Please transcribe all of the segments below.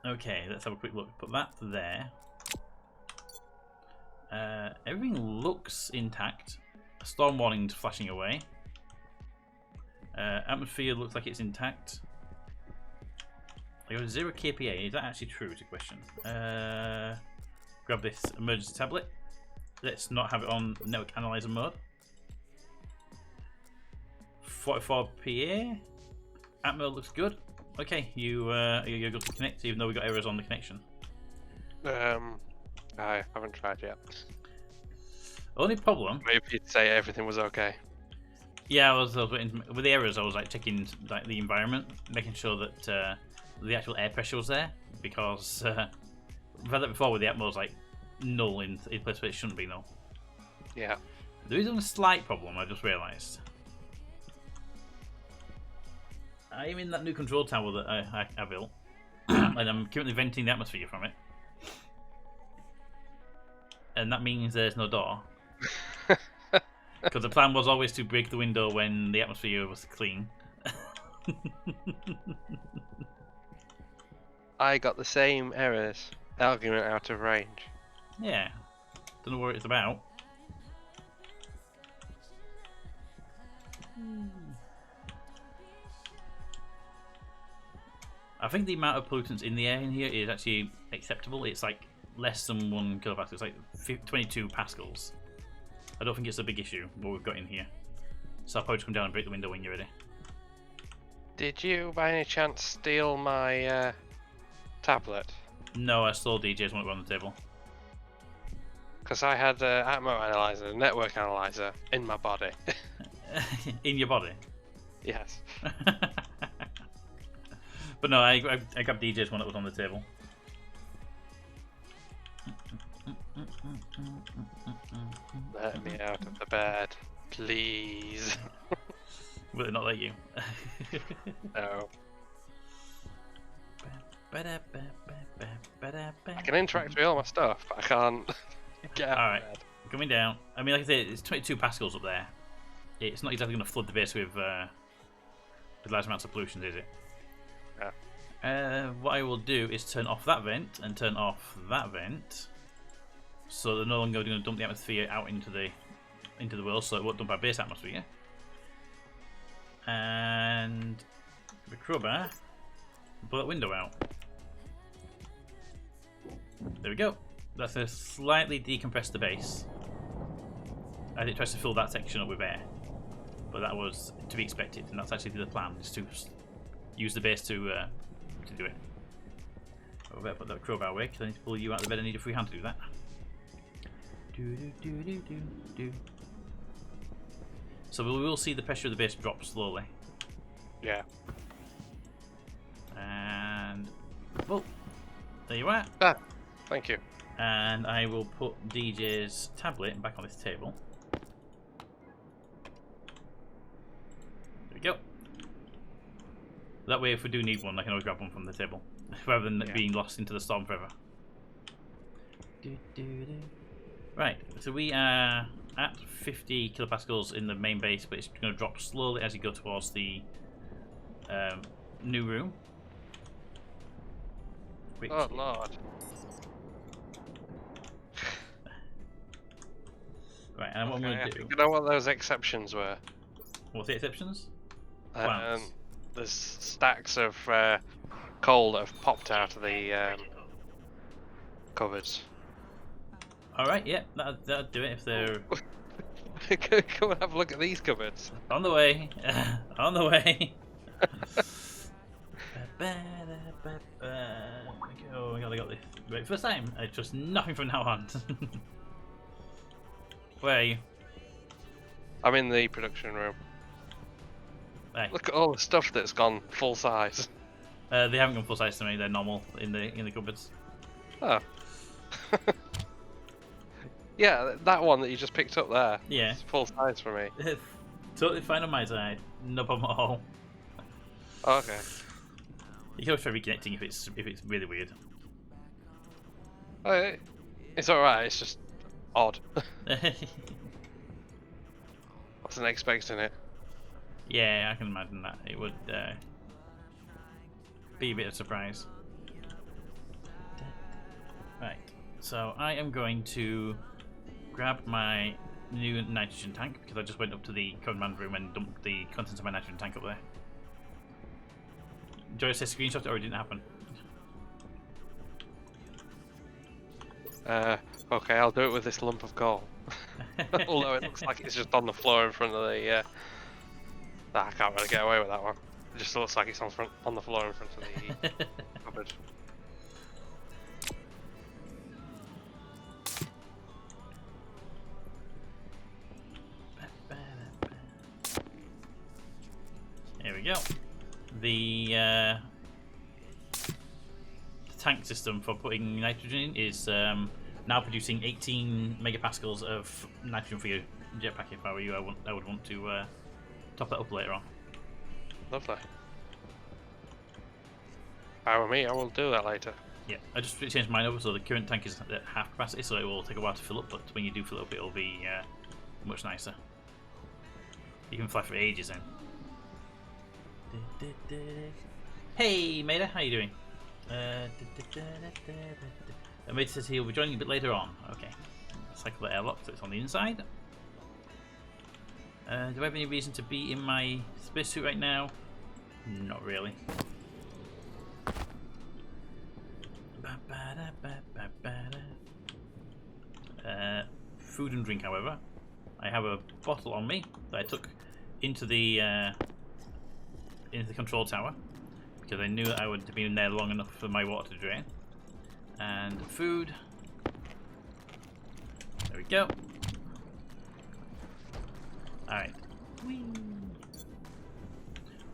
Okay, let's have a quick look. Put that there. Everything looks intact. Storm warning's flashing away. Atmosphere looks like it's intact. I got 0 kPa. Is that actually true? Is a question. Grab this emergency tablet. Let's not have it on network analyzer mode. 44 PA. Atmo looks good. Okay, you're good to connect, even though we got errors on the connection. I haven't tried yet. Only problem. Maybe you'd say everything was okay. Yeah, I was waiting, with the errors. I was like checking like the environment, making sure that the actual air pressure was there, because we've had that before with the Atmos like null in place where it shouldn't be null. Yeah. There is a slight problem. I just realised. I am in that new control tower that I built, and I'm currently venting the atmosphere from it, and that means there's no door. Because the plan was always to break the window when the atmosphere was clean. I got the same errors. Argument out of range. Yeah. Don't know what it's about. I think the amount of pollutants in the air in here is actually acceptable. It's like less than 1 kilopascal. It's like 22 pascals. I don't think it's a big issue what we've got in here. So I'll probably just come down and break the window when you're ready. Did you, by any chance, steal my tablet? No, I stole DJ's one on the table. Because I had an Atmo analyzer, a network analyzer, in my body. In your body? Yes. But no, I grabbed DJ's one that was on the table. Let me out of the bed, please. Will it not let you? No. I can interact with all my stuff, but I can't get out Alright, of bed. coming down. I mean, like I said, it's 22 pascals up there. It's not exactly going to flood the base with large amounts of pollution, is it? Yeah. What I will do is turn off that vent and turn off that vent, so they're no longer going to dump the atmosphere out into the world, so it won't dump our base atmosphere. And the crowbar, pull that window out. There we go. That's a slightly decompress the base as it tries to fill that section up with air. But that was to be expected, and that's actually the plan, is to use the base to do it. I better put that crowbar away, because I need to pull you out of the bed. I need a free hand to do that. So we will see the pressure of the base drop slowly. Yeah. And well, there you are. Ah, thank you. And I will put DJ's tablet back on this table. There we go. That way, if we do need one, I can always grab one from the table, rather than it being lost into the storm forever. Right, so we are at 50 kilopascals in the main base, but it's going to drop slowly as you go towards the new room. Which... Oh Lord. Right, and what I'm going to do... You know what those exceptions were? What's the exceptions? Plants. There's stacks of coal that have popped out of the cupboards. Alright, yeah, that'll do it if they're... Come and have a look at these cupboards. On the way. On the way. Oh my god, I got this. Right, first time. I trust nothing from now on. Where are you? I'm in the production room. Hey. Look at all the stuff that's gone full size. They haven't gone full size to me. They're normal in the cupboards. Oh. Yeah, that one that you just picked up there. Yeah. It's full size for me. Totally fine on my side. No problem at all. Okay. You can always try reconnecting if it's really weird. Oh, it's alright, it's just odd. Wasn't expecting it. Yeah, I can imagine that. It would be a bit of a surprise. So I am going to grab my new nitrogen tank because I just went up to the command room and dumped the contents of my nitrogen tank up there. Joy says screenshot it or it didn't happen. Okay, I'll do it with this lump of coal. Although it looks like it's just on the floor in front of the. I can't really get away with that one. It just looks like it's on the floor in front of the cupboard. There we go. The tank system for putting nitrogen in is now producing 18 megapascals of nitrogen for your jetpack. If I were you, I would want to top that up later on. Lovely. If I were me, I will do that later. Yeah, I just changed mine over so the current tank is at half capacity, so it will take a while to fill up, but when you do fill up, it'll be much nicer. You can fly for ages then. Hey, Maida, how you doing? Maida says he'll be joining a bit later on. Okay. Cycle the airlock so it's on the inside. Do I have any reason to be in my spacesuit right now? Not really. Food and drink, however. I have a bottle on me that I took into the control tower because I knew that I would have been in there long enough for my water to drain. And food. There we go. Alright.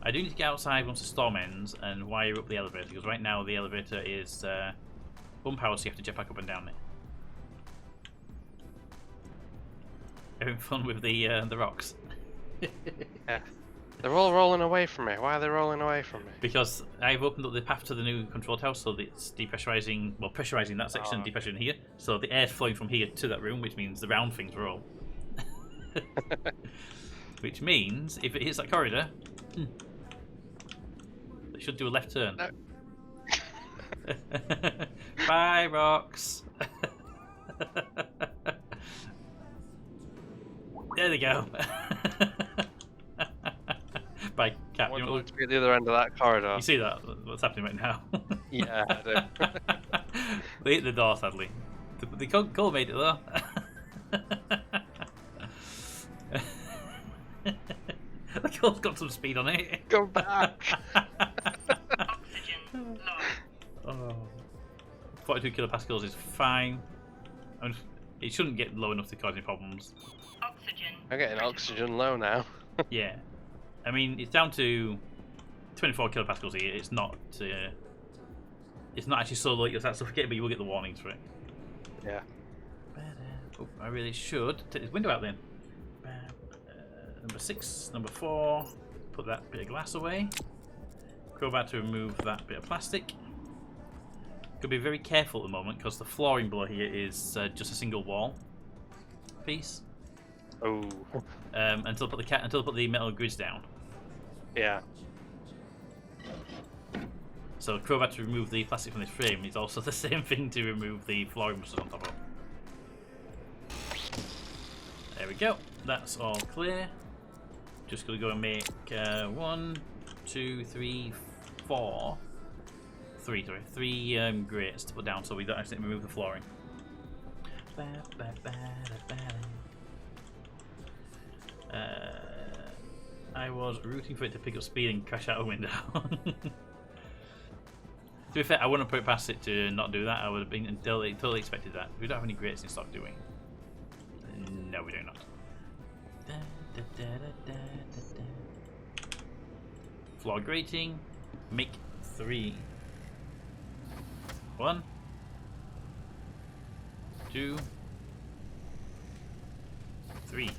I do need to get outside once the storm ends and wire up the elevator because right now the elevator is unpowered, so you have to jet back up and down it. Having fun with the rocks. Yeah. They're all rolling away from me. Why are they rolling away from me? Because I've opened up the path to the new control tower, so that it's depressurizing, well, pressurizing that section, depressurizing here. So the air's flowing from here to that room, which means the round things roll. Which means if it hits that corridor, it should do a left turn. No. Bye, rocks. There they go. Bye, Cap. I want to be at the other end of that corridor. You see that? What's happening right now? Yeah, I do. They hit the door, sadly. The Cole made it though. The Cole's got some speed on it. Go back. Oxygen low. Oh. 42 kilopascals is fine. It shouldn't get low enough to cause any problems. Oxygen. I'm getting oxygen low now. Yeah. I mean, it's down to 24 kilopascals here. It's not actually so low you'll start suffocating, but you will get the warnings for it. Yeah. Oh, I really should take this window out then. Number 6, number 4. Put that bit of glass away. Crowbar to remove that bit of plastic. Gotta be very careful at the moment because the flooring below here is just a single wall piece. Oh. Until I put the metal grids down. Yeah. So crowbar to remove the plastic from this frame is also the same thing to remove the flooring busters on top of. There we go. That's all clear. Just gonna go and make 1, 2, 3, 4. 3 grates to put down so we don't actually remove the flooring. I was rooting for it to pick up speed and crash out a window. To be fair, I wouldn't put it past it to not do that. I would have been totally expected that. We don't have any grates in stock, do we? No, we do not. Floor grating. Make 3. 1, 2, 3.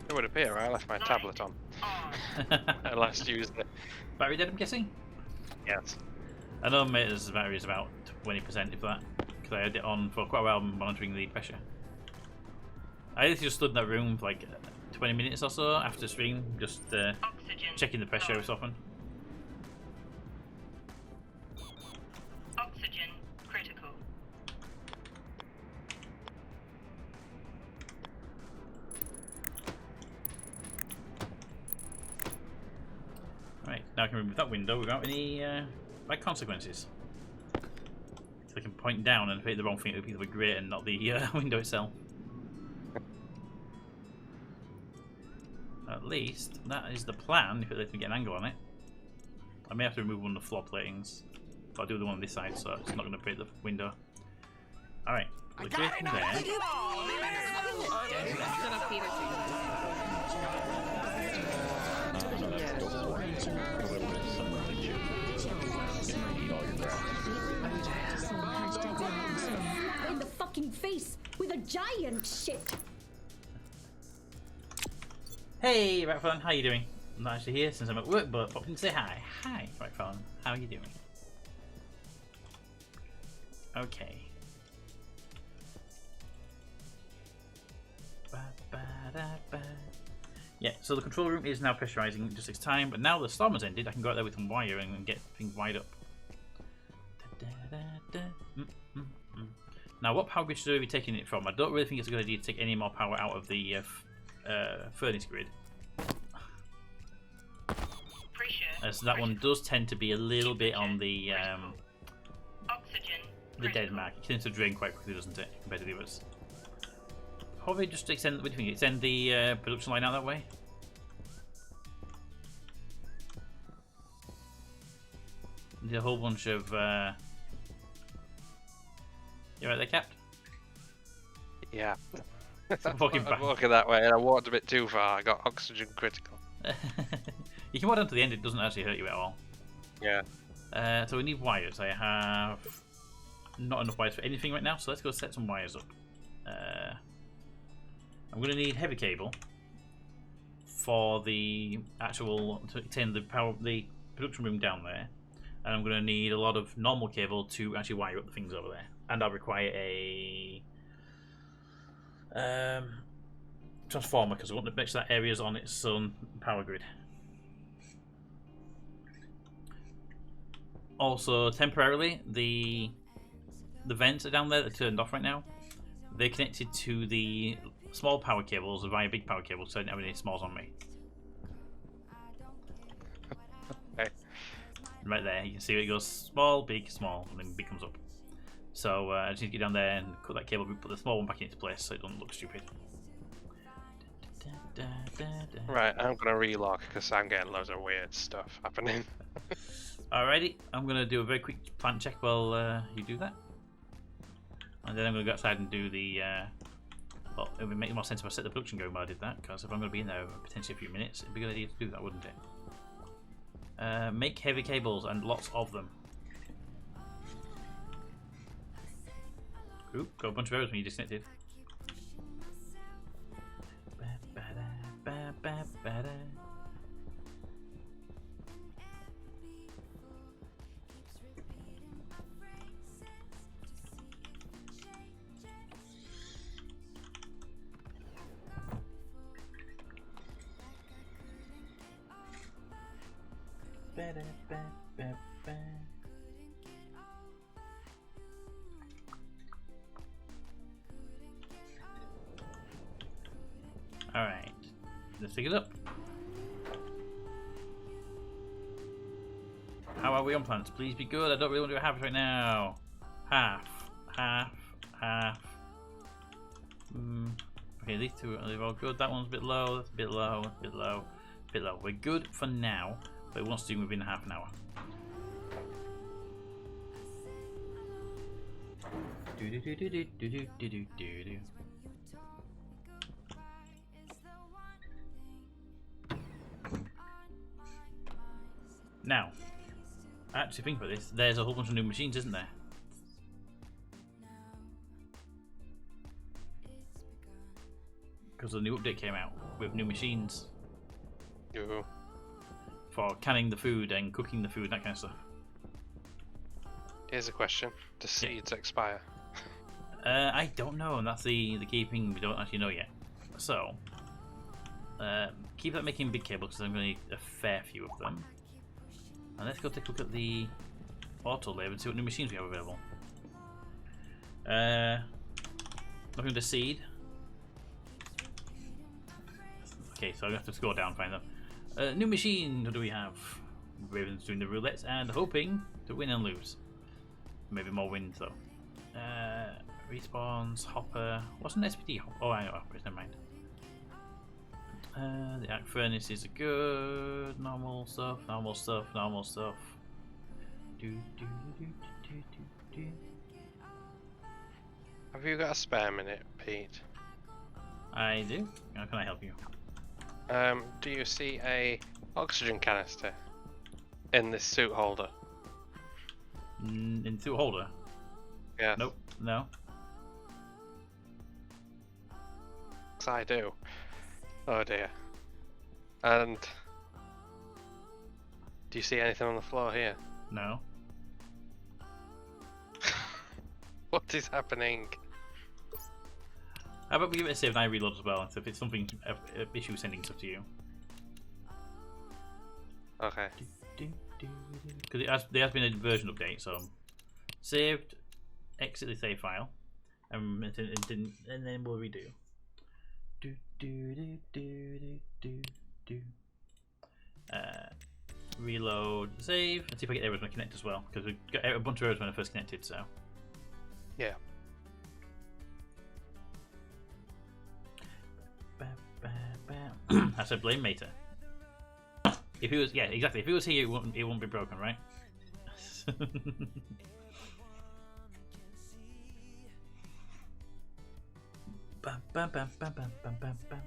It would appear I left my tablet on. I last used it. Battery dead, I'm guessing? Yes. I know Meta's battery is about 20% if that, because I had it on for quite a while monitoring the pressure. I just stood in that room for like 20 minutes or so after stream, just checking the pressure every so often. Right, now I can remove that window without any bad consequences. So I can point down and hit the wrong thing, it would be the grate and not the window itself. At least that is the plan, if it lets me get an angle on it. I may have to remove one of the floor platings, but I'll do the one on this side so it's not going to break the window. Alright, we'll go from there. In the fucking face with a giant shit. Hey, Right Fallon, how you doing? I'm not actually here since I'm at work, but pop in and say hi. Hi, Right Fallon, how are you doing? Okay. Yeah, so the control room is now pressurizing. It just takes time, but now the storm has ended, I can go out there with some wire and get things wired up. Now, what power grid should I be taking it from? I don't really think it's a good idea to take any more power out of the furnace grid. As that one does tend to be a little bit on the dead mark. It tends to drain quite quickly, doesn't it, compared to the others? Probably just extend. What do you think? Extend the production line out that way. There's a whole bunch of. You right there, Cap? Yeah. I'm walking back. I'm walking that way and I walked a bit too far. I got oxygen critical. You can walk down to the end, it doesn't actually hurt you at all. Yeah. So we need wires. I have not enough wires for anything right now, so let's go set some wires up. I'm going to need heavy cable for the actual to extend the production room down there, and I'm going to need a lot of normal cable to actually wire up the things over there. And I'll require a transformer because I want to make sure that area's on its own power grid. Also, temporarily, the vents are down there that are turned off right now. They're connected to the small power cables via big power cables, so I don't have any smalls on me. Okay. Right there, you can see it goes small, small, and then big comes up. So I just need to get down there and cut that cable, put the small one back into place so it doesn't look stupid. Right, I'm gonna relock because I'm getting loads of weird stuff happening. Alrighty, I'm gonna do a very quick plant check while you do that, and then I'm gonna go outside and do the. Well, it would make more sense if I set the production going while I did that, because if I'm gonna be in there potentially a few minutes, it'd be a good idea to do that, wouldn't it? Make heavy cables and lots of them. Oop, got a bunch of errors when you disconnected. Alright, let's pick it up. How are we on plants? Please be good. I don't really want to do half right now. Half. Okay, these two are all good. That one's a bit low, that's a bit low, a bit low, a bit low. We're good for now, but it wants to do within half an hour. Now, actually think about this, there's a whole bunch of new machines, isn't there? Because the new update came out with new machines Ooh. for canning the food and cooking the food, that kind of stuff. Here's a question: do seeds expire? I don't know, and that's the key thing we don't actually know yet. So, keep that making big cables because I'm going to need a fair few of them. And let's go take a look at the auto lab and see what new machines we have available. Looking at the seed. Okay, so I'm going to have to scroll down and find them. New machine, what do we have? Raven's doing the roulettes and hoping to win and lose. Maybe more wins though. Respawns, Hopper. What's an SPD Hopper? Oh, I know Hopper, never mind. The arc furnaces are good. Normal stuff, normal stuff, normal stuff. Have you got a spare minute, Pete? I do. How can I help you? Do you see a oxygen canister in this suit holder? In suit holder? Yeah. Nope. No. Yes, I do. Oh dear. And do you see anything on the floor here? No. What is happening? How about we give it a save and I reload as well, if it's something issue sending stuff to you. Okay. Because there has been a version update, so saved, exit the save file, and then we'll redo. Reload, save, and see if I get errors when I connect as well, because we got a bunch of errors when I first connected. So Yeah. I said blame Mater. If he was, yeah, exactly. If he was here, it wouldn't be broken, right? Bam, bam, bam, bam, bam, bam, bam, bam.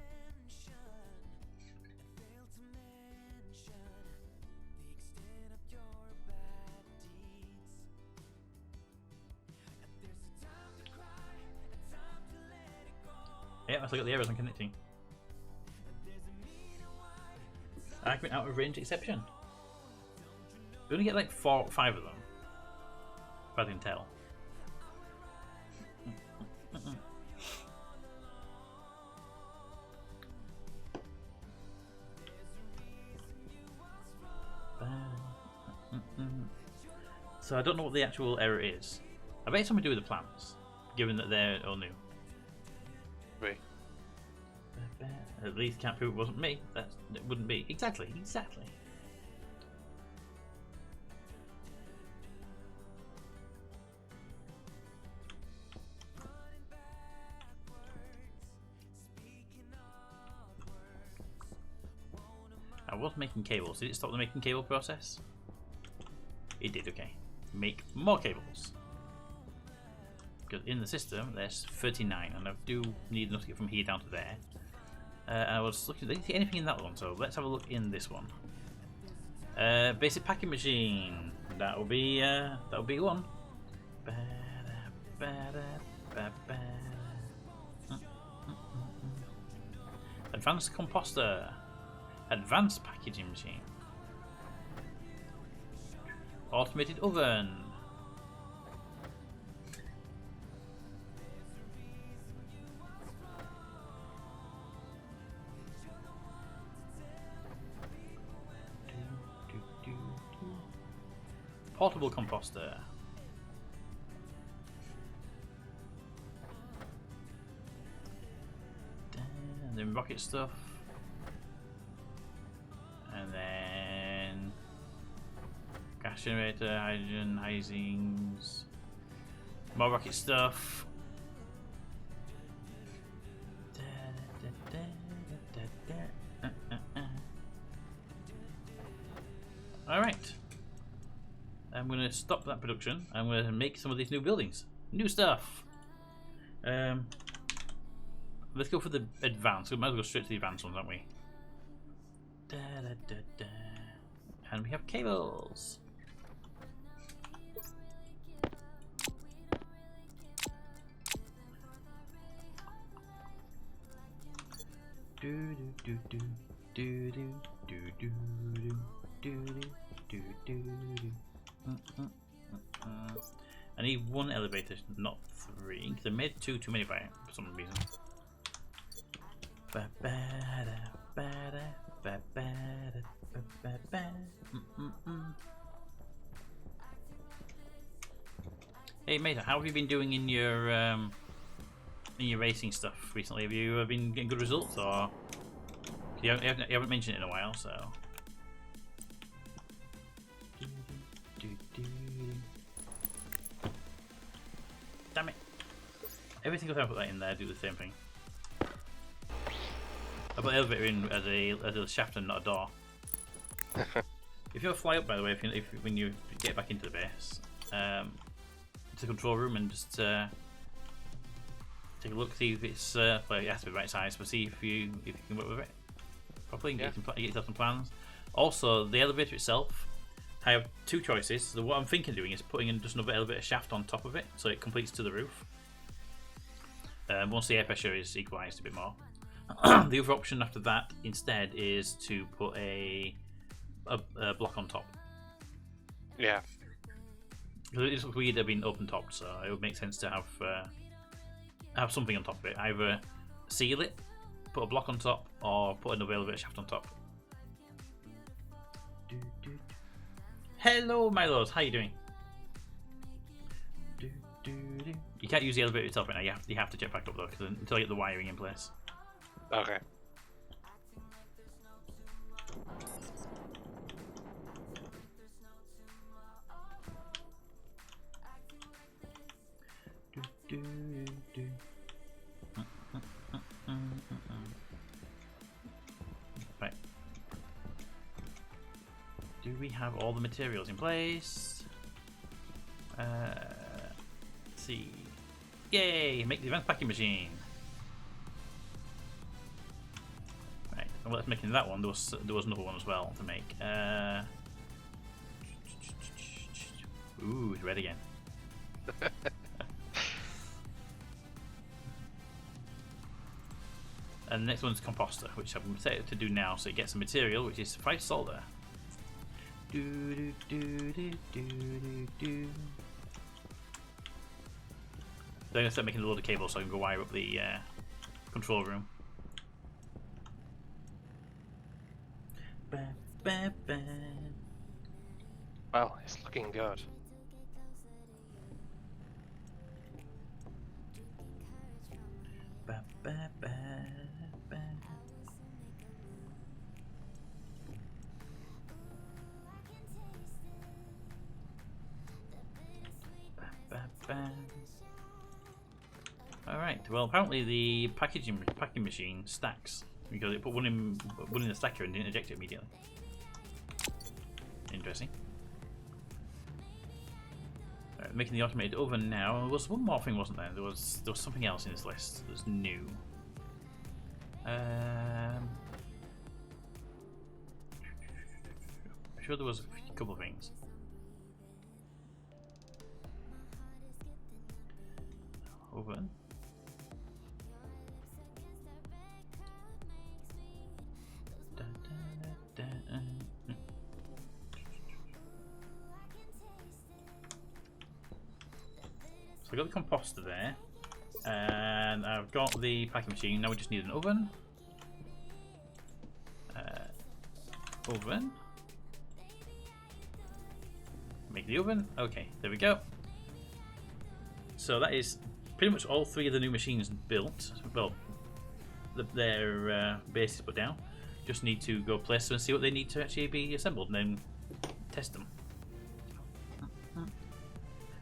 Yeah, I still got the errors on connecting. Argument out of range exception. We only get like 4 or 5 of them. If I can tell. So I don't know what the actual error is. I bet it's something to do with the plants, given that they're all new. Wait. At least can't prove it wasn't me. It wouldn't be. Exactly. I was making cables. Did it stop the making cable process? It did, okay. Make more cables. Because in the system there's 39 and I do need enough to get from here down to there. And I was looking, I didn't see anything in that one, so let's have a look in this one. Basic packing machine. That will be one. Advanced composter. Advanced packaging machine. Automated oven. Portable composter. And then rocket stuff. And then gas generator, hydrogen, hysings. More rocket stuff. Alright. I'm going to stop that production. I'm going to make some of these new buildings. New stuff. Let's go for the advanced. We might as well go straight to the advanced ones, aren't we? And we have cables. Do do do do do do do do do do do do. I need 1 elevator, not 3, because I made 2 too many by it for some reason. Hey Meta, how have you been doing in your racing stuff recently? Have you been getting good results, or you haven't mentioned it in a while? So every single time I put that in there, I do the same thing. I put the elevator in as a shaft and not a door. If you ever fly up, by the way, when you get back into the base, to the control room and just take a look, see if it's well, it has to be the right size, but see if you can work with it properly and get yourself some plans. Also, the elevator itself, I have two choices. So what I'm thinking of doing is putting in just another elevator shaft on top of it, so it completes to the roof. Once the air pressure is equalised a bit more. The other option after that instead is to put a block on top. Yeah. Because it's weird they've been open topped, so it would make sense to have something on top of it. Either seal it, put a block on top, or put another elevator shaft on top. Hello, Milos. How you doing? You can't use the elevator itself right now. You have to jet back up though, until I get the wiring in place. Okay. Right. Do we have all the materials in place? Let's see. Yay! Make the advanced packing machine. Right. Well, let's make that one. There was another one as well to make. Ooh, red again. And the next one's composter, which I'm set it to do now, so it gets the material, which is 5 solder. Then I'm going to start making a load of cables so I can go wire up the control room. Well, it's looking good. Alright, well apparently the packing machine stacks because it put one in the stacker and didn't eject it immediately. Interesting. Right, making the automated oven now. There was one more thing, wasn't there? There was something else in this list that's new. I'm sure there was a couple of things. Oven. So I got the composter there, and I've got the packing machine. Now we just need an oven. Oven. Make the oven. Okay, there we go. So that is pretty much all 3 of the new machines built. Well, their bases put down. Just need to go place them and see what they need to actually be assembled, and then test them.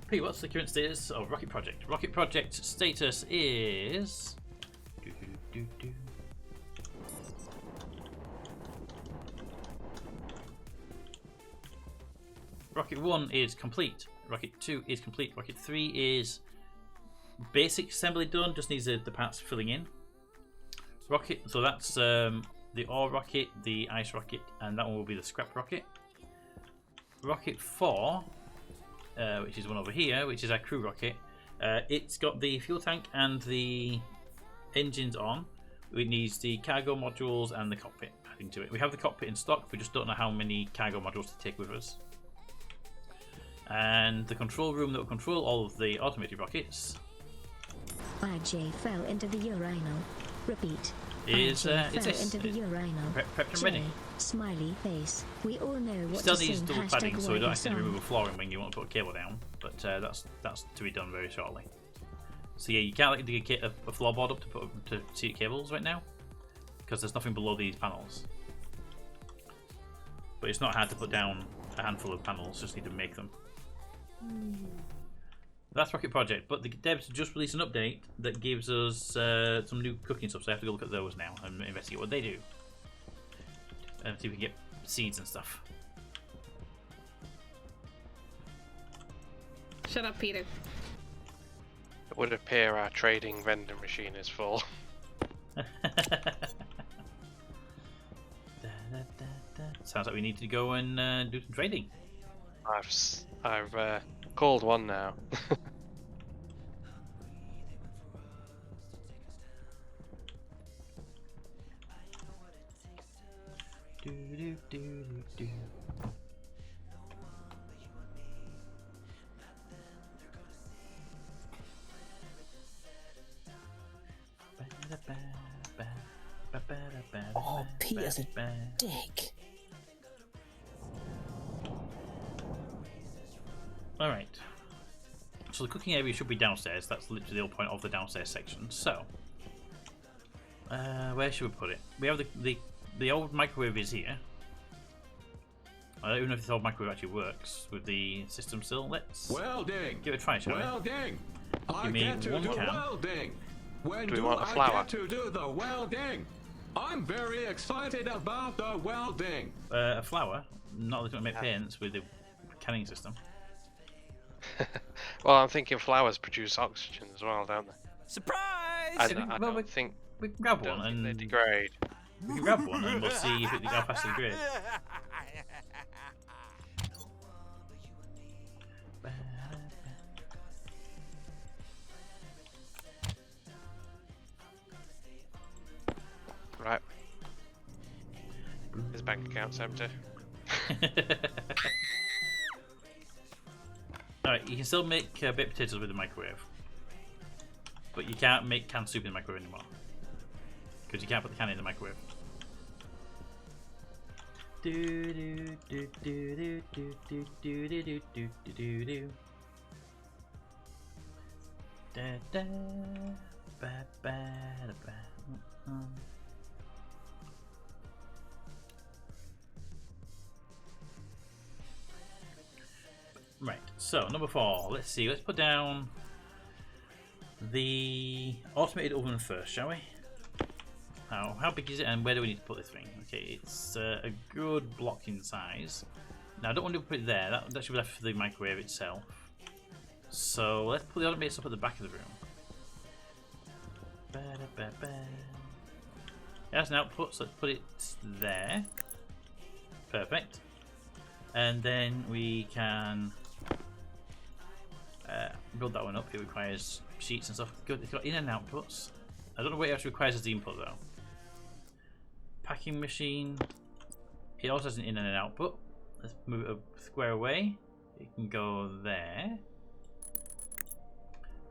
Pete, what's the current status of Rocket Project? Rocket Project status is... Rocket 1 is complete. Rocket 2 is complete. Rocket 3 is basic assembly done, just needs the parts filling in. Rocket, so that's the ore rocket, the ice rocket, and that one will be the scrap rocket. Rocket 4, which is one over here, which is our crew rocket. It's got the fuel tank and the engines on. It needs the cargo modules and the cockpit adding to it. We have the cockpit in stock, we just don't know how many cargo modules to take with us. And the control room that will control all of the automated rockets IJ fell into the urinal. Repeat. is IJ it's fell this. into the urinal. Prepped and ready. J, smiley face. We all know what Still to needs sing. double padding, Hashtag so we don't worthy accidentally song. remove a flooring when you want to put a cable down. But that's to be done very shortly. So yeah, you can't like, dig a floorboard up to seat cables right now because there's nothing below these panels. But it's not hard to put down a handful of panels. Just need to make them. That's Rocket Project, but the devs just released an update that gives us some new cooking stuff, so I have to go look at those now and investigate what they do. And see if we can get seeds and stuff. Shut up, Peter. It would appear our trading vending machine is full. Sounds like we need to go and do some trading. I've called one now. Oh, Peter's a dick. Alright. So the cooking area should be downstairs. That's literally the whole point of the downstairs section. So, where should we put it? We have the old microwave is here. I don't even know if this old microwave actually works with the system still. Let's Welding. give it a try, shall we? Welding. I Give me get to one do can. welding. When Do we do want a I flower? get to do the welding? I'm very excited about the welding. A flour. Not that we make paints with the canning system. Well, I'm thinking flowers produce oxygen as well, don't they? Surprise! I Well, don't think We can grab don't one think they and degrade. we can grab one and we'll see if how fast it degrades. Right. His bank account's empty. Alright, you can still make baked potatoes with the microwave. But you can't make canned soup in the microwave anymore. Because you can't put the can in the microwave. Da, da, ba, ba, da, ba, Right, so number 4. Let's see, let's put down the automated oven first, shall we? How big is it and where do we need to put this thing? Okay, it's a good block in size. Now I don't want to put it there, that should be left for the microwave itself. So let's put the automated stuff at the back of the room. Ba-da-ba-ba. It has an output, so let's put it there. Perfect. And then we can build that one up. It requires sheets and stuff. Good, it's got in and outputs. I don't know what it actually requires as the input though. Packing machine. It also has an in and an output. Let's move it a square away. It can go there.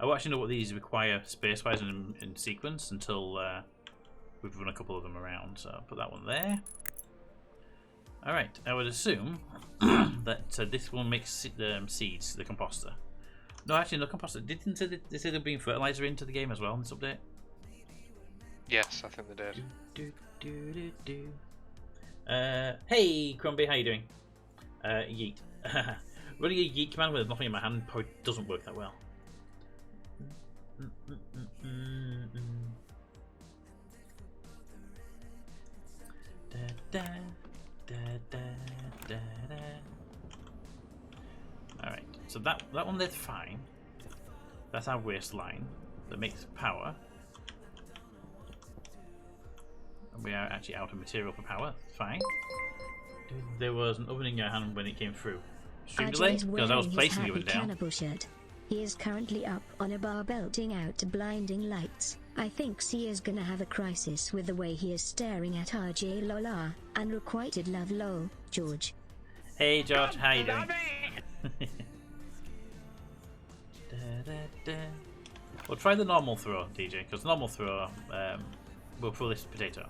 I won't actually know what these require space-wise and in sequence until we've run a couple of them around. So I'll put that one there. Alright, I would assume that this one makes seeds, the composter. No, actually, no composter. Didn't they say they're bringing fertilizer into the game as well in this update? Yes, I think they did. Hey, Crumbie, how you doing? Yeet. Running a yeet command with nothing in my hand probably doesn't work that well. Da, da, da, da, da, da. Alright, so that one there's fine. That's our waistline that makes power. And we are actually out of material for power. Fine. There was an oven in your hand when it came through. Stream delay? Because I was placing the oven down. Cannibal shirt. He is currently up on a bar belting out blinding lights. I think C is gonna have a crisis with the way he is staring at RJ Lola. Unrequited love lol, George. Hey George, how you doing? We'll try the normal throw, DJ, because normal throw will throw this potato.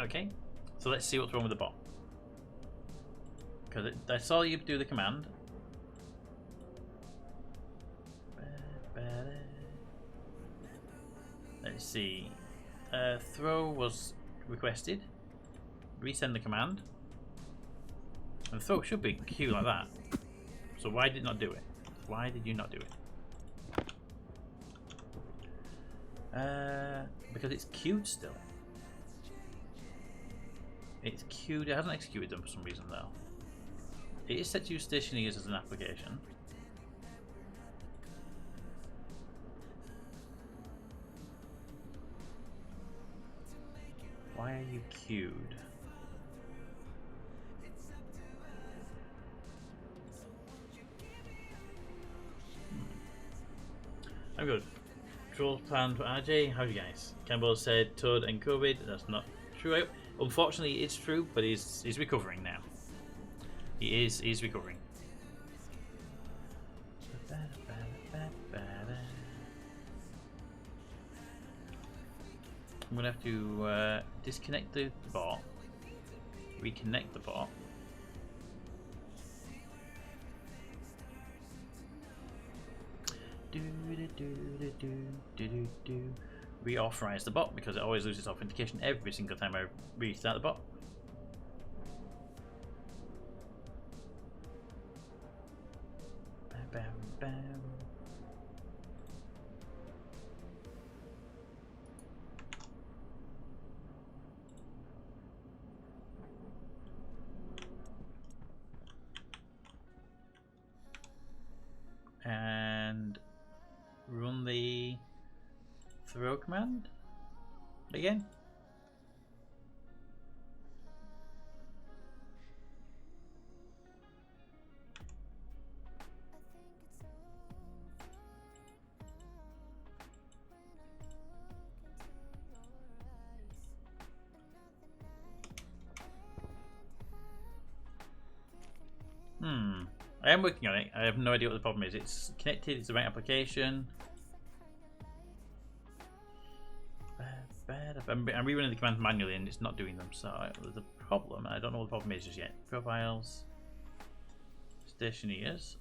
Okay, so let's see what's wrong with the bot. Because I saw you do the command, Let's see. Throw was requested. Resend the command. And the throw should be Q like that. So why did it not do it? Why did you not do it? Because it's queued still. It's queued. It hasn't executed them for some reason though. It is set to use Stationeers as an application. Why are you queued? I'm good. Troll plan for RJ. How are you guys? Campbell said Toad and COVID. That's not true. Unfortunately, it's true, but he's recovering now. He's recovering. I'm gonna have to disconnect the bot, reconnect the bot. Reauthorize the bot because it always loses authentication every single time I restart the bot. Bam, bam, bam. And run the throw command again. I am working on it. I have no idea what the problem is. It's connected, it's the right application. I'm rerunning the commands manually and it's not doing them, so there's a problem. I don't know what the problem is just yet. Profiles, Stationeers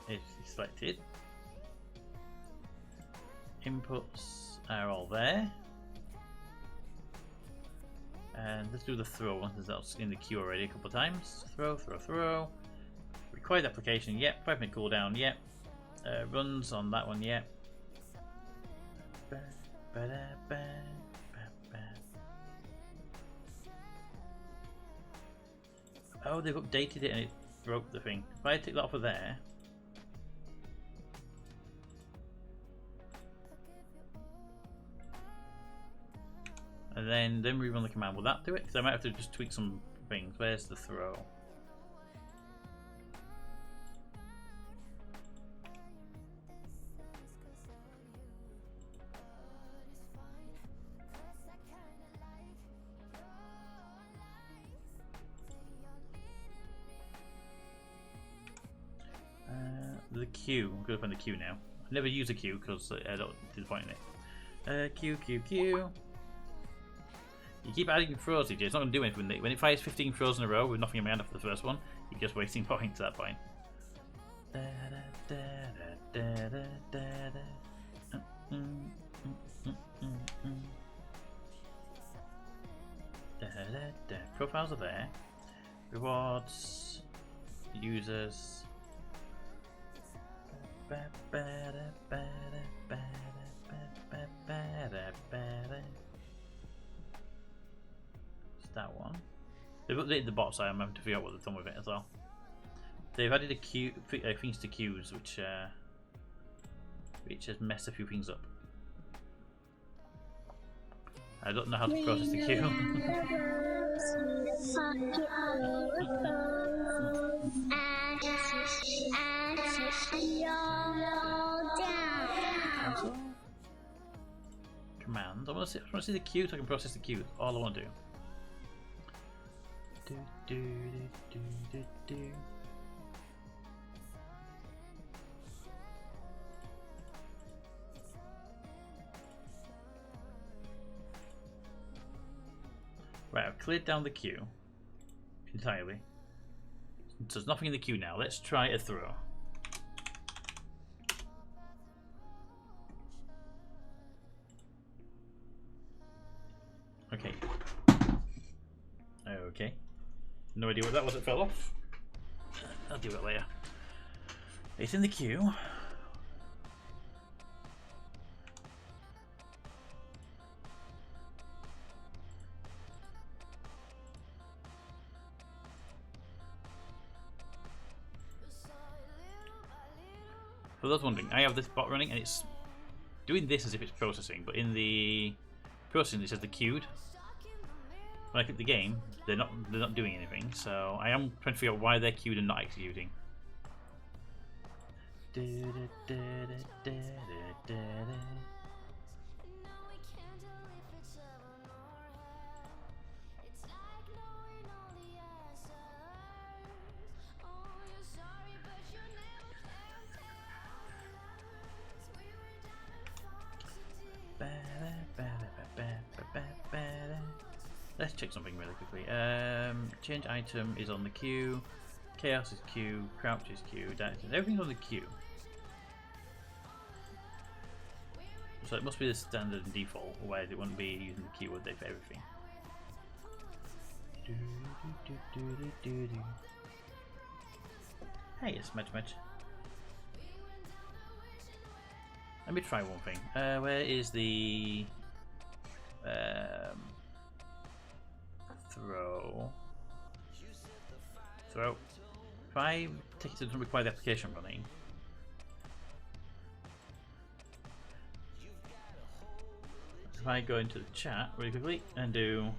is selected. Inputs are all there. And let's do the throw one, because that's in the queue already a couple of times. Throw. Required application, yep. 5-minute cooldown, yep. Runs on that one, yep. Oh, they've updated it and it broke the thing. If I take that off of there. And then rerun the command. Will that do it? Because I might have to just tweak some things. Where's the throw? The queue. I'm going to find the queue now. I never use a queue because I don't see the point in it. Queue. You keep adding throws, EJ. It's not going to do anything. When it fires 15 throws in a row with nothing in my hand after the first one, you're just wasting points at that point. Profiles are there. Rewards. Users. That one. They've updated the bot, so I'm having to figure out what they've done with it as well. They've added a queue, things to queues, which has messed a few things up. I don't know how to process the queue. Command. I want to see the queue so I can process the queue. All I want to do. Right, I've cleared down the queue entirely. So there's nothing in the queue now. Let's try a throw. Okay. No idea what that was. It fell off. I'll do it later. It's in the queue. For those wondering, I have this bot running and it's doing this as if it's processing, but in the processing it says the queued. When I click the game, they're not doing anything, so I am trying to figure out why they're queued and not executing. Let's check something really quickly. Change item is on the queue. Chaos is queue. Crouch is queue. Everything's on the queue. So it must be the standard and default, otherwise it wouldn't be using the queue, would they, for everything? Hey, it's much. Let me try one thing. Where is the throw? If I take it to doesn't require the application running. If I go into the chat really quickly and do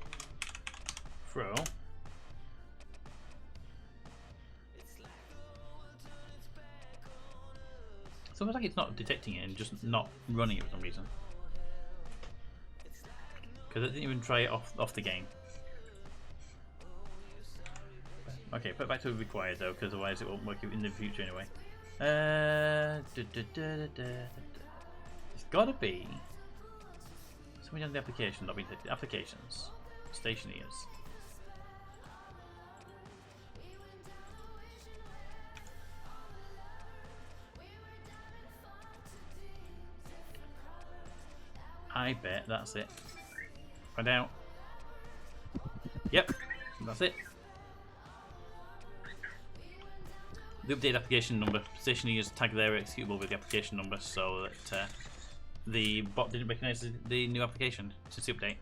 throw. It's almost like it's not detecting it and just not running it for some reason. Because I didn't even try it off the game. Okay, put it back to required though, because otherwise it won't work in the future anyway. It's gotta be something on the application, not being detected. Applications. Stationeers. I bet that's it. Find out. Yep, that's it. The updated application number. Stationeers tag there executable with the application number so that the bot didn't recognize the new application since the update.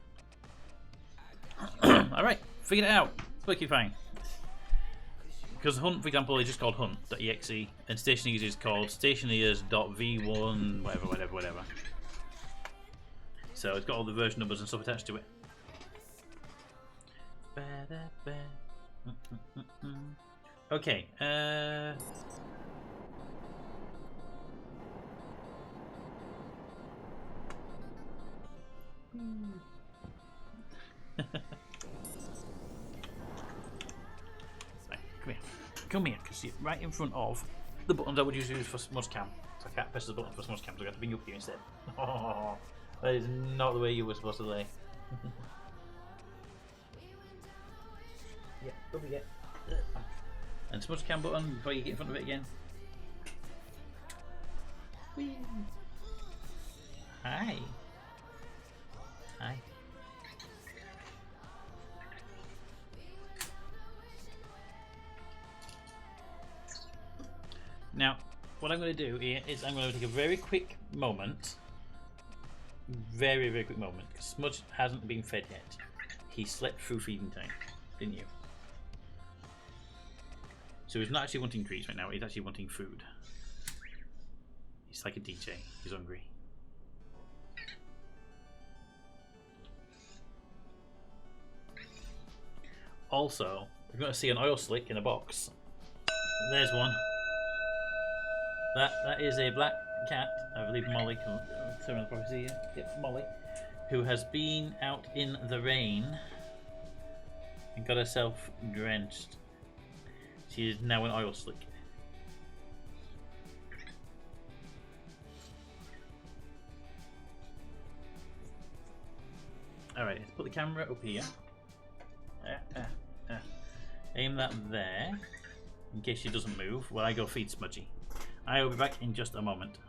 Alright, figured it out. It's working fine. Because Hunt, for example, is just called hunt.exe and Stationeers is called stationeers.v1 whatever. So it's got all the version numbers and stuff attached to it. Okay. Right, come here, because you're right in front of the buttons I would use for smudge cam. So I can't press the button for smudge cam, so I got to bring you up here instead. Oh, that is not the way you were supposed to lay. Yeah, over here. And smudge cam button before you get in front of it again. Whee. Hi. Hi. Now, what I'm going to do here is I'm going to take a very quick moment. Very quick moment. Because Smudge hasn't been fed yet. He slept through feeding time, didn't you? So he's not actually wanting treats right now, he's actually wanting food. He's like a DJ, he's hungry. Also, we're going to see an oil slick in a box. There's one. That is a black cat, I believe Molly, someone will probably see you. Yep, Molly, who has been out in the rain and got herself drenched. She is now an oil slick. Alright, let's put the camera up here. Aim that there, in case she doesn't move, while I go feed Smudgy. I will be back in just a moment.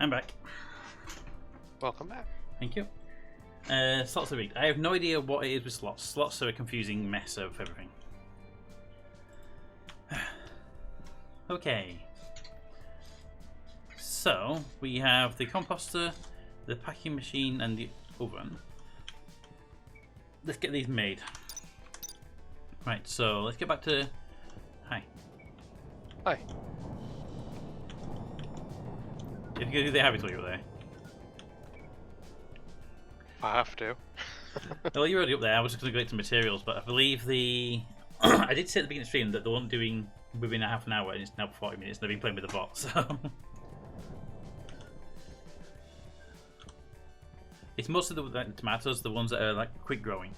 I'm back. Welcome back. Thank you. Slots of the week. I have no idea what it is with slots. Slots are a confusing mess of everything. Okay. So, we have the composter, the packing machine, and the oven. Let's get these made. Right, so let's get back to... Hi. Hi. If you go do the habit while you were there. I have to. Well, you're already up there. I was just going to go get some materials, but I believe the... I did say at the beginning of the stream that they weren't doing within a half an hour, and it's now 40 minutes, and they've been playing with the bot, so... It's mostly the tomatoes, the ones that are like quick growing.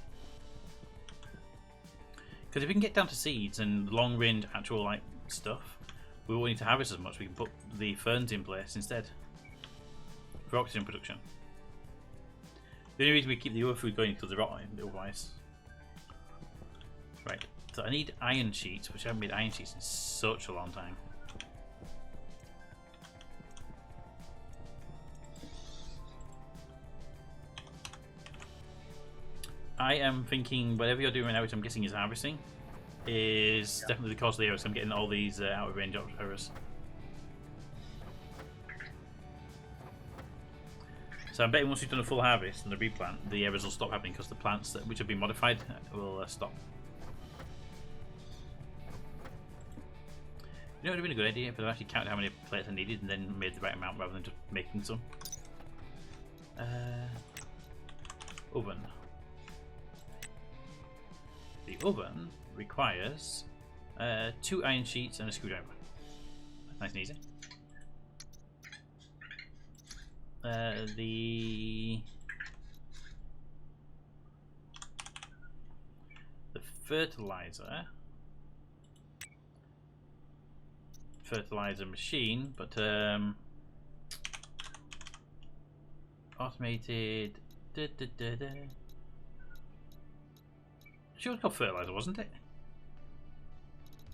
Because if we can get down to seeds and long range actual like stuff, we won't need to harvest as much. We can put the ferns in place instead for oxygen production. The only reason we keep the other food going is because they're rotting otherwise. Right, so I need iron sheets, which I haven't made iron sheets in such a long time. I am thinking whatever you're doing right now, which I'm guessing is harvesting, is definitely the cause of the errors. So I'm getting all these out of range errors. So I'm betting once you've done a full harvest and the replant, the errors will stop happening because the plants that, which have been modified will stop. You know, it would have been a good idea if I actually counted how many plates I needed and then made the right amount rather than just making some. Oven. The oven requires 2 iron sheets and a screwdriver. Nice and easy. The fertilizer machine, but automated. Sure, it was called fertilizer, wasn't it?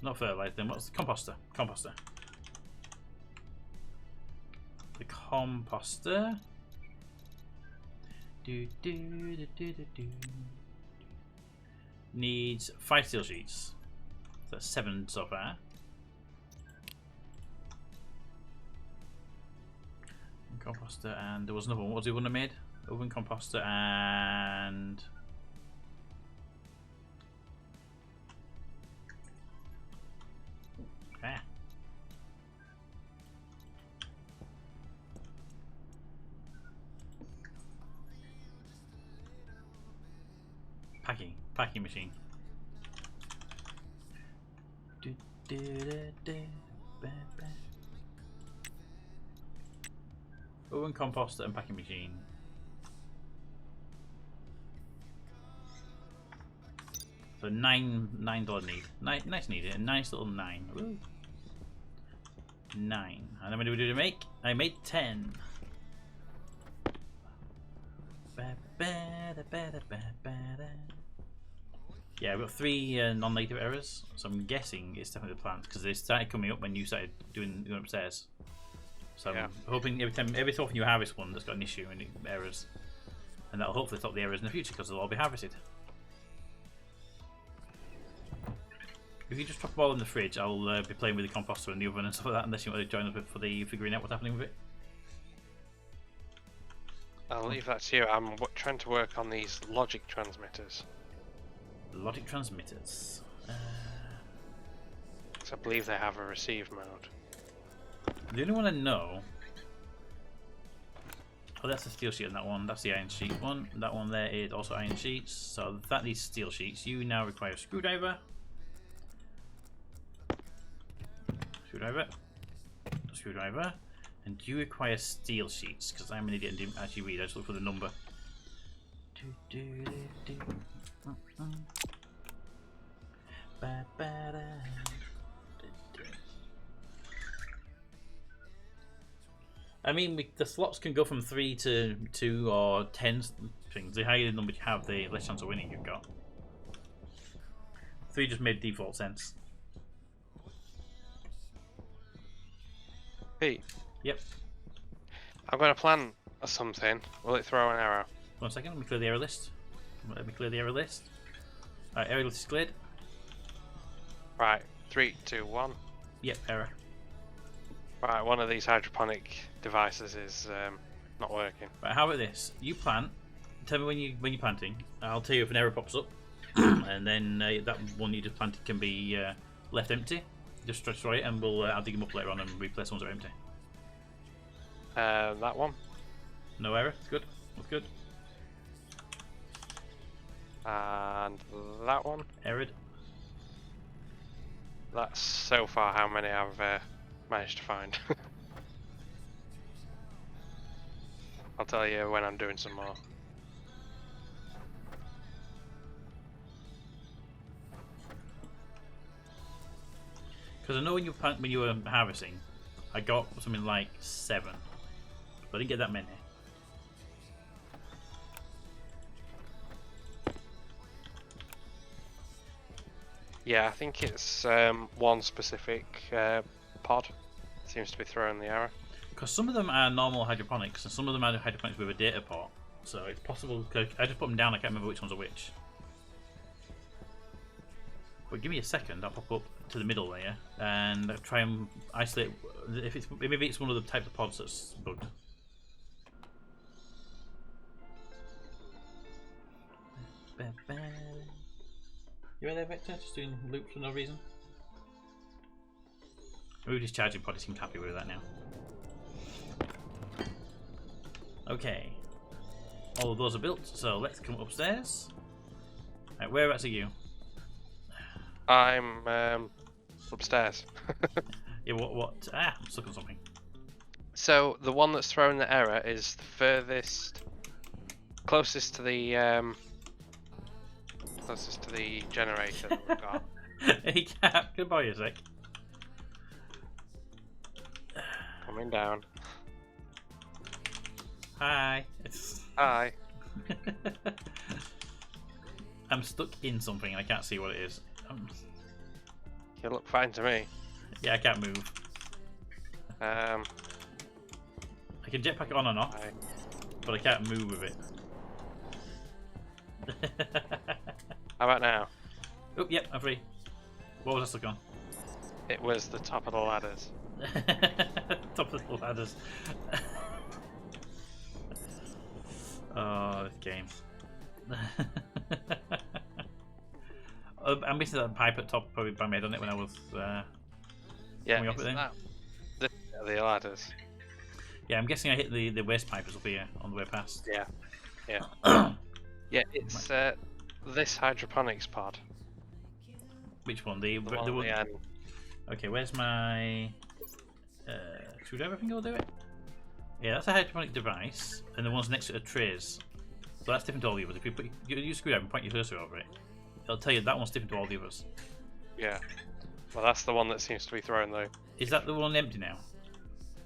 Not fertilizer. Then what's the composter? Composter. The composter needs 5 steel sheets. So that's 7 so far. Composter, and there was another one. What was the one I made? Oven, composter, and packing machine. Oven, composter, and packing machine. So $9 need. Nice need it. A nice little 9. Ooh. 9. And then what do we do to make? I made 10. Yeah, we've got 3 non-negative errors, so I'm guessing it's definitely the plants because they started coming up when you started going upstairs. So I'm hoping every so often you harvest one that's got an issue and errors, and that'll hopefully stop the errors in the future because they'll all be harvested. If you just drop them all in the fridge, I'll be playing with the composter and the oven and stuff like that, unless you want to join us for the figuring out what's happening with it. I'll leave that to you. I'm trying to work on these logic transmitters. Logic transmitters. I believe they have a receive mode. The only one I know... Oh, that's the steel sheet on that one. That's the iron sheet one. That one there is also iron sheets. So that needs steel sheets. You now require a screwdriver. Screwdriver. And you require steel sheets, because I'm an idiot and didn't actually read. I just looked for the number. I mean, the slots can go from 3 to 2 or 10 things. The higher the number you have, the less chance of winning you've got. 3 just made default sense. Pete. Yep. I'm going to plan something. Will it throw an arrow? 1 second, let me clear the error list. Alright, error list is cleared. Right, 3, 2, 1. Yep, error. Right, one of these hydroponic devices is not working. Right, how about this? You plant. Tell me when you're planting. I'll tell you if an error pops up, and then that one you just planted can be left empty. Just destroy it, and I'll dig them up later on and replace the ones that are empty. That one. No error. It's good. That's good. And that one. Errored. That's so far how many I've managed to find. I'll tell you when I'm doing some more. Because I know when you were harvesting, I got something like 7, but I didn't get that many. Yeah, I think it's one specific pod seems to be throwing the error. Because some of them are normal hydroponics, and some of them are hydroponics with a data port. So it's possible. I just put them down. I can't remember which ones are which. But give me a second. I'll pop up to the middle there and try and isolate. If it's maybe it's one of the types of pods that's bugged. You right there, Vector? Just doing loops for no reason. Maybe just charging pod. He seems happy with that now. Okay. All of those are built, so let's come upstairs. Right, whereabouts are you? I'm upstairs. Yeah, what? Ah, I'm stuck on something. So the one that's throwing the error is the furthest, closest to the generator that we've got. Hey, Cap, can I borrow you a sec? Coming down. Hi. Hi. I'm stuck in something and I can't see what it is. You look fine to me. Yeah, I can't move. I can jetpack it on and off, but I can't move with it. How about now? Oh, yep, I'm free. What was I stuck on? It was the top of the ladders. Top of the ladders. Oh, this game. I'm missing that pipe at top, probably by made on it when I was Yeah, coming up with it. The ladders. Yeah, I'm guessing I hit the waste pipe up here on the way past. Yeah, yeah. Yeah, it's this hydroponics pod. Which one? The one one. at the end. Okay, where's my screwdriver? I think I'll do it. Yeah, that's a hydroponic device, and the ones next to it are trays. So that's different to all the others. If you use a screwdriver and point your cursor over it, it'll tell you that one's different to all the others. Yeah. Well, that's the one that seems to be throwing though. Is that the one empty now?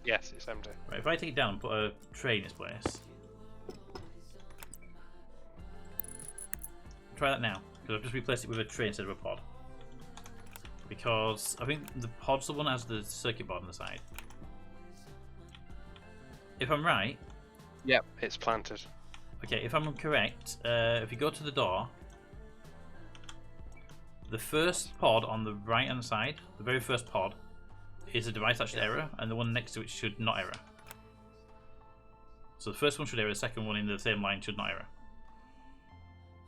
Yes, it's empty. Right, if I take it down and put a tray in its place. Try that now, because I've just replaced it with a tray instead of a pod. Because I think the pod's the one that has the circuit board on the side. If I'm right... Yep, it's planted. Okay, if I'm correct, if you go to the door, the first pod on the right hand side, the very first pod, is a device that should error, and the one next to it should not error. So the first one should error, the second one in the same line should not error.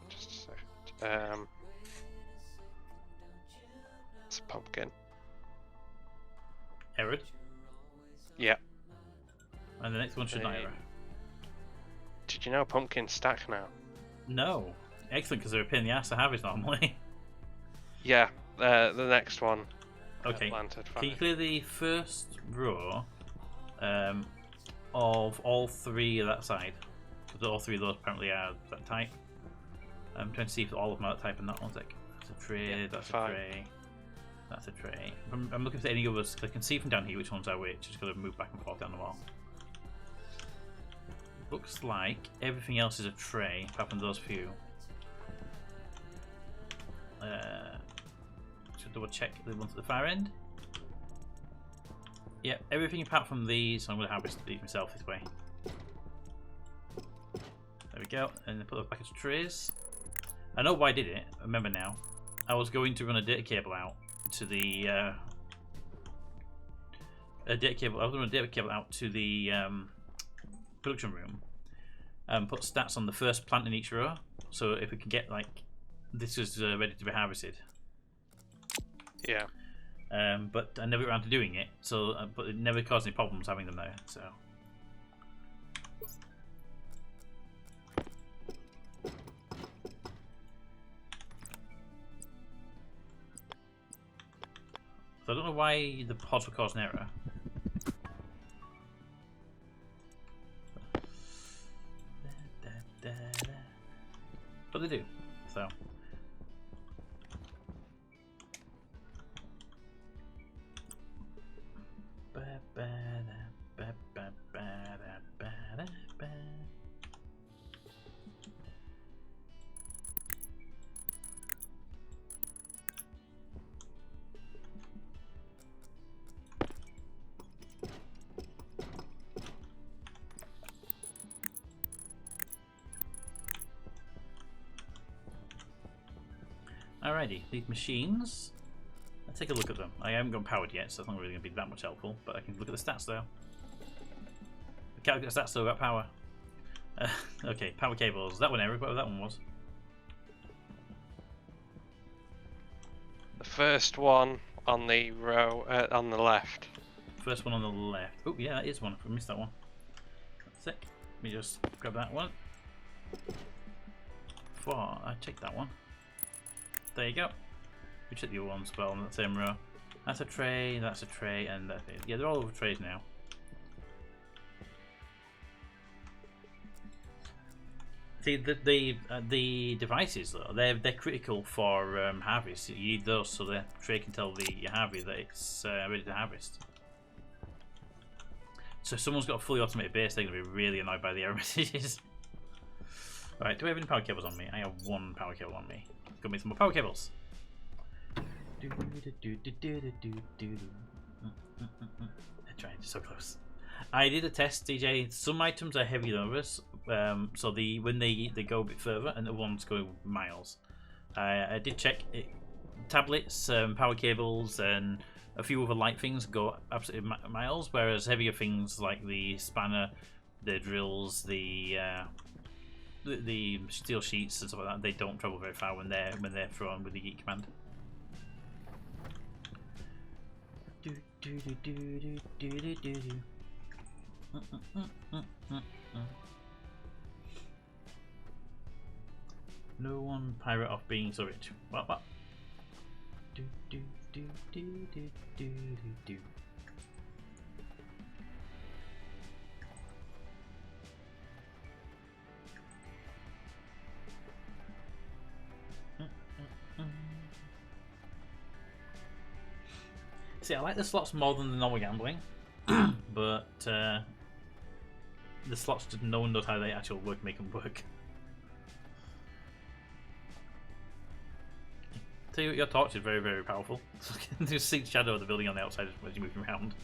Just a second. It's a pumpkin. Errored. Yep. And the next one should not error. Did you know pumpkins stack now? No. Excellent, because they're a pain in the ass to harvest normally. Yeah, the next one. Okay. Planted, Can you clear the first row of all three of that side? Because all three of those apparently are that type. I'm trying to see if all of them are that type, and that one's like that's a tray, Yeah, that's fine. a tray, that's a tray. I'm looking for any others because I can see from down here which ones are which. Just got to move back and forth down the wall. Looks like everything else is a tray, apart from those few. Should double check the ones at the far end. Yeah, everything apart from these, I'm going to harvest these myself this way. There we go. And then put those back into trays. I know why I did it. I remember now. I was going to run a data cable out to the production room and put stats on the first plant in each row. So if we can get like this is ready to be harvested. Yeah. But I never got around to doing it. So, but it never caused any problems having them there. So. So I don't know why the pods were causing error. But they do, so. Alrighty, these machines. Let's take a look at them. I haven't gone powered yet, so it's not really going to be that much helpful, but I can look at the stats though. I can't look at the stats though about power. Okay, power cables. That one, Eric, whatever that one was. The first one on the row on the left. First one on the left. Oh, yeah, that is one. I missed that one. That's it. Let me just grab that one. I checked that one. There you go. We check the other ones as well on that same row. That's a tray, and that's it. Yeah, they're all over trays now. See, the devices though, they're critical for harvest. You need those so the tray can tell your harvey that it's ready to harvest. So if someone's got a fully automated base, they're going to be really annoyed by the error messages. Alright, do I have any power cables on me? I have one power cable on me. Got me some more power cables. Trying so close. I did a test, DJ. Some items are heavier than others, so when they go a bit further, and the ones go miles. I did check it. Tablets, power cables, and a few other light things go absolutely miles, whereas heavier things like the spanner, the drills, the steel sheets and stuff like that, they don't travel very far when they're thrown with the yeet command. No one pirate off being so rich. What? See, I like the slots more than the normal gambling, but the slots, just no one knows how they actually work, make them work. Tell you what, your torch is very, very powerful. You can see the shadow of the building on the outside as you move around.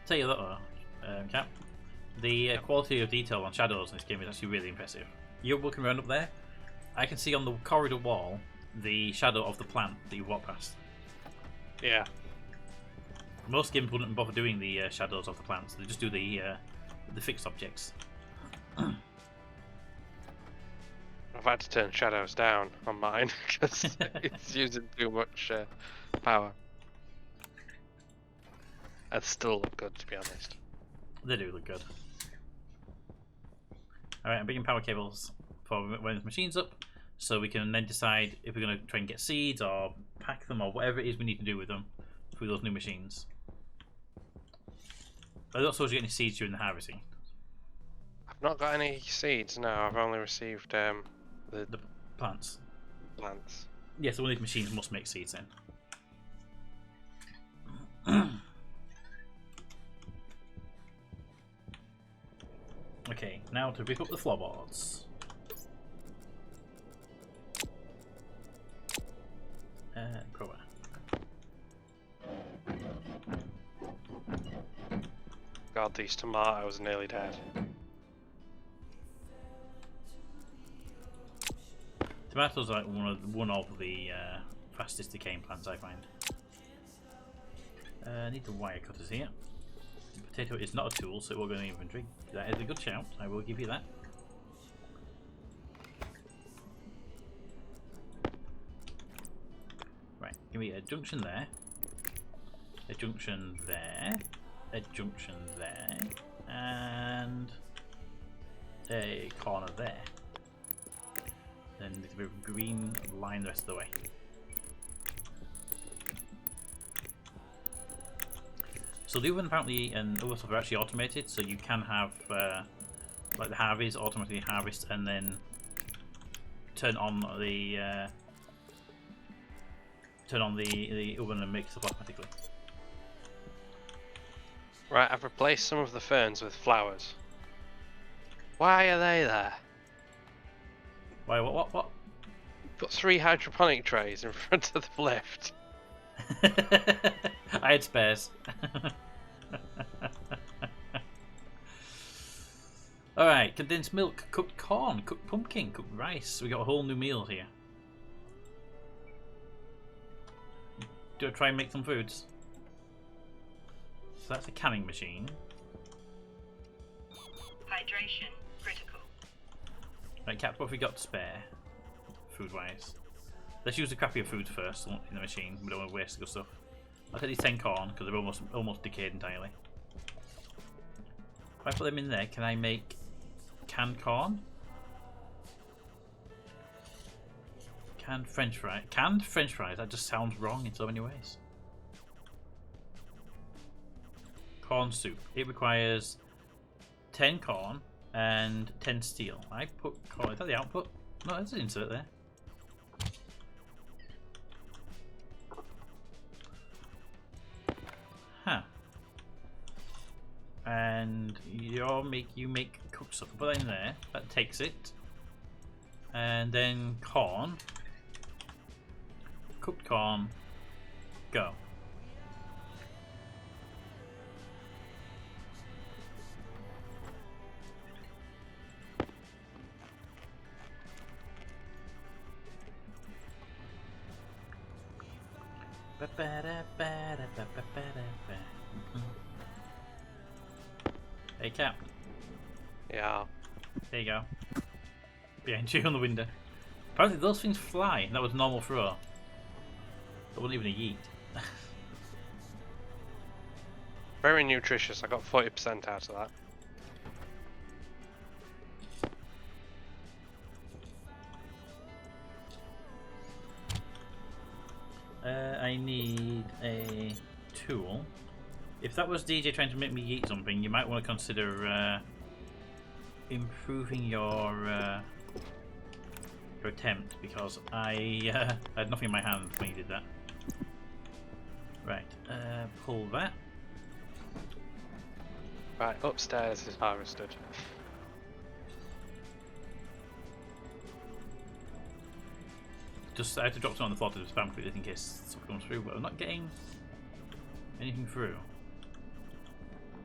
Tell you that though, Cap, the quality of detail on shadows in this game is actually really impressive. You're walking around up there, I can see on the corridor wall the shadow of the plant that you walk past. Yeah. Most games wouldn't bother doing the shadows of the plants; they just do the fixed objects. I've had to turn shadows down on mine because it's using too much power. They still look good, to be honest. They do look good. Alright, I'm bringing power cables for when the machine's up, so we can then decide if we're going to try and get seeds or pack them or whatever it is we need to do with them through those new machines. I don't suppose you get any seeds during the harvesting. I've not got any seeds, no. I've only received the plants. plants. Yeah, so one of these machines must make seeds then. Okay, now to pick up the floorboards. Grower. God, these tomatoes are nearly dead. Tomatoes are like one of the fastest decaying plants I find. I need the wire cutters here. Potato is not a tool, so it will go in the inventory. That is a good shout. I will give you that. Right, give me a junction there, a junction there, a junction there, and a corner there. Then there's a bit of green line the rest of the way. So the oven apparently and other stuff are actually automated, so you can have like the harvest automatically harvest and then turn on the oven and make stuff automatically. Right, I've replaced some of the ferns with flowers. Why are they there? Why? What? Put 3 hydroponic trays in front of the lift. I had spares. Alright, condensed milk, cooked corn, cooked pumpkin, cooked rice. We got a whole new meal here. Do I try and make some foods? So that's a canning machine. Hydration critical. Right, Cap, what have we got to spare? Food-wise. Let's use the crappier foods first in the machine. We don't want to waste the good stuff. I'll take these 10 corn because they're almost decayed entirely. If I put them in there, can I make canned corn? Canned French fries. Canned French fries. That just sounds wrong in so many ways. Corn soup. It requires 10 corn and 10 steel. I put corn. Is that the output? No, there's an insert there. Huh. And you make cooked stuff. Put that in there. That takes it. And then corn. Cooked corn. Go. Hey, Cap. Yeah. There you go. Behind you on the window. Apparently those things fly. That was normal throw. That wasn't even a yeet. Very nutritious. I got 40% out of that. I need a tool. If that was DJ trying to make me yeet something, you might want to consider improving your attempt, because I had nothing in my hand when you did that. Right, pull that. Right, upstairs is harvested. Just I have to drop some on the floor to spam quickly in case stuff comes through, but I'm not getting anything through.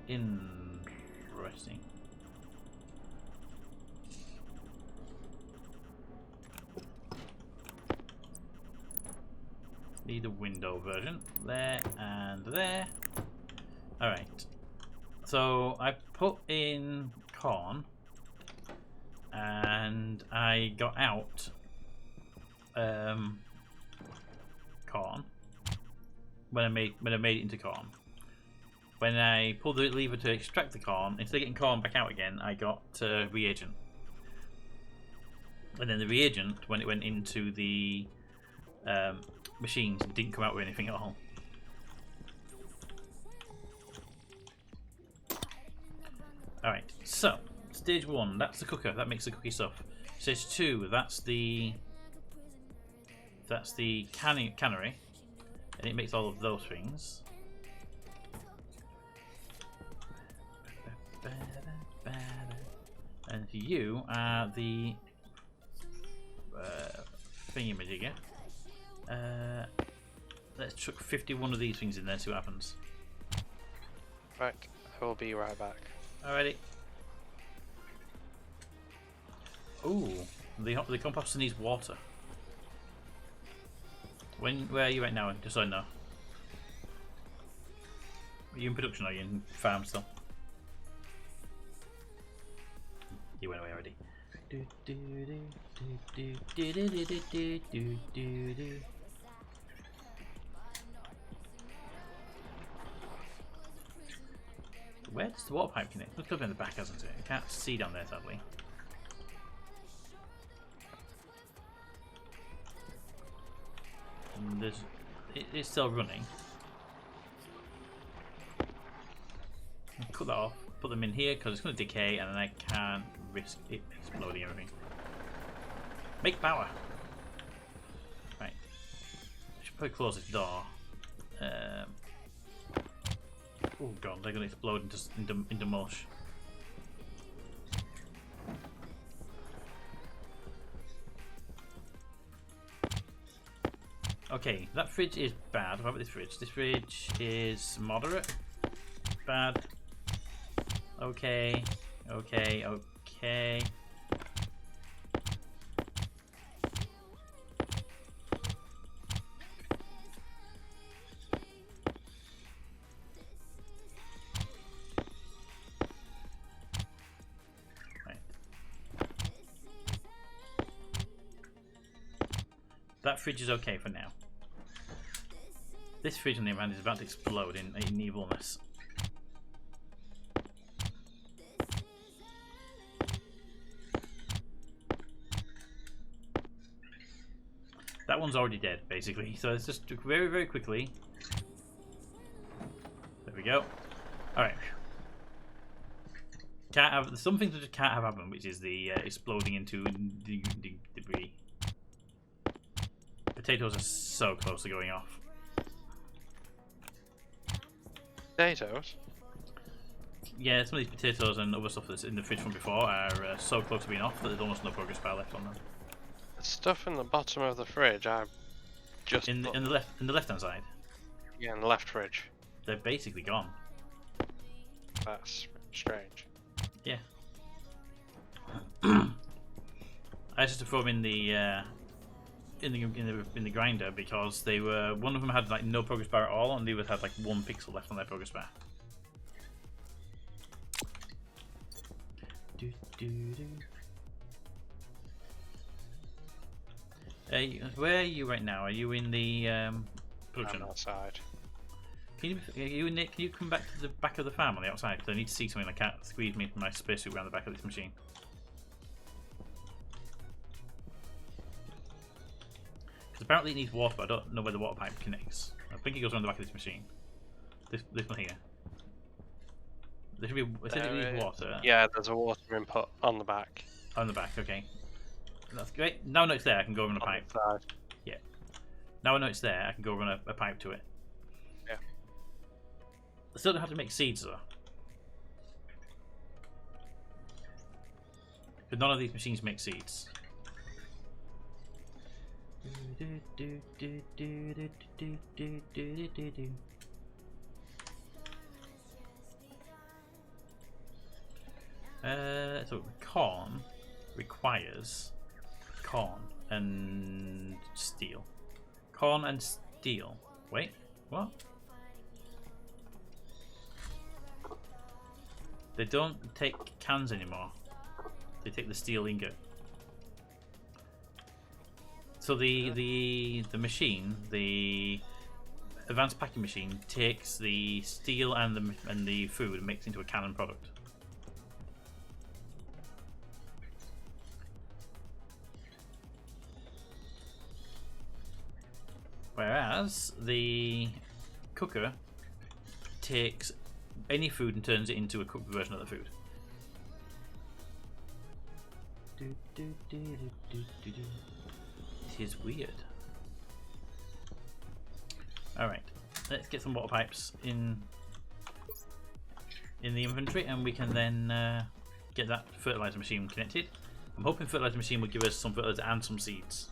Interesting. Need a window version. There and there. Alright. So I put in corn and I got out corn when I made it into corn. When I pulled the lever to extract the corn, instead of getting corn back out again, I got reagent. And then the reagent, when it went into the machines, didn't come out with anything at all. Alright, so stage 1, that's the cooker, that makes the cookie stuff. Stage 2, that's the That's the cannery, and it makes all of those things. And you are the thingy-majigger. Let's chuck 51 of these things in there, see what happens. Right, I will be right back. Alrighty. Ooh, the composter needs water. Where are you right now? Just so I know. Are you in production or are you in farm still? You went away already. Where does the water pipe connect? It's could be in the back, hasn't it? I can't see down there, sadly. And it's still running. Cut that off. Put them in here because it's going to decay, and then I can't risk it exploding everything. Make power. Right. I should probably close this door. Oh god, they're going to explode into mush. Okay, that fridge is bad. What about this fridge? This fridge is moderate. Bad. Okay. Okay. Okay. That fridge is okay for now. This fridge on the other hand is about to explode in evilness. That one's already dead, basically. So let's just very, very quickly. There we go. Alright. Can't have some things that just can't have happen, which is the exploding into the debris. Potatoes are so close to going off. Potatoes? Yeah, some of these potatoes and other stuff that's in the fridge from before are so close to being off that there's almost no progress bar left on them. The stuff in the bottom of the fridge, I just in the left hand side. Yeah, in the left fridge. They're basically gone. That's strange. Yeah. I just had to throw them in the grinder because they were, one of them had like no progress bar at all, and the other had like 1 pixel left on their progress bar. Where are you right now? Are you in the production? I'm outside. Can you come back to the back of the farm on the outside? Because I need to see something. I can't squeeze me my spacesuit around the back of this machine. Because apparently it needs water, but I don't know where the water pipe connects. I think it goes around the back of this machine. This one here. There should be. It says it needs water. Yeah, there's a water input on the back. On the back, okay. That's great. Now I know it's there, I can go run a pipe. Yeah. Now I know it's there, I can go run a pipe to it. Yeah. I still don't have to make seeds though. Because none of these machines make seeds. So corn requires corn and steel. Corn and steel. Wait, what? They don't take cans anymore. They take the steel ingot. So the machine, the advanced packing machine, takes the steel and the food and makes it into a cannon product. Whereas the cooker takes any food and turns it into a cooked version of the food. This is weird. Alright, let's get some water pipes in the inventory, and we can then get that fertilizer machine connected. I'm hoping fertilizer machine will give us some fertilizer and some seeds.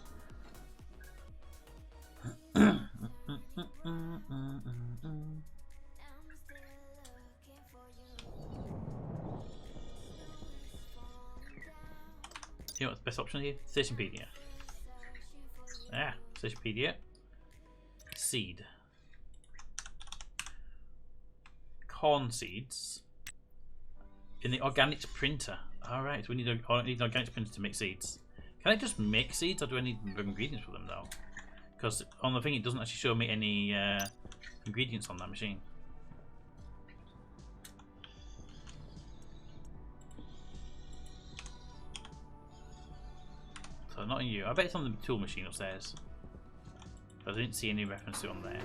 You know what's the best option here? Stationpedia. Ah, Stationpedia. Seed. Corn seeds. In the organics printer. Alright, so we need an organics printer to make seeds. Can I just make seeds, or do I need ingredients for them though? Because on the thing it doesn't actually show me any ingredients on that machine. So not in you. I bet it's on the tool machine upstairs. But I didn't see any reference to it on there.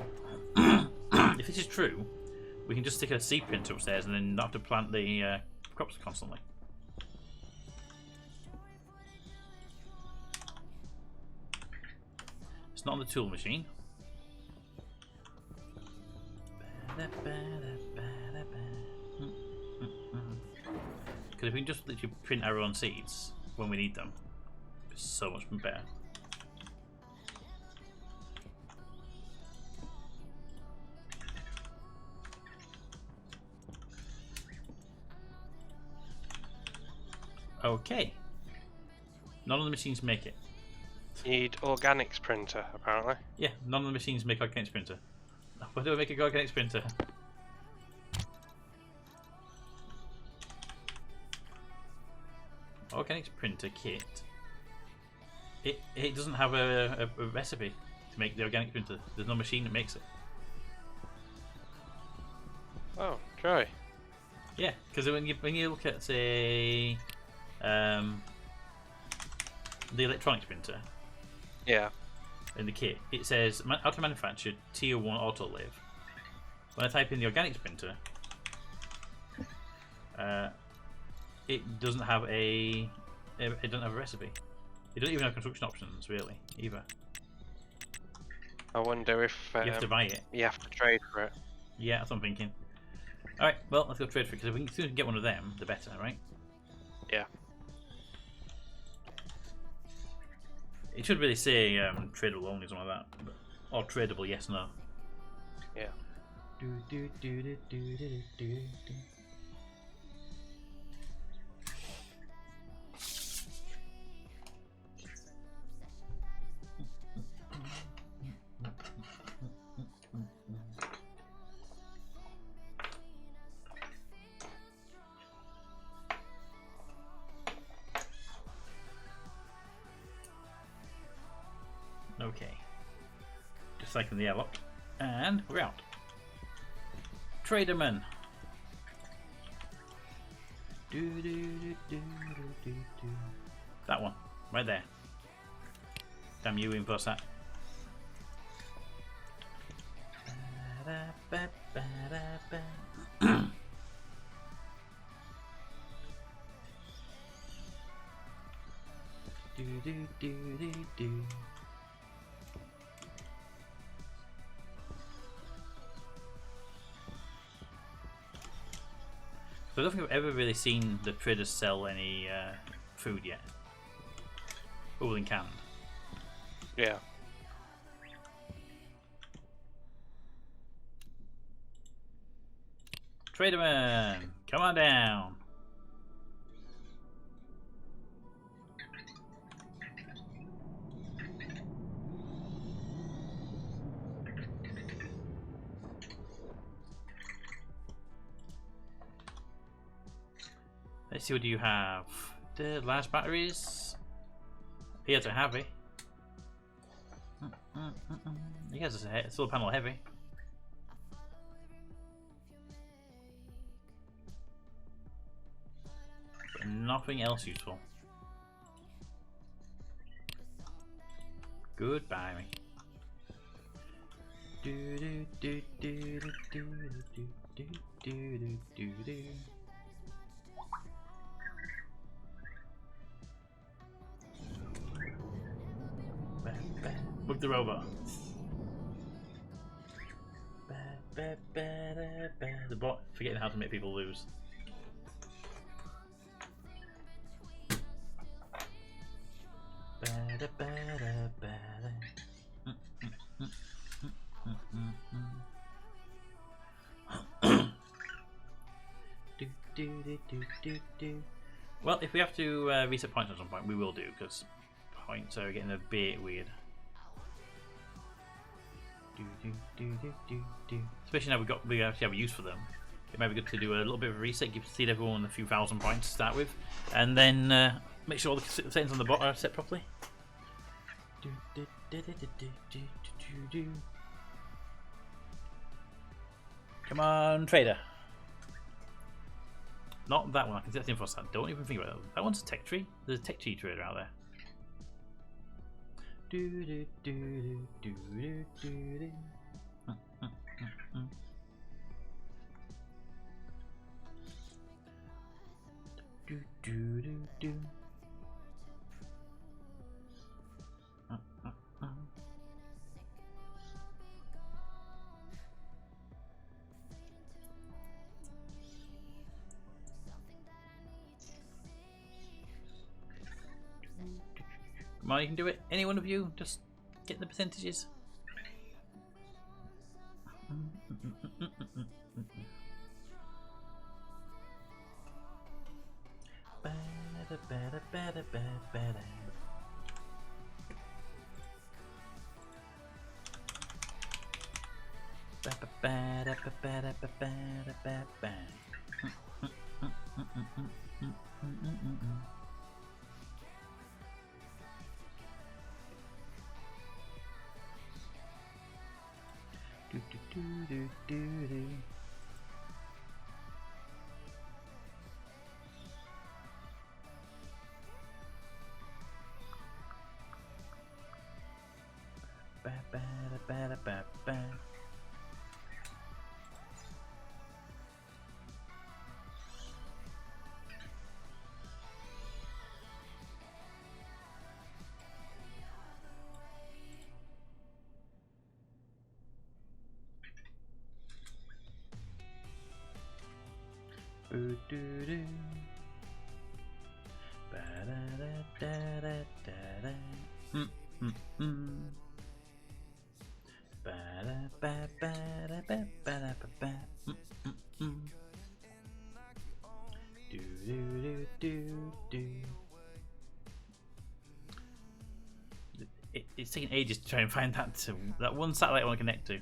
If this is true, we can just stick a seed printer upstairs and then not have to plant the crops constantly. It's not on the tool machine. Because if we can just literally print our own seeds when we need them, it's so much better. Okay. None of the machines make it. Need organics printer, apparently. Yeah, none of the machines make organics printer. Why do I make a organics printer? Organics printer kit. It doesn't have a recipe to make the organic printer. There's no machine that makes it. Oh, joy. Yeah, because when you look at, say, the electronics printer, Yeah. in the kit, it says auto manufactured tier 1 auto lathe. When I type in the organics printer, it doesn't have a recipe. It doesn't even have construction options really either. I wonder if You have to buy it. you have to trade for it. Yeah, that's what I'm thinking. Alright, well, let's go trade for it, because if we can get one of them, the better, right? Yeah. It should really say tradable only, something like that. But, or tradable, yes, no. Yeah. Okay. Just cycling the airlock. And we're out. Traderman. That one. Right there. Damn you, InfoSat. So I don't think I've ever really seen the traders sell any food yet, other than canned. Yeah. Traderman, come on down. Let's see, what do you have? The large batteries. He has a heavy. He has a solar panel heavy. But nothing else useful. Goodbye, me. Do do do do do do do do do do do. Book the robot. The bot forgetting how to make people lose. Well, if we have to reset points at some point, we will do, because points are getting a bit weird. Especially now we actually have a use for them. It might be good to do a little bit of a reset, give everyone a few thousand points to start with, and then make sure all the settings on the bot are set properly. Come on, trader. Not that one. I can set the info stat. Don't even think about that. That one's a tech tree. There's a tech tree trader out there. Come on, you can do it. Any one of you, just get the percentages. It's taking ages to try and find that one satellite I want to connect to.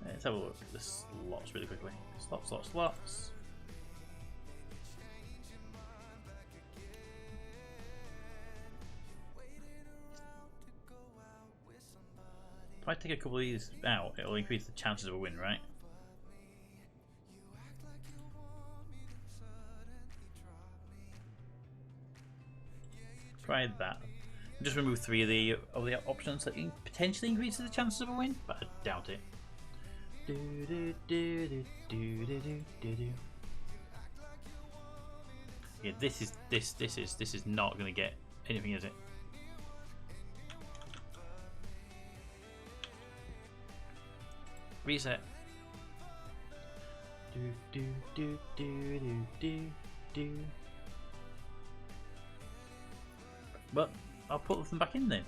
Let's have a look at the slots really quickly. Slots. If I take a couple of these out, it'll increase the chances of a win, right? Try that. Just remove 3 of the options that potentially increases the chances of a win, but I doubt it. Yeah, this is not going to get anything, is it? Reset. Do do do do do do do. Well, I'll put them back in then.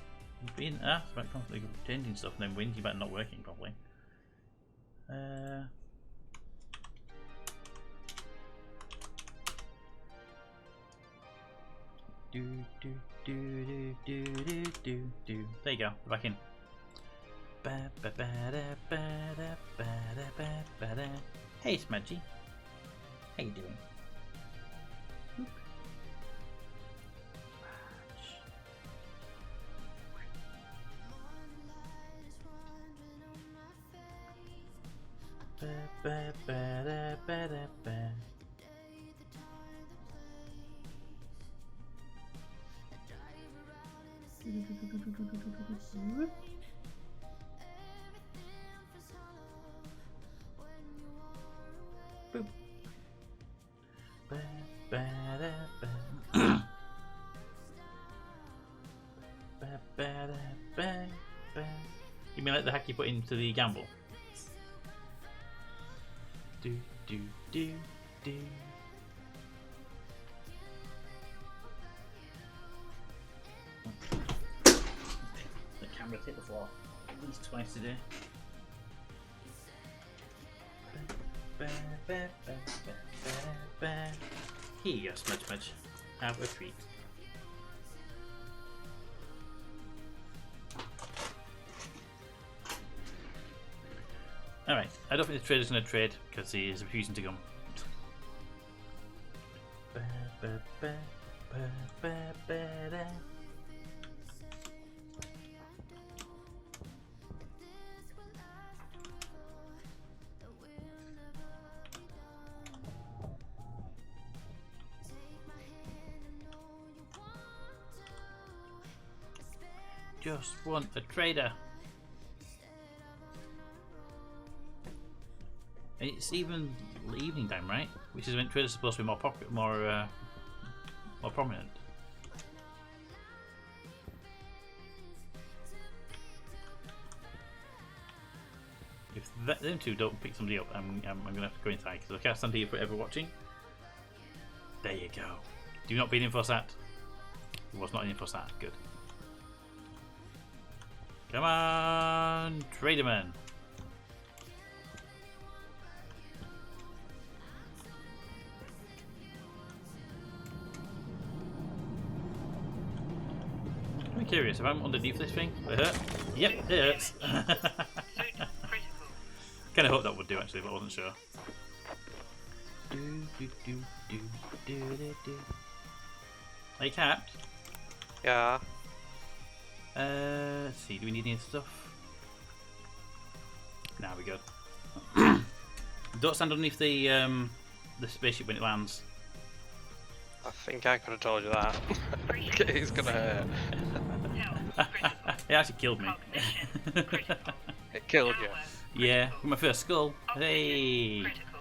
Being asked about constantly changing stuff and then windy about not working properly. Do do do do do do do do. There you go. Back in. Hey, Smudgy. How you doing? You mean like the hack you put into the gamble? Do do do do. The camera hit the floor at least twice a day. Here you go, Smudge. Have a treat. Alright, I don't think the trader's going to trade because he is refusing to come. Just want a trader. It's even evening time, right? Which is when traders are supposed to be more prominent. If them two don't pick somebody up, I'm gonna have to go inside because I can't stand here forever watching. There you go. Do not be an infosat. It was not an infosat. Good. Come on, Traderman. I'm curious, if I'm underneath this thing, will it hurt? Yep, it hurts. Suit critical. Kind of hoped that would do actually, but I wasn't sure. Are you capped? Yeah. Let's see, do we need any stuff? Nah, we're good. Don't stand underneath the spaceship when it lands. I think I could have told you that. It's gonna hurt. Health critical. It actually killed me. Cognition critical. It killed you. Power Yeah, with my first skull. oxygen Hey. critical.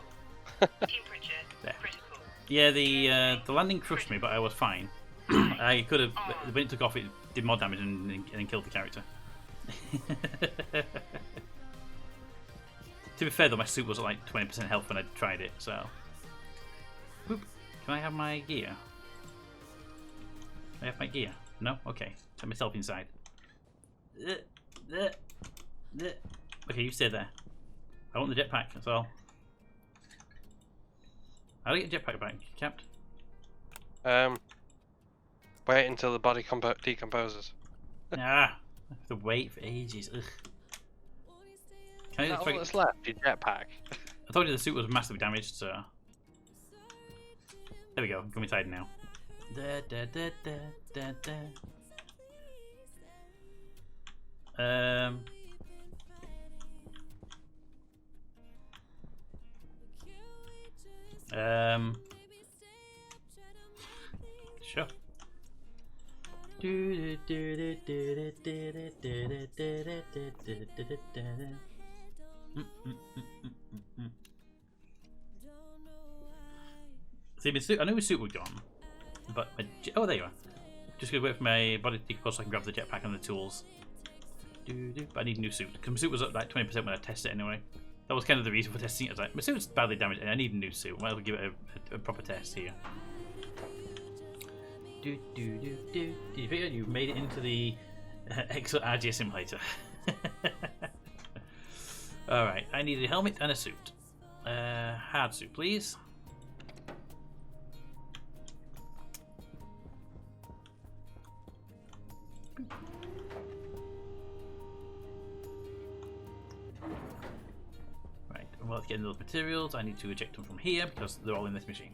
Temperature There. critical. Yeah, the landing crushed me, but I was fine. I could have, when it took off, it did more damage and killed the character. To be fair though, my suit was at like 20% health when I tried it, so. Boop. Can I have my gear? Can I have my gear? No? Okay. Turn myself inside. Okay, you stay there. I want the jetpack, that's all. How do I get a jetpack back, Capt? Wait until the body decomposes. Ah, I have to wait for ages. Ugh. Can I That's just all that's left, your jetpack. I told you the suit was massively damaged, so. There we go, come inside now. Da, da, da, da, da, da. Sure. See, my suit, I knew my suit was gone, but my oh, there you are. Just gonna wait for my body to decompose so I can grab the jetpack and the tools. But I need a new suit. Because my suit was up like 20% when I tested it anyway. That was kind of the reason for testing it. I was like, my suit's badly damaged and I need a new suit. Might as well give it a proper test here. Do you figure you've made it into the excellent RGS simulator? Alright, I need a helmet and a suit. Hard suit, please. Right, and while it's getting those materials, I need to eject them from here because they're all in this machine.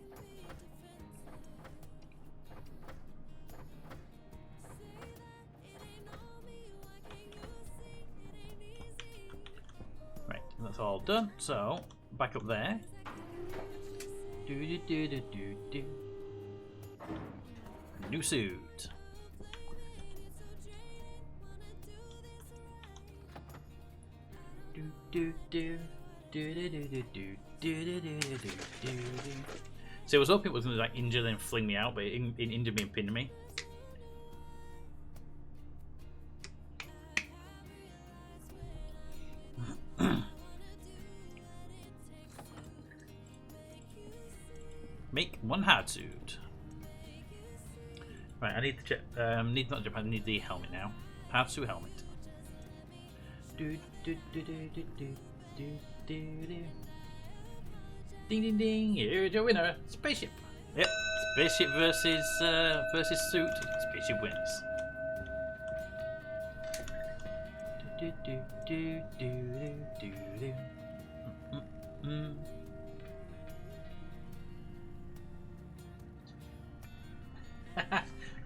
Right, and that's all done. So, back up there. New suit. So I was hoping it was going to like injure then fling me out, but it injured me and pinned me. Make one hard suit. Right, I need the I need the helmet now. Hard suit helmet. Ding ding ding! Here's your winner, spaceship. Yep, spaceship versus suit. Spaceship wins.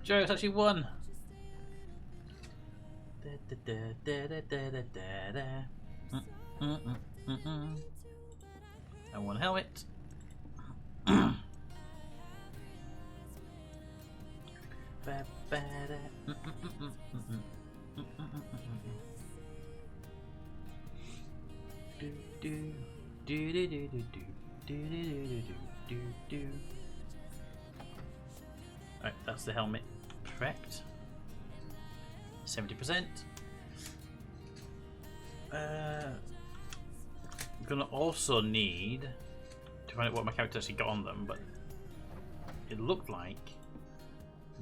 Joe's actually won. And one helmet. Right, that's the helmet. Perfect. 70%. I'm gonna also need to find out what my character actually got on them, but it looked like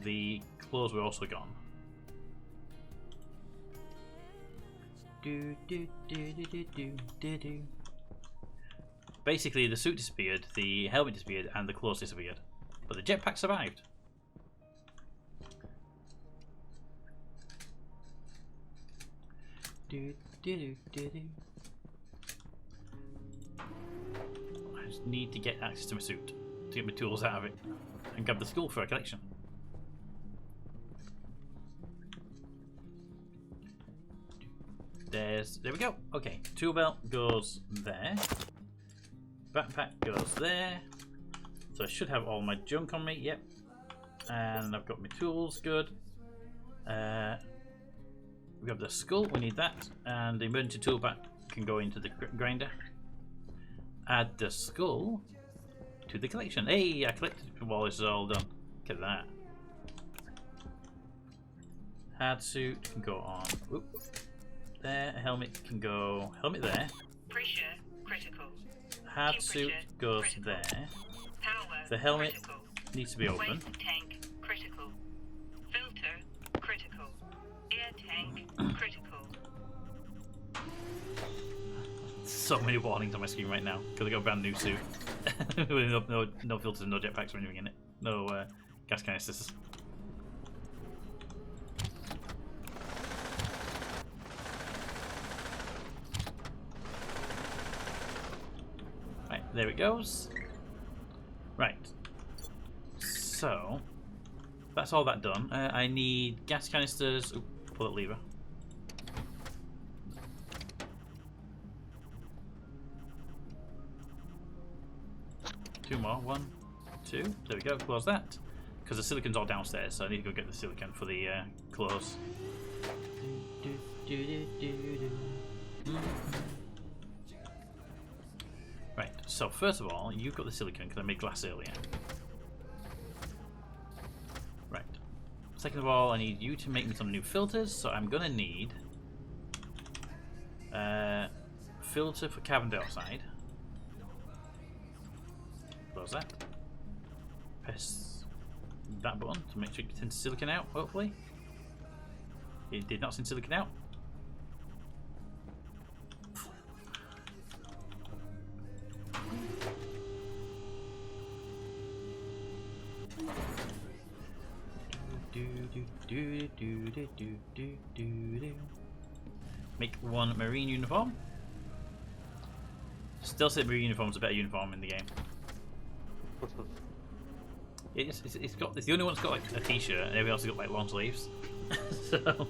the clothes were also gone. Basically, the suit disappeared, the helmet disappeared, and the clothes disappeared, but the jetpack survived. I just need to get access to my suit to get my tools out of it and grab the skull for a collection. There we go. Okay, tool belt goes there. Backpack goes there. So I should have all my junk on me. Yep. And I've got my tools. Good. We have the skull, we need that, and the emergency tool back can go into the grinder. Add the skull to the collection. Hey, I collected it while this is all done. Look at that. Hard suit can go on. Oop. There, helmet can go. Helmet there. Pressure critical. Hard suit goes there. Power The helmet critical. needs to be open. Waste tank critical. Filter critical. Air tank critical. So many warnings on my screen right now because I got a brand new suit with no filters, no jetpacks or anything in it, no gas canisters. Right, there it goes. Right, so that's all that done. I need gas canisters. Ooh, pull that lever. Two more. 1, 2. There we go. Close that. Because the silicon's all downstairs, so I need to go get the silicon for the close. Right. So first of all, you've got the silicon because I made glass earlier. Right. Second of all, I need you to make me some new filters. So I'm gonna need Filter for carbon dioxide. Close that. Press that button to make sure it sends silicon out, hopefully. It did not send silicon out. Make one marine uniform. Still say marine uniform's a better uniform in the game. It's the only one that's got like a t-shirt, and everyone else has got like long sleeves. So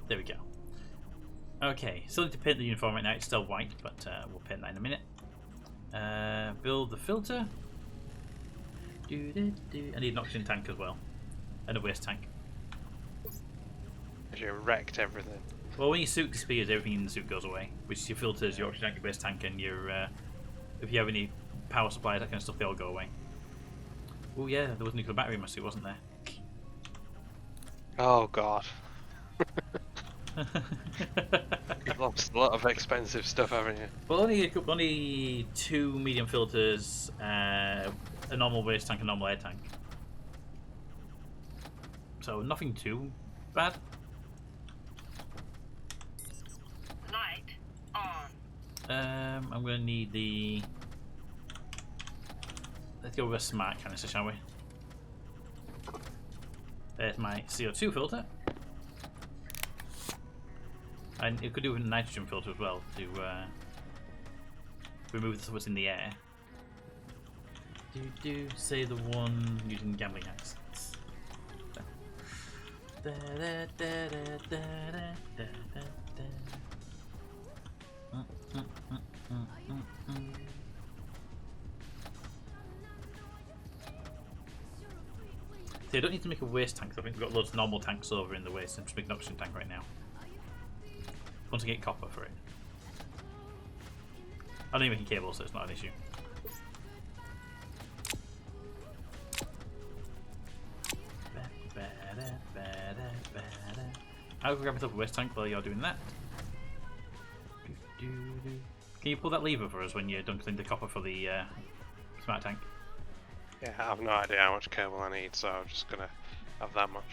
there we go. Okay, still need to paint the uniform right now. It's still white, but we'll paint that in a minute. Build the filter. I need an oxygen tank as well, and a waste tank. You wrecked everything. Well, when your suit disappears, everything in the suit goes away, which is your filters, your oxygen tank, your waste tank, and your if you have any power supplies, that kind of stuff, they all go away. Oh yeah, there was a nuclear battery in my suit, wasn't there? Oh god. You've lost a lot of expensive stuff, haven't you? Well, only 2 medium filters, a normal waste tank, and a normal air tank. So nothing too bad. Light on. I'm going to need the. Let's go with a smart canister, shall we? There's my CO2 filter. And it could do with a nitrogen filter as well to remove what's in the air. Say the one using gambling accents. So I don't need to make a waste tank, I think we've got loads of normal tanks over in the waste, and just make an oxygen tank right now. Want to get copper for it. I don't even make cables, so it's not an issue. I'll grab myself a waste tank while you're doing that. Can you pull that lever for us when you're done cleaning the copper for the smart tank? Yeah, I have no idea how much cable I need, so I'm just gonna have that much.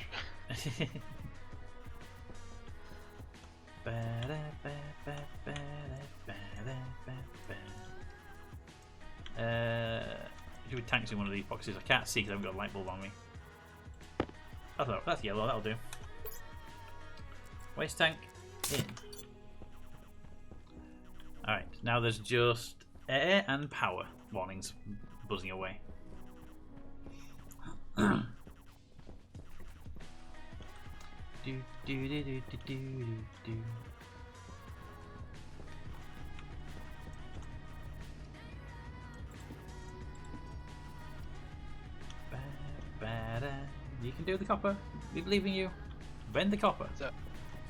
Do tanks in one of these boxes? I can't see because I haven't got a light bulb on me. That's yellow, that'll do. Waste tank in. Alright, now there's just air and power warnings buzzing away. You can do the copper. We believe in you. Bend the copper.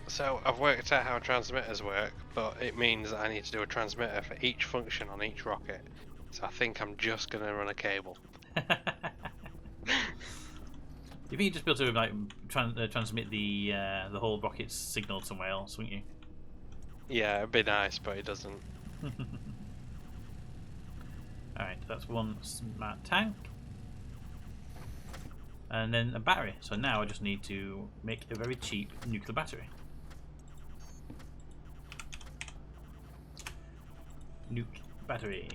So I've worked out how transmitters work, but it means that I need to do a transmitter for each function on each rocket. So I think I'm just gonna run a cable. You think you'd just be able to like transmit the whole rocket's signal somewhere else, wouldn't you? Yeah, it'd be nice, but it doesn't. Alright, that's one smart tank. And then a battery. So now I just need to make a very cheap nuclear battery. Nuke battery.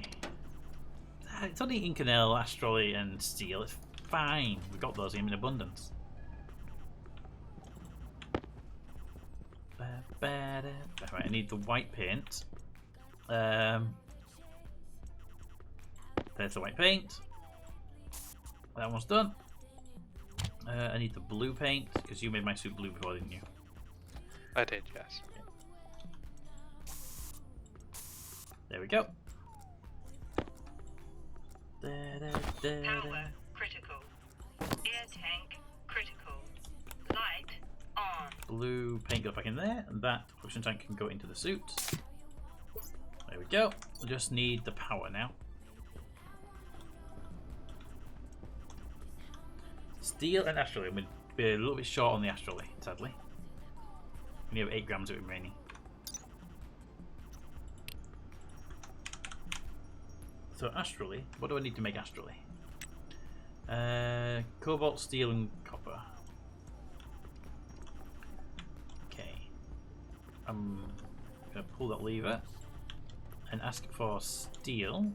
It's only Inconel, Astroli and steel. It's fine. We've got those in abundance. Right, I need the white paint. There's the white paint. That one's done. I need the blue paint, because you made my suit blue before, didn't you? I did, yes. There we go. Power critical. Air tank critical. Light on. Blue paint goes back in there, and that oxygen tank can go into the suit. There we go. I just need the power now. Steel and astrolabe. be a little bit short on the astrally, sadly. We have 8 grams of it remaining. So astrally, what do I need to make astrally? Cobalt, steel, and copper. Okay. I'm gonna pull that lever and ask for steel.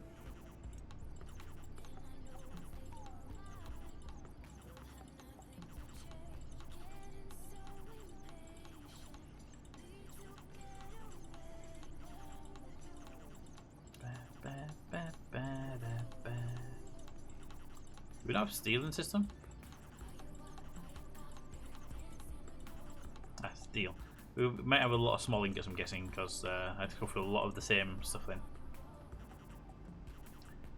We don't have steel in the system? Ah, steel. We might have a lot of small ingots, I'm guessing, because I had to go through a lot of the same stuff then.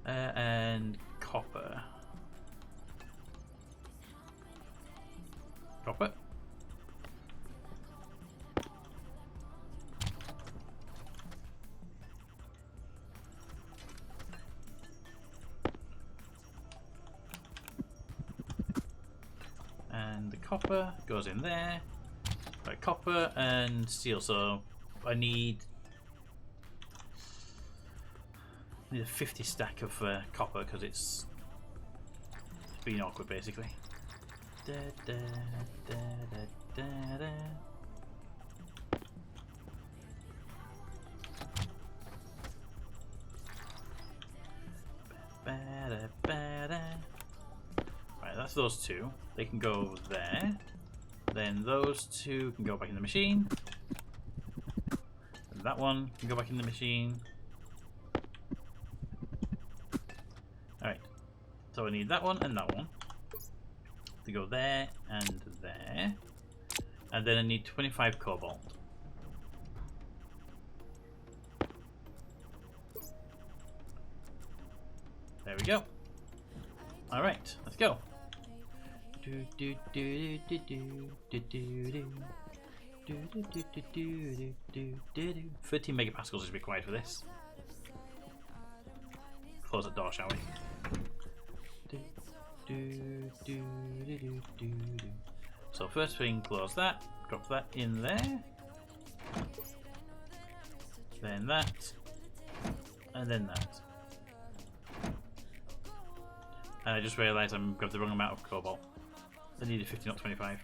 And copper. Copper. And the copper goes in there. Right, copper and steel. So I need a 50 stack of copper because it's being awkward basically. Da, da, da, da, da, da. Ba-da, ba-da. Right, that's those two. They can go there. Then those two can go back in the machine. And that one can go back in the machine. Alright. So I need that one and that one to go there and there. And then I need 25 cobalt. There we go. Alright, let's go. 13 megapascals is required for this. Close that door, shall we? So first thing, close that, drop that in there, then that, and then that. And I just realised I'm grabbed the wrong amount of cobalt. I needed 50, not 25.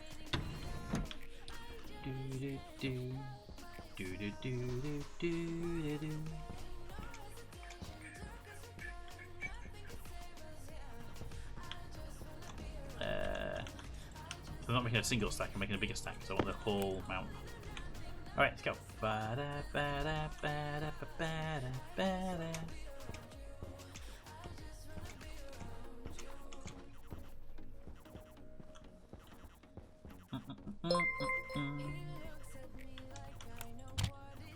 I'm not making a single stack, I'm making a bigger stack, so I want the whole amount. Alright, let's go.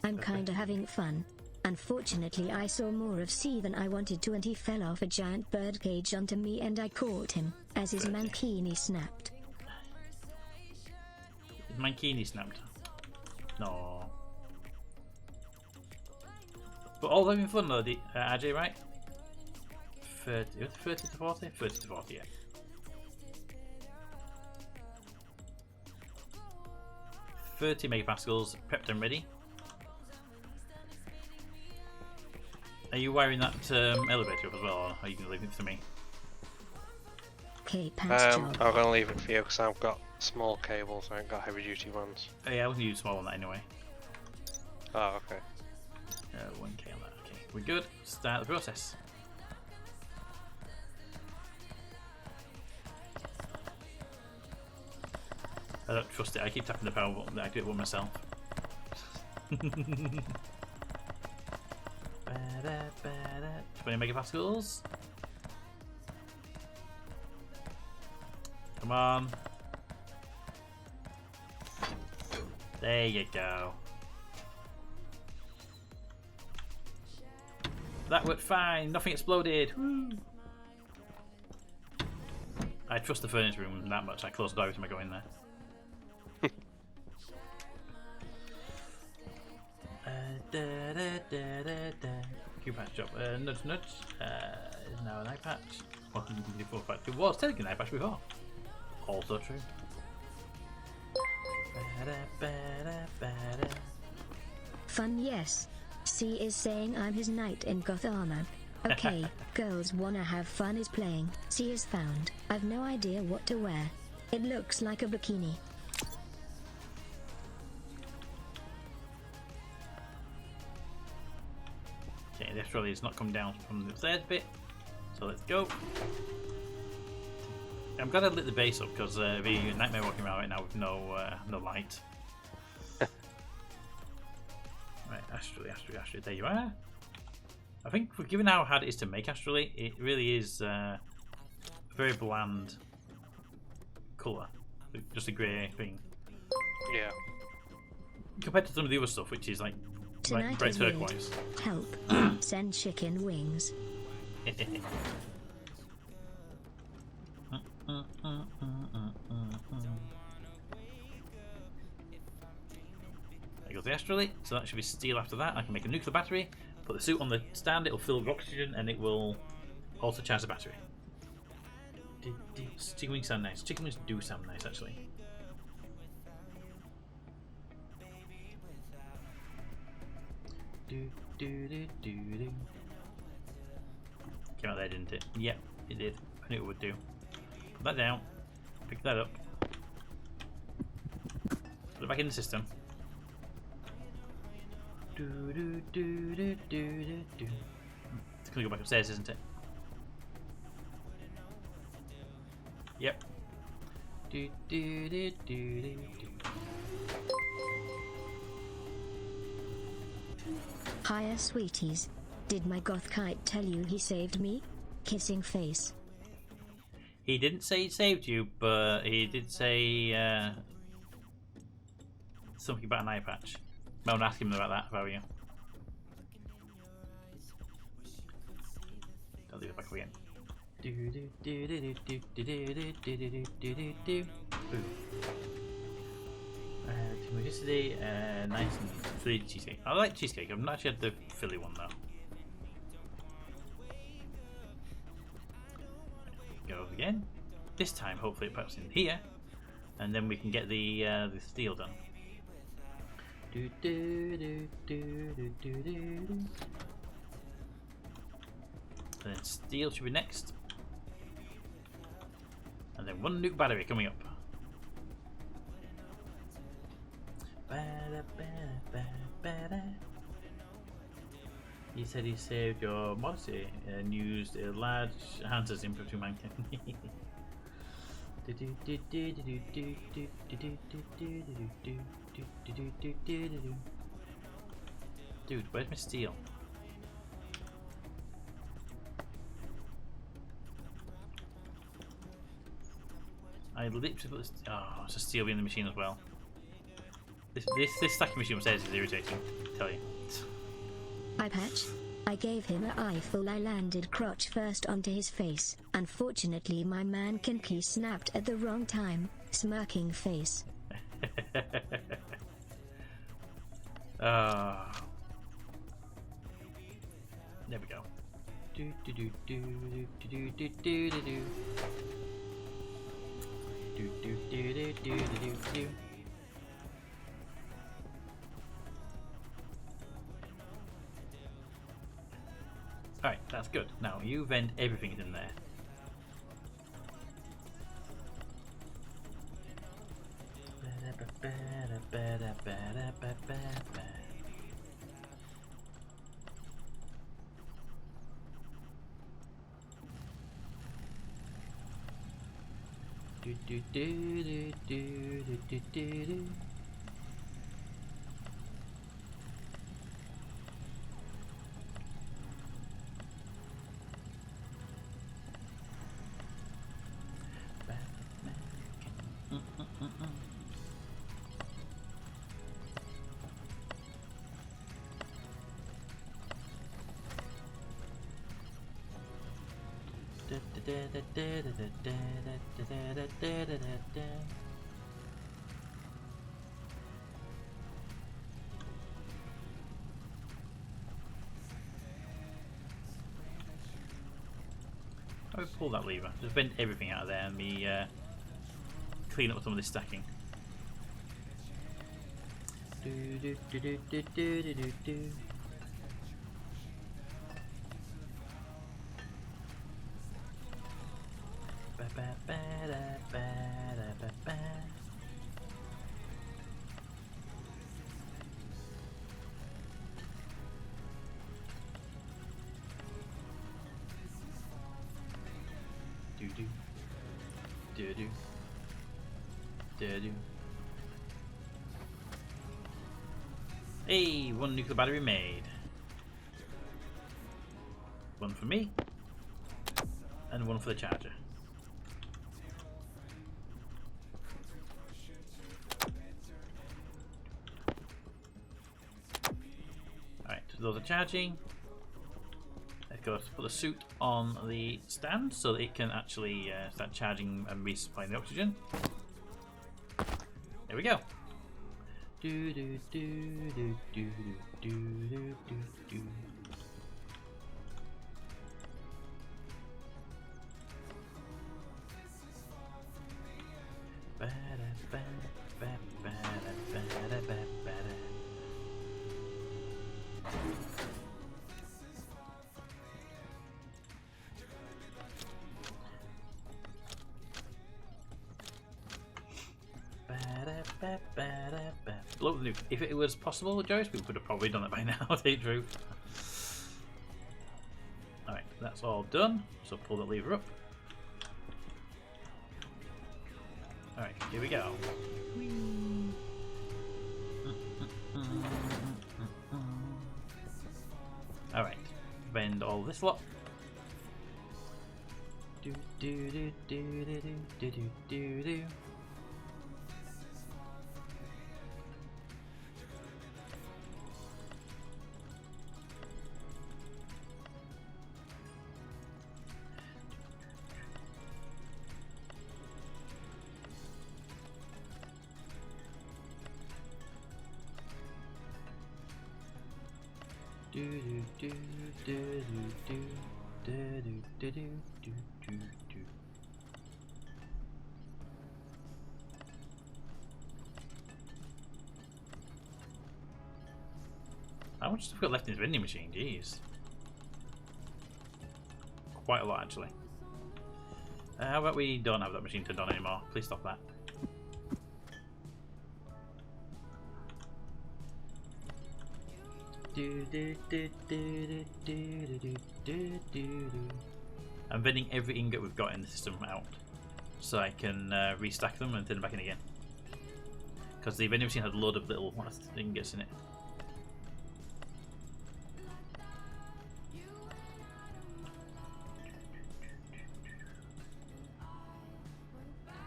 I'm kinda having fun. Unfortunately, I saw more of C than I wanted to, and he fell off a giant bird cage onto me, and I caught him as his mankini snapped. His mankini snapped. No. But all having fun though, RJ, right? 30 to 40? 30 to 40, yeah. $30 megapascals, prepped and ready. Are you wiring that elevator up as well, or are you going to leave it for me? Okay, pass job. I'm going to leave it for you because I've got small cables, I ain't got heavy duty ones. Oh, yeah, I was going to use small on that anyway. Oh, okay. 1k on that, okay. We're good, start the process. I don't trust it, I keep tapping the power button, I do it one myself. 20 megapascals. Come on. There you go. That worked fine, nothing exploded. Woo. I trust the furnace room that much, I close the door every time I go in there. Q patch job. Nudge nudge. Is now an eye patch. Well, before patch. It was technically an eye patch before. Also true. Fun, yes. C is saying I'm his knight in goth armor. Okay, girls wanna have fun is playing. C is found. I've no idea what to wear. It looks like a bikini. Okay, the astrolabe has not come down from the third bit, so let's go. I'm glad I lit the base up because it'd be a nightmare walking around right now with no light. Right, astrolabe, there you are. I think, given how hard it is to make astrolabe, it really is a very bland colour, just a grey thing. Yeah. Compared to some of the other stuff, which is like Tonight bright is weird. turquoise. Help. Send chicken wings. There goes the astrolabe, so that should be steel after that. I can make a nuclear battery, put the suit on the stand, it'll fill with oxygen, and it will also charge the battery. Chicken wings sound nice. Chicken wings do sound nice, actually. Came out there, didn't it? Yep, it did. I knew it would do. Put that down. Pick that up. Put it back in the system. It's gonna go back upstairs, isn't it? Yep. Hiya, sweeties. Did my goth kite tell you he saved me? Kissing face. He didn't say he saved you, but he did say something about an eye patch. I'm gonna ask him about that if I were you. I'll leave it back up again. Too much yesterday, nice and Philly cheesecake. I like cheesecake. I've not actually had the Philly one though. Go again. This time, hopefully, it pops in here, and then we can get the steel done. And then steel should be next, and then one nuke battery coming up. He said he saved your modesty and used a large hunters input to mankind. Dude, where's my steel? I literally put this. Oh, it's a steel in the machine as well. This stacking machine upstairs is irritating, I tell you. Eye patch. I gave him an eyeful. I landed crotch first onto his face. Unfortunately, my mannequin key snapped at the wrong time. Smirking face. There we go. Do do do do do do do do do do do do do do do do. Alright, that's good. Now you vent everything in there. Do do do do do do do do. I would pull that lever. Just bend everything out of there and clean up some of this stacking. Do, do, do, do, do, do, do, do, do. Ba, ba, ba, da, ba, da, ba, ba. Do do do do do do. Hey, one nuclear battery made. One for me, and one for the charger. Alright, so those are charging. Let's go put the suit on the stand so that it can actually start charging and resupplying the oxygen. There we go. Do do do do do do do do do. Ba da ba ba ba da ba da ba ba da. Blow the nuke. If it was possible, Joyce, we could have probably done it by now, to tell you the truth. Alright, that's all done. So pull the lever up. Alright, here we go. Alright, bend all this lot. Do do do do do do do do do. Do do do do do do do do do do do do. How much stuff we got left in this vending machine? Jeez, quite a lot actually. How about we don't have that machine turned on anymore? Please stop that. Do, do, do, do, do, do, do, do, do, do. I'm vending every ingot we've got in the system out so I can restack them and turn them back in again. Because the vending machine had a load of little ingots in it.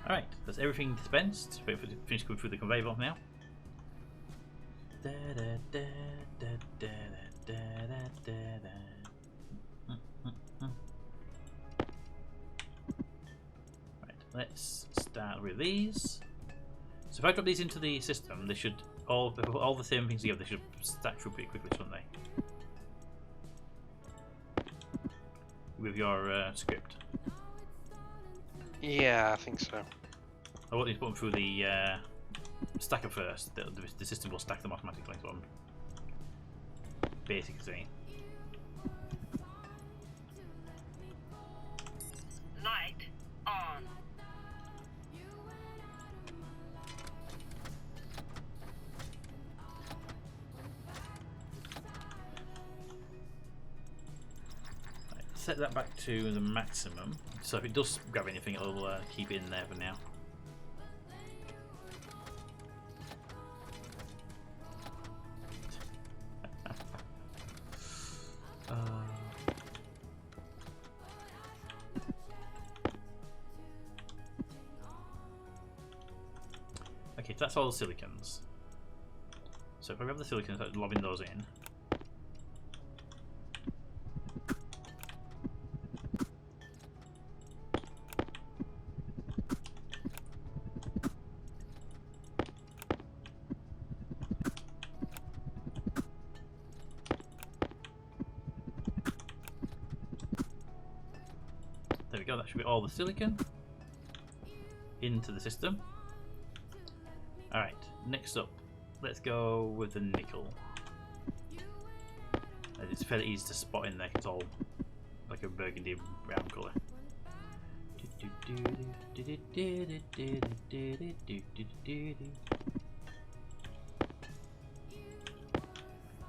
Alright, that's everything dispensed. Wait for it to finish going through the conveyor belt now. Da, da, da, da, da, da, da, da, da. Right, let's start with these. So if I drop these into the system, they should all the same things together. They should stack through pretty quickly, shouldn't they? With your script. Yeah, I think so. I want you to put them through the stacker first. The system will stack them automatically. That's what I'm basically saying. Light on. Right, set that back to the maximum. So if it does grab anything, it'll keep it in there for now. Okay, so that's all the silicons. So if I grab the silicons, I'm lobbing those in. There we go, that should be all the silicon into the system. Alright, next up, let's go with the nickel. It's fairly easy to spot in there. It's all like a burgundy brown colour.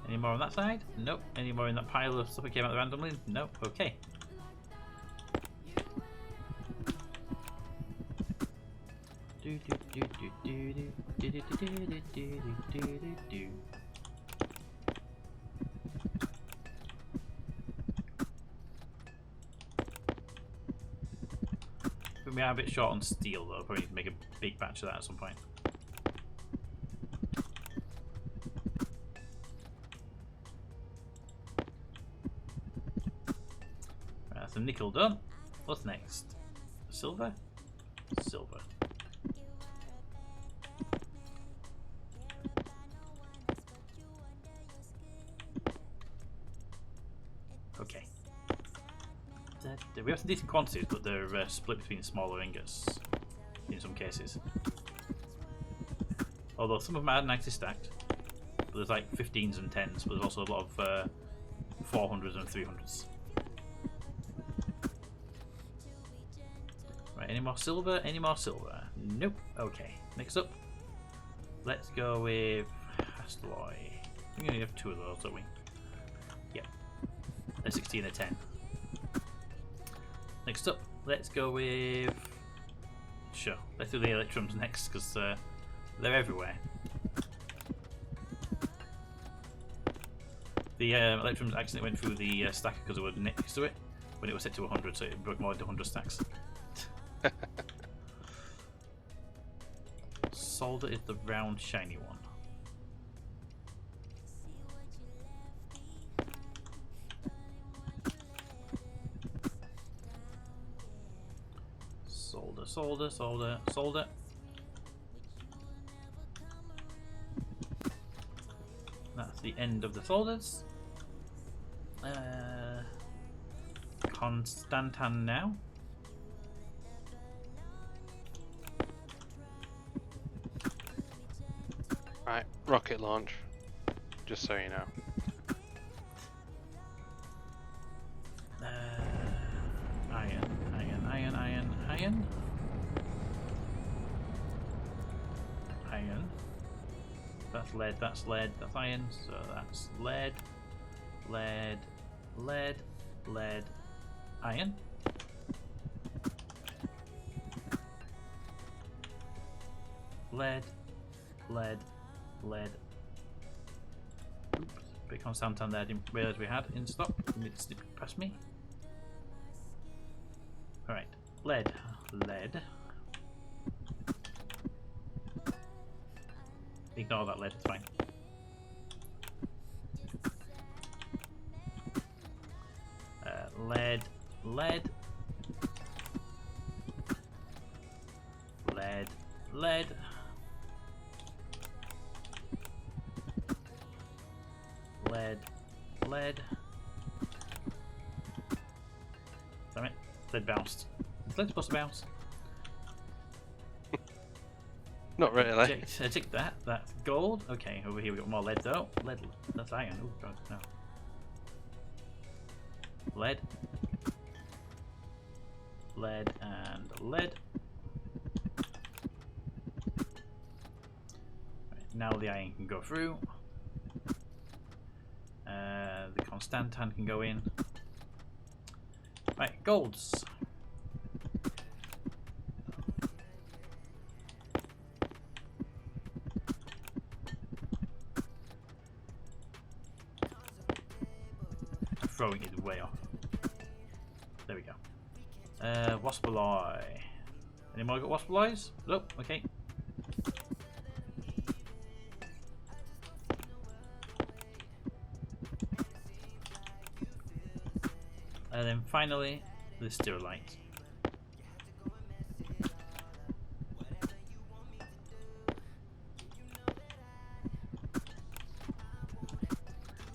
Any more on that side? Nope. Any more in that pile of stuff that came out randomly? Nope. Okay. We are a bit short on steel though. Probably need to make a big batch of that at some point. Right, that's a nickel done. What's next? Silver? Silver. Okay. We have some decent quantities, but they're split between smaller ingots in some cases. Although some of them are nicely stacked, but there's like 15s and 10s, but there's also a lot of 400s and 300s. Right, any more silver? Any more silver? Nope. Okay, next up, let's go with Hastoy. We only have 2 of those, don't we? Yep. A 16 and a 10. Next up, let's go with... Sure, let's do the electrons next, because they're everywhere. The electrons accidentally went through the stacker because they were next to it when it was set to 100, so it broke more into 100 stacks. Solder is the round, shiny one. Solder, solder, solder. That's the end of the solders. Constantan now. Right, rocket launch. Just so you know. Iron, iron, iron, iron, iron. Iron. That's lead, that's lead, that's iron, so that's lead, lead, lead, lead, iron. Lead, lead, lead. Oops, big Constantan there, I didn't realise we had in stock. It slipped past me. Alright, lead, lead. Ignore that lead, it's fine. Lead, lead. Lead, lead. Lead, lead. Damn it, lead bounced. Is lead supposed to bounce? Not really. Eject that. That's gold. Okay, over here we got more lead though. Lead. That's iron. Oh god, no. Lead. Lead and lead. Right, now the iron can go through. The Constantan can go in. Right, golds. Throwing it way off. There we go. Waspaloy. Any more got Waspaloys? Nope, okay. And then finally, the Sterilite.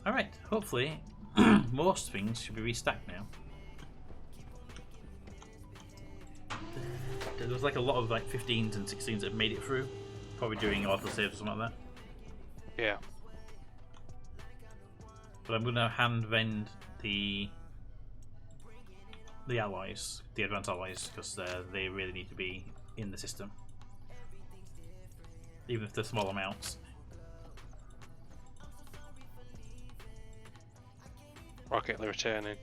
Alright, hopefully most things should be restacked now. There was like a lot of like 15s and 16s that have made it through, probably doing autosave or something like that. Yeah. But I'm going to hand vend the alloys, the advanced alloys, because they really need to be in the system, even if they're small amounts. Rocket returning.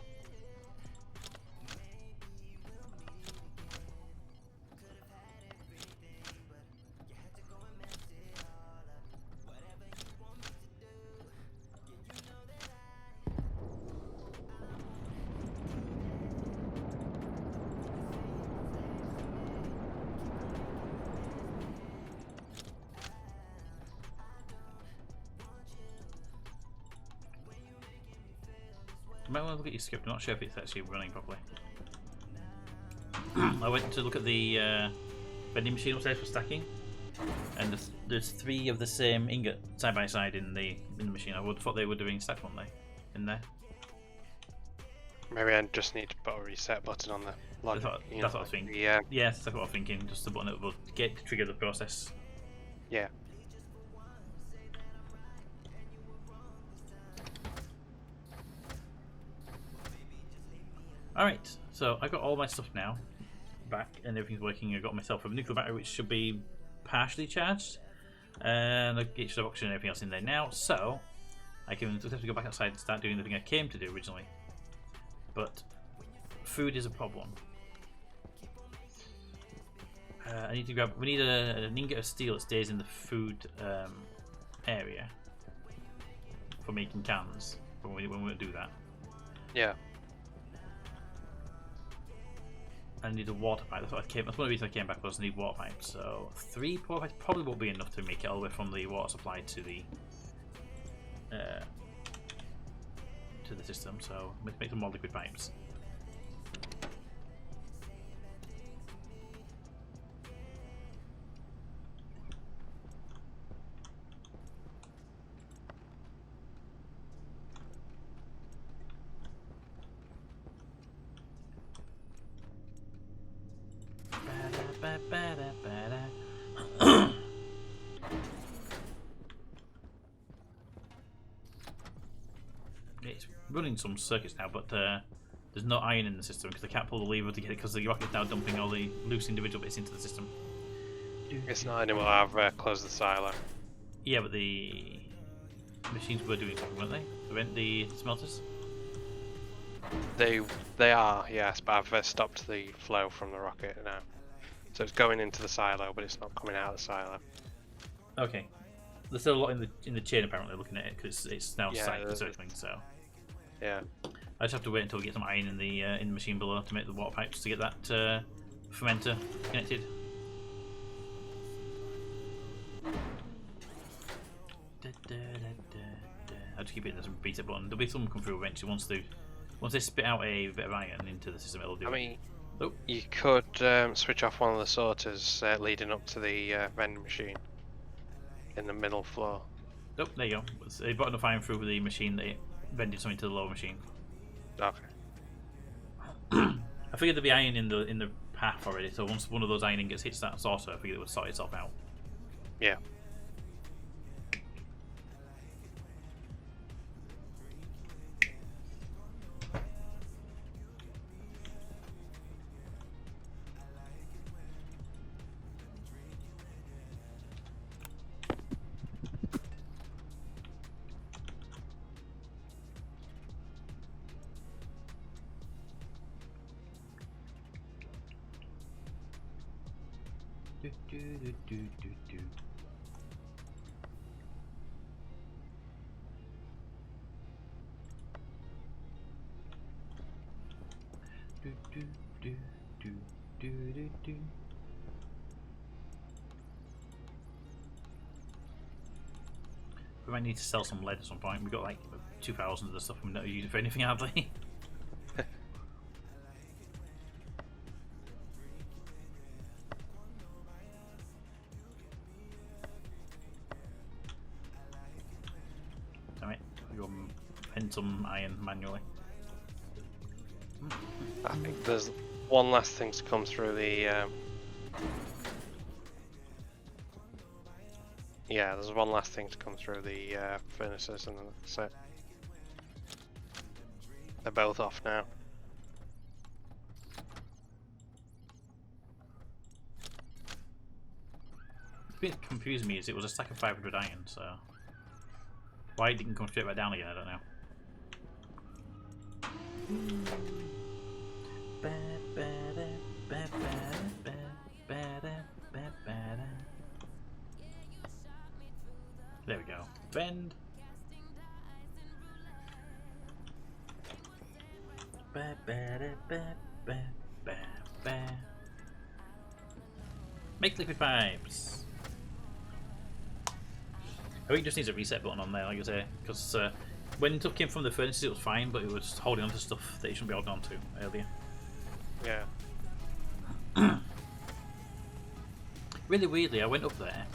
You might want to look at your script. I'm not sure if it's actually running properly. I went to look at the vending machine upstairs for stacking, and there's 3 of the same ingot side by side in the machine. I would have thought they were doing stack, weren't they? In there. Maybe I just need to put a reset button on the logic. That's what I was thinking. Yeah. Yes, that's what I was thinking. Just the button that will get to trigger the process. Yeah. Alright, so I got all my stuff now back and everything's working. I got myself a nuclear battery which should be partially charged, and I get the oxygen and everything else in there now, so I can just have to go back outside and start doing the thing I came to do originally. But food is a problem. I need to grab. We need an ingot of steel that stays in the food area for making cans when we do that. Yeah. I need a water pipe. That's one of the reasons I came back, was I need water pipes. So 3 water pipes probably won't be enough to make it all the way from the water supply to the system. So let's make some more liquid pipes. It's running some circuits now, but there's no iron in the system because I can't pull the lever to get it because the rocket's now dumping all the loose individual bits into the system. It's not anymore. I've closed the silo. Yeah, but the machines were doing something, weren't they? Prevent the smelters? They are, yes, but I've stopped the flow from the rocket now. So it's going into the silo, but it's not coming out of the silo. Okay. There's still a lot in the chain apparently looking at it because it's now circling. So yeah, I just have to wait until we get some iron in the machine below to make the water pipes to get that fermenter connected. I'll just keep hitting this repeat button. There'll be some come through eventually once they spit out a bit of iron into the system. It'll do. I mean, you could switch off one of the sorters leading up to the vending machine in the middle floor. Oh, there you go. They brought enough iron through the machine that it vended something to the lower machine. Okay. I figured there'd be iron in the path already, so once one of those iron ingots hits that sorter, I figured it would sort itself out. Yeah. We might need to sell some lead at some point. We've got like 2,000 of the stuff we're not using for anything hardly. Alright, we'll go pen some iron manually. I think there's one last thing to come through the Yeah, there's one last thing to come through the furnaces and then that's it. They're both off now. The bit that confused me is it was a stack of 500 iron, so why it didn't come straight back down again, I don't know. There we go. Bend. Make liquid pipes. I think it just needs a reset button on there, like I say, because when stuff came from the furnaces it was fine, but it was holding on to stuff that it shouldn't be holding on to earlier. Yeah. Really weirdly, I went up there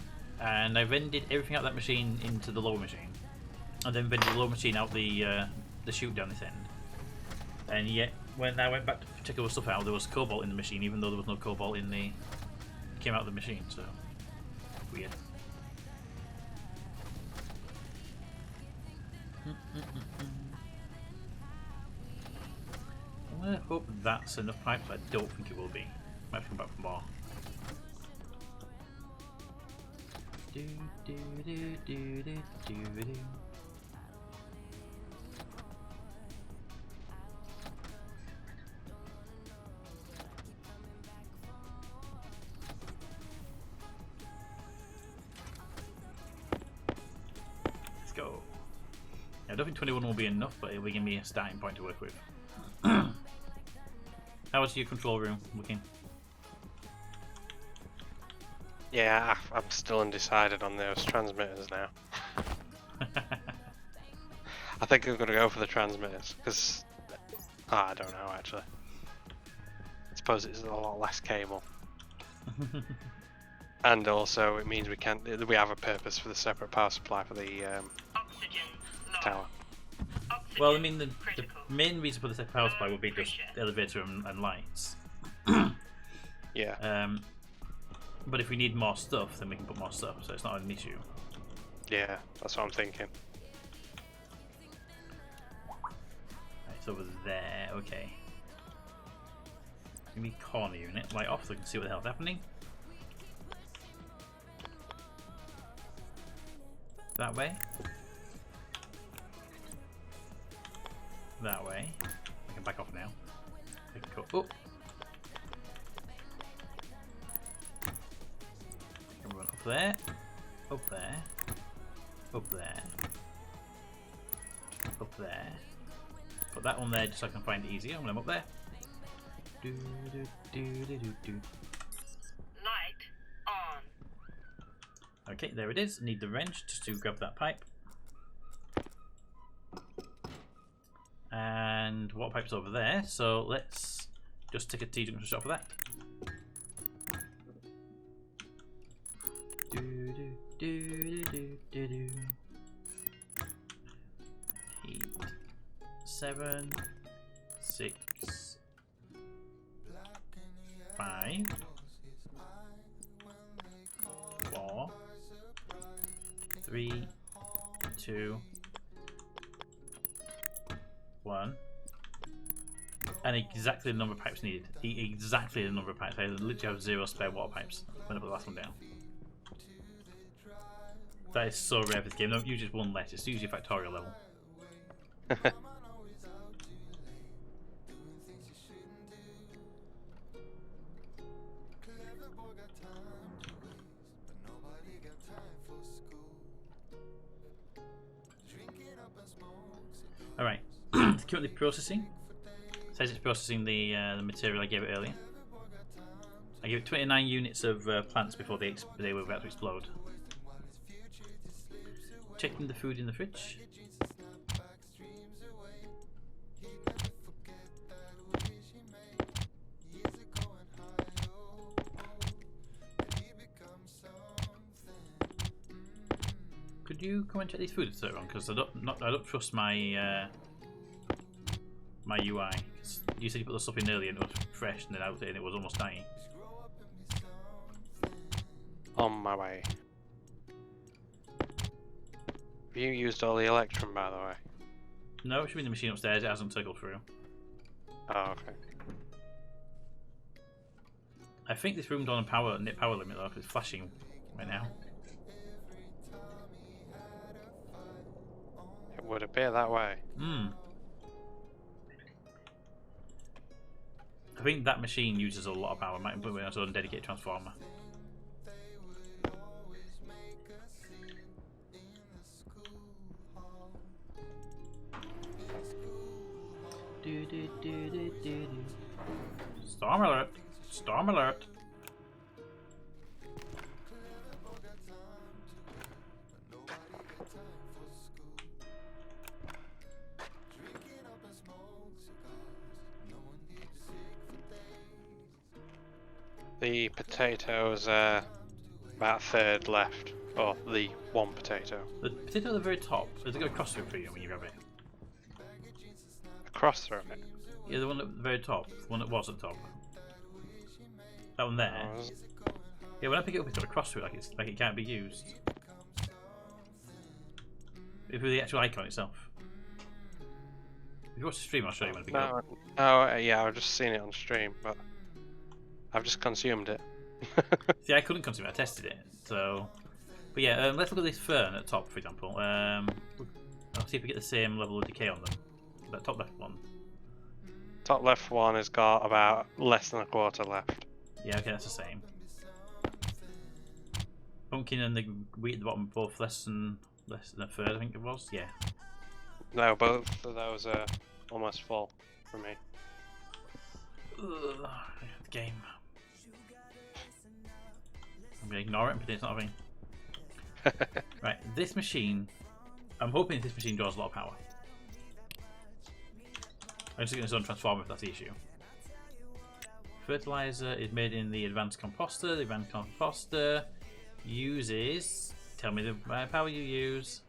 and I vended everything out that machine into the lower machine, and then vended the lower machine out the chute down this end. And yet, when I went back to check all the stuff out, there was cobalt in the machine, even though there was no cobalt in the came out of the machine. So weird. I'm gonna hope that's enough pipes. I don't think it will be. Might have to come back for more. Let's go. I don't think 21 will be enough, but it will give me a starting point to work with. How was your control room looking? Yeah, I'm still undecided on those transmitters now. I think I'm gonna go for the transmitters because I don't know actually. I suppose it's a lot less cable, and also it means we have a purpose for the separate power supply for the Oxygen low. tower. Oxygen Well, I mean, the critical. main reason for the second power supply would be just the elevator and lights. Yeah, But if we need more stuff, then we can put more stuff, so it's not an issue. yeah, that's what I'm thinking. Right, it's over there, okay. Give me corner unit, light off so we can see what the hell's happening. That way. That way. I can back off now. I can go up. Run up there, up there, up there, up there. Put that one there just so I can find it easier when I'm up there. Do, do, do, do, do, do. Light on. Okay, there it is. Need the wrench just to grab that pipe. And water pipe's over there, so let's just take a T-junction shot for that. Do, do, do, do. 8, 7, 6, 5, 4, 3, 2, 1. And exactly the number of pipes needed. Exactly the number of pipes. I literally have 0 spare water pipes when I put the last one down. That is so rare for this game. Don't use just one less. It's usually factorial level. Alright. It's currently processing. It says it's processing the material I gave it earlier. I gave it 29 units of plants before they were about to explode. Checking the food in the fridge. Could you come and check these foods that are on? Because I don't trust my my UI. You said you put the stuff in earlier and it was fresh, and then out there and it was almost dying. On my way. Have you used all the electrum, by the way? No, it should be in the machine upstairs. It hasn't circled through. Oh, okay. I think this room's on a power limit though, because it's flashing right now. It would appear that way. Hmm. I think that machine uses a lot of power. Might put it on its own dedicated transformer. Storm alert! Storm alert! The potatoes are about a third left. Or the one potato. The potato at the very top, does it go across through for you when you grab it? Across through it. Yeah, the one at the very top. The one that was at the top. That one there. Oh, Yeah, when I pick it up, it's got a cross through it, like it can't be used. It's with the actual icon itself. If you watch the stream, I'll show you when I pick it up. Oh, yeah, I've just seen it on stream, but I've just consumed it. See, I couldn't consume it, I tested it. So, but yeah, let's look at this fern at the top, for example. I'll see if we get the same level of decay on them. That top left one. Top left one has got about less than a quarter left. Yeah, okay, that's the same. Pumpkin and the wheat at the bottom both less than a third, I think it was. Yeah. No, both of those are almost full for me. Ugh, the game. I'm gonna ignore it and pretend it's not a thing. Right, this machine. I'm hoping this machine draws a lot of power. I'm just going to zone transformer if that's the issue. Fertilizer is made in the advanced composter. The advanced composter uses. Tell me the power you use.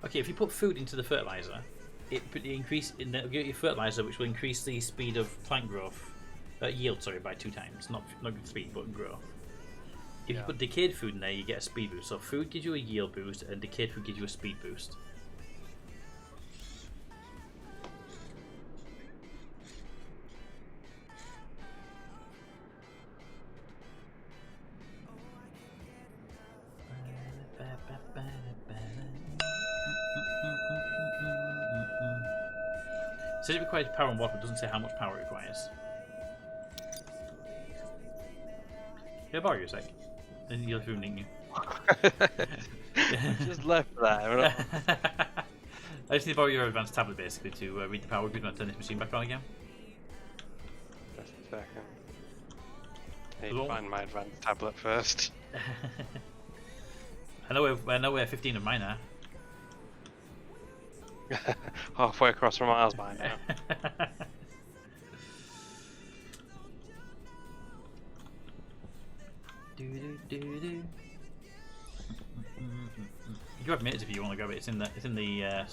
Okay, if you put food into the fertilizer, it'll give you fertilizer, which will increase the speed of plant growth, yield. Sorry, by 2 times. Not speed, but growth. If you put decayed food in there, you get a speed boost. So food gives you a yield boost, and decayed food gives you a speed boost. It says it requires power and water, but doesn't say how much power it requires. Can I borrow you a sec? And you're ruining you. Just left there. I just need to borrow your advanced tablet basically to read the power grid when I turn this machine back on again. Just a second. I need to find my advanced tablet first. I know where 15 of mine are. Halfway across from miles by now. You can have minutes if you want to grab it. It's in the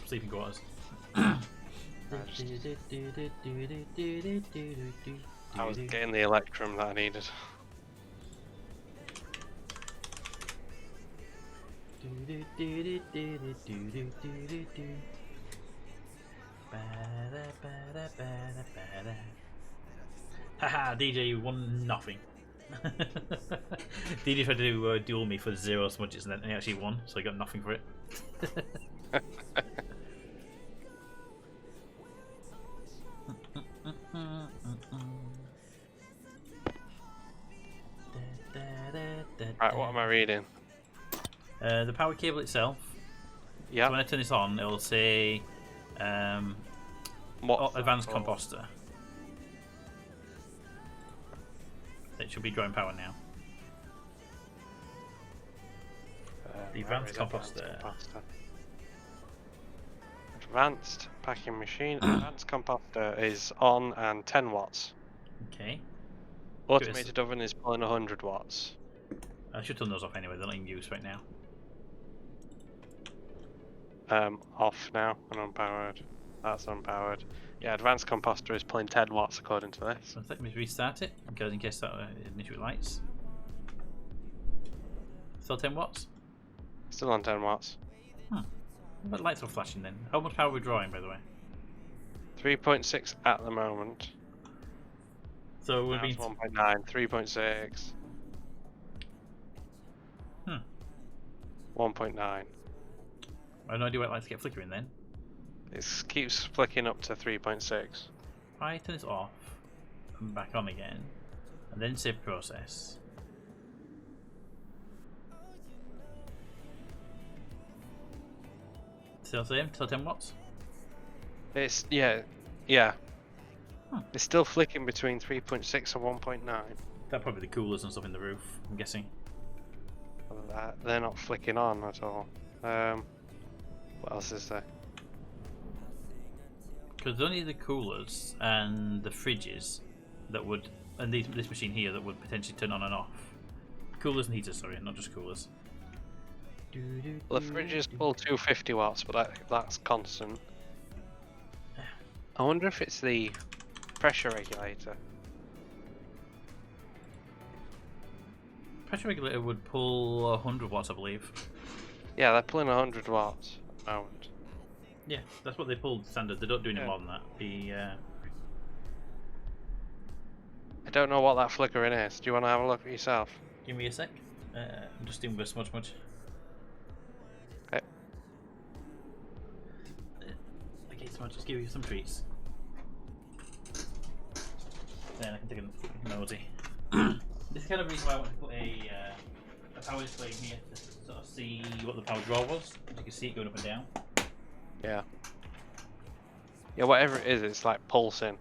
sleeping quarters. I was getting the electrum that I needed. Haha, DJ, you won nothing. DJ tried to duel me for 0 smudges and then he actually won, so I got nothing for it. Right, what am I reading? The power cable itself. Yeah. So when I turn this on, it'll say advanced composter. It should be drawing power now. The advanced composter. Advanced packing machine. Advanced composter is on and 10 watts. Okay. Automated oven is pulling 100 watts. I should turn those off anyway. They're not in use right now. Off now and unpowered. That's unpowered. Yeah, advanced composter is pulling 10 watts according to this. So let me restart it because in case that initial lights. Still 10 watts. Still on 10 watts. But lights are flashing then. How much power are we drawing, by the way? 3.6 at the moment. So we're Now being. it's 1.9, 3.6. 1.9. I have no idea why lights get flickering then. It keeps flicking up to 3.6. If I turn this off and back on again, and then save process. Still same? Still 10 watts? It's yeah. It's still flicking between 3.6 and 1.9. That probably the coolers and stuff in the roof, I'm guessing. They're not flicking on at all. What else is there? Because only the coolers and the fridges that would, and this machine here that would potentially turn on and off. Coolers and heaters, sorry, not just coolers. Well, the fridges pull 250 watts, but that's constant. I wonder if it's the pressure regulator. Pressure regulator would pull 100 watts, I believe. Yeah, they're pulling 100 watts at the moment. Yeah, that's what they pulled standard. They don't do any more than that. I don't know what that flickering is. Do you want to have a look at yourself? Give me a sec. I'm just doing this much. Okay. Okay, so I'll just give you some treats. Then I can take a nosy. This is kind of the reason why I want to put a power display in here to sort of see what the power draw was. You can see it going up and down. Yeah. Yeah, whatever it is, it's like pulsing.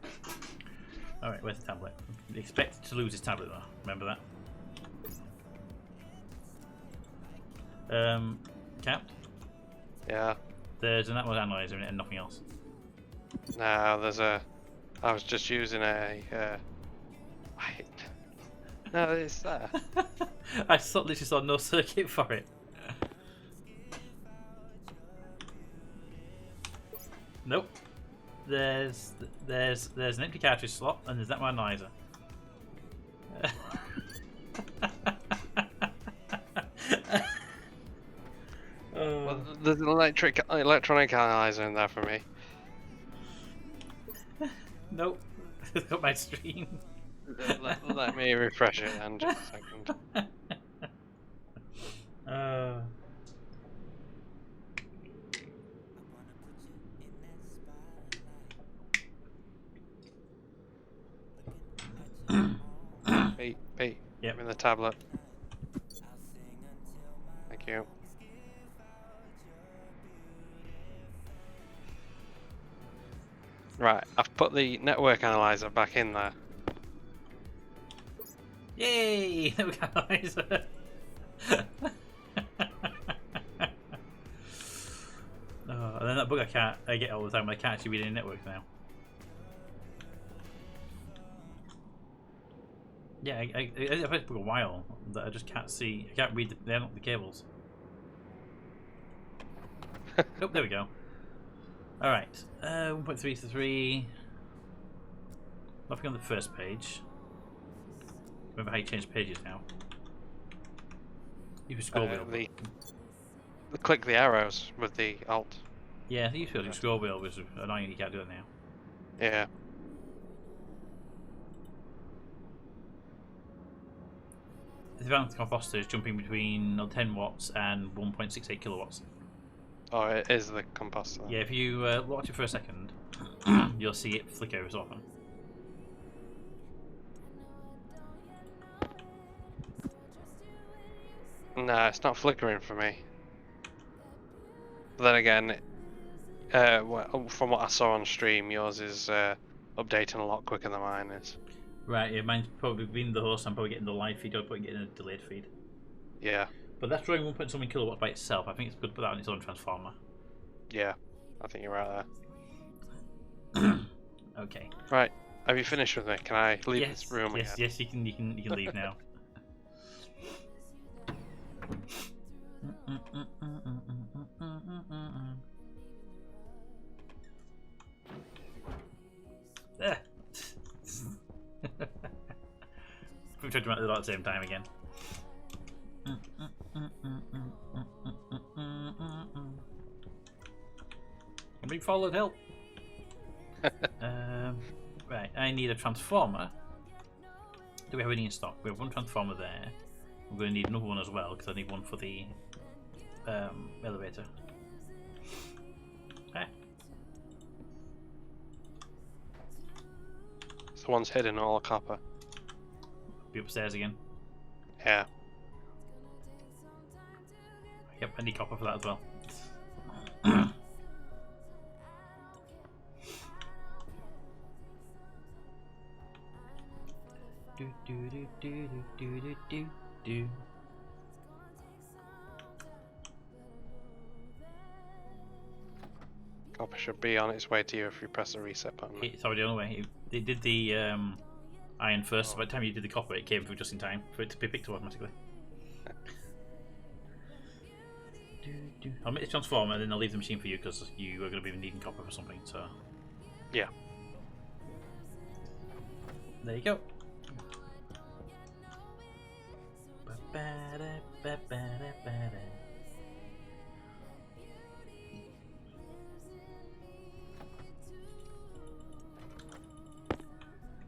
Alright, where's the tablet? Expect to lose his tablet though, remember that? Cap? Yeah. There's an Atmos analyzer in it and nothing else. No, there's a. I was just using a. Wait. No, it's there. I literally saw no circuit for it. Nope. There's an empty cartridge slot and there's that one analyzer. Well, there's an electronic analyzer in there for me. Nope. It's got my stream. Let me refresh it in just a second. Pete, Yep. give me the tablet. Thank you. Right, I've put the network analyzer back in there. Yay! Network analyzer. And then that book I get all the time. I can't actually read any networks now. Yeah, I've had it for a while that I just can't see. I can't read the cables. Oh, there we go. All right, 1.3 to 3. Nothing on the first page. Remember how you change pages now? You can scroll wheel. Click the arrows with the alt. Yeah, I think you feel your scroll wheel was annoying. You can't do it now. Yeah. The advanced composter is jumping between 10 watts and 1.68 kilowatts. Oh, it is the composter. Yeah, if you watch it for a second, you'll see it flicker as often. No, it's not flickering for me. But then again, from what I saw on stream, yours is updating a lot quicker than mine is. Right, yeah, mine's probably being the host. I'm probably getting the live feed, or probably getting a delayed feed. Yeah. But that's drawing 1 point something kilowatts by itself. I think it's good to put that on its own transformer. Yeah. I think you're right there. Okay. Right. Have you finished with me? Can I leave Yes. this room Yes. again? Yes. You can leave now. Ah. We tried to make it at the same time again. I'm being followed, help! Right, I need a transformer. Do we have any in stock? We have one transformer there. I'm going to need another one as well because I need one for the elevator. Okay. So one's hidden all copper. Be upstairs again. Yeah. Yep, I need copper for that as well. do do do do do do do do. Copper should be on its way to you if you press the reset button. It's already on the way. It did the iron first. So by the time you did the copper, it came through just in time for it to be picked up automatically. I'll make the transformer and then I'll leave the machine for you because you are going to be needing copper for something. So Yeah. there you go.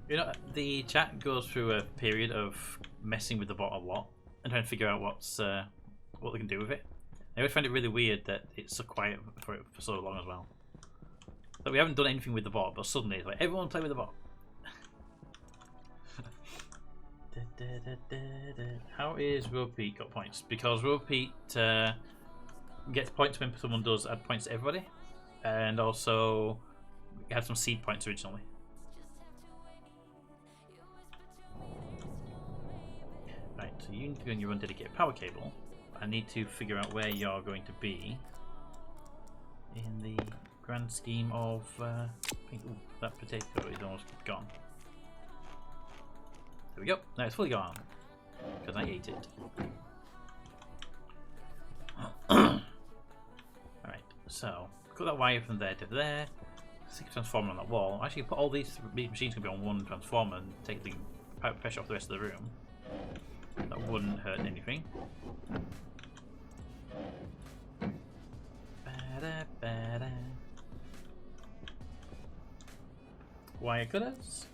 You know, the chat goes through a period of messing with the bot a lot and trying to figure out what they can do with it. I always find it really weird that it's so quiet for so long as well. That we haven't done anything with the bot, but suddenly it's like everyone play with the bot. How is Road Pete got points? Because Road Pete gets points when someone does add points to everybody, and also we had some seed points originally. Right, so you need to go on your own dedicated power cable. I need to figure out where you're going to be in the grand scheme of. Ooh, that potato is almost gone. There we go. Now it's fully gone because I ate it. Alright, so cut that wire from there to there. Stick a transformer on that wall. Actually, put all these machines can be on one transformer and take the pressure off the rest of the room. That wouldn't hurt anything. Wire cutters.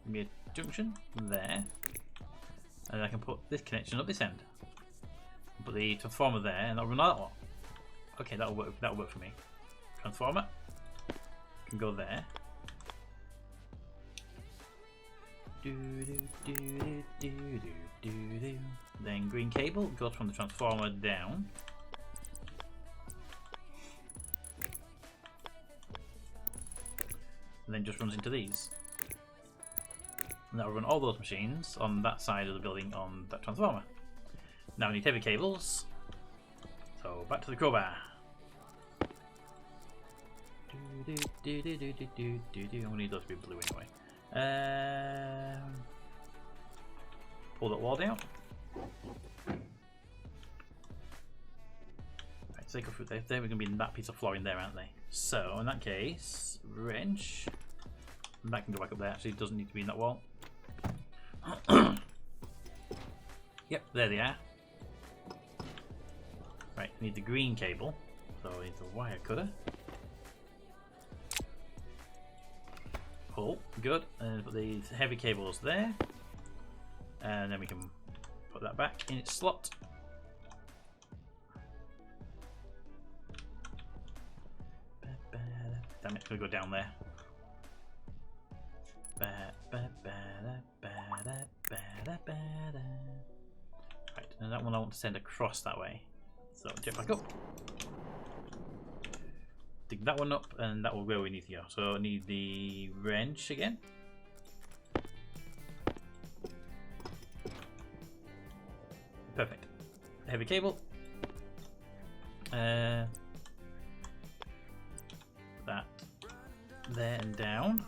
Give me a junction there, and I can put this connection up this end. Put the transformer there, and I'll run that one. Okay, that'll work. That'll work for me. Transformer can go there. Then green cable goes from the transformer down. And then just runs into these. And that'll run all those machines on that side of the building on that transformer. Now we need heavy cables. So back to the crowbar. I'm gonna need those to be blue anyway. Pull that wall down. Right, so they go through there. They're gonna be in that piece of flooring there, aren't they? So in that case, wrench. And that can go back up there. Actually, it doesn't need to be in that wall. Yep, there they are. Right, need the green cable. So I need the wire cutter. Pull, good. And put these heavy cables there. And then we can put that back in its slot. Damn it, it's gonna go down there. one I want to send across that way. So jet back up. Dig that one up, and that will where we need to go. So I need the wrench again. Perfect. Heavy cable. That there and down.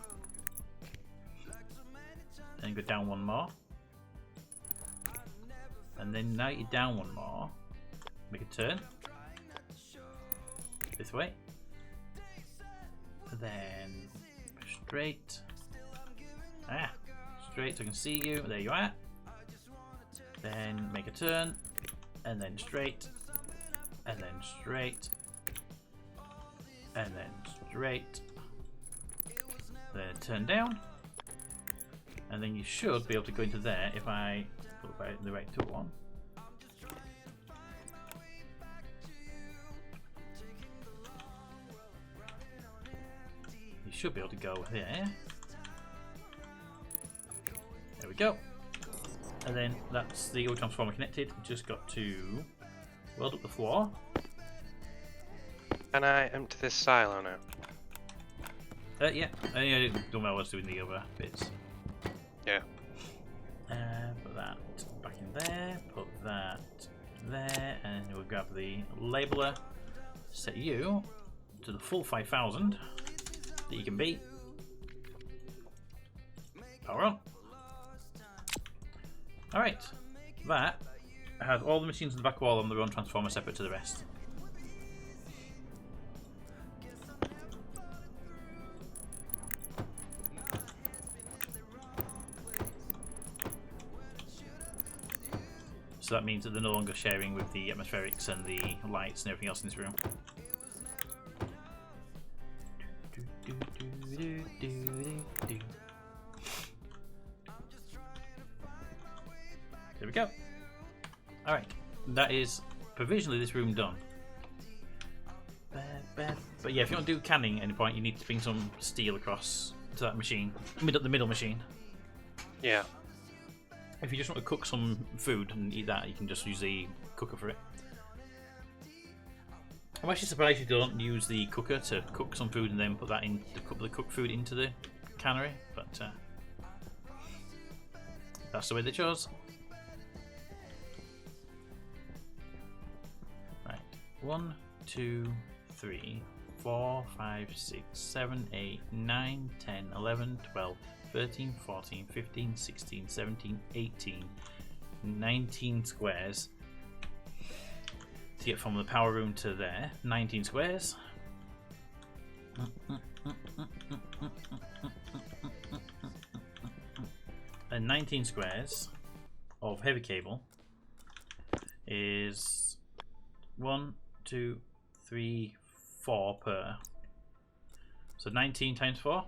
And go down one more. And then now you're down one more. Make a turn. This way. Then straight. Straight so I can see you. There you are. Then make a turn. And then straight. And then straight. And then straight. Then turn down. And then you should be able to go into there if I put the right tool on. You should be able to go there. There we go. And then that's the old transformer connected. Just got to weld up the floor. Can I empty this silo now? Yeah. I don't know what I was doing the other bits. Yeah. Put that back in there. Put that there, and we'll grab the labeler. Set you to the full 5,000 that you can be. Power on. Alright, that has all the machines in the back wall on their own transformer separate to the rest. So that means that they're no longer sharing with the atmospherics and the lights and everything else in this room. There we go. Alright, that is provisionally this room done. But yeah, if you want to do canning at any point, you need to bring some steel across to that machine, the middle machine. Yeah. If you just want to cook some food and eat that, you can just use the cooker for it. I'm actually surprised you don't use the cooker to cook some food and then put that in the cooked food into the cannery, but that's the way they chose. Right, 1, 2, 3, 4, 5, 6, 7, 8, 9, 10, 11, 12, 13, 14, 15, 16, 17, 18, 19 squares to get from the power room to there. 19 squares. And 19 squares of heavy cable is 1, 2, 3, 4 per. So 19 times 4.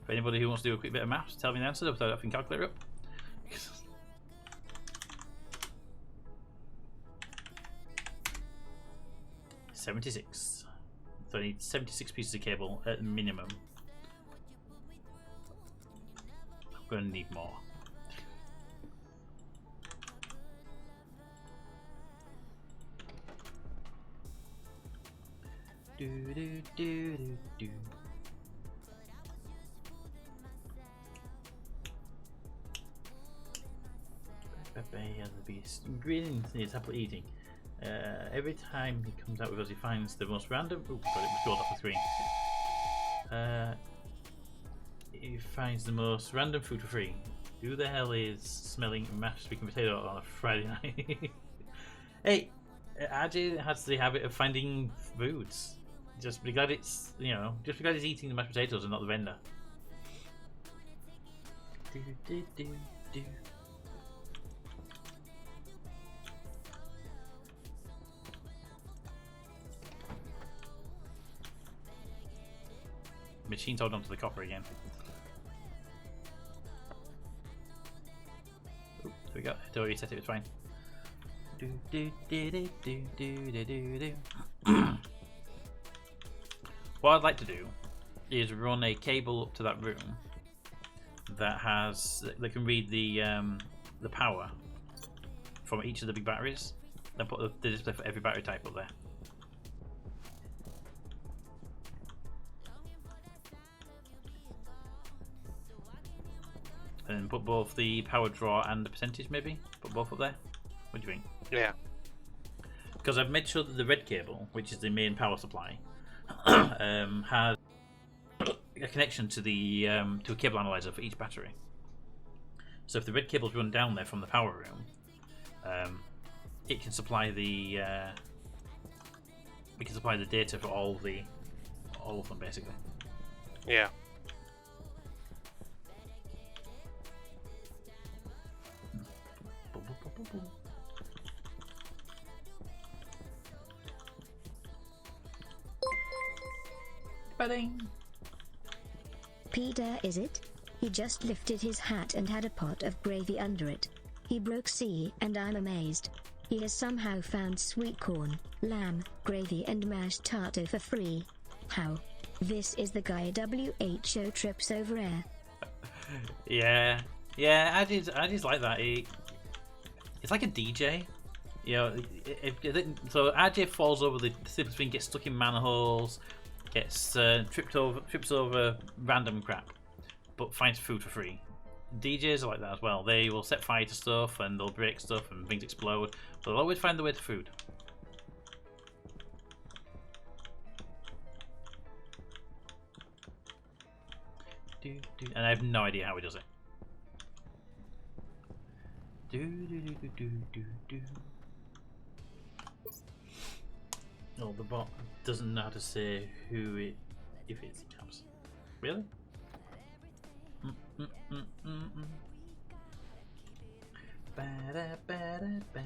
For anybody who wants to do a quick bit of maths, tell me the answer without having a calculator up. 76. So I need 76 pieces of cable at minimum. I'm going to need more. Do do do do do. The beast grinning his happily eating. Every time he comes out with us, he finds the most random. Oh, got it scrolled off the screen. He finds the most random food for free. Who the hell is smelling mashed sweet potato on a Friday night? Hey, RJ has the habit of finding foods. Just be glad it's, just be glad he's eating the mashed potatoes and not the vendor. Do do do do. Machine's holding onto the copper again. Ooh, there we go. I'd already set it, it's fine. Do, do, do, do, do, do, do, do. What I'd like to do is run a cable up to that room that can read the power from each of the big batteries. Then put the display for every battery type up there. And put both the power draw and the percentage, maybe? Put both up there? What do you think? Yeah. Because I've made sure that the red cable, which is the main power supply, has a connection to the to a cable analyzer for each battery. So if the red cables run down there from the power room, it can supply the data for all of them basically. Yeah. Ba-ding. Peter, is it? He just lifted his hat and had a pot of gravy under it. He broke C, and I'm amazed. He has somehow found sweet corn, lamb, gravy and mashed tato for free. How? This is the guy WHO trips over air. Yeah, I just like that. It's like a DJ. You know, so RJ falls over the slippery thing, gets stuck in manholes, gets trips over random crap, but finds food for free. DJs are like that as well. They will set fire to stuff and they'll break stuff and things explode, but they'll always find the way to food. And I have no idea how he does it. Oh, the bot doesn't know how to say who it if it's caps. Really? Ba-da-ba-da-ba.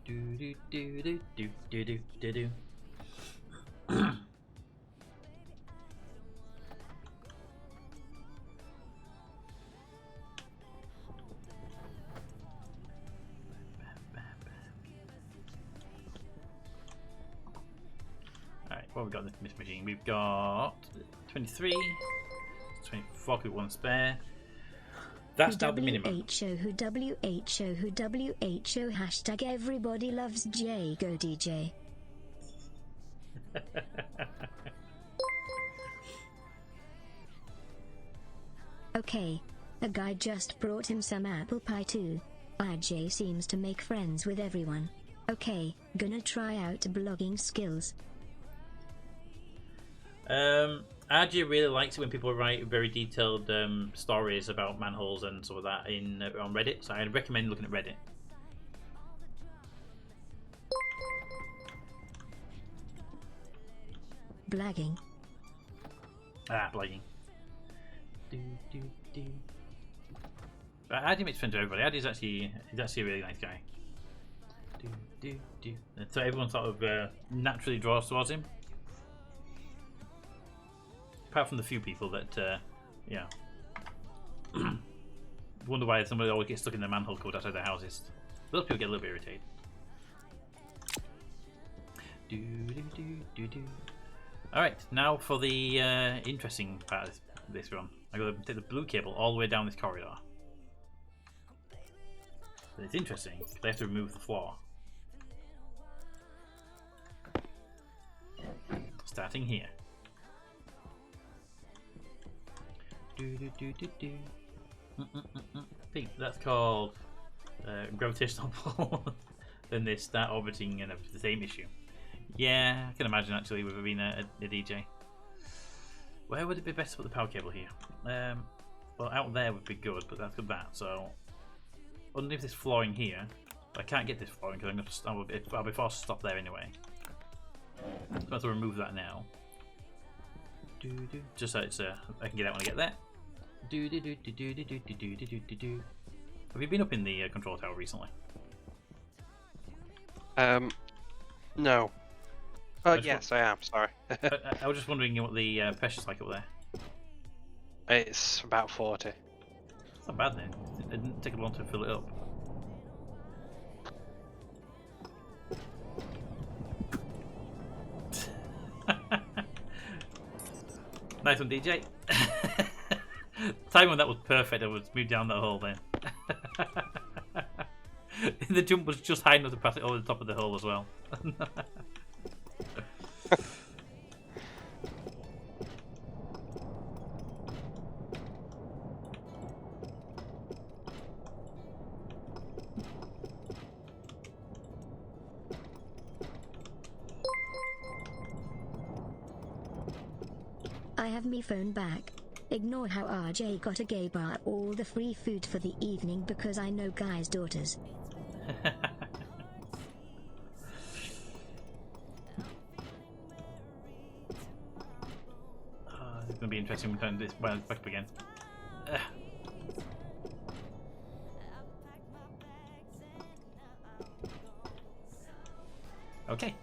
Do do do do do do do do do. Alright, what have we got in this machine? We've got 23, 24, we've one spare. That's now the minimum. WHO, hashtag everybody loves J, go DJ. Okay, a guy just brought him some apple pie too. RJ seems to make friends with everyone. Okay, gonna try out blogging skills. RJ really likes it when people write very detailed stories about manholes and sort of that on Reddit, so I'd recommend looking at Reddit. Blagging. Blagging. RJ makes friends with everybody. RJ's actually a really nice guy. So everyone sort of naturally draws towards him. Apart from the few people that, wonder why somebody always gets stuck in their manhole code outside their houses. Those people get a little bit irritated. Alright, now for the interesting part of this run. I'm going to take the blue cable all the way down this corridor. So it's interesting, because I have to remove the floor. Starting here. I think that's called gravitational pull. Then they start orbiting and have the same issue. Yeah, I can imagine actually with being a DJ. Where would it be best to put the power cable here? Well, out there would be good, but that's good that. So underneath this flooring here, but I can't get this flooring because I'll be forced to stop there anyway. So I have to remove that now. Just so it's I can get out when I get there. Have you been up in the control tower recently? No. Yes, I am. Sorry. I was just wondering what the pressure's like up there. It's about 40. It's not bad then. It didn't take long to fill it up. Nice one, DJ. Time when that was perfect, I would move down that hole then. The jump was just high enough to pass it over the top of the hole as well. I have me phone back. Ignore how RJ got a gay bar all the free food for the evening because I know guys' daughters. It's going to be interesting when we turn this back up again. Okay.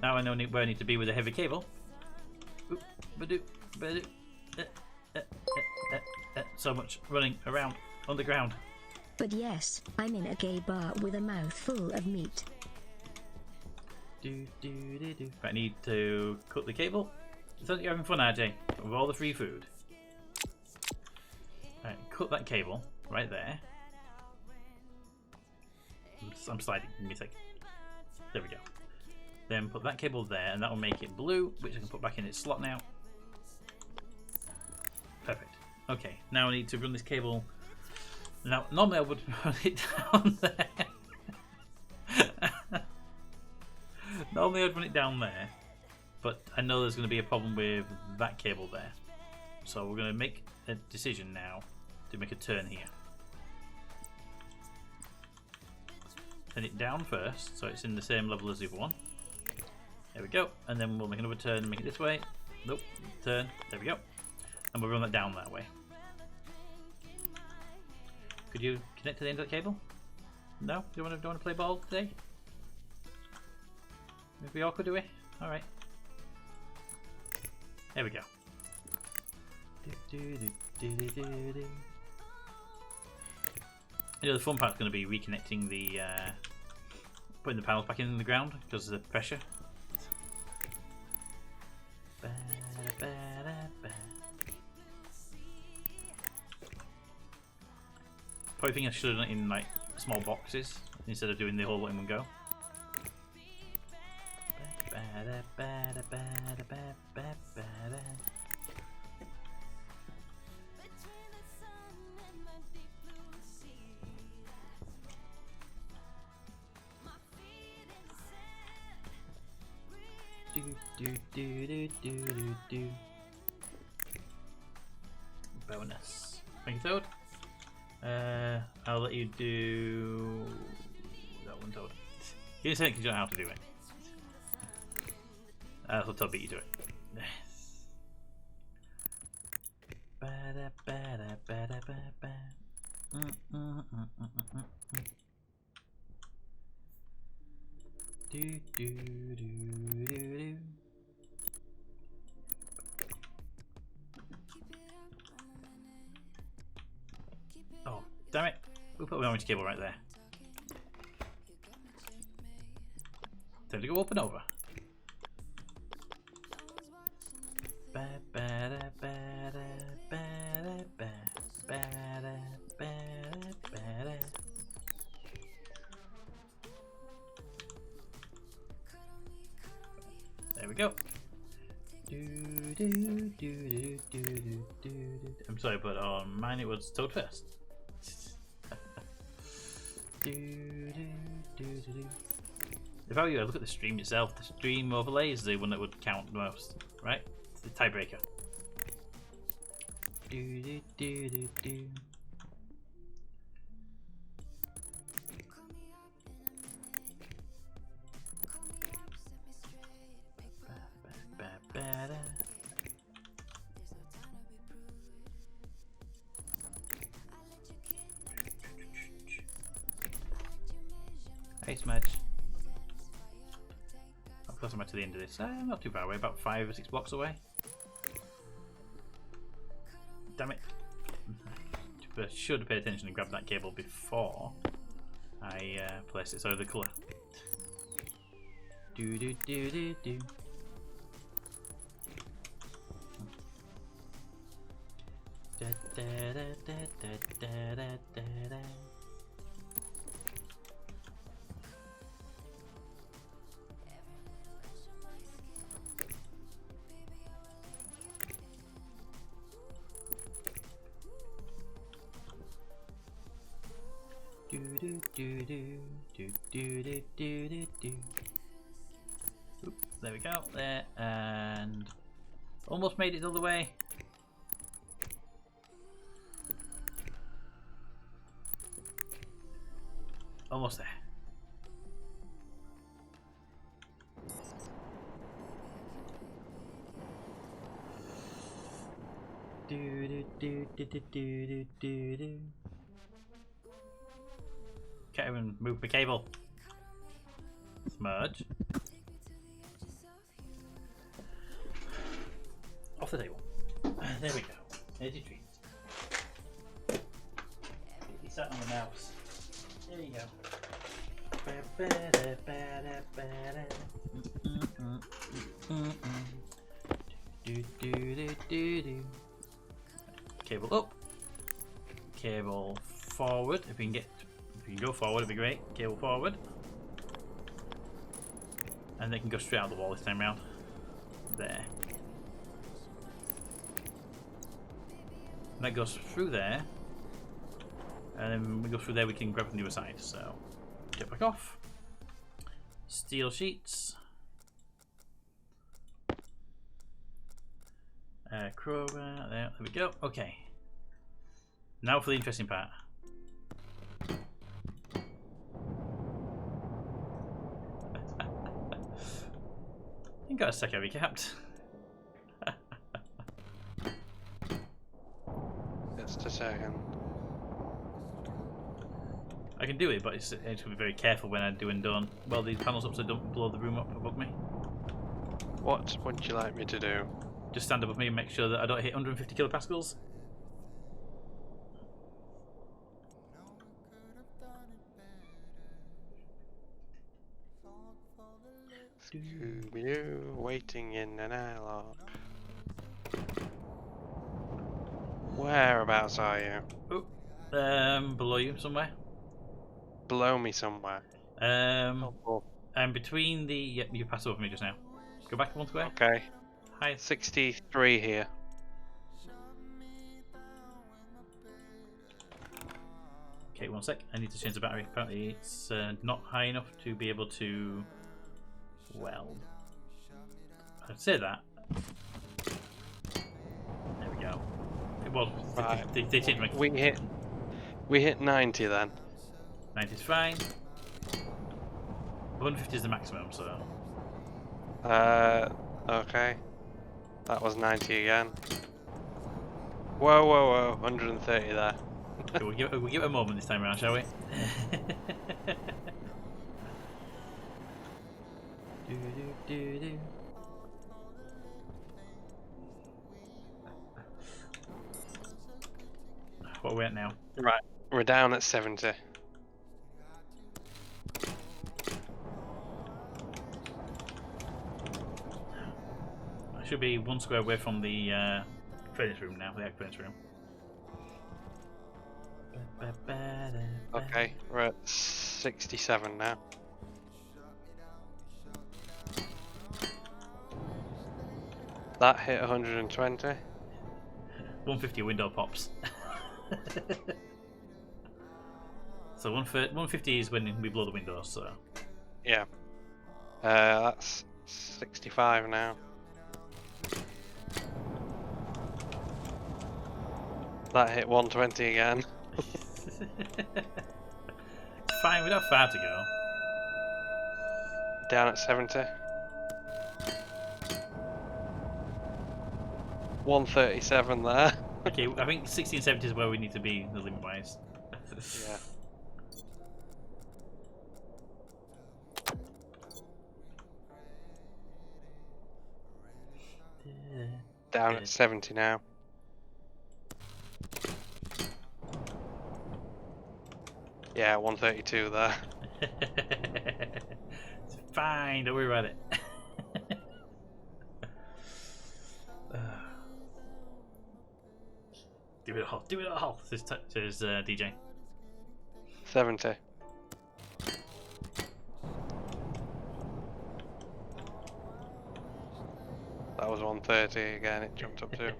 Now I know where I need to be with a heavy cable. Oop, ba-doo, ba-doo. So much running around on the ground. But yes, I'm in a gay bar with a mouthful of meat. I need to cut the cable. So you're having fun, RJ, with all the free food. Right, cut that cable right there. I'm sliding. Give me a sec. There we go. Then put that cable there, and that will make it blue, which I can put back in its slot now. Perfect. Okay, now I need to run this cable. Now, normally I would run it down there. Normally I'd run it down there, but I know there's going to be a problem with that cable there. So we're going to make a decision now to make a turn here. Turn it down first, so it's in the same level as the other one. There we go, and then we'll make another turn and make it this way. Nope, turn, there we go. And we'll run that down that way. Could you connect to the end of the cable? No? Do you want to play ball today? It'd be awkward, do we? Alright. There we go. You know, the fun part's going to be reconnecting the putting the panels back in the ground because of the pressure. Probably think I should have done it in like small boxes instead of doing the whole lot in one go. Bonus. Thank you, Toad. I'll let you do that one, Toad. You didn't say it because you don't know how to do it. I'll Toad beat you to it. Oh, damn it. We'll put the orange cable right there. Time to go up and over. There we go. I'm sorry, but on mine it was Toad first. If I were you, I look at the stream itself. The stream overlay is the one that would count the most, right? It's the tiebreaker. Hey Smudge. How close am I to the end of this? Not too far away, about 5 or 6 blocks away. Damn it. I should have paid attention and grabbed that cable before I placed it, so the colour. Oop, there we go, there, and almost made it the other way. Almost there. Can't even move the cable. Smudge. Off the table. There we go. Energy treats. He sat on the mouse. There you go. Cable up. Cable forward. If you can go forward, it'd be great. Cable forward. And they can go straight out the wall this time round. There. And that goes through there. And then when we go through there, we can grab from the other side. So, get back off. Steel sheets. Crowbar. There we go. Okay. Now for the interesting part. You got a second recapped. Just a second. I can do it, but it's going to be very careful when I do and don't weld these panels up so don't blow the room up above me. What would you like me to do? Just stand above me and make sure that I don't hit 150 kilopascals. Scooby-Doo, waiting in an airlock. Whereabouts are you? Oh, below you somewhere. Below me somewhere. And between the... Yep, you passed over me just now. Go back one square. Okay. Hi. 63 here. Okay, one sec. I need to change the battery. Apparently it's not high enough to be able to weld. I'd say that. There we go. It was. Right. They changed my... We hit 90 then. 90 is fine. 150 is the maximum, so... Okay. That was 90 again. Whoa, whoa, whoa. 130 there. Okay, we'll give it a moment this time around, shall we? What are we at now? Right. We're down at 70. I should be one square away from the furnace room now, the egg furnace room. Okay, we're at 67 now. That hit 120. 150 window pops. So 150 is when we blow the windows, so... Yeah. That's 65 now. That hit 120 again. It's fine, we don't have far to go. Down at 70. 137 there. Okay, I think 60 and 70 is where we need to be, the limit wise. Yeah. Down at 70 now. Yeah, 132 there. It's fine, don't worry about it. Do it all. Do it all. Says DJ. 70. That was 130 again, it jumped up to.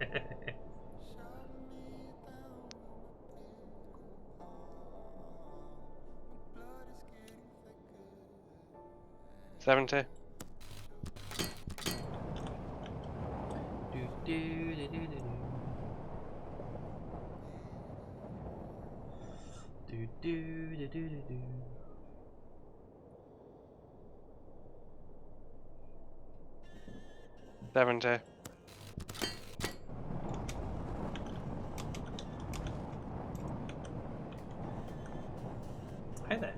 70. Do. 70. Hi there.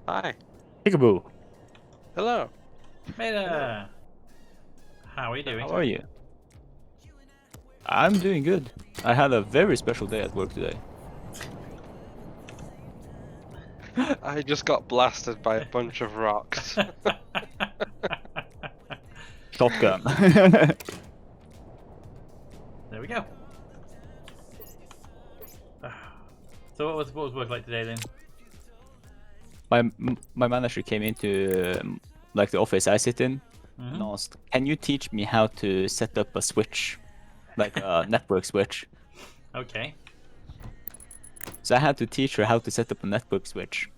Hi. Peekaboo. Hello. Meta. How are you doing? How are you? I'm doing good. I had a very special day at work today. I just got blasted by a bunch of rocks. Shotgun. There we go. So what was work like today then? my manager came into like the office I sit in and asked, "Can you teach me how to set up a switch, like a network switch?" Okay. So I had to teach her how to set up a network switch.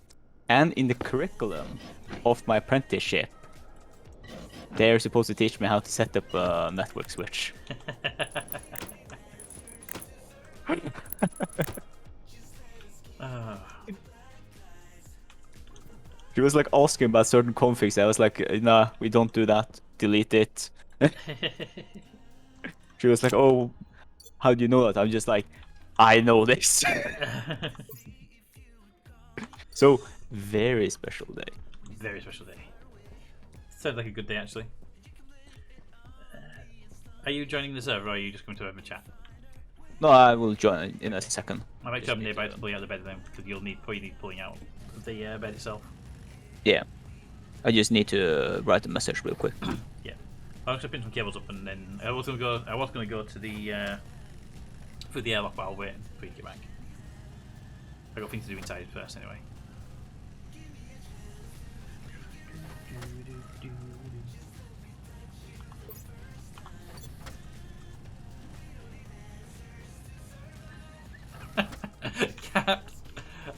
And in the curriculum of my apprenticeship, they're supposed to teach me how to set up a network switch. She was like asking about certain configs. I was like, "Nah, we don't do that. Delete it." She was like, "Oh, how do you know that?" I'm just like, "I know this." So, very special day. Very special day. Sounds like a good day actually. Are you joining the server or are you just coming to have a chat? No, I will join in a second. I might jump nearby to pull you out of the bed then, because you'll need pulling out of the bed itself. Yeah. I just need to write a message real quick. Yeah. I'll just pin some cables up and then I was gonna go to the through the airlock, but I'll wait for you to get back. I got things to do inside first anyway. Caps.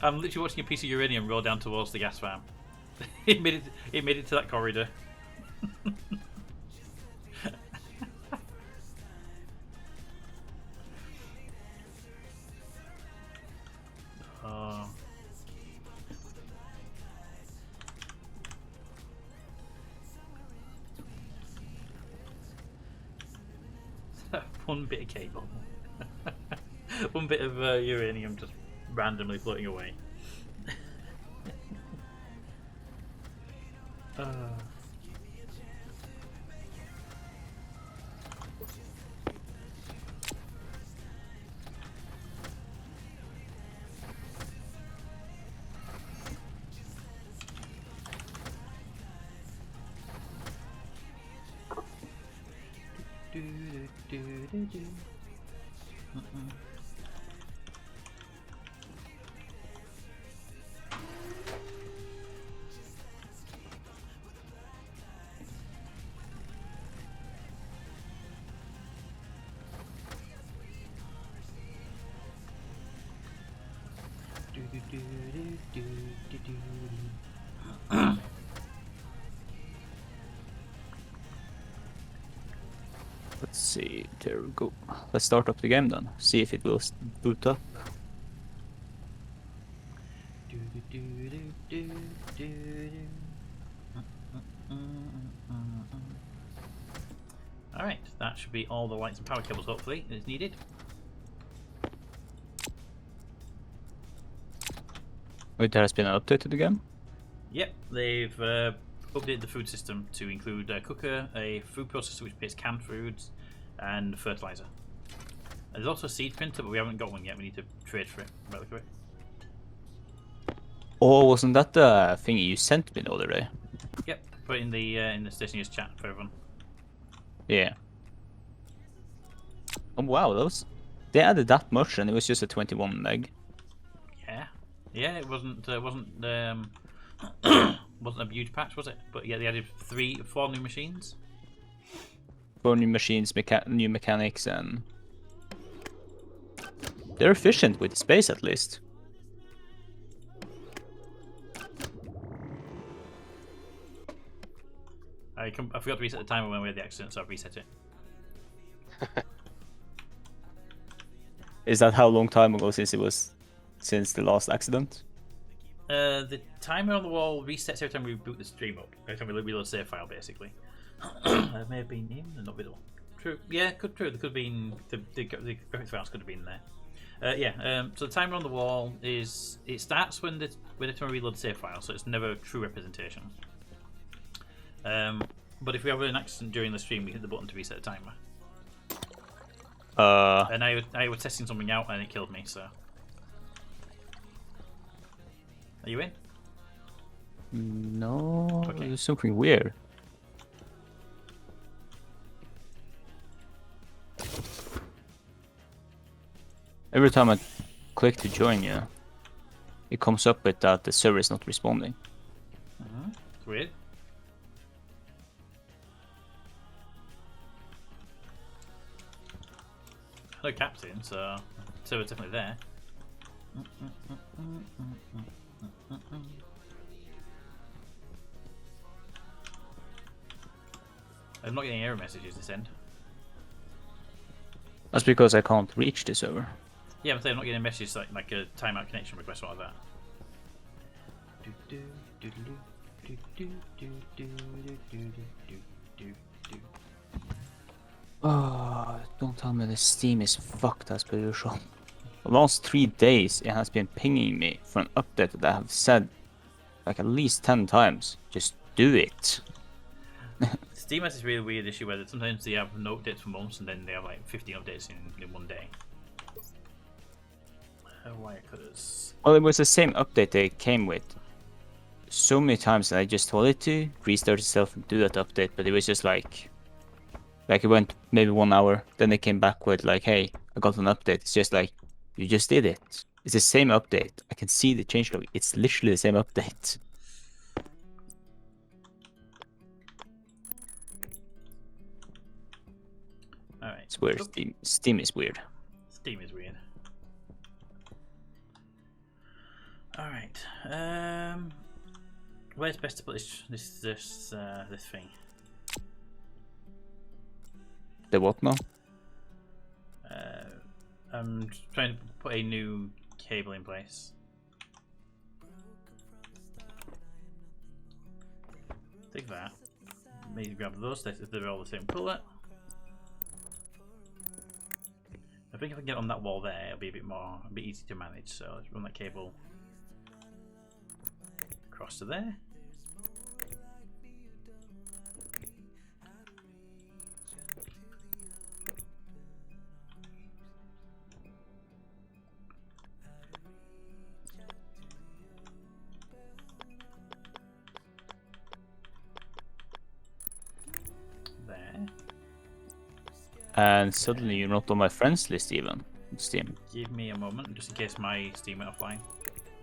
I'm literally watching a piece of uranium roll down towards the gas farm. It made it to that corridor. Oh. One bit of cable. One bit of uranium just randomly floating away. Let's see, there we go. Let's start up the game then. See if it will boot up. Alright, that should be all the lights and power cables hopefully as needed. Wait, there has been an update to the game? Yep, they've updated the food system to include a cooker, a food processor which picks canned foods, and fertilizer. There's also a seed printer, but we haven't got one yet. We need to trade for it. By the way. Oh, wasn't that the thing you sent me the other day? Yep, put it in the Stationeers chat for everyone. Yeah. Oh wow, They added that much, and it was just a 21 meg. Yeah, yeah. It wasn't wasn't a huge patch, was it? But yeah, they added 4 new machines. 4 new machines, new mechanics, and they're efficient with space at least. I forgot to reset the timer when we had the accident, so I've reset it. Is that how long time ago since the last accident? The timer on the wall resets every time we boot the stream up. Every time we reload a save file, basically. There may have been him, and not Biddle. True. Yeah, true. There could have been the graphics files could have been there. Yeah. So the timer on the wall it starts when the time we reload the save file, so it's never a true representation. But if we have an accident during the stream, we hit the button to reset the timer. And I was testing something out and it killed me. So, are you in? No, Okay. There's something weird. Every time I click to join you, it comes up with that the server is not responding. It's weird. Hello, Captain. So server's definitely there. I'm not getting error messages this end. That's because I can't reach the server. Yeah, I'm saying I'm not getting a message like a timeout connection request or like that. Oh, don't tell me the Steam is fucked as per usual. The last 3 days it has been pinging me for an update that I have said like at least 10 times. Just do it. Steam has this really weird issue where sometimes they have no updates for months and then they have like 15 updates in one day. Wire cutters. Well, it was the same update they came with so many times that I just told it to restart itself and do that update, but it was just like it went maybe 1 hour, then they came back with like, hey, I got an update. It's just like, you just did it. It's the same update. I can see the changelog. It's literally the same update. Alright. It's weird. Steam is weird. Steam is weird. Alright. Where's best to put this thing? The what now? I'm trying to put a new cable in place. Take that. Maybe grab those if they're all the same colour. I think if I can get on that wall there, it'll be a bit easy to manage. So let's run that cable across to there. And suddenly you're not on my friends list even on Steam. Give me a moment, just in case my Steam went offline.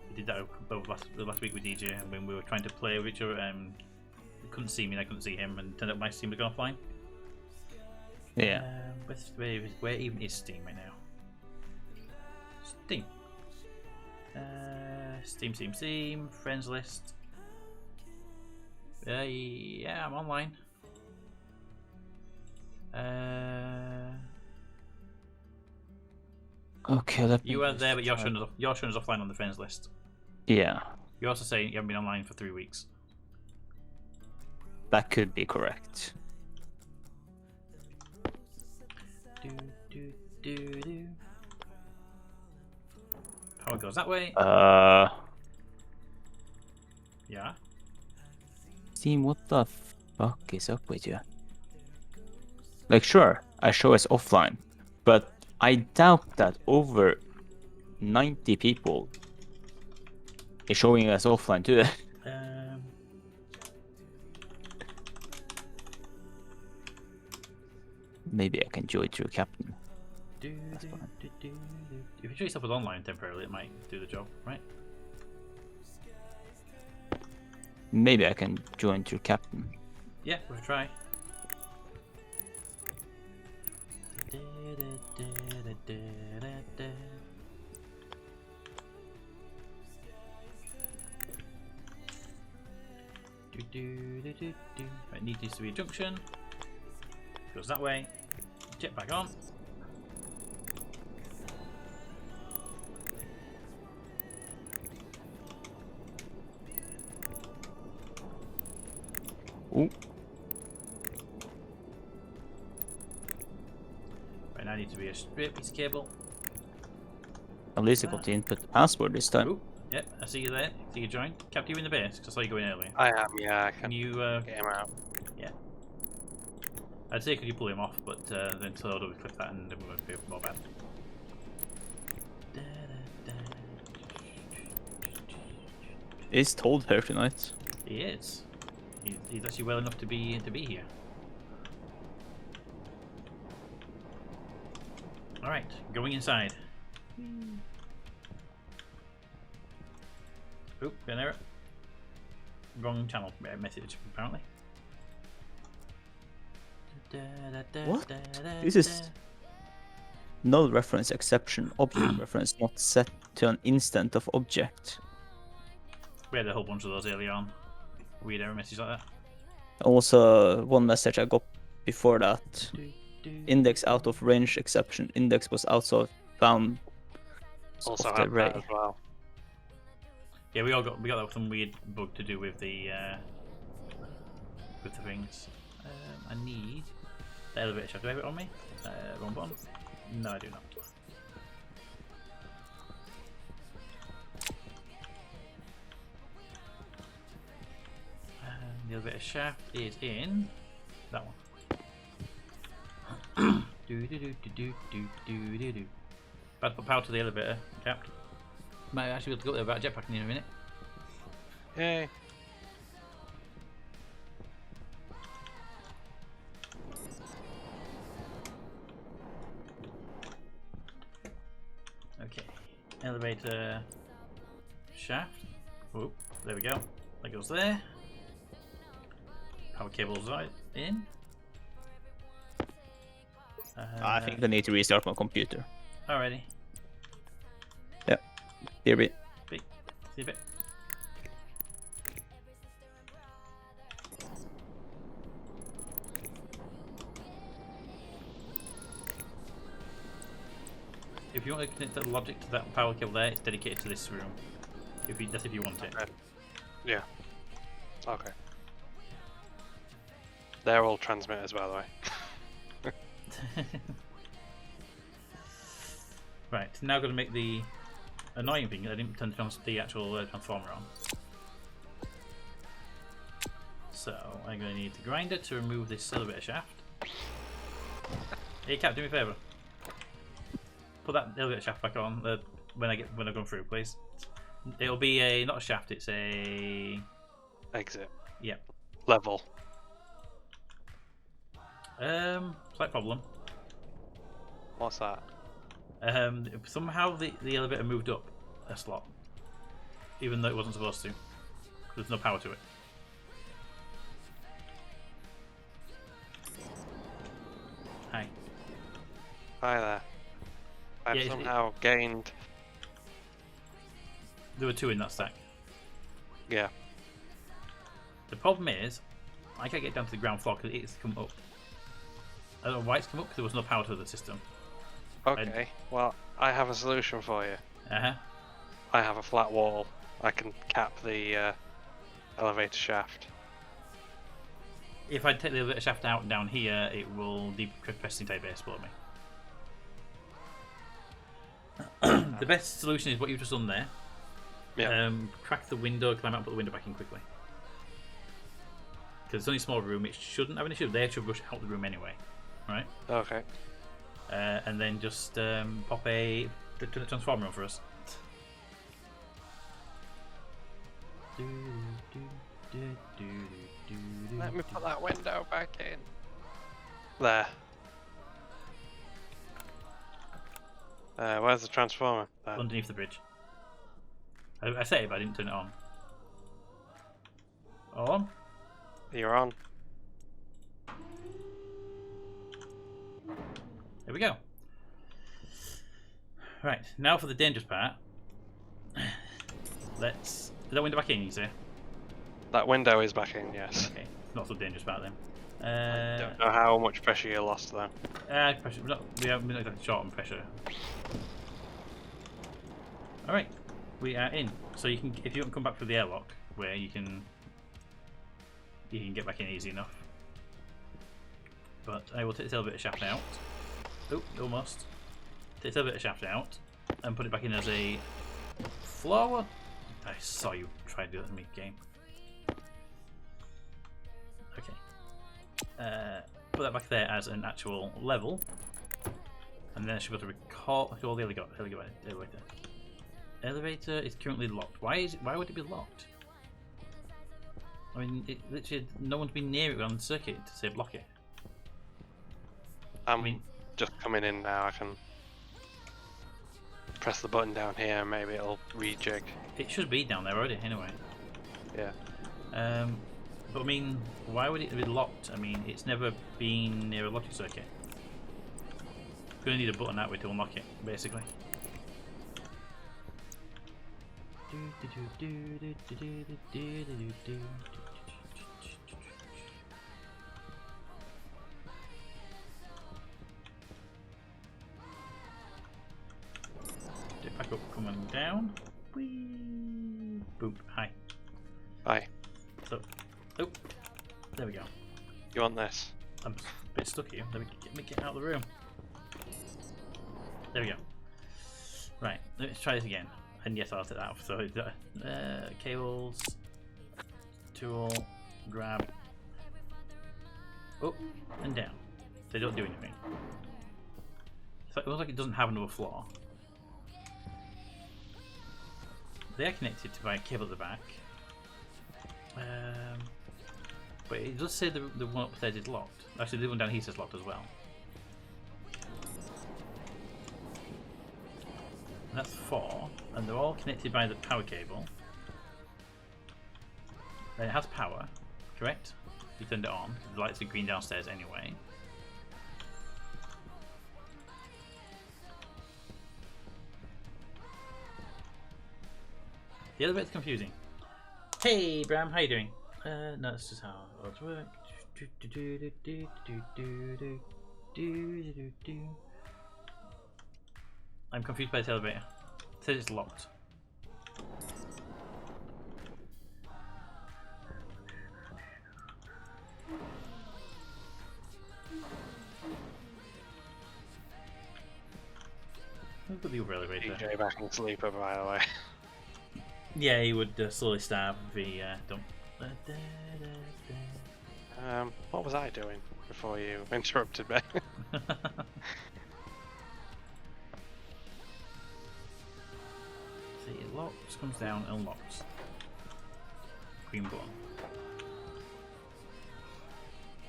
We did that last week with DJ when we were trying to play with each other. He couldn't see me and I couldn't see him, and turned out my Steam had gone offline. Yeah. Where even is Steam right now? Steam. Steam. Friends list. Yeah, I'm online. Okay, you are there, but you're showing us offline on the friends list. Yeah. You're also saying you haven't been online for 3 weeks. That could be correct. Power goes that way. Yeah. Steam, what the fuck is up with you? Like, sure, I show as offline, but I doubt that over 90 people is showing as offline too. Maybe I can join through Captain. If you treat yourself with online temporarily, it might do the job, right? Maybe I can join your captain. Yeah, we'll try. Right, needs to be a junction. Goes that way. Jetpack on. Ooh. Right, now need to be a straight piece of cable. At least I got the input password this time. Ooh, yep, I see you there. See you joined. Captain, you in the base? 'Cause I saw you going earlier. I am, yeah. I Can can you? get him out. Yeah. I'd say could you pull him off, but then so do we clip that and it would be more bad. Is Told here tonight? He is. He's actually well enough to be here. All right, going inside. Oop, an error. Wrong channel message apparently. What? This is null reference exception. Object reference not set to an instant of object. We had a whole bunch of those early on. Weird error message like that. Also, one message I got before that. Index out of range exception. Index was outside bound Also of the have array. that as well. Yeah, we got that with some weird bug to do with the things. I need the elevator shaft. Do I have it on me? Wrong button. No, I do not. The elevator shaft is in that one. About to put power to the elevator, Cap. Might actually be able to go there without jetpacking in a minute. Yay. Okay, elevator shaft. Whoop, there we go. That goes there. Power cables right in. I think I need to restart my computer. Alrighty. Yep. Here we. See you a bit. If you want to connect the logic to that power cable there, it's dedicated to this room. That's if you want it. Okay. Yeah. Okay. They're all transmitters, by the way. Right, now going to make the annoying thing. I didn't turn the actual transformer on. So I'm going to need the grinder to remove this elevator shaft. Hey, Cap, do me a favour. Put that elevator shaft back on when I go through, please. It'll be a not a shaft. It's a Exit. Yep. Level. Slight problem. What's that? Somehow the elevator moved up a slot, even though it wasn't supposed to. There's no power to it. Hi. Hi there. I've Yeah, somehow gained. There were two in that stack. Yeah. The problem is, I can't get down to the ground floor because it's come up. I don't know why it's come up because there was no power to the system. Okay. Well, I have a solution for you. Uh-huh. I have a flat wall. I can cap the elevator shaft. If I take the elevator shaft out down here, it will decompress the entire base below me. The best solution is what you've just done there. Yeah. Crack the window, climb out, and put the window back in quickly. Because it's only a small room, it shouldn't have an issue. They should rush out the room anyway, right? Okay. And then just pop a transformer on for us. Let me put that window back in. There. Where's the transformer? There. Underneath the bridge. I set it, but I didn't turn it on. On? You're on. There we go. Right, now for the dangerous part. Let's... Is that window back in, you say? That window is back in, yes. Okay, not so dangerous part then. Don't know how much pressure you lost though. Pressure. We haven't been exactly short on pressure. Alright, we are in. So you can, if you don't come back through the airlock, where you can get back in easy enough. But I will take the elevator shaft out. Oh, almost. Take the elevator shaft out and put it back in as a floor. I saw you try to do that in mid-game. Okay. Put that back there as an actual level. And then I should be able to record all the elevator. Elevator is currently locked. Why would it be locked? I mean, it literally no one's been near it on the circuit to say block it. I mean, just coming in now. I can press the button down here and maybe it'll rejig. It should be down there already, anyway. Yeah. But I mean, why would it be locked? I mean, it's never been near a logic circuit. You're gonna need a button that way to unlock it, basically. Get back up, coming down. Whee! Boop. Hi. Hi. So, oh, there we go. You want this? I'm a bit stuck here. Let me get out of the room. There we go. Right, let's try this again. And yes, I'll take that off. So, cables, tool, grab, up and down. They don't do anything. So it looks like it doesn't have another floor. They are connected by a cable at the back. But it does say the one upstairs is locked. Actually, the one down here says locked as well. And that's 4, and they're all connected by the power cable. Then it has power, correct? You turned it on. The lights are green downstairs anyway. The other bit's confusing. Hey, Bram, how you doing? No, that's just how it works. I'm confused by this elevator. It says it's locked. Look at the other elevator. DJ back in sleeper, by the way. Yeah, he would slowly starve if he don't. What was I doing before you interrupted me? See, it locks, comes down, unlocks. Green button.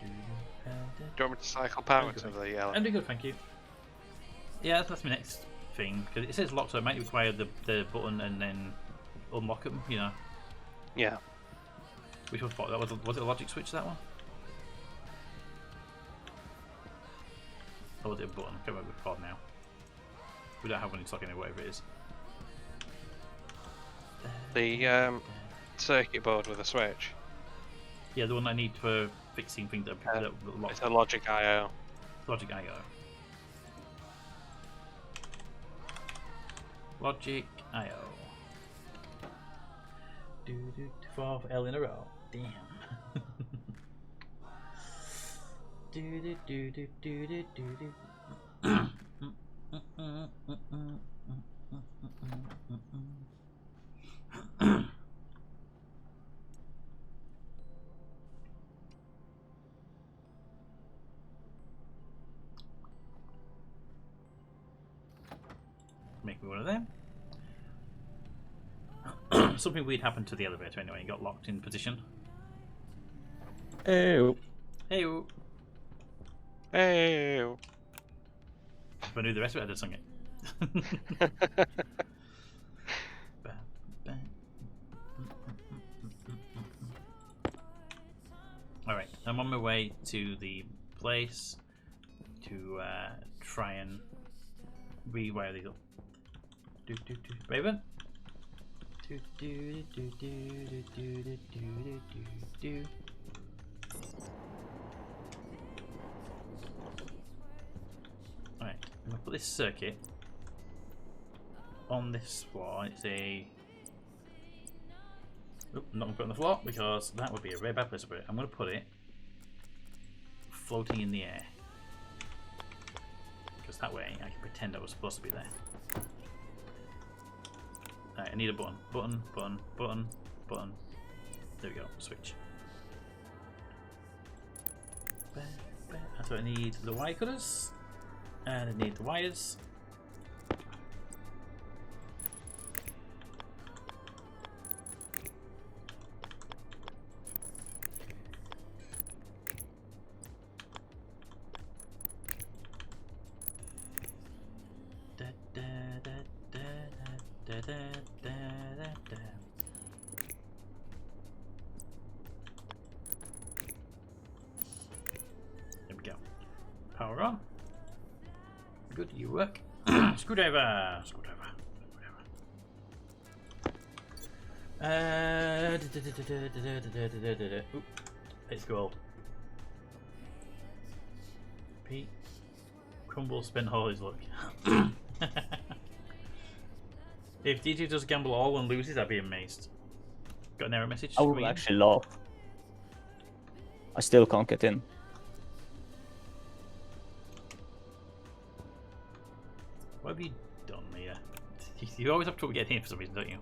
Do you want me to cycle power to the I'm elevator? doing good, thank you. Yeah, that's my next thing, because it says lock, so it might require the button and then unlock them, you know. Yeah. Which was what? That was it a logic switch, that one? Or was it a button? I can't remember what it's called now. We don't have one in stock anyway, whatever it is. The circuit board with a switch. Yeah, the one I need for fixing things that lock. It's a logic I/O. Logic I/O. Logic I/O. Do 4th L in a row. Damn. Make me one of them. Something weird happened to the elevator anyway. It got locked in position. Oh. Hey. Hey. If I knew the rest of it, I'd have sung it. Alright, I'm on my way to the place to try and rewire these up. Raven? Alright, I'm gonna put this circuit on this floor. It's a... Oop, I'm not gonna put it on the floor because that would be a very bad place to put it. I'm gonna put it floating in the air. Because that way I can pretend I was supposed to be there. Alright, I need a button. Button, button, button, button. There we go, switch. So I need the wire cutters. And I need the wires. There we go. Power on. Good, you work. Screwdriver. Screwdriver. Oop. It's gold. Pete. Crumble, spend all his luck. If DJ does gamble all and loses, I'd be amazed. Got an error message? I would actually laugh. I still can't get in. What have you done, Leah? You always have trouble getting in for some reason, don't you?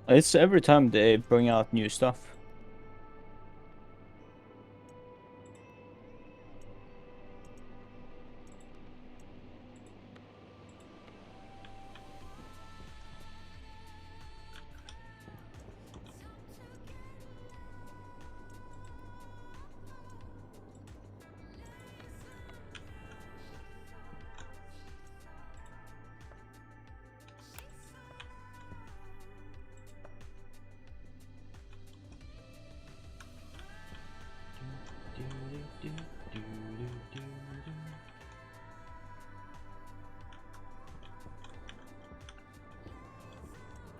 It's every time they bring out new stuff.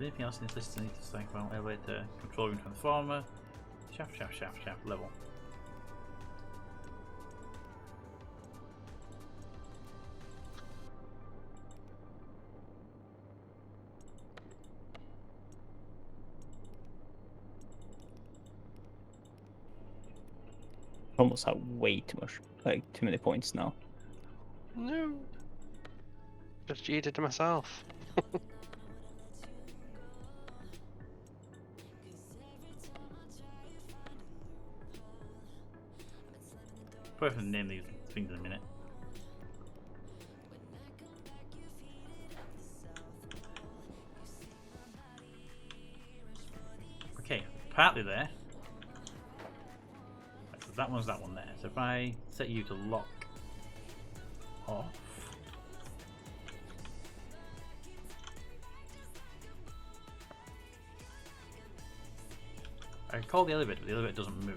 Anything else in this list I need to think about? Elevator, control room transformer, shaft, shaft, shaft, shaft, level. Almost have way too much, like too many points now. No. Just cheated to myself. Probably have to name these things in a minute. Okay, partly there. Right, so that one's that one there. So if I set you to lock off. I can call the elevator, but the elevator doesn't move.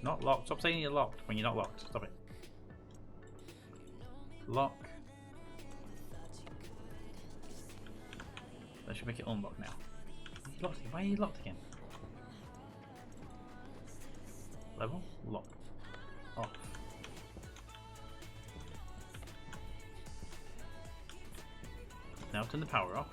Not locked. Stop saying you're locked when you're not locked. Stop it. Lock. That should make it unlock now. Why are you locked again? Level? Lock. Off. Now turn the power off.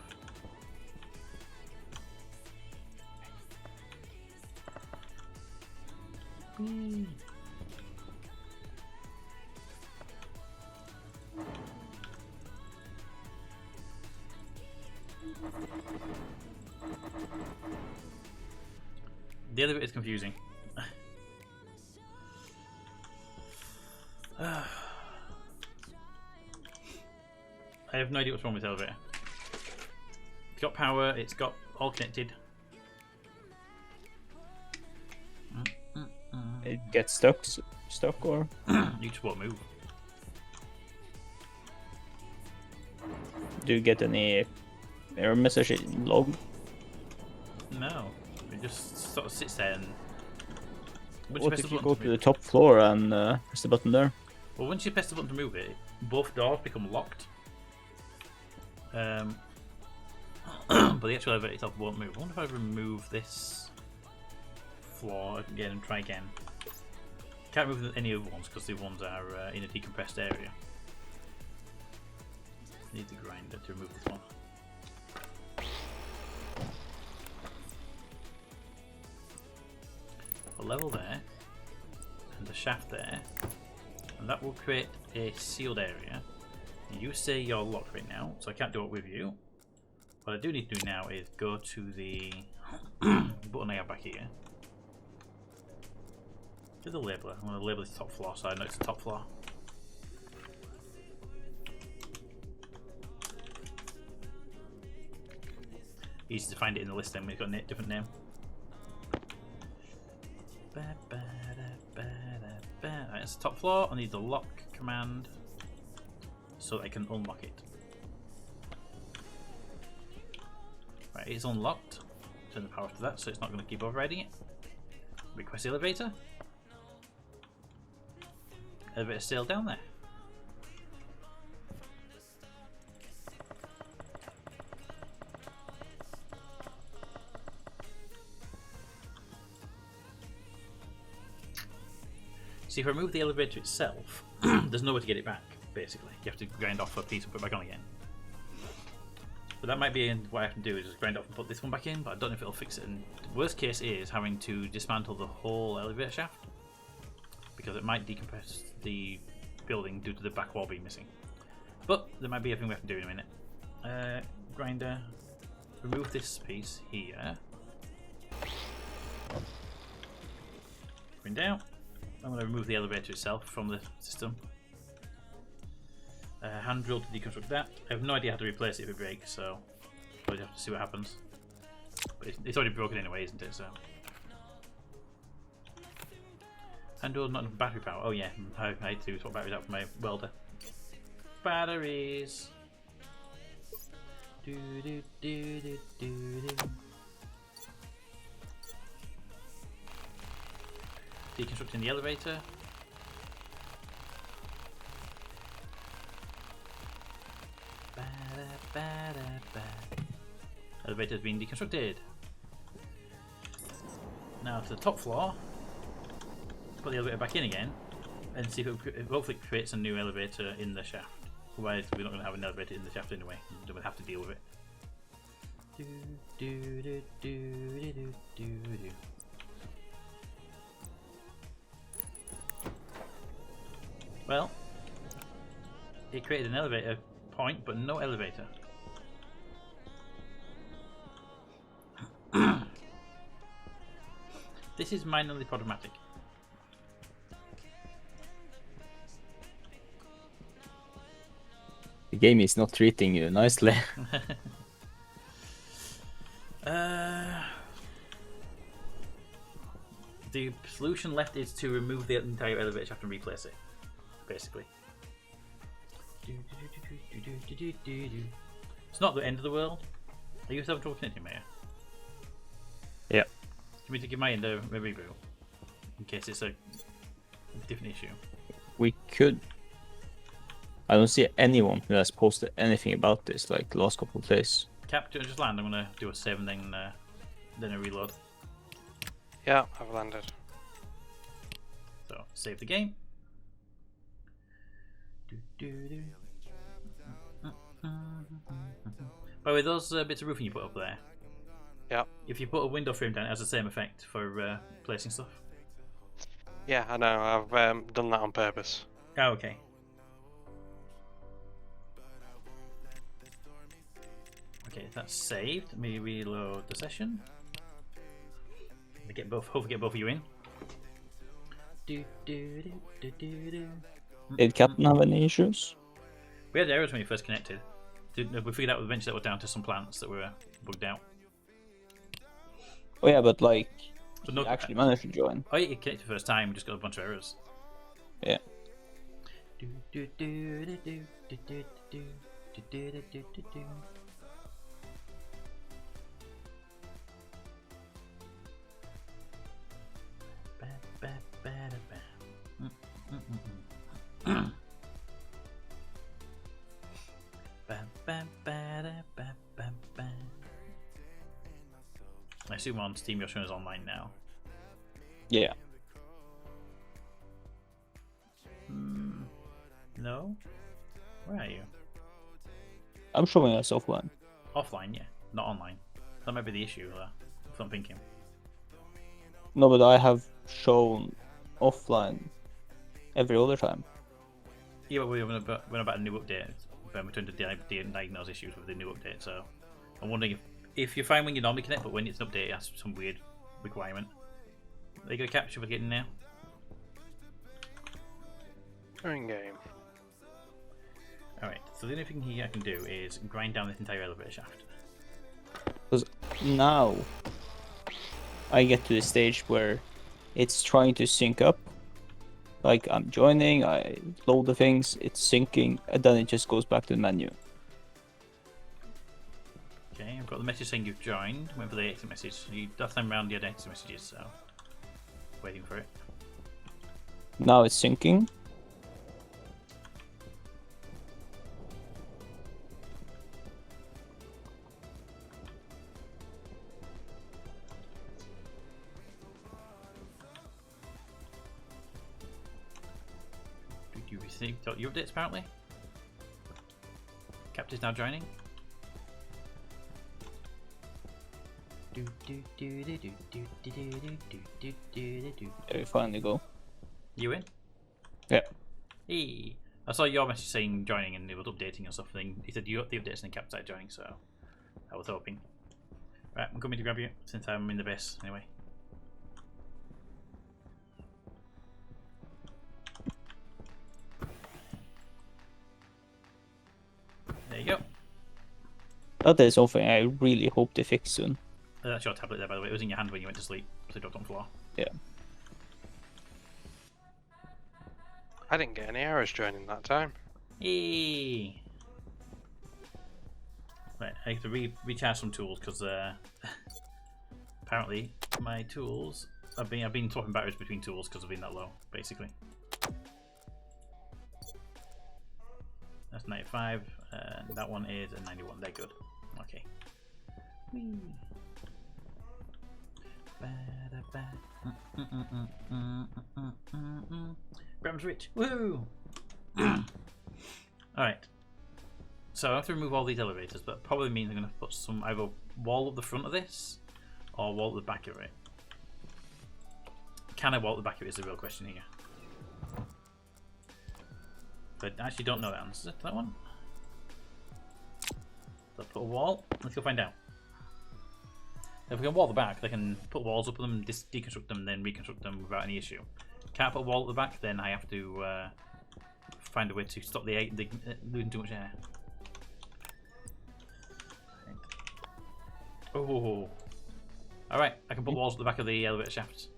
The other bit is confusing. I have no idea what's wrong with the elevator. It's got power, it's got all connected. It gets stuck, or You just won't move. do you get any error message in log? No. It just sort of sits there and... Once What press if the you button go to to move the top floor and press the button there? Well, once you press the button to move it, both doors become locked. But the actual elevator itself won't move. I wonder if I remove this floor again and try again. Can't remove any other ones because the ones are in a decompressed area. Need the grinder to remove this one. A level there, and a shaft there, and that will create a sealed area. You say you're locked right now, so I can't do it with you. What I do need to do now is go to the button I have back here. To the labeler. I'm going to label this top floor so I know it's the top floor. Easy to find it in the list then when it's got a different name. Right, it's the top floor. I need the lock command so that I can unlock it. Right, it's unlocked. Turn the power to that so it's not going to keep overriding it. Request elevator. Elevator still down there. See, if I remove the elevator itself, there's nowhere to get it back, basically. You have to grind off a piece and put it back on again. But that might be what I have to do, is just grind off and put this one back in, but I don't know if it'll fix it. And the worst case is having to dismantle the whole elevator shaft, because it might decompress the building due to the back wall being missing. But there might be a thing we have to do in a minute. Grinder, remove this piece here. Grind out. I'm going to remove the elevator itself from the system. Hand drill to deconstruct that. I have no idea how to replace it if it breaks, so we'll have to see what happens. But it's already broken anyway, isn't it? So hand drill, not enough battery power. Oh yeah, I had to swap batteries out for my welder. Batteries. Do do do do do do. Deconstructing the elevator. Elevator has been deconstructed. Now to the top floor. Put the elevator back in again and see if it hopefully creates a new elevator in the shaft. Otherwise, we're not going to have an elevator in the shaft anyway. So we'll have to deal with it. Do, do, do, do, do, do, do, do. Well, it created an elevator point, but no elevator. This is minorly problematic. The game is not treating you nicely. The solution left is to remove the entire elevator shaft and replace it, basically. It's not the end of the world. Are you having trouble connecting, Maya? Yeah. Do you want me to give my end a reboot? In case it's a different issue. We could. I don't see anyone who has posted anything about this like the last couple of days. Cap, just land. I'm gonna do a save and then a reload. Yeah, I've landed. So save the game. By the way, those bits of roofing you put up there. Yeah. If you put a window frame down, it has the same effect for placing stuff. Yeah, I know. I've done that on purpose. Oh, okay. Okay, that's saved. Let me reload the session. Hopefully get both of you in. Did Captain have any issues? We had errors when we first connected. We figured out eventually that were down to some plants that were bugged out. Oh yeah, but like, But you actually managed to join. Oh, yeah, you connected the first time, we just got a bunch of errors. Yeah. I assume on Steam you're showing us online now. Yeah. No? Where are you? I'm showing us offline. Offline, yeah. Not online. That might be the issue, that's what I'm thinking. No, but I have shown offline every other time. Yeah, but we're about a new update. When we're trying to diagnose issues with the new update, so I'm wondering if you're fine when you normally connect, but when it's an update, it has some weird requirement. Are you going to capture we're getting now? We're in game. Alright, so the only thing here I can do is grind down this entire elevator shaft. Because now I get to the stage where it's trying to sync up. Like, I'm joining, I load the things, it's syncing, and then it just goes back to the menu. Okay, I've got the message saying you've joined. Wait for the exit message. Last time round you had exit messages, so waiting for it. Now it's syncing. You received your updates apparently. Captain's now joining. There we finally go. You in? Yeah. Hey, I saw your message saying joining and it was updating or something. He said you got the updates and the Captain joining, so I was hoping. Right, I'm coming to grab you since I'm in the base anyway. There you go. That is something I really hope they fix soon. That's your tablet there, by the way. It was in your hand when you went to sleep, so it dropped on the floor. Yeah. I didn't get any errors joining that time. Yay! Right, I have to recharge some tools because apparently my tools I've been swapping batteries between tools because I've been that low, basically. That's 95, and that one is a 91. They're good. Okay. Whee. Bram's rich. Woo! Alright. So I have to remove all these elevators, but probably means I'm going to put some either wall up the front of this or wall at the back of it. Can I wall at the back of it is the real question here. But I actually don't know the answer to that one. So put a wall. Let's go find out. If we can wall the back, they can put walls up them, deconstruct them, then reconstruct them without any issue. Can't put a wall at the back, then I have to find a way to stop the losing too much air. Oh, all right. I can put walls at the back of the elevator shafts.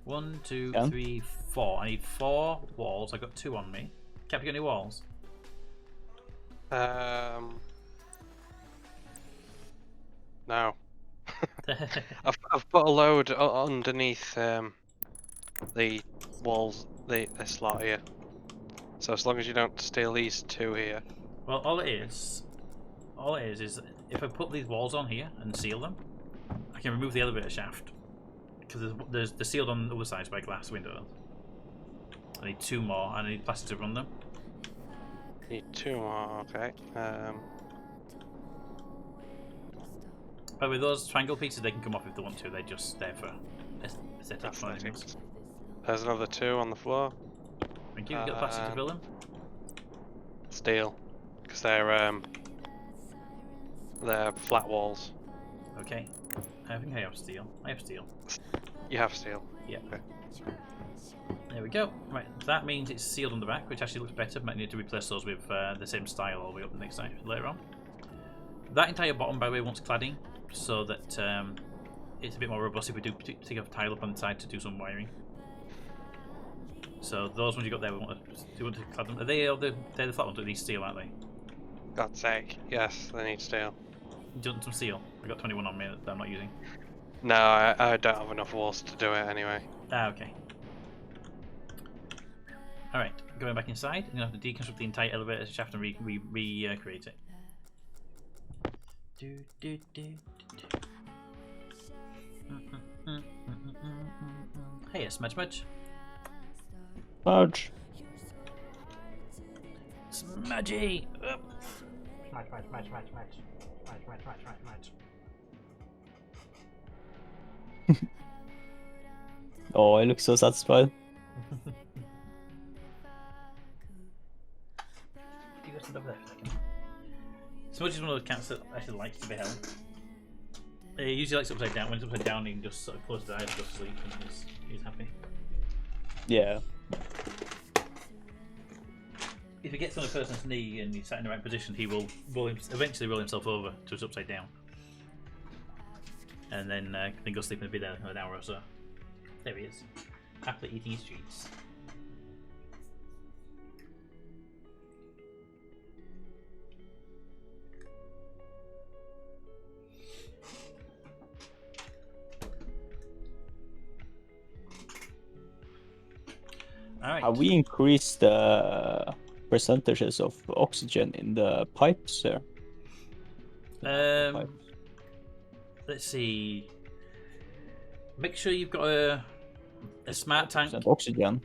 1, 2, 3, 4. I need 4 walls. I've got 2 on me. Cap, you got any walls? No. I've put a load underneath the walls, this slot here. So as long as you don't steal these 2 here. Well, all it is if I put these walls on here and seal them, I can remove the elevator shaft because they're sealed on the other sides by glass windows. I need 2 more. I need plastic to run them. Need 2 more. Okay. But with those triangle pieces, they can come off if they want to. They're just there for aesthetics. Athletics. There's another 2 on the floor. Thank you. Get the plastic to fill them. Steel, because they're They're flat walls. Okay. I think I have steel. I have steel. You have steel. Yeah. Okay. There we go. Right, that means it's sealed on the back, which actually looks better. Might need to replace those with the same style all the way up next time later on. That entire bottom, by the way, wants cladding, so that it's a bit more robust if we do take a tile up on the side to do some wiring. So those ones you got there, we want to clad them. Are they're the flat ones that need steel, aren't they? God's sake. Yes, they need steel. You want some steel? I got 21 on me that I'm not using. No, I don't have enough walls to do it anyway. Ah, okay. Alright, going back inside, I'm going to have to deconstruct the entire elevator shaft and recreate it. Hey, Smudge. Smudge. Smudgy! Oh, I look so satisfied. Smudge is one of those cats that actually likes to be held. He usually likes upside down. When it's upside down, he can just sort of close his eyes and go to sleep, and he's happy. Yeah. If he gets on a person's knee and he's sat in the right position, he will eventually roll himself over to his upside down, and then go sleep and be there in an hour or so. There he is, happily eating his treats. Alright. Have we increased the percentages of oxygen in the pipes there? Let's see. Make sure you've got a smart tank. Oxygen.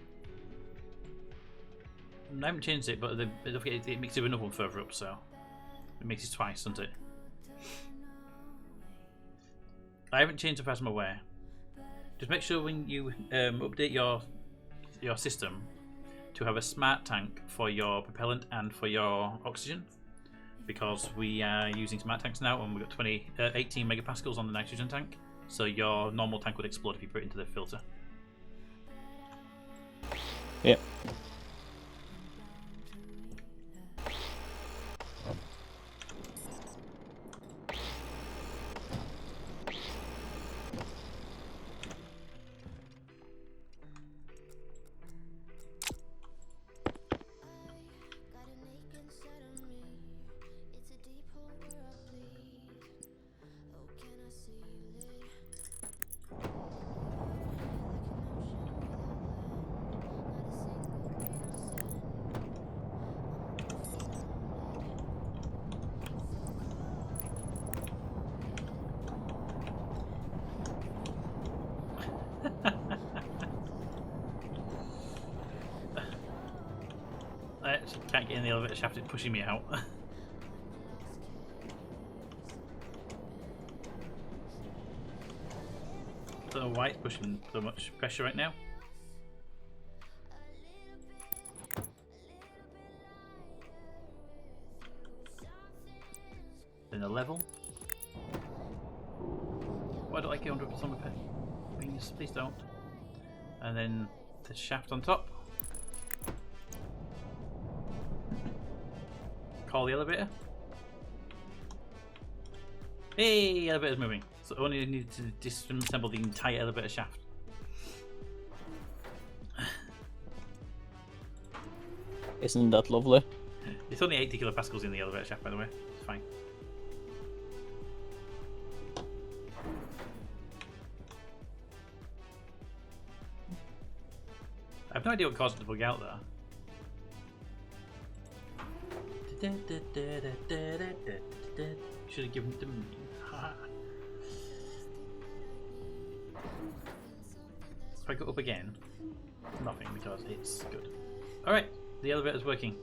I haven't changed it, but it makes it another one further up, so it makes it twice, doesn't it? I haven't changed it as I'm aware. Just make sure when you update your system to have a smart tank for your propellant and for your oxygen, because we are using smart tanks now and we've got 18 megapascals on the nitrogen tank, so your normal tank would explode if you put it into the filter. Yeah. I actually can't get in the elevator shaft, it's pushing me out. Don't know why it's pushing so much pressure right now. Then the level. Why don't I get 100% of it? Please don't. And then the shaft on top. Call the elevator. Hey, elevator's moving. So only need to disassemble the entire elevator shaft. Isn't that lovely? It's only 80 kilopascals in the elevator shaft, by the way. It's fine. I have no idea what caused it to bug out there. Should have given them. If I go up again, nothing because it's good. Alright, the elevator's working.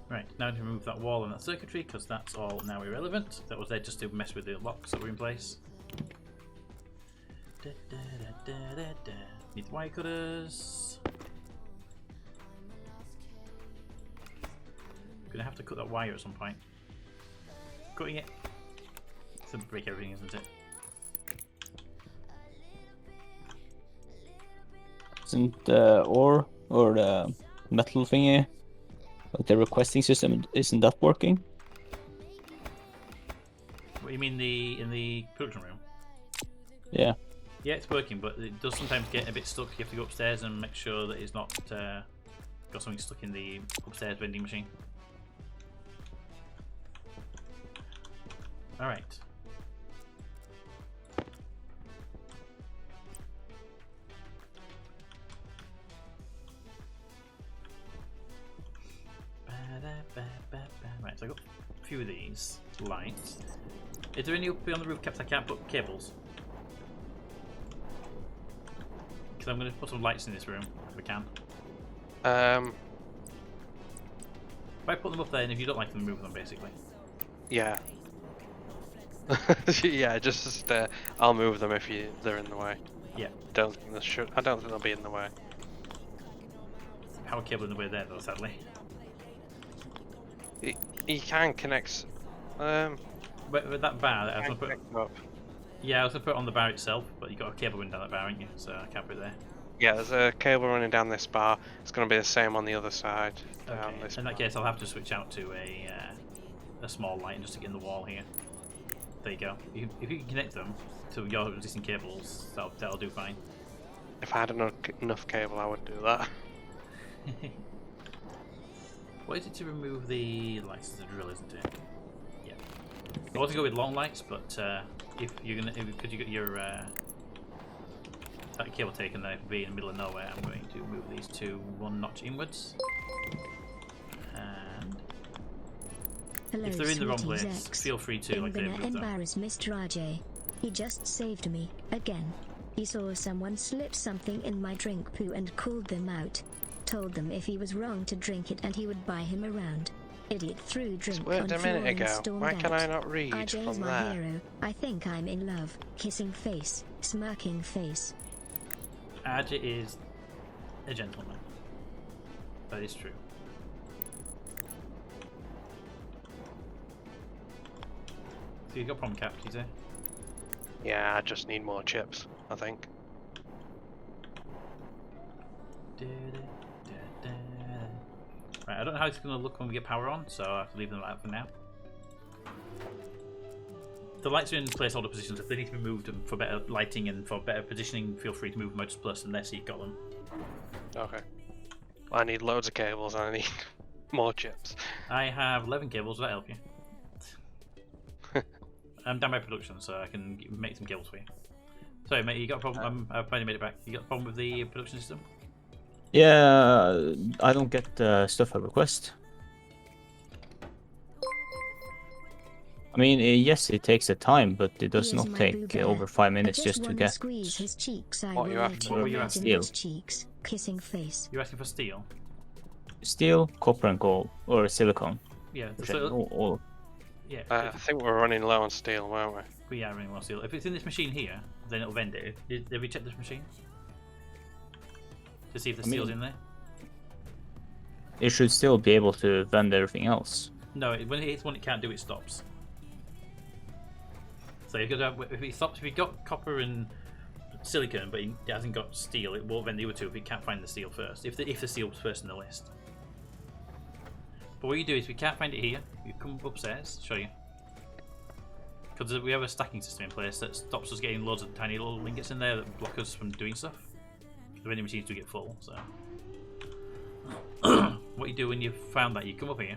Right, now to remove that wall and that circuitry because that's all now irrelevant. That was there just to mess with the locks that were in place. Need wire cutters. Gonna have to cut that wire at some point. Cutting it. It's gonna break everything, isn't it? Isn't the ore or the metal thingy, like the requesting system, isn't that working? What you mean in the production room? Yeah. Yeah, it's working, but it does sometimes get a bit stuck. You have to go upstairs and make sure that it's not got something stuck in the upstairs vending machine. Alright. Right, so I got a few of these lights. Is there any up on the roof caps I can't put cables? Because I'm going to put some lights in this room if I can. If I put them up there, and if you don't like them, move them basically. Yeah. Yeah, just I'll move them if they're in the way. Yeah. I don't think they'll be in the way. Power cable in the way there though, sadly. You can connect. But with that bar, I was gonna put. Connect them up. Yeah, I was gonna put it on the bar itself, but you got a cable running down that bar, ain't you? So I can't put it there. Yeah, there's a cable running down this bar. It's going to be the same on the other side. Down Okay. this In that bar. case, I'll have to switch out to a small light and just stick it in the wall here. There you go. If you can connect them to your existing cables, that'll do fine. If I had enough cable, I would do that. What is it to remove the lights? It's a drill, isn't it? Yeah. I want to go with long lights, but if you're gonna, because you got your that cable taken there, be in the middle of nowhere, I'm going to move these two one notch inwards. And Hello, if they're in the wrong sweeties place, X. feel free to I'm like gonna move them. embarrass Mr. RJ. He just saved me again. He saw someone slip something in my drink poo and called them out. Told them if he was wrong to drink it and he would buy him around. Idiot threw drink Wait on a floor minute and ago. stormed Why can out. I not read RJ is from my there? hero. I think I'm in love. Kissing face, smirking face. Adja is a gentleman. That is true. So you got problem caps, you say? Yeah, I just need more chips, I think. Right, I don't know how it's going to look when we get power on, so I have to leave them out for now. The lights are in placeholder positions. If they need to be moved for better lighting and for better positioning, feel free to move them out just plus unless you've got them. Okay. Well, I need loads of cables and I need more chips. I have 11 cables, will that help you? I'm down by production, so I can make some cables for you. Sorry, mate, you got a problem? I've finally made it back. You got a problem with the production system? Yeah, I don't get the stuff I request. I mean, yes, it takes a time, but it does Here's not my take boo bear. over 5 minutes I just to wanna get. squeeze his cheeks. I What will you let after? you What were you melt after? in his cheeks. Kissing face. You're asking for steel? Steel, copper, and gold, or silicon. Yeah, Which I so, know all. yeah. I think we're running low on steel, weren't we? We are running more steel. If it's in this machine here, then it'll vend it. Have we checked this machine? To see if the I mean- steel's in there? It should still be able to vend everything else. No, when it hits one it can't do, it stops. So if it stops, if you've got copper and silicon, but it hasn't got steel, it won't vend the other two if it can't find the steel first. If the steel's first in the list. But what you do is, if you can't find it here, you come upstairs, show you. Because we have a stacking system in place that stops us getting loads of tiny little ingots in there that block us from doing stuff. The vending machines do get full, so. What you do when you've found that, you come up here,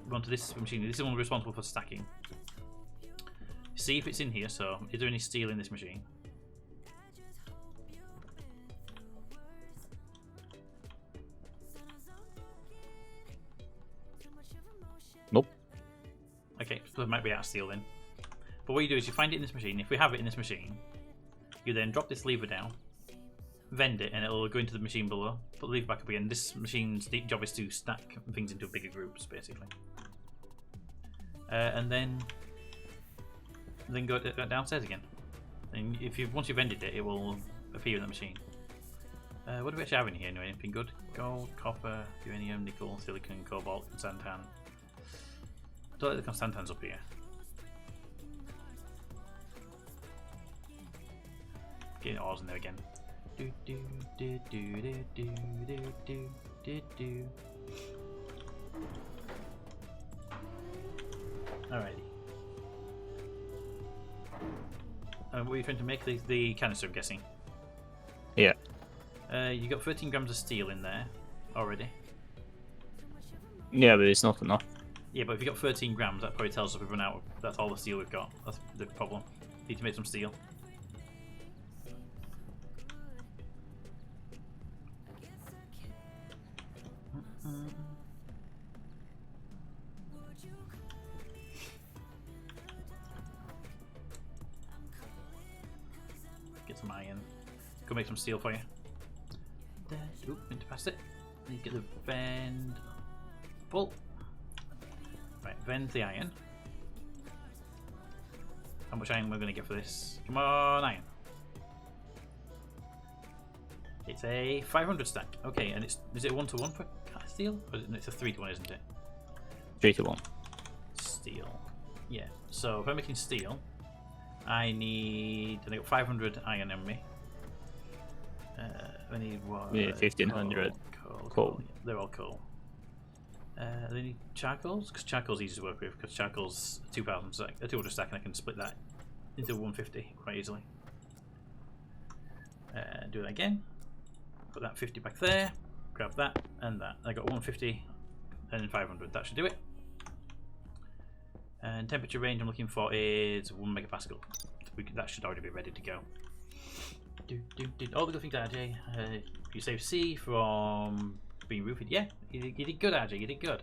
go onto this machine. This is the one responsible for stacking. See if it's in here. So, is there any steel in this machine? Nope. Okay, so there might be out of steel then. But what you do is you find it in this machine. If we have it in this machine, you then drop this lever down, vend it, and it'll go into the machine below. Put the lever back up again. This machine's job is to stack things into bigger groups, basically. And then go downstairs again. And if you once you've ended it, it will appear in the machine. What do we actually have in here anyway? Anything good? Gold, copper, uranium, nickel, silicon, cobalt, constantan. Don't let the constantans up here. Getting ores in there again. Do do do do do do do do do do. Alrighty. What are you trying to make? The canister, I'm guessing. Yeah. You got 13 grams of steel in there already. Yeah, but it's not enough. Yeah, but if you got 13 grams, that probably tells us we've run out. That's all the steel we've got. That's the problem. Need to make some steel. Get some iron. Go make some steel for you. Oop, into past it. Need to get the vend. Pull. Right, vend the iron. How much iron we're going to get for this? Come on, iron. It's a 500 stack. Okay, and is it 1-to-1 for steel? Or it's a 3-to-1, isn't it? 3-to-1. Steel. Yeah. So if I'm making steel, I got 500 iron in me. I need what? Yeah, 1500 coal. Yeah, they're all coal. They need charcoals, because charcoal's easy to work with. Because charcoal's 2,000 stack, a 200 stack, and I can split that into 150 quite easily. Do that again. Put that 50 back there. Grab that and that. I got 150 and then 500. That should do it. And temperature range I'm looking for is 1 megapascal. That should already be ready to go. All the good things, RJ. You save C from being roofied. Yeah, you did good, RJ. You did good.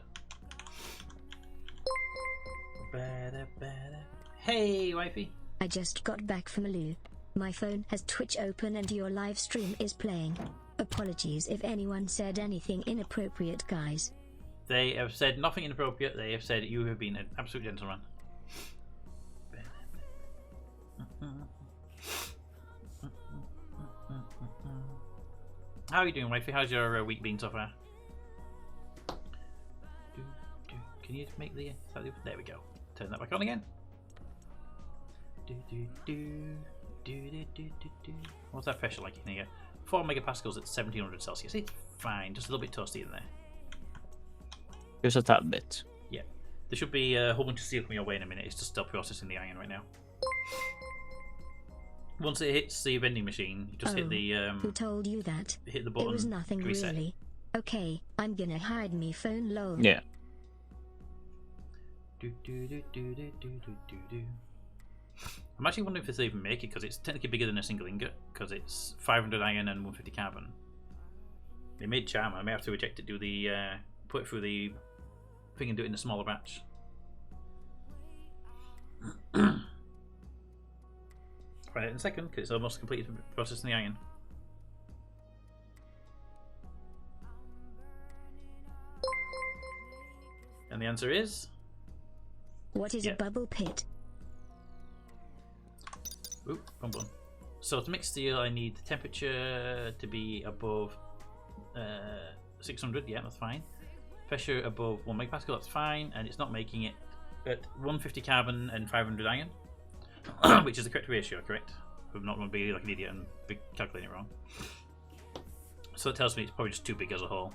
Hey, wifey. I just got back from a loo. My phone has Twitch open and your live stream is playing. Apologies if anyone said anything inappropriate, guys. They have said nothing inappropriate. They have said you have been an absolute gentleman. How are you doing, wifey? How's your week been so far? Can you make the... There we go. Turn that back on again. What's that pressure like in here? 4 megapascals at 1700 Celsius. It's fine. Just a little bit toasty in there. Just a tad bit. Yeah. There should be a whole bunch of steel coming your way in a minute. It's just still processing the iron right now. Once it hits the vending machine, you just hit the who told you that? Hit the button. It was nothing reset. really. Okay, I'm gonna hide me phone low. Yeah. I'm actually wondering if they even make it, because it's technically bigger than a single ingot, because it's 500 iron and 150 carbon. They made charm. I may have to reject it, put it through the thing and do it in a smaller batch. Right in a second, because it's almost completed processing the iron. And the answer is... What is a bubble pit? Oop, bum bum. So to mix steel, I need the temperature to be above 600. Yeah, that's fine. Pressure above 1 megapascal. That's fine, and it's not making it at 150 carbon and 500 iron, which is the correct ratio. Correct. I'm not going to be like an idiot and be calculating it wrong. So it tells me it's probably just too big as a whole.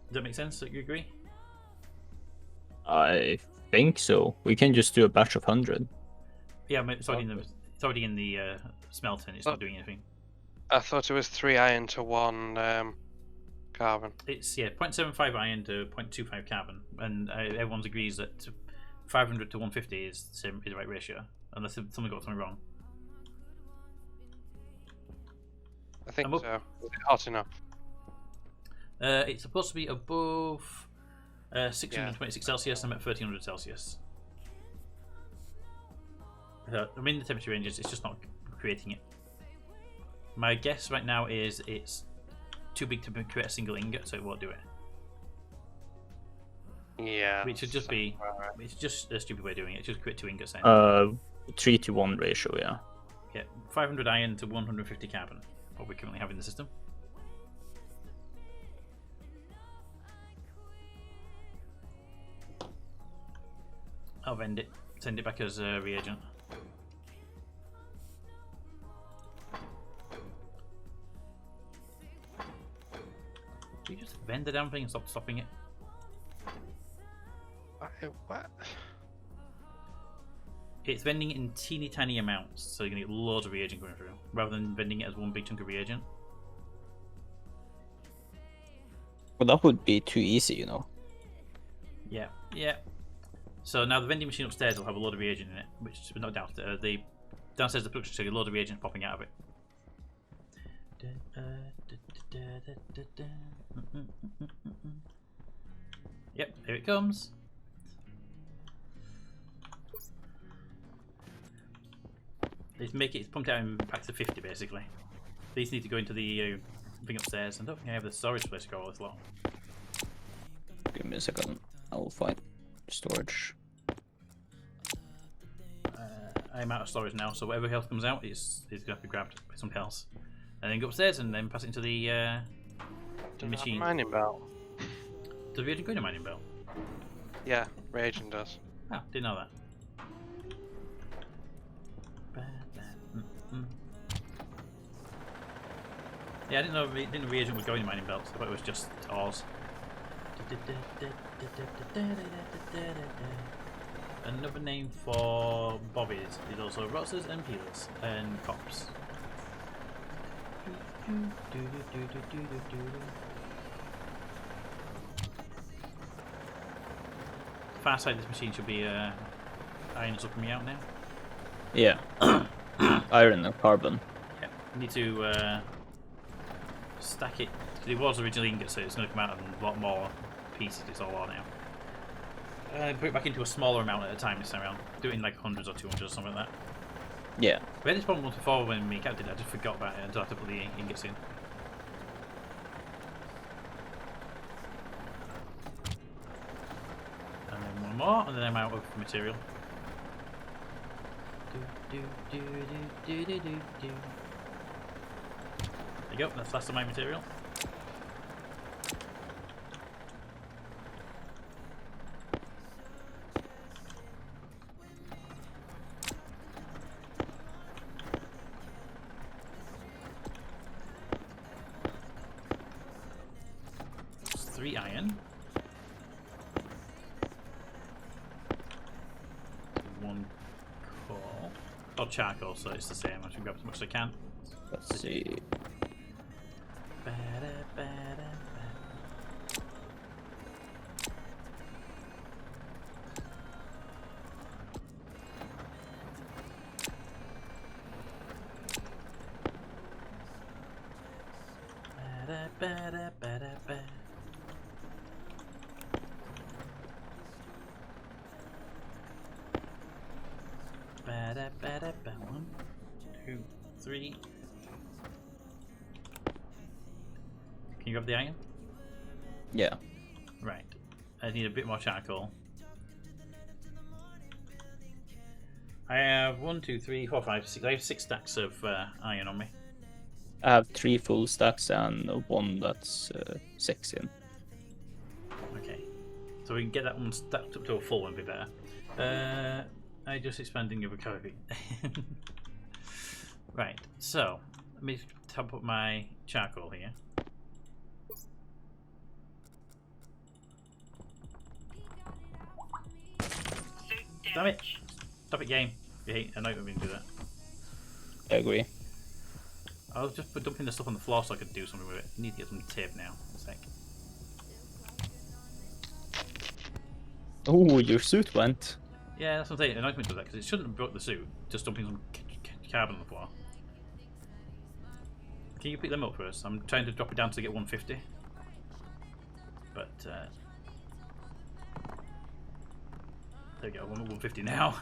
Does that make sense? Do you agree? I think so. We can just do a batch of 100. Yeah, I mean, it's already in the smelter and it's not doing anything. I thought it was 3 iron to 1 carbon. It's 0.75 iron to 0.25 carbon, and everyone agrees that 500 to 150 is the right ratio, unless someone got something wrong. I think so. Is it hot enough? It's supposed to be above 626 Celsius. I'm at 1300 Celsius. I'm in the temperature ranges. It's just not creating it. My guess right now is it's too big to create a single ingot, so it won't do it. Yeah. Which should just be. Alright. It's just a stupid way of doing it. Just quit 2 ingots then. 3-to-1 ratio, yeah. Yeah, 500 iron to 150 carbon. What we currently have in the system. I'll vend it. Send it back as a reagent. Do you just vend the damn thing and stop stopping it? What? It's vending it in teeny tiny amounts, so you're gonna get loads of reagent going through, rather than vending it as one big chunk of reagent. Well, that would be too easy, you know. Yeah, yeah. So now the vending machine upstairs will have a load of reagent in it, which is no doubt. The downstairs the production should get a load of reagent popping out of it. Yep, here it comes. It's pumped out in packs of 50 basically. These need to go into the thing upstairs, and I don't think I have the storage place to go all this lot. Give me a second. I will find storage. I'm out of storage now, so whatever else comes out is going to have to be grabbed by something else. And then go upstairs and then pass it into the machine. Mining belt. Does reagent go in a mining belt? Yeah, reagent does. Ah, didn't know that. Yeah, I didn't know reagent would go in a mining belt. I thought it was just ores. Another name for bobbies is also rotters and peelers and cops. Far side of this machine should be iron is up me out now. Yeah. Iron and carbon. Yeah, need to stack it. It was originally ingot, so it's going to come out in a lot more pieces. It's all on now. Put it back into a smaller amount at a time this time around. Do it in like hundreds or 200 or something like that. Yeah. We had this problem once before when me cat did it. I just forgot about it until I had to put the ingots in. And then one more, and then I'm out of material. There you go, that's last of my material. It's 3 iron. 1 coal. Or charcoal, so it's the same. I should grab as much as I can. Let's see. One, two, three. Can you grab the iron? Yeah. Right. I need a bit more charcoal. I have 1, 2, 3, 4, 5, 6. I have 6 stacks of iron on me. I have 3 full stacks and 1 that's 6 in. Okay. So we can get that one stacked up to a full one, be better. I just expanding your recovery. Right. So let me top up my charcoal here. Damn it! Stop it, game. I know you're going to do that. I agree. I was just dumping the stuff on the floor so I could do something with it. I need to get some tape now. A sec. Oh, your suit went. Yeah, that's what I'm saying. It annoys me to do that because it shouldn't have broke the suit. Just dumping some carbon on the floor. Can you pick them up first? I'm trying to drop it down to get 150. But there we go. 150 now.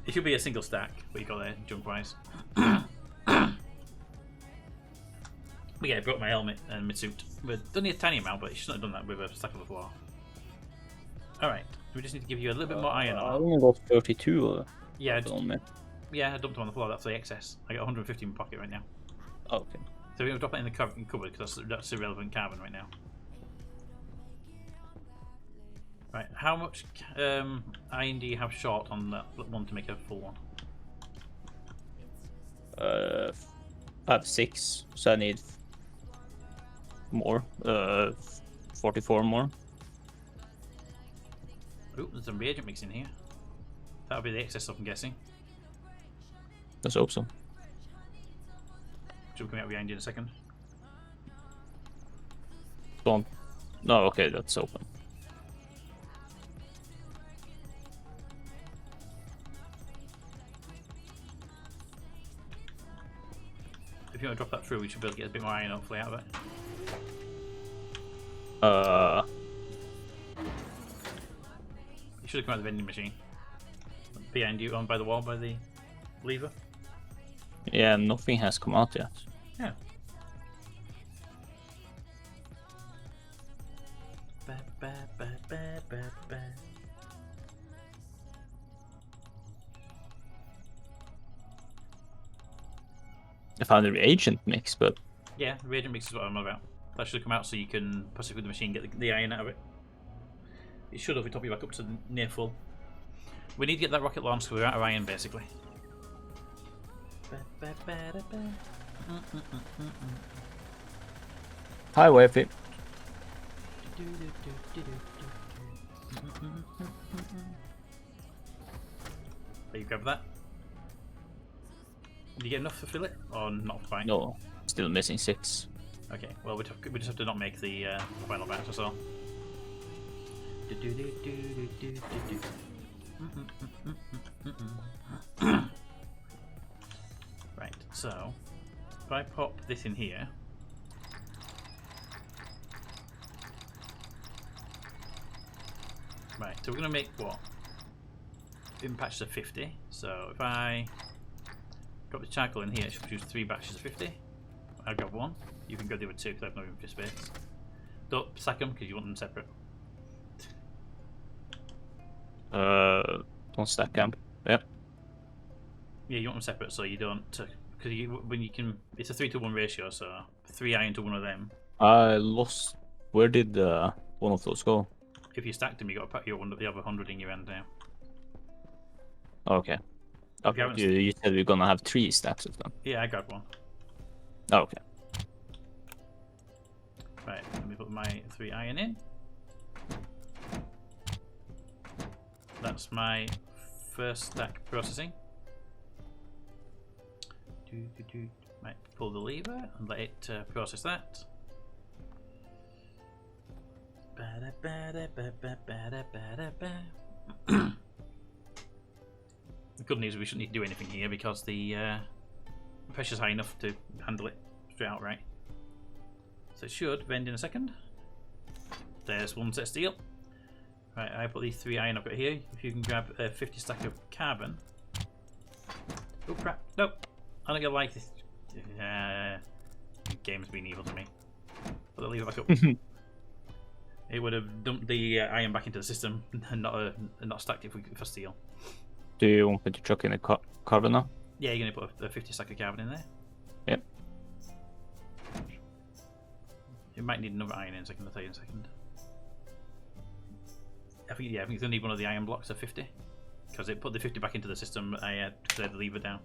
It should be a single stack. What you got there, junk wise. But yeah, I broke my helmet and my suit. But only a tiny amount, but you shouldn't have done that with a stack on the floor. Alright, we just need to give you a little bit more iron I ore. only got 32 Yeah, on me. yeah, I dumped them on the floor, that's the excess. I got 150 in my pocket right now. Okay. So we're going to drop it in the cupboard because that's irrelevant carbon right now. Right, how much iron do you have short on that one to make a full one? I have 6, so I need more. 44 more. Ooh, there's some reagent mix in here. That'll be the excess stuff, I'm guessing. Let's hope so. Should we come out behind you in a second? Don't. No, okay, that's open. If you want to drop that through, we should be able to get a bit more iron hopefully out of it. You should have come out of the vending machine. Behind you, on by the wall, by the lever. Yeah, nothing has come out yet. Yeah. I found a reagent mix, but Yeah, the reagent mix is what I'm on about. That should have come out so you can pass it through the machine, get the iron out of it. It should have, we top you back up to near full. We need to get that rocket launched because we're out of iron basically. hi, Wavy. There you grab that. Did you get enough to fill it? Or not quite? No, still missing 6. Okay, well we just have to not make the final batch or so. Right, so if I pop this in here, right, so we're gonna make what? In patches of 50. So if I drop the charcoal in here, it should produce 3 batches of 50. I'll grab 1. You can grab the other 2 because I've no room for space. Don't stack them because you want them separate. Don't stack them. Yep. Yeah, you want them separate so you don't, because when you can, it's a 3-to-1 ratio, so 3 iron to 1 of them. I lost. Where did one of those go? If you stacked them, you got to pack your one, the other 100 in your hand now. Okay. Okay. haven't- You said we're gonna have 3 stacks of them. Yeah, I grabbed 1. Oh, okay. Right, let me put my 3 iron in. That's my first stack processing. Right, pull the lever and let it process that. The good news is we shouldn't need to do anything here because the pressure's high enough to handle it straight out right. So it should vend in a second. There's 1 set of steel. Right, I put these 3 iron I've got here. If you can grab a 50 stack of carbon. Oh crap, no! I'm not gonna like this. The game's been evil to me. Put the lever back up. It would have dumped the iron back into the system and not stacked it for steel. Do you want me to chuck in a carbon now? Yeah, you're gonna put a 50 stack of carbon in there. Yep. You might need another iron in a second, I'll tell you in a second. I think you're gonna need one of the iron blocks of 50. Because it put the 50 back into the system, I had the lever down.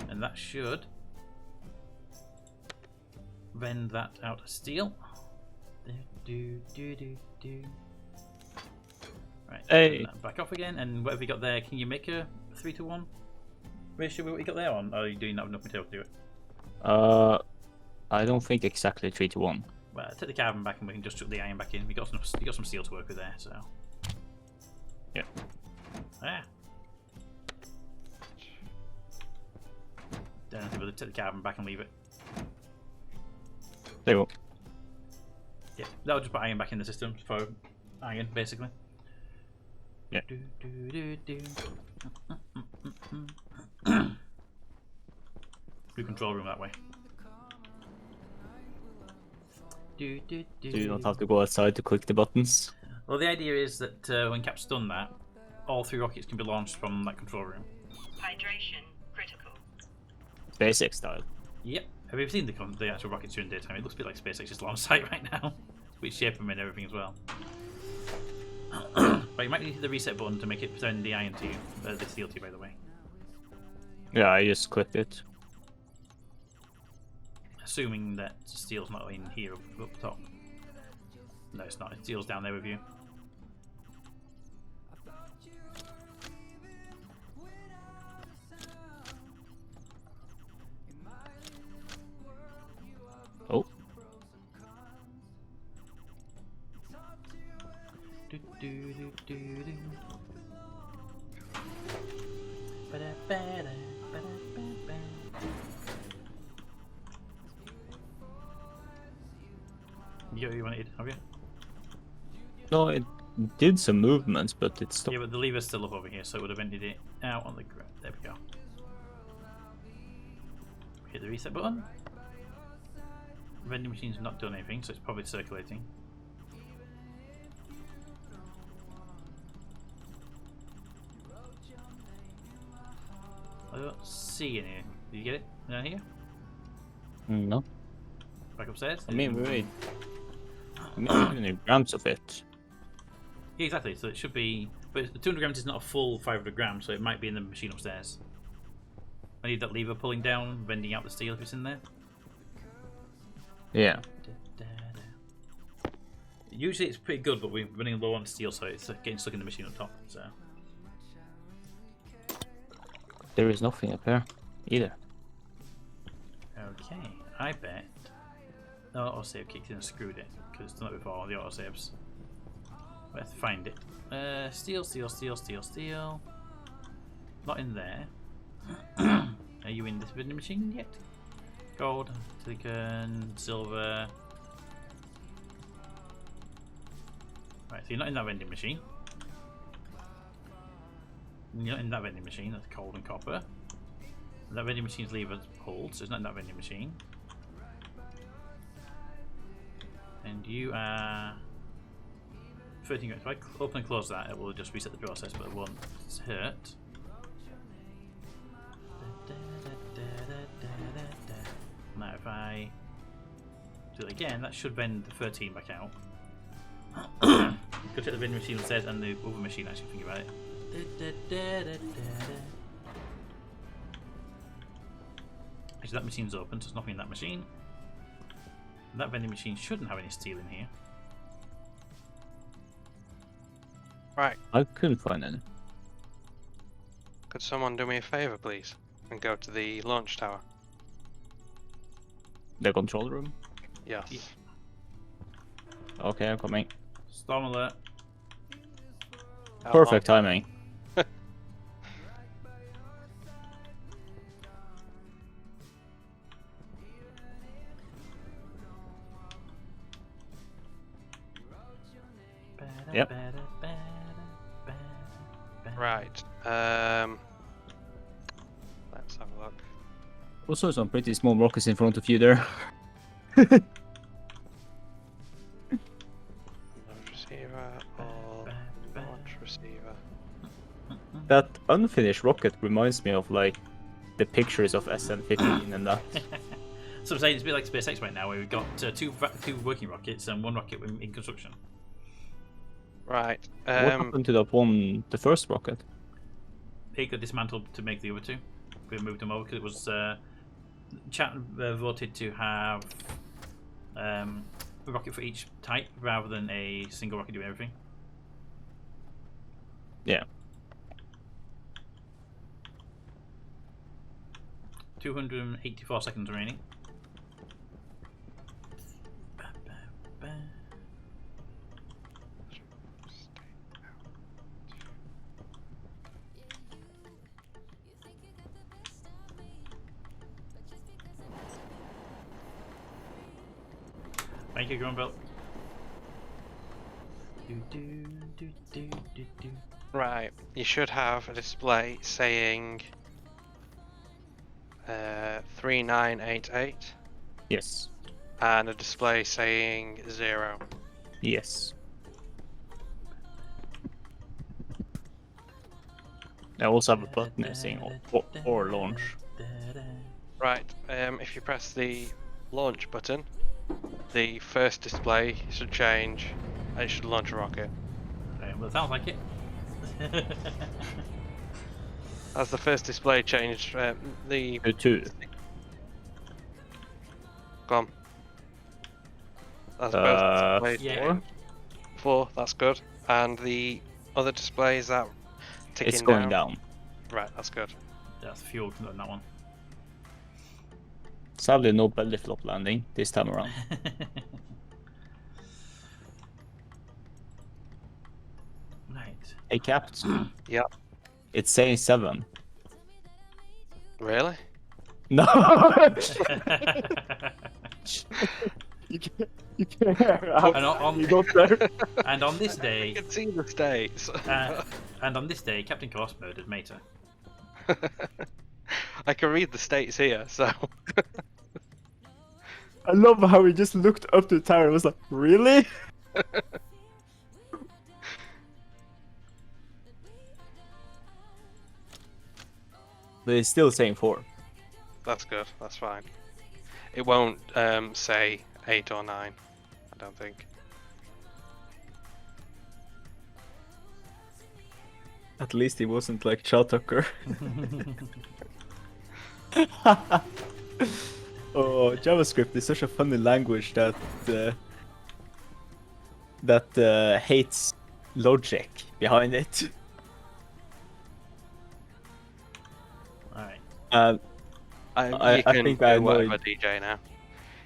And that should vend that out of steel. Right, Hey. turn that back off again, and what have you got there? Can you make a 3-to-1 ratio with what you got there on? Or do you not have enough material to do it? I don't think exactly 3-to-1. Well, take the carbon back and we can just chuck the iron back in. You got some steel to work with there, so. Yeah. Ah. Then I think we'll take the carbon back and leave it. There you go. Yeah, that'll just put iron back in the system for iron, basically. Yeah. New control room that way. So you don't have to go outside to click the buttons. Well, the idea is that when Cap's done that, all 3 rockets can be launched from that control room. Hydration critical. SpaceX style. Yep. Have you seen the actual rockets during daytime? It looks a bit like SpaceX just on site right now. With shape them and everything as well. But you might need the reset button to make it turn the iron to you. The steel to you, by the way. Yeah, I just clicked it. Assuming that steel's not in here up top. No, it's not. Steel's down there with you. Oh. You got what you wanted, have you? No, it did some movements, but it stopped. Yeah, but the lever's still up over here, so it would have ended it out on the ground. There we go. Hit the reset button. Vending machine's not done anything, so it's probably circulating. I don't see any. Did you get it down here? No. Back upstairs? I mean, we made grams of it. Yeah, exactly. So it should be, but the 200 grams is not a full 500 grams, so it might be in the machine upstairs. I need that lever pulling down, bending out the steel if it's in there. Yeah. Usually it's pretty good, but we're running low on steel, so it's getting stuck in the machine up top. So There is nothing up here either. okay, I bet the autosave kicked in and screwed it because it's done it before. The autosaves. Let's find it. Steel. Not in there. Are you in this vending machine yet? Gold, silicon, silver. Right, so you're not in that vending machine. You're not in that vending machine, that's gold and copper. That vending machine's lever pulled, so it's not in that vending machine. And you are 13 grams. If I open and close that, it will just reset the process, but it won't hurt. Now if I do it again, that should bend the 13 back out. Go check the vending machine upstairs and the other machine, actually, think about it. Actually, that machine's open, so there's nothing in that machine. That vending machine shouldn't have any steel in here. Right. I couldn't find any. Could someone do me a favour, please, and go to the launch tower? The control room? Yes. Yeah. Okay, I'm coming. Storm alert. How Perfect long? timing. Yep. Right. Let's have a look. Also, some pretty small rockets in front of you there. Launch receiver or launch receiver. That unfinished rocket reminds me of like the pictures of SN15 and that. So I'm saying it's a bit like SpaceX right now, where we've got two working rockets and one rocket in construction. Right. What happened to that one, the first rocket? It got dismantled to make the other two. We moved them over because it was chat voted to have a rocket for each type rather than a single rocket doing everything. Yeah. 284 seconds remaining. Thank you, Grumble. Right. You should have a display saying 3988. Yes. and a display saying 0. Yes. I also have a button here saying or launch. Right, if you press the launch button, the first display should change and it should launch a rocket. Okay, well, it sounds like it. As the first display changed, the... Two. Gone. As both displays yeah. changed. 4, that's good. And the other display, is that ticking It's going down. Right, that's good. That's fuel on that one. Sadly, no belly flop landing this time around. Right. Hey, Captain. Yep. It's saying 7. Really? No! You can't. And You got there. and on this You day, can see the states. and on this day, Captain Chaos murdered Mater. I can read the states here, so... I love how he just looked up to the tower and was like, really? But it's still saying 4. That's good, that's fine. It won't say 8 or 9, I don't think. At least he wasn't like Chad Tucker. Oh, JavaScript is such a funny language that hates logic behind it. Alright. You can think do I know whatever, it. DJ, now.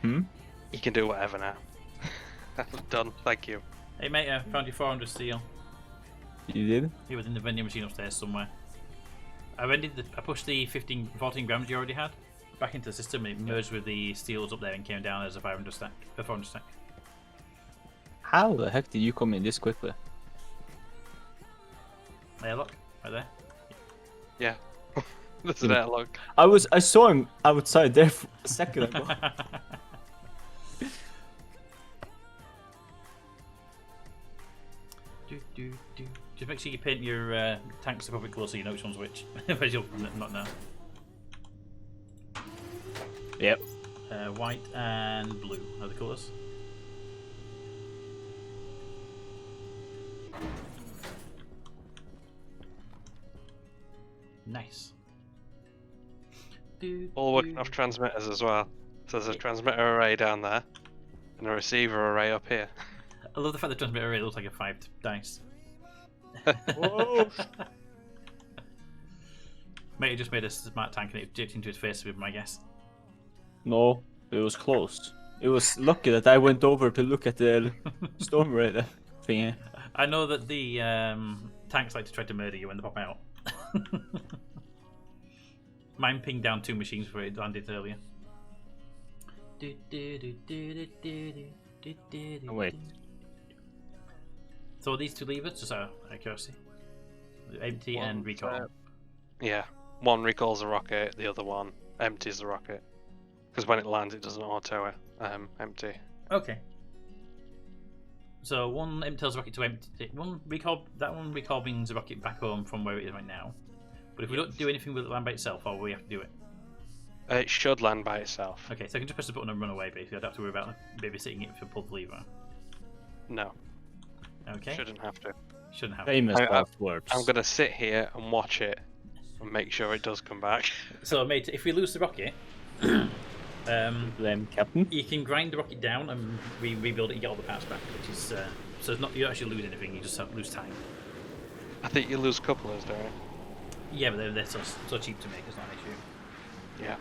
Hmm? You can do whatever now. Done, thank you. Hey mate, I found your 400 steel. You did? He was in the vending machine upstairs somewhere. I pushed the 14 grams you already had back into the system. It merged with the steels up there and came down as a 500 stack, a 400 stack. How the heck did you come in this quickly? There, look, right there. Yeah. There's an airlock. I saw him outside there for a second ago. Just make sure you paint your tanks a public colour so you know which one's which. Otherwise you'll not know. Yep. White and blue are the colours. Nice. All working off transmitters as well. So there's a transmitter array down there, and a receiver array up here. I love the fact the transmitter array looks like a 5 dice. Whoa! Mate, he just made a smart tank and it dipped into his face with my guess. No, it was close. It was lucky that I went over to look at the storm radar thing. I know that the tanks like to try to murder you when they pop out. Mine pinged down 2 machines before it landed earlier. Oh, wait. So are these 2 levers, just out of curiosity? Empty and recall. Yeah, one recalls a rocket, the other one empties the rocket. Because when it lands, it doesn't auto empty. Okay. So one tells the rocket to empty. One recall brings the rocket back home from where it is right now. But if we don't do anything with it land by itself, or we have to do it. It should land by itself. Okay, so I can just press the button and run away. Basically, I don't have to worry about babysitting it for pull the lever. No, Okay. shouldn't have to. Shouldn't have. Famous last words. I'm gonna sit here and watch it and make sure it does come back. So, mate, if we lose the rocket, Blame Captain. you can grind the rocket down and rebuild it and get all the parts back, which is so it's not you don't actually lose anything. You just lose time. I think you lose couplers, don't you? Yeah, but they're so cheap to make. It's not an issue. Yeah.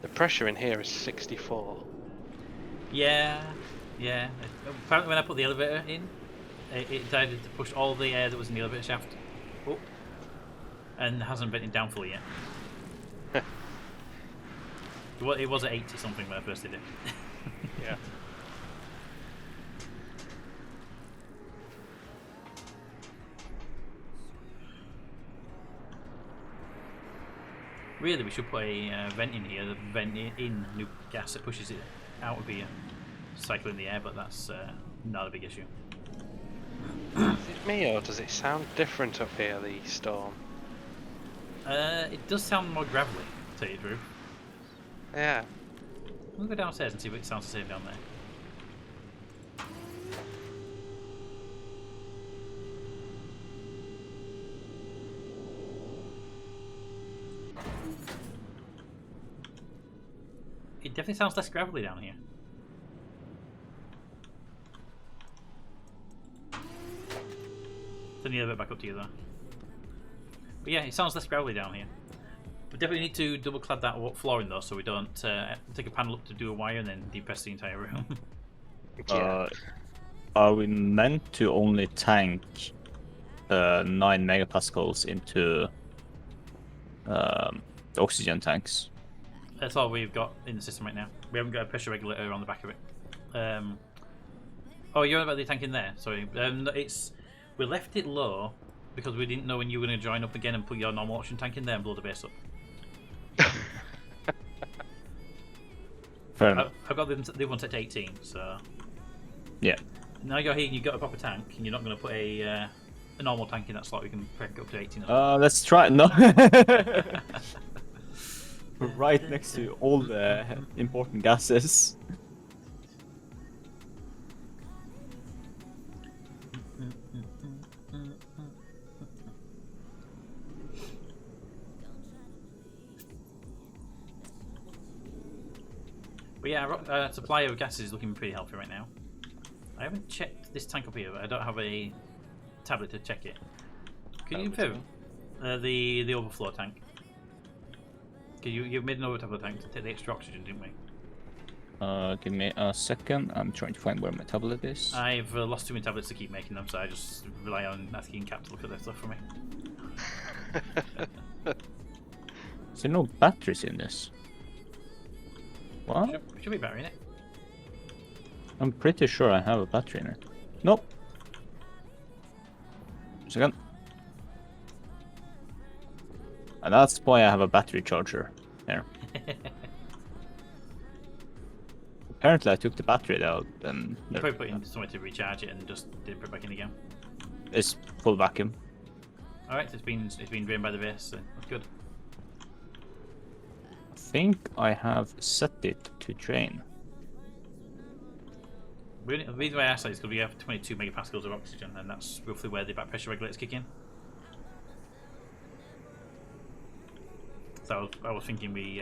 The pressure in here is 64. Yeah. Apparently, when I put the elevator in, it decided to push all the air that was in the elevator shaft up, and hasn't bent it down fully yet. It was at 80 something when I first did it. Yeah. Really, we should put a vent in here. The vent in new gas that pushes it out of here, cycle in the air. But that's not a big issue. Is it me or does it sound different up here? The storm. It does sound more gravelly, to tell you the truth. Yeah. We'll go downstairs and see if it sounds the same down there. It definitely sounds less gravelly down here. Turn the other bit back up to you though. But yeah, it sounds less gravelly down here. We definitely need to double clad that flooring though, so we don't take a panel up to do a wire and then depress the entire room. Are we meant to only tank 9 megapascals into the oxygen tanks? That's all we've got in the system right now. We haven't got a pressure regulator on the back of it. Oh, you're on about the tank in there. Sorry, we left it low because we didn't know when you were going to join up again and put your normal oxygen tank in there and blow the base up. Fair enough. I've got the one set to 18, so Yeah. now you're here and you've got a proper tank, and you're not going to put a normal tank in that slot. We can crank it up to 18. Let's try. No. Right next to all the important gases. But yeah, our supply of gases is looking pretty healthy right now. I haven't checked this tank up here, but I don't have a tablet to check it. Can you confirm the overflow tank? You made an overflow tank to take the extra oxygen, didn't we? Give me a second. I'm trying to find where my tablet is. I've lost too many tablets to keep making them, so I just rely on asking Cap to look at their stuff for me. Is there no batteries in this? What? Should be battery in it. I'm pretty sure I have a battery in it. Nope. Second. And that's why I have a battery charger there. Apparently I took the battery out and You probably put in somewhere to recharge it and just didn't put it back in again. it's full vacuum. Alright, so it's been drained by the base, so that's good. I think I have set it to drain. The reason why I asked that is because we have 22 megapascals of oxygen, and that's roughly where the back pressure regulators kick in. So I was thinking we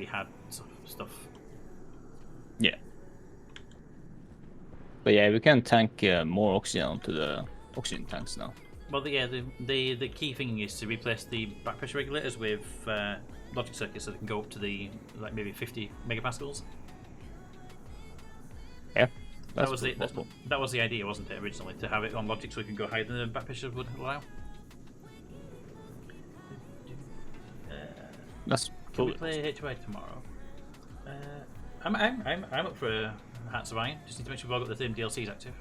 had stuff. Yeah. But yeah, we can tank more oxygen onto the oxygen tanks now. Well, the key thing is to replace the back pressure regulators with logic circuits so they can go up to the maybe 50 megapascals. Yeah. That was the idea, wasn't it, originally, to have it on logic so we can go higher than the back pressure would allow. That's Can we cool. play HOA tomorrow? I'm up for Hearts of Iron. Just need to make sure we've all got the same DLCs active.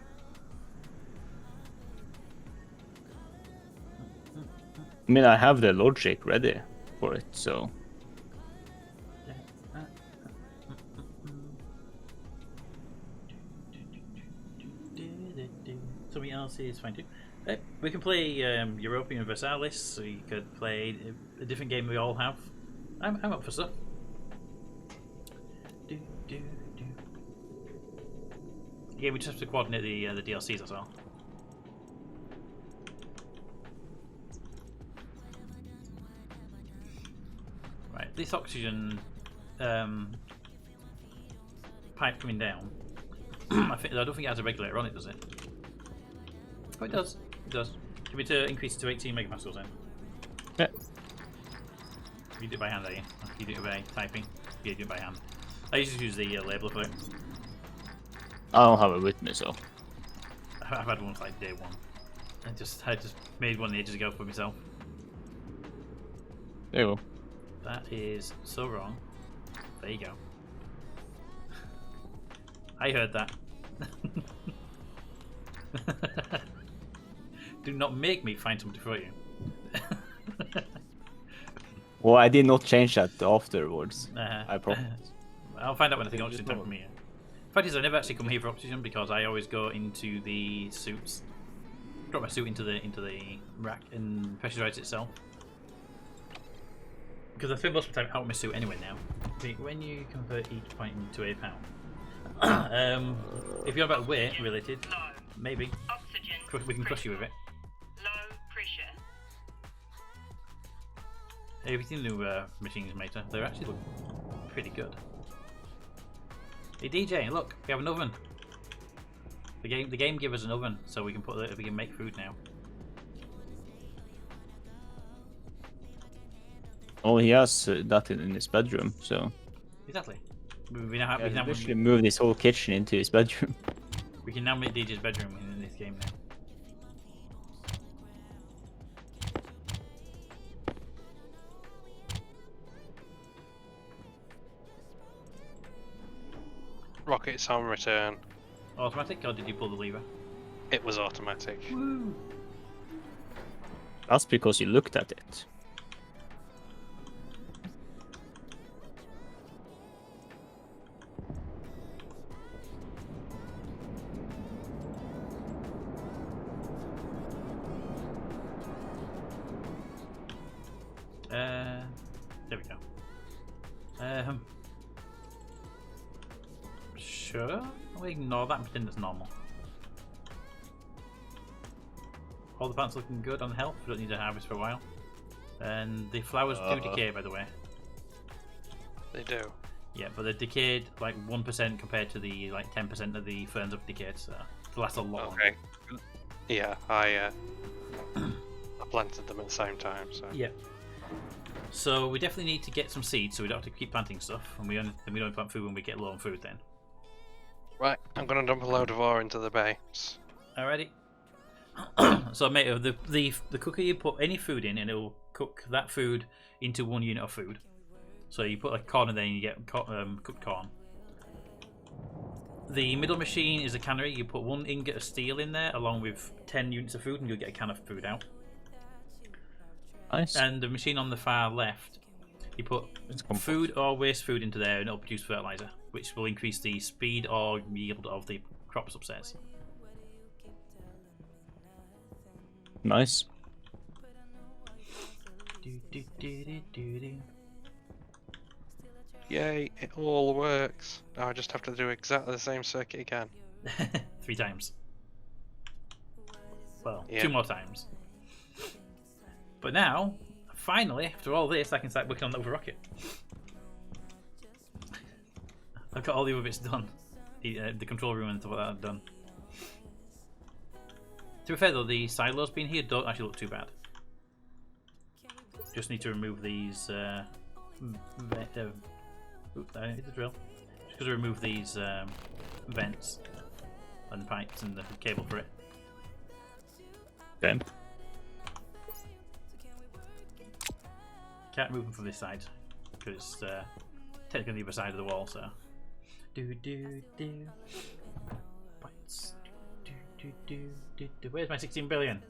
I mean, I have the logic ready for it, so. Something else is fine too. We can play Europa Universalis, so you could play a different game we all have. I'm up for stuff. Yeah, we just have to coordinate the DLCs as well. Right, this oxygen pipe coming down. I don't think it has a regulator on it, does it? Oh, it does. It does. Can we increase it to 18 megapascals then? Yeah. You do it by hand, are you? You do it by typing? Yeah, you do it by hand. I usually use the labeler for it. I don't have it with me, so. I've had one for like day one. I just made one ages ago for myself. There you go. That is so wrong. There you go. I heard that. Do not make me find something for you. Well, I did not change that afterwards. I promise. I'll find out when I think oxygen time from here. Fact is, I never actually come here for oxygen because I always go into the suits, drop my suit into the rack and pressurize itself. Because I spend most of the time out of my suit anyway now. See, when you convert each point into a pound, if you're about weight related, Low. maybe Oxygen. we can crush you with it. Low pressure. Have you seen the new machines, Mater? They actually look pretty good. Hey DJ, look, we have an oven. The game gave us an oven, so we can make food now. Oh, he has that in his bedroom, so Exactly. We now have, yeah, we, he can now, literally moved his whole kitchen into his bedroom. we can now make DJ's bedroom in this game now. Rockets on return. Automatic, or did you pull the lever? It was automatic. That's because you looked at it. There we go. Sure. I'll ignore that and pretend it's normal. All the plants looking good on health. We don't need to harvest for a while. And the flowers do decay, by the way. They do. Yeah, but they're decayed like 1% compared to the like 10% of the ferns have decayed, so it lasts a lot longer. Okay. Yeah, I planted them at the same time, so. Yeah. So we definitely need to get some seeds, so we don't have to keep planting stuff, and we don't plant food when we get low on food. Then. Right, I'm gonna dump a load of ore into the base. Alrighty. So, mate, the cooker, you put any food in, and it'll cook that food into 1 unit of food. So you put like corn in there, and you get cooked corn. The middle machine is a cannery. You put 1 ingot of steel in there, along with 10 units of food, and you'll get a can of food out. Nice. And the machine on the far left, you put food or waste food into there, and it'll produce fertilizer, which will increase the speed or yield of the crops upstairs. Nice. Yay, it all works. Now I just have to do exactly the same circuit again. 3 times. Well, Yeah. 2 more times. But now, finally, after all this, I can start working on the other rocket. I've got all the other bits done. The control room and stuff like that I've done. To be fair though, the silos being here don't actually look too bad. Just need to remove these oops, I hit the drill. Just gotta remove these vents and pipes and the cable for it. Okay. Can't move them from this side because it's technically the other side of the wall. So, points. Where's my 16 billion?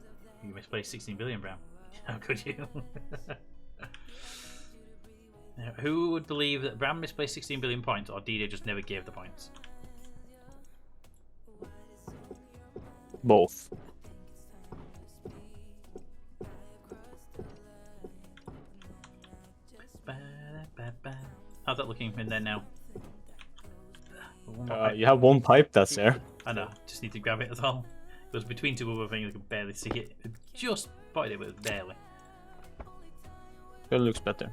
You misplaced 16 billion, Bram. How could you? Now, who would believe that Bram misplaced 16 billion points, or DJ just never gave the points? Both. How's that looking in there now? You have 1 pipe that's there. I know, just need to grab it, that's all. It was between 2 other things, I could barely see it. It just spotted it, but barely. It looks better.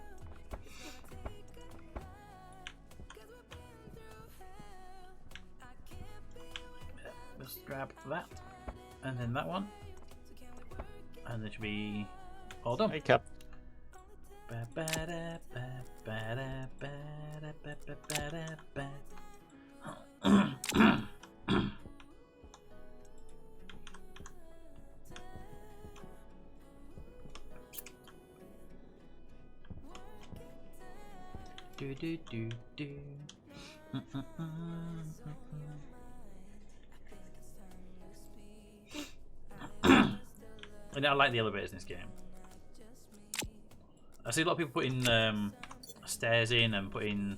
Let's grab that, and then that one. And it should be all done. Hey, Cap. And I like the elevators in this game. I see a lot of people putting stairs in and putting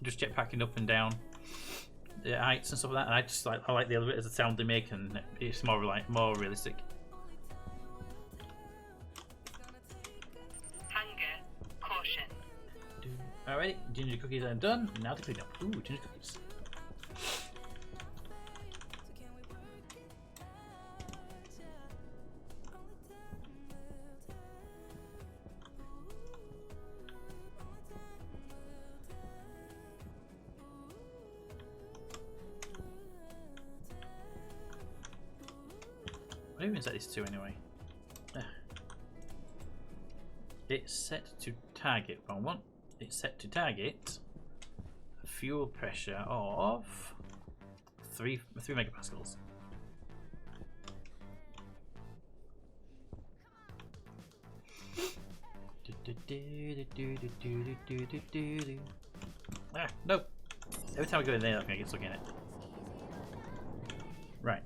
just jetpacking up and down the heights and stuff like that. And I like the elevators, the sound they make, and it's more realistic. Hunger. Caution. Alrighty, ginger cookies are done. Now to clean up. Ooh, ginger cookies. What do you even set this to anyway? It's set to target. Wrong one. It's set to target fuel pressure of 3 megapascals. Ah, no! Every time I go in there, I'm gonna get stuck in it. Right.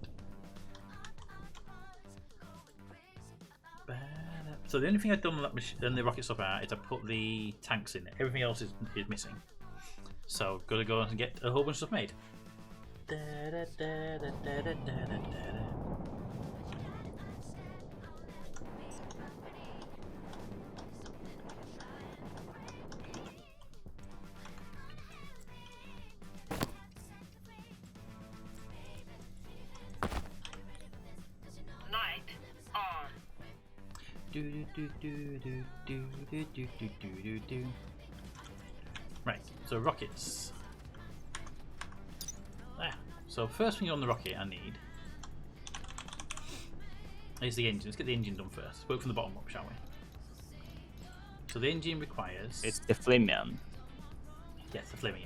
So the only thing I've done on the rocket so far is I put the tanks in. Everything else is missing. So gotta go and get a whole bunch of stuff made. Light on. Right, so rockets. So first thing on the rocket I need is the engine. Let's get the engine done first. Work from the bottom up, shall we? So the engine requires... It's the flaming end. Yes, the flaming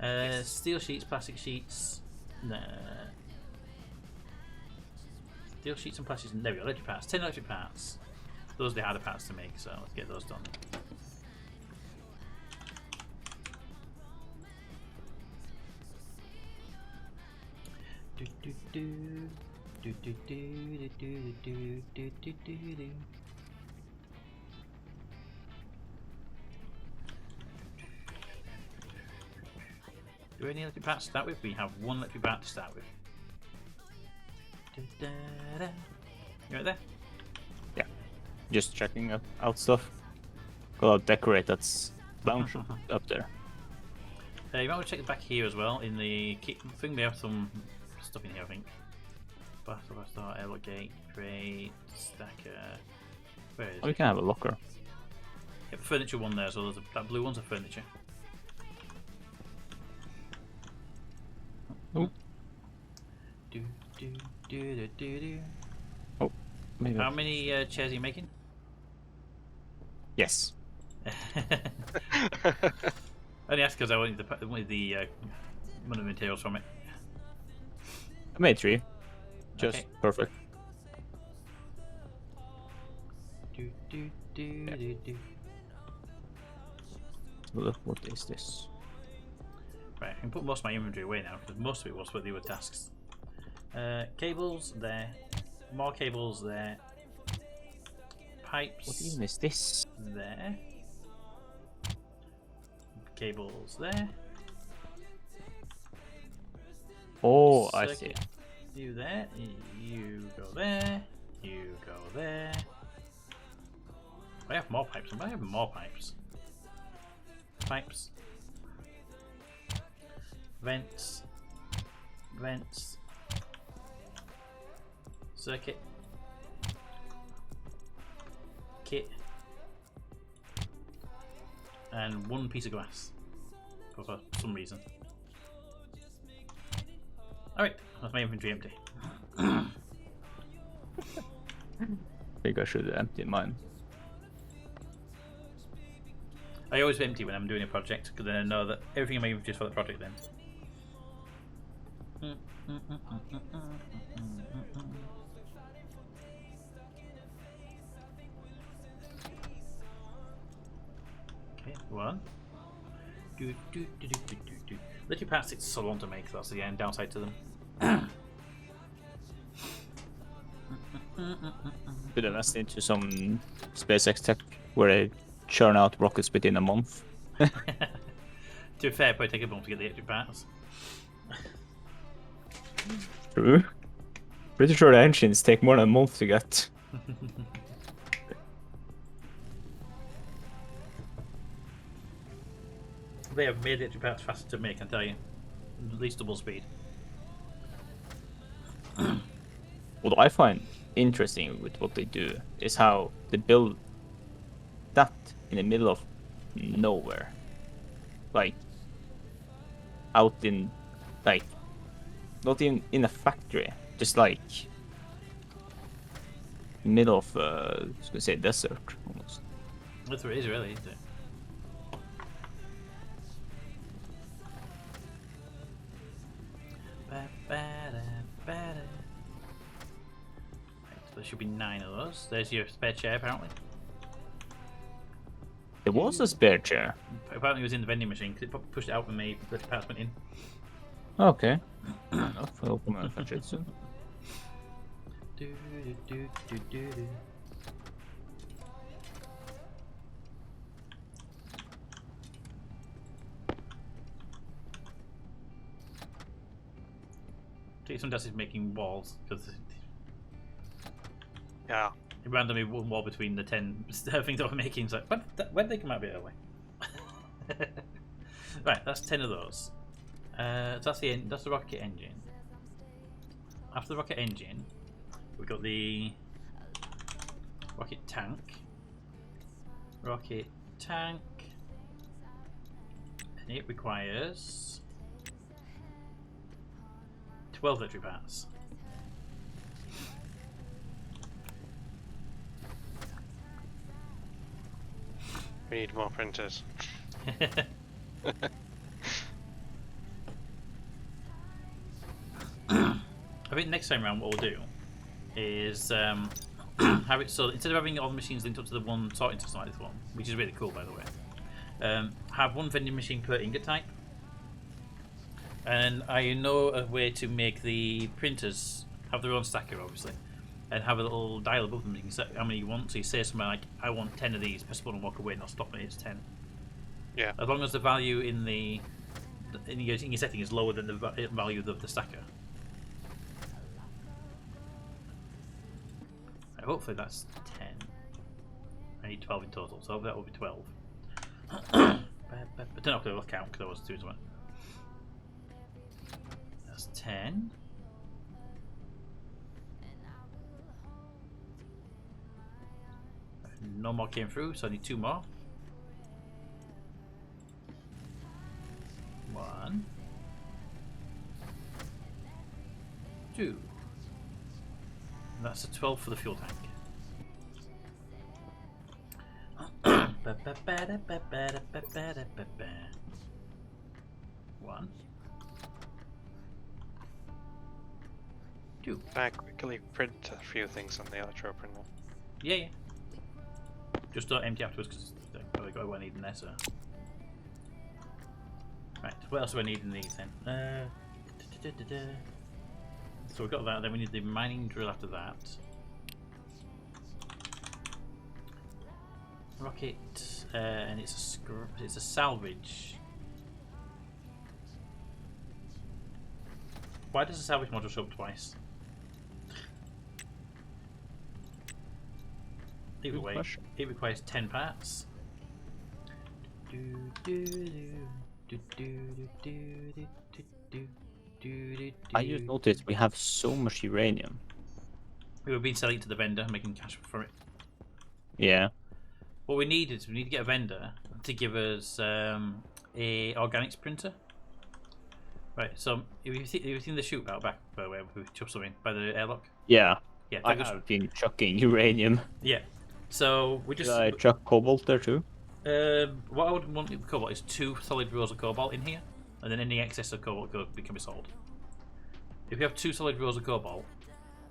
end. Steel sheets, plastic sheets... Steel sheets and plastic... There we go, electric parts. 10 electric parts. Those are the harder parts to make, so let's get those done. Do we have any electric parts to start with? We have one electric part to start with. You right there? Yeah. Just checking out stuff. Gotta decorate that's bound up there. You might want to check back here as well. In the kit thing, we have some stuff in here, I think. Battle, airlock gate, crate, stacker. Where is Oh, you it? can have a locker. Yeah, furniture one there as well. That blue one's a furniture. Oh. Do. Oh, maybe. How many chairs are you making? Yes. Only asked because I wanted the one of the materials from it. I made 3. Just Okay. perfect. Do. Look, what is this? Right, I can put most of my inventory away now because most of it was for the other tasks. Cables there, more cables there, pipes What even is this? there, cables there. Oh, I see. Circuit. You there, you go there, you go there. I have more pipes. I have more pipes. Pipes. Vents. Vents. Circuit. Kit. And one piece of glass. For some reason. Alright, that's my inventory empty. I think I should empty mine. I always empty when I'm doing a project because then I know that everything in my inventory is for the project then. Okay, one. Little parts take so long to make, that's the downside to them. Could invest into some SpaceX tech where they churn out rockets within a month. To be fair, it'd probably take a month to get the extra parts. True. Pretty sure the engines take more than a month to get. They have made the extra parts faster to make, I tell you. At least double speed. What I find interesting with what they do is how they build that in the middle of nowhere. Like, out in, like, not even in a factory, just like, middle of, I was gonna say desert, almost. That's what it is, really, isn't it? Right, so there should be 9 of those. There's your spare chair, apparently. There was a spare chair. Apparently it was in the vending machine, because it pushed it out when the parts went in. Okay. Fair enough. I'll manufacture it soon. Do, do, do, do, do. Some dust is making walls because Yeah. it randomly one wall between the 10 things that we're making. It's like, where did they come out a bit early? Right, that's 10 of those. So that's the rocket engine. After the rocket engine, we've got the rocket tank. Rocket tank, and it requires 12 electric parts. We need more printers. I think next time round what we'll do is have it so instead of having all the machines linked up to the one sorting system like this one, which is really cool by the way, have one vending machine per ingot type. And I know a way to make the printers have their own stacker, obviously, and have a little dial above them. You can set how many you want. So you say something like, "I want 10 of these." Press a button and walk away, and I'll stop it. It's 10. Yeah. As long as the value in your setting is lower than the value of the stacker. Right, hopefully that's 10. I need 12 in total, so that will be 12. But don't have to count because I was doing something. That's 10. No more came through, so I need 2 more. 1, 2. And that's a 12 for the fuel tank. 1, 2. Can I quickly print a few things on the electro printer? Yeah, yeah. Just don't empty afterwards because I've got what I need in there, so. Right, what else do I need in these then? So we've got that, then we need the mining drill after that. Rocket, and it's a salvage. Why does the salvage module show up twice? Either way, it requires 10 parts. I just noticed we have so much uranium. We've been selling it to the vendor, making cash for it. Yeah. What we need is we need to get a vendor to give us a organics printer. Right, so have you seen the chute out back by the way we chuck something by the airlock? Yeah. Yeah, I have been chucking uranium. Yeah. So we just Did I chuck cobalt there too? what I would want with cobalt is 2 solid rows of cobalt in here, and then any excess of cobalt can be sold. If we have 2 solid rows of cobalt,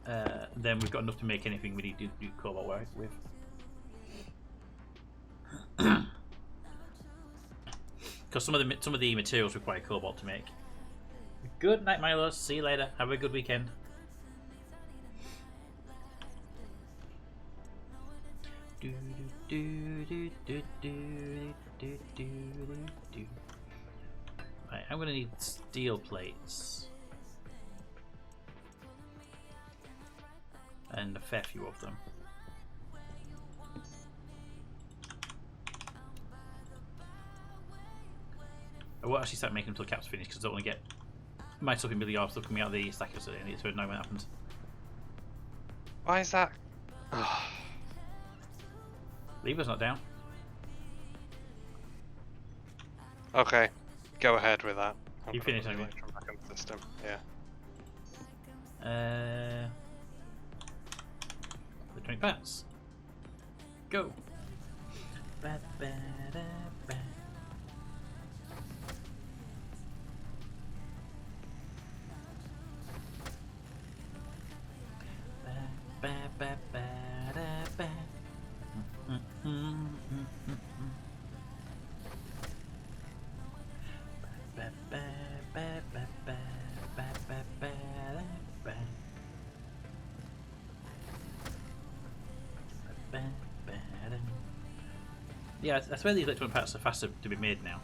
then we've got enough to make anything we need to do cobalt with. Because some of the materials require cobalt to make. Good night, Milos. See you later. Have a good weekend. Right, I'm gonna need steel plates. And a fair few of them. I won't actually start making them until the cap's finished because I don't want to get my stuff in really hard stuff coming out of the stacker, so it's very annoying when it happens. Why is that? Lever's not down. Okay, go ahead with that. You finished, haven't you? Back in the system. Yeah. Electronic parts. Go. Yeah, I swear these electronic parts are faster to be made now.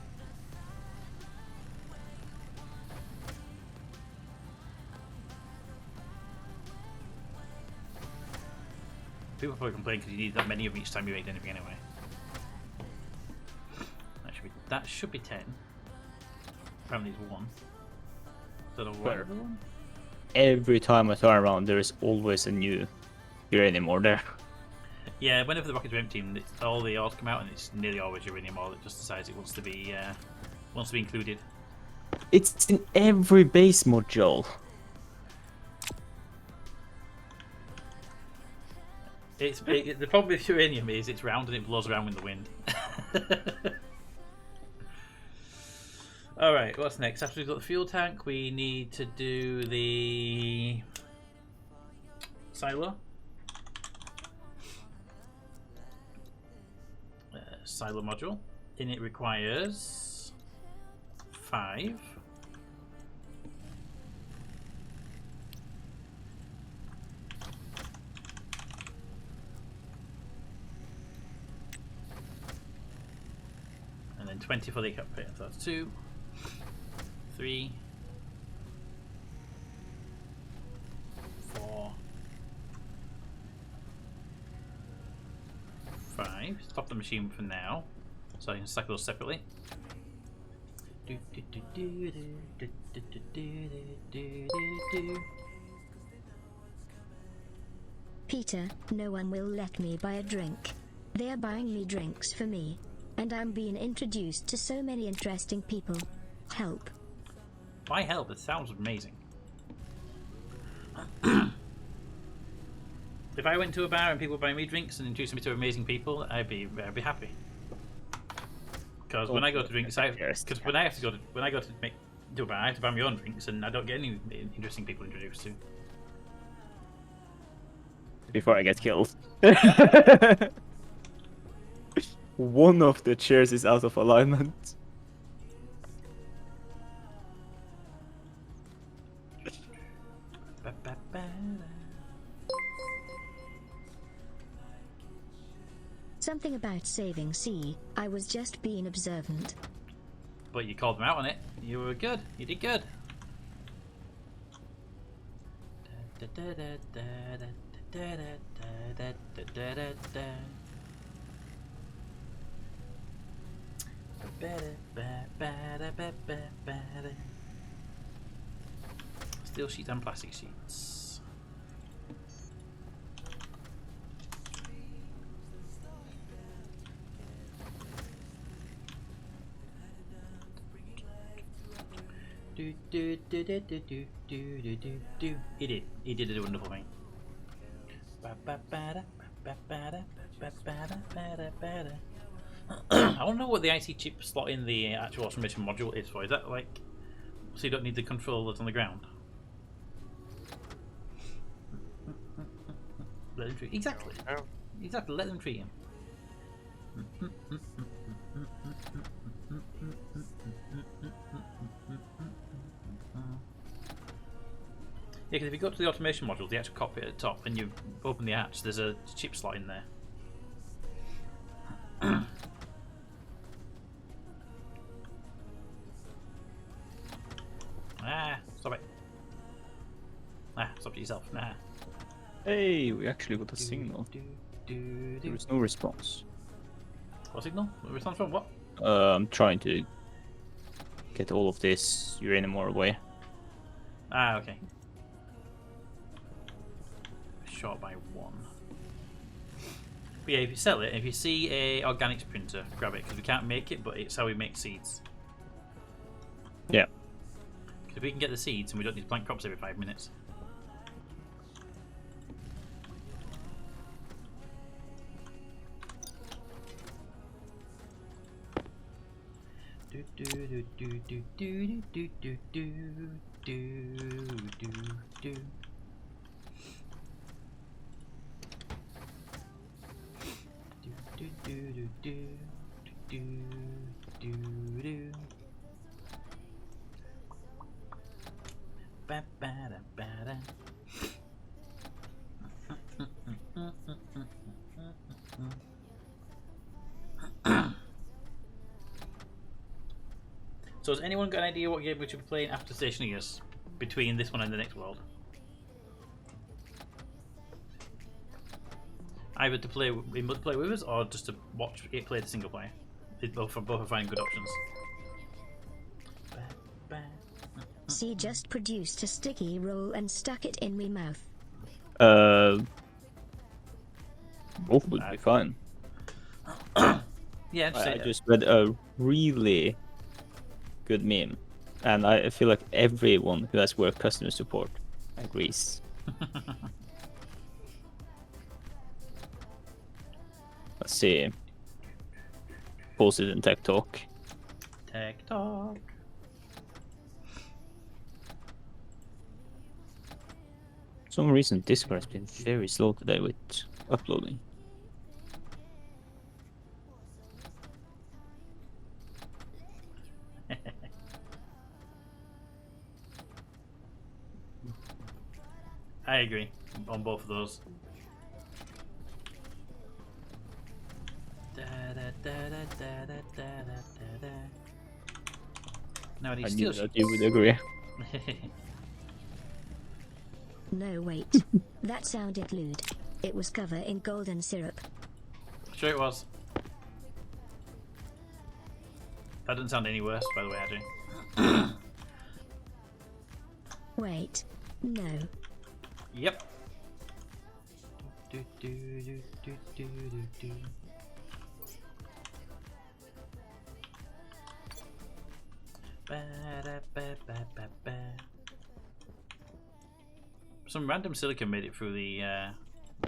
People probably complain because you need that many of them each time you make anything anyway. That should be 10. Apparently it's 1. Is that a Where? one? Every time I turn around, there is always a new uranium ore there. Yeah, whenever the rockets are empty, all the ores come out, and it's nearly always uranium ore that just decides it wants to be included. It's in every base module. The problem with uranium is it's round and it blows around in the wind. Alright, what's next? After we've got the fuel tank, we need to do the silo. Silo module. And it requires 5. And then 20 for the cockpit. So that's 2, 3, 4, 5. Stop the machine for now, so I can stack those separately. Peter, no one will let me buy a drink. They're buying me drinks for me. And I'm being introduced to so many interesting people. Help. Why help? It sounds amazing. If I went to a bar and people buy me drinks and introduced me to amazing people, I'd be happy. Because when I go to drinks, when I go to do a bar, I have to buy my own drinks, and I don't get any interesting people introduced to. Before I get killed. One of the chairs is out of alignment. Something about saving C. I was just being observant. But you called them out on it. You were good. You did good. Steel sheets and plastic sheets. He did. He did a wonderful thing. I want to know what the IC chip slot in the actual automation module is for. Is that like so you don't need the controllers on the ground? Let them treat exactly. Exactly. Let them treat him. Yeah, because if you go to the automation module, the actual cockpit at the top, and you open the hatch, there's a chip slot in there. Stop it. Stop it yourself. Hey, we actually got a signal. There is no response. What signal? Response from what? I'm trying to get all of this uranium ore away. Okay. Short by 1. But yeah, if you sell it, if you see a organics printer, grab it, because we can't make it, but it's how we make seeds. Yeah. Because if we can get the seeds and we don't need plant crops every 5 minutes. So has anyone got an idea what game we should be playing after Stationeers? Between this one and the next world? Either to play in multiplayer with us or just to watch it play the single player. Both are finding good options. C just produced a sticky roll and stuck it in me mouth. Both would be fine. Yeah, I just read a really good meme, and I feel like everyone who has worked customer support agrees. Let's see. Post it in Tech Talk. Tech Talk. For some reason, Discord has been very slow today with uploading. I agree on both of those. Now I need I steel knew that sheets. you would agree. No, wait. That sounded lewd. It was covered in golden syrup. Sure it was. That doesn't sound any worse, by the way, Adrian. Wait. No. Yep. Some random silicon made it through the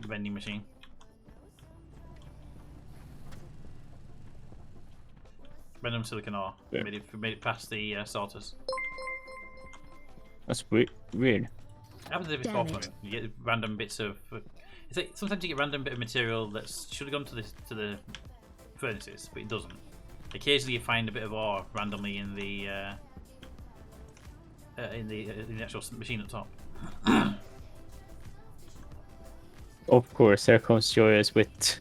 vending machine. Random silicon ore Yeah. made it past the sorters. That's weird. It happens every so Damn often. it. You get random bits of. It's like sometimes you get random bit of material that should have gone to the furnaces, but it doesn't. Occasionally, you find a bit of ore randomly in the actual machine at the top. Of course, here comes Joyous with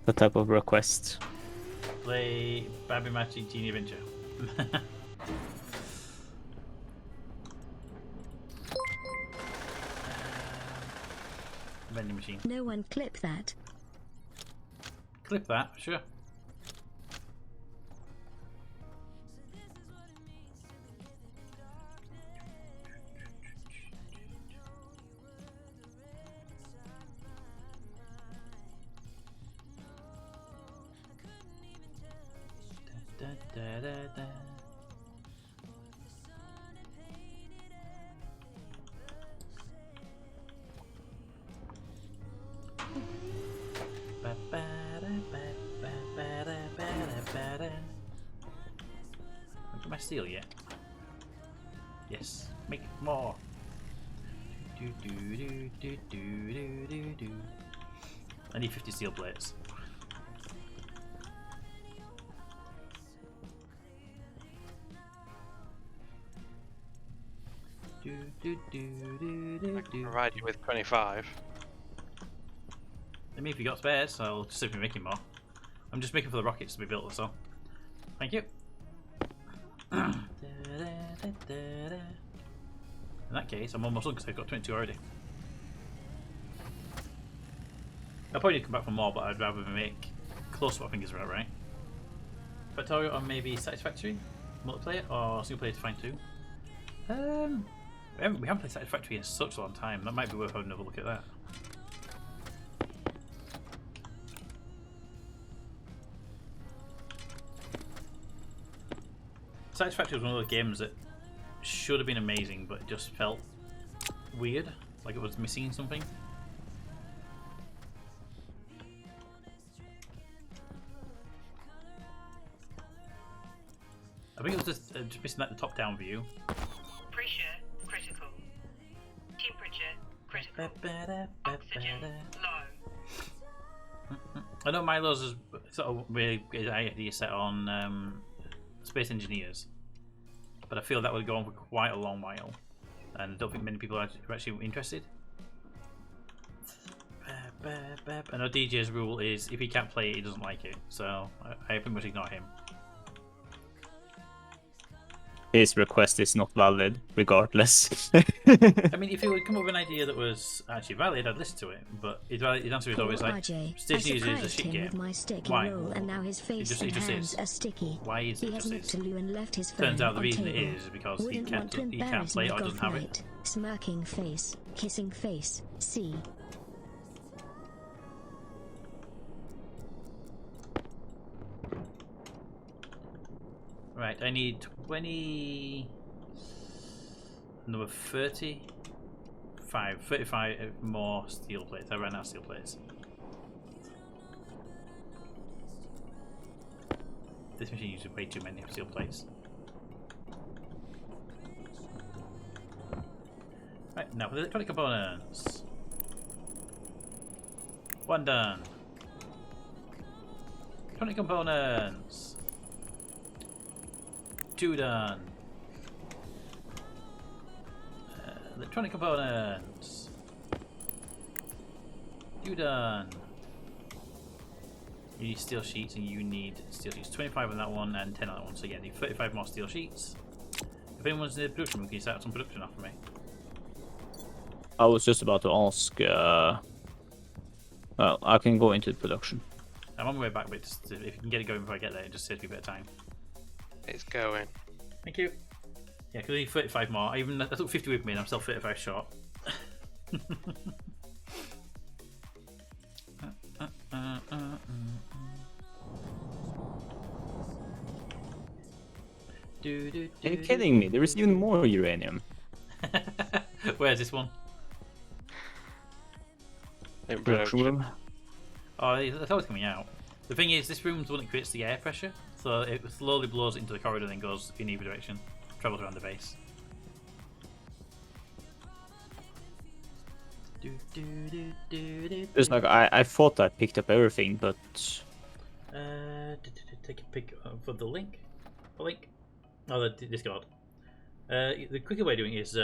the type of request. Play Babby Magic Genie Adventure. Vending machine. No one clip that. Clip that, sure. Da, da, da, da. Ba, ba, da, ba, ba, ba, da, ba, da, ba, da. Got my steel yet? Yes. Make more. Do, do, do, do, do, do, do, do. I need 50 steel plates. Do, do, do, do, do, I can do. provide you with 25. I mean, if you got spares, I'll just simply make him more. I'm just making for the rockets to be built, that's all. Thank you. In that case, I'm almost done because I've got 22 already. I'll probably need to come back for more, but I'd rather make close to what I think is about right. Factorio or maybe Satisfactory? Multiplayer or single player to find two? We haven't played Satisfactory in such a long time. That might be worth having another look at that. Satisfactory was one of those games that should have been amazing, but it just felt weird, like it was missing something. I think it was just missing like the top-down view. Pressure critical. Temperature critical. Oxygen low. I know Milo's is sort of really good idea set on Space Engineers, but I feel that would go on for quite a long while, and I don't think many people are actually interested. I know DJ's rule is if he can't play it, he doesn't like it, so I pretty much ignore him. His request is not valid, regardless. I mean, if he would come up with an idea that was actually valid, I'd listen to it. But his answer is always like, Stationeers is a shit game. Why? And now his face It just is. are sticky. Why is it He has just looked is? to Lou and left his phone Turns out the on reason it table. is because Wouldn't he want to can't embarrass play me it or to go doesn't have for it. Smirking face, kissing face, C. Right, I need 20... Number 35 more steel plates. I ran out of steel plates. This machine uses way too many steel plates. Right, now for the electronic components. One done. Electronic components. Two done. Electronic components. You done. You need steel sheets and you need steel sheets. 25 on that one and 10 on that one. So yeah, I need 35 more steel sheets. If anyone's in the production room, can you start some production off for me? I was just about to ask. Well, I can go into the production. I'm on my way back, but just, if you can get it going before I get there, it just saves me a bit of time. It's going. Thank you. Yeah, because I need 35 more. I took 50 with me and I'm still 35 short. Are you kidding me? There is even more uranium. Where's this one? In Production room. Oh, that's always coming out. The thing is, this room's the one that creates the air pressure, so it slowly blows into the corridor and then goes in either direction, travels around the base. It's like I thought I picked up everything, but Take a pic for the link. The link. Oh, the Discord. The quicker way of doing it is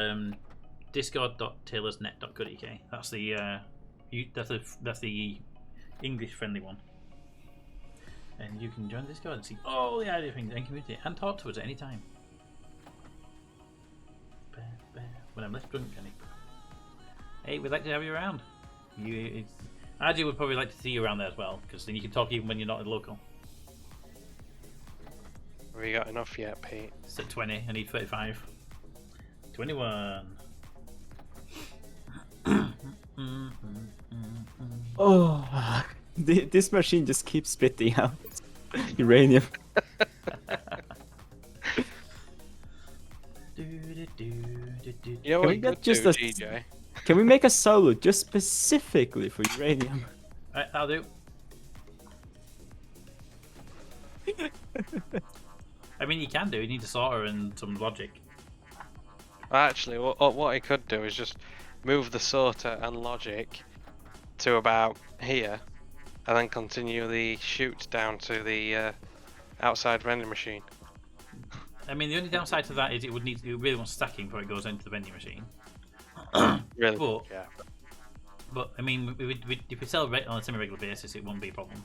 discord.taylorsnet.co.uk. That's the that's the English friendly one. And you can join the Discord and see all the idea things and community and talk to us at any time. When I'm less drunk, Jenny. Hey, we'd like to have you around. RJ would probably like to see you around there as well, because then you can talk even when you're not local. Have we got enough yet, Pete? It's at 20, I need 35. 21. oh, this machine just keeps spitting out uranium. You know Can what we you get could just do, a- DJ? Can we make a solo just specifically for uranium? Right, I'll do. I mean, you can do. You need a sorter and some logic. Actually, what I could do is just move the sorter and logic to about here, and then continue the shoot down to the outside vending machine. I mean, the only downside to that is it really wants stacking before it goes into the vending machine. Really? But, Yeah. but I mean, if we sell on a semi-regular basis, it won't be a problem.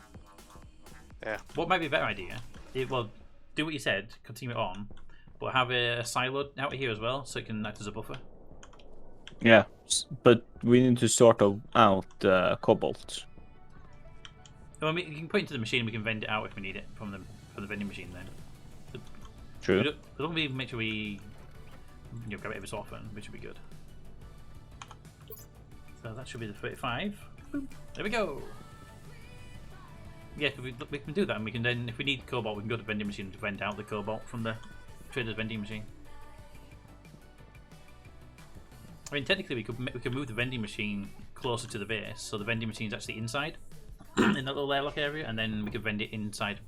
Yeah. What might be a better idea? Well, do what you said, continue it on, but have a silo out here as well, so it can act as a buffer. Yeah, but we need to sort out cobalt. Well, you can put it into the machine. We can vend it out if we need it from the vending machine. Then, True. as long as we make sure we grab it every so often, which would be good. So that should be the 35. Boom. There we go. Yeah, we can do that, and we can then, if we need cobalt, we can go to the vending machine to vend out the cobalt from the trader's vending machine. I mean, technically, we could move the vending machine closer to the base, so the vending machine is actually inside in that little airlock area, and then we could vend it inside.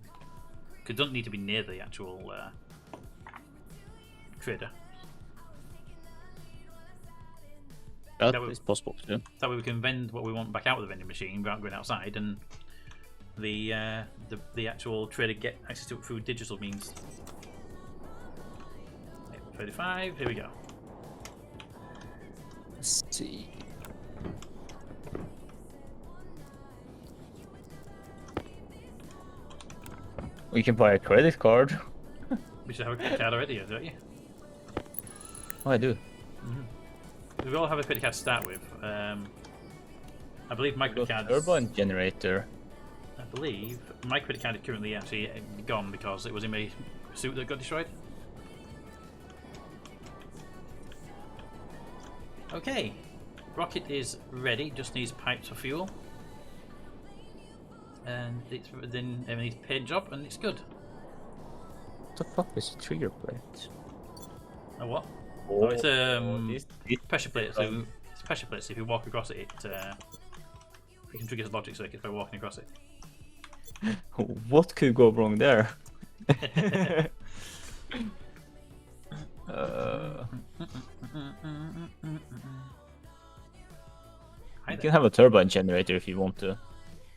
Because it doesn't need to be near the actual trader. That is possible too. That way we can vend what we want back out of the vending machine without going outside, and the actual trader get access to it through digital means. 35. Here we go. Let's see. We can buy a credit card. We should have a credit card already, don't you? Oh, I do. We all have a credit card to start with. I believe my credit card. Turbine generator. I believe my credit card is currently actually gone because it was in my suit that got destroyed. Okay, rocket is ready. Just needs pipes for fuel, and then it needs paint job, and it's good. What the fuck is a trigger plate? A what? Oh, it's pressure plate. So it's pressure plate. So if you walk across it, you can trigger the logic circuit by walking across it. What could go wrong there? You can have a turbine generator if you want to.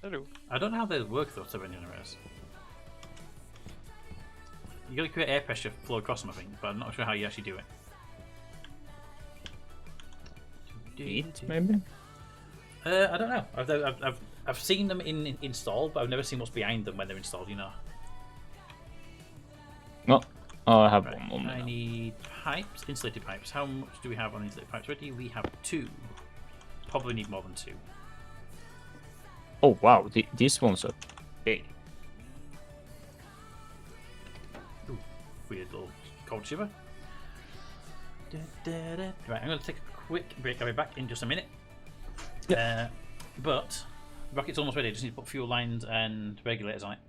Hello. I don't know how they work though, turbine generators. You gotta create air pressure flow across them, I think, but I'm not sure how you actually do it. Heat, maybe? I don't know. I've seen them installed, but I've never seen what's behind them when they're installed. You know. No. Oh, I have Right. one. I need pipes, insulated pipes. How much do we have on insulated pipes ready? We have 2. Probably need more than 2. Oh wow, these ones are big. Ooh, weird little cold shiver. Right, I'm going to take a quick break. I'll be back in just a minute. Yeah. But rocket's almost ready. I just need to put fuel lines and regulators on it.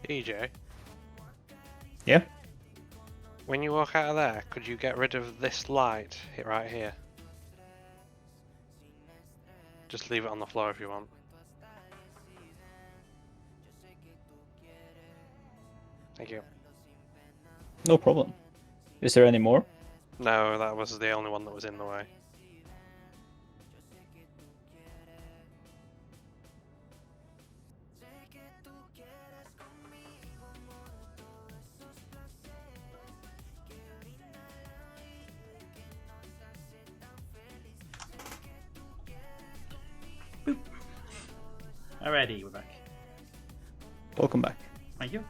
EJ, Yeah. when you walk out of there, could you get rid of this light right here? Just leave it on the floor if you want. Thank you. No problem. Is there any more? No, that was the only one that was in the way. Alrighty, we're back. Welcome back. Thank you.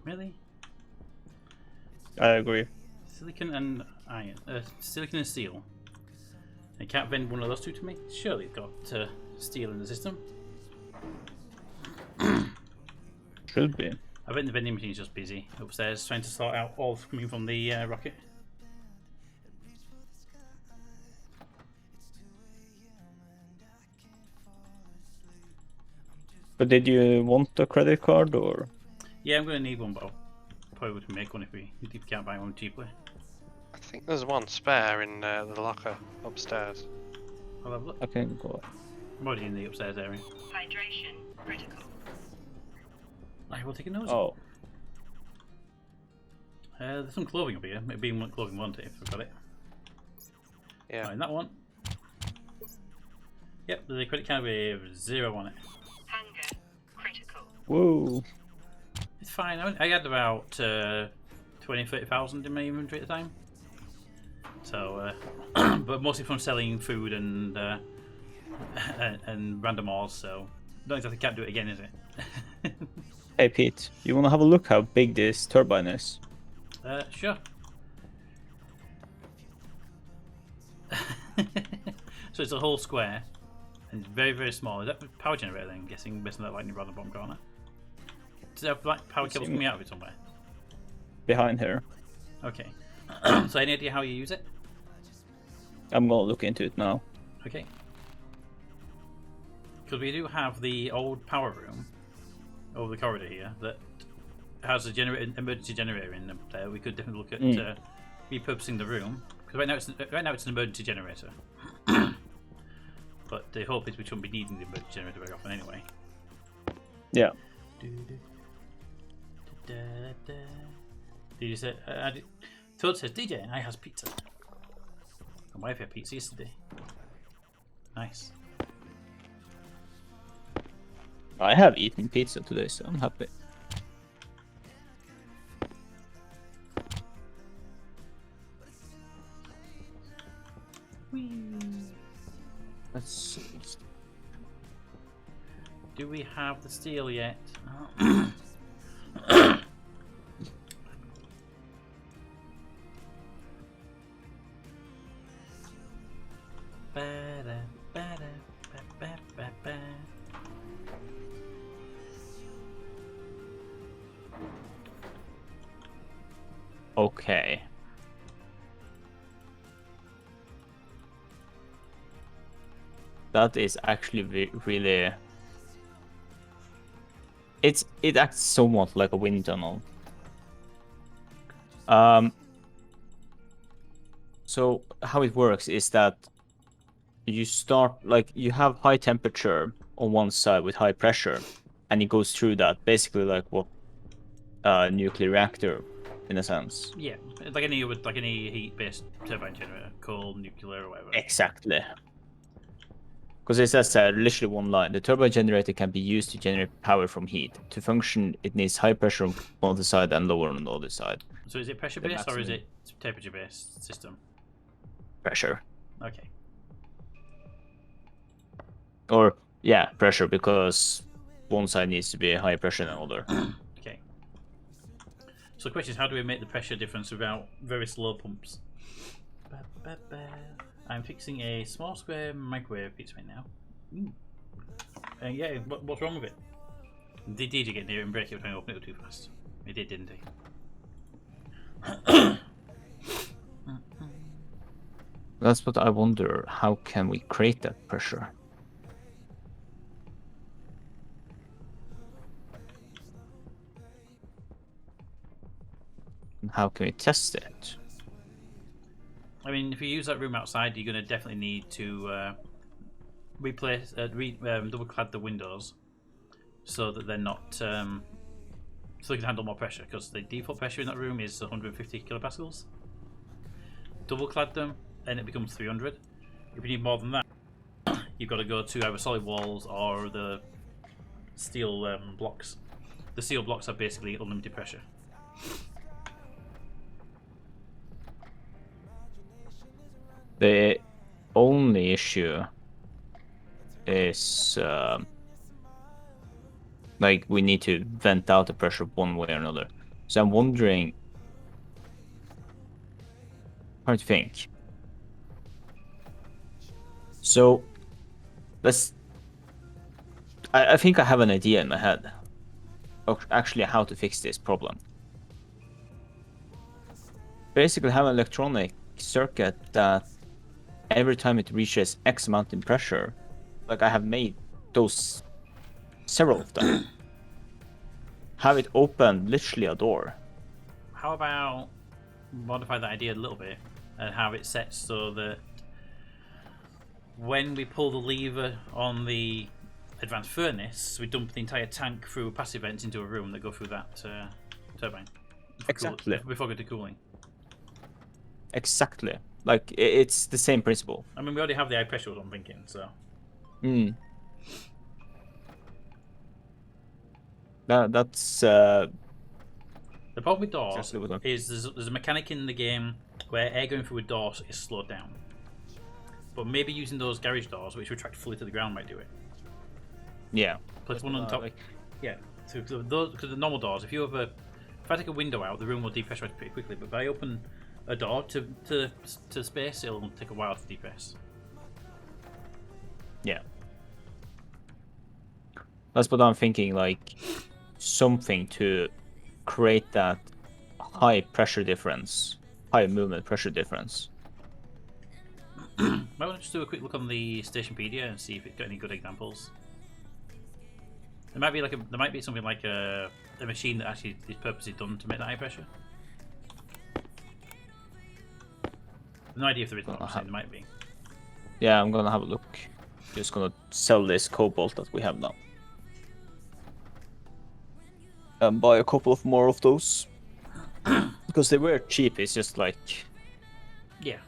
Really? I agree. Silicon and iron. Silicon and steel. They can't vend one of those two to me? Surely it's got steel in the system. Should be. I bet the vending machine's just busy upstairs trying to sort out all coming from the rocket. But did you want a credit card or? Yeah, I'm going to need one, but I'll probably would make one if we can't buy one cheaply. I think there's one spare in the locker upstairs. I'll have a look. I can go. I'm already in the upstairs area. Hydration critical. I will take a nose. Oh, There's some clothing up here. Maybe one clothing one if I've got it. Yeah. Find that one. Yep, there's a credit card with 0 on it. Hunger critical. whoa. It's fine. I had about 20,000-30,000 in my inventory at the time. So, but mostly from selling food and random ores. So, don't exactly can't do it again, is it? Hey Pete, you wanna have a look how big this turbine is? Sure. So it's a whole square and very, very small. Is that a power generator then? I'm guessing based on that lightning rod on the bottom corner. Does it have like power cables coming out of it somewhere? Behind here. Okay. So any idea how you use it? I'm gonna look into it now. Okay. Because we do have the old power room over the corridor here that has a emergency generator in there. We could definitely look at repurposing the room because right now it's an emergency generator. But the hope is we shouldn't be needing the emergency generator very often anyway. Yeah. DJ said, Toad says, DJ, I has pizza. My wife had pizza yesterday. Nice. I have eaten pizza today, so I'm happy. Let's see. Do we have the steel yet? Okay. That is actually really. It acts somewhat like a wind tunnel. So how it works is that you start like you have high temperature on one side with high pressure, and it goes through that basically like what nuclear reactor in a sense. Yeah, like any heat-based turbine generator, coal, nuclear, or whatever. Exactly. Because it says literally one line. The turbine generator can be used to generate power from heat. To function, it needs high pressure on one side and lower on the other side. So is it pressure-based or is it temperature-based system? Pressure. Okay. Or, yeah, pressure, because one side needs to be higher pressure than the other. Okay. So the question is, how do we make the pressure difference without very slow pumps? I'm fixing a small square microwave piece right now. Yeah, what's wrong with it? Did you get near it and break it trying to open it too fast? It did, didn't he? That's what I wonder. How can we create that pressure? And how can we test it? I mean, if you use that room outside, you're going to definitely need to replace, double clad the windows so that they're not, so they can handle more pressure. Because the default pressure in that room is 150 kilopascals. Double clad them, and it becomes 300. If you need more than that, you've got to go to either solid walls or the steel blocks. The steel blocks are basically unlimited pressure. The only issue is like we need to vent out the pressure one way or another. So I'm wondering, hard to think. So let's. I think I have an idea in my head of actually how to fix this problem. Basically, have an electronic circuit that every time it reaches X amount in pressure, like I have made those several of them, have it open literally a door. How about modify that idea a little bit and have it set so that when we pull the lever on the advanced furnace, we dump the entire tank through passive vents into a room that go through that turbine. Exactly. Before going to cooling. Exactly. Like it's the same principle. I mean, we already have the high pressure, I'm thinking, so. That's the problem with doors exactly is there's a mechanic in the game where air going through a door is slowed down. But maybe using those garage doors, which retract fully to the ground, might do it. Yeah. Plus one on top. Yeah. So those, because the normal doors, if I take a window out, the room will depressurize pretty quickly. But if I open a door to space, it'll take a while to depress. Yeah. That's what I'm thinking, like something to create that high pressure difference, high movement pressure difference. Might want to just do a quick look on the Stationpedia and see if it's got any good examples. There might be something like a machine that actually is purposely done to make that high pressure. No idea if there is one. I'm saying there might be. Yeah, I'm gonna have a look. Just gonna sell this cobalt that we have now. And buy a couple of more of those. Because they were cheap, it's just like... Yeah.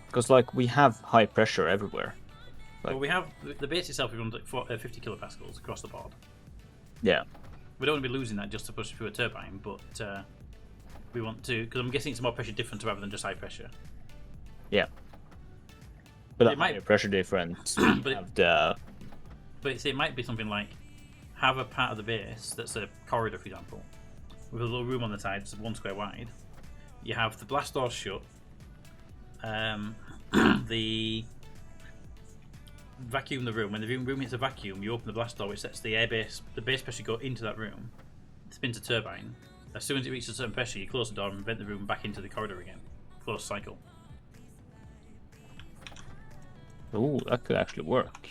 Because like we have high pressure everywhere. Well, we have the base itself. We run like 50 kilopascals across the board. Yeah. We don't want to be losing that just to push through a turbine, but we want to, because I'm guessing it's more pressure difference rather than just high pressure. Yeah. But it a higher pressure difference. But it might be something like have a part of the base that's a corridor, for example, with a little room on the side, it's 1 square wide. You have the blast doors shut. The vacuum the room. When the room hits a vacuum, you open the blast door, which sets the base pressure go into that room. It spins a turbine. As soon as it reaches a certain pressure, you close the door and vent the room back into the corridor again. Closed cycle. Oh, that could actually work.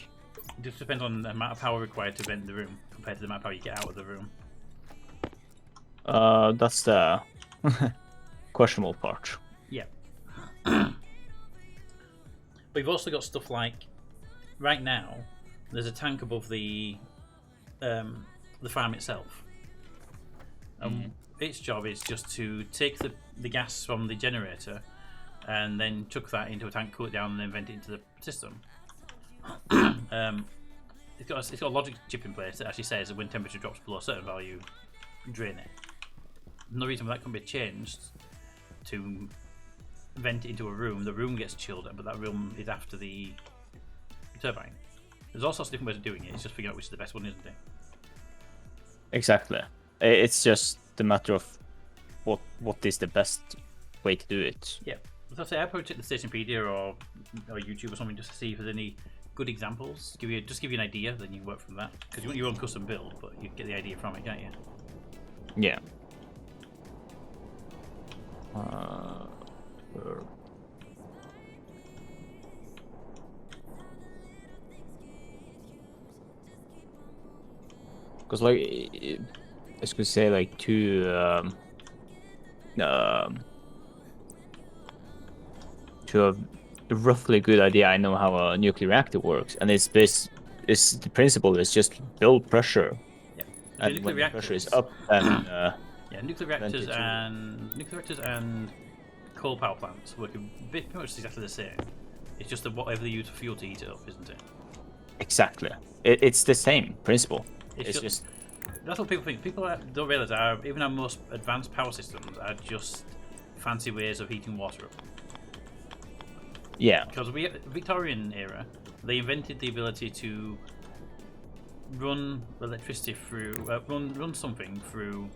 It just depends on the amount of power required to vent the room compared to the amount of power you get out of the room. That's the questionable part. Yeah. But you've also got stuff like, right now, there's a tank above the farm itself. Its job is just to take the gas from the generator and then chuck that into a tank, cool it down, and then vent it into the system. It's got a logic chip in place that actually says that when temperature drops below a certain value, drain it. No reason why that can be changed to vent it into a room, the room gets chilled, but that room is after the turbine. There's all sorts of different ways of doing it. It's just figuring out which is the best one, isn't it? Exactly. It's just a matter of what is the best way to do it. Yeah. So I say I probably check the Stationpedia or YouTube or something just to see if there's any good examples. Give you an idea, then you can work from that. Because you want your own custom build, but you get the idea from it, can't you? Yeah. Because like I was gonna say like to a roughly good idea, I know how a nuclear reactor works, and it's the principle is just build pressure, Yeah. and when the pressure is up, then yeah, nuclear reactors and coal power plants work pretty much exactly the same. It's just that whatever they use for fuel to heat it up, isn't it? exactly, it's the same principle. It's just that's what people think. People don't realise even our most advanced power systems are just fancy ways of heating water up. yeah, Because Victorian era, they invented the ability to run electricity through, run something through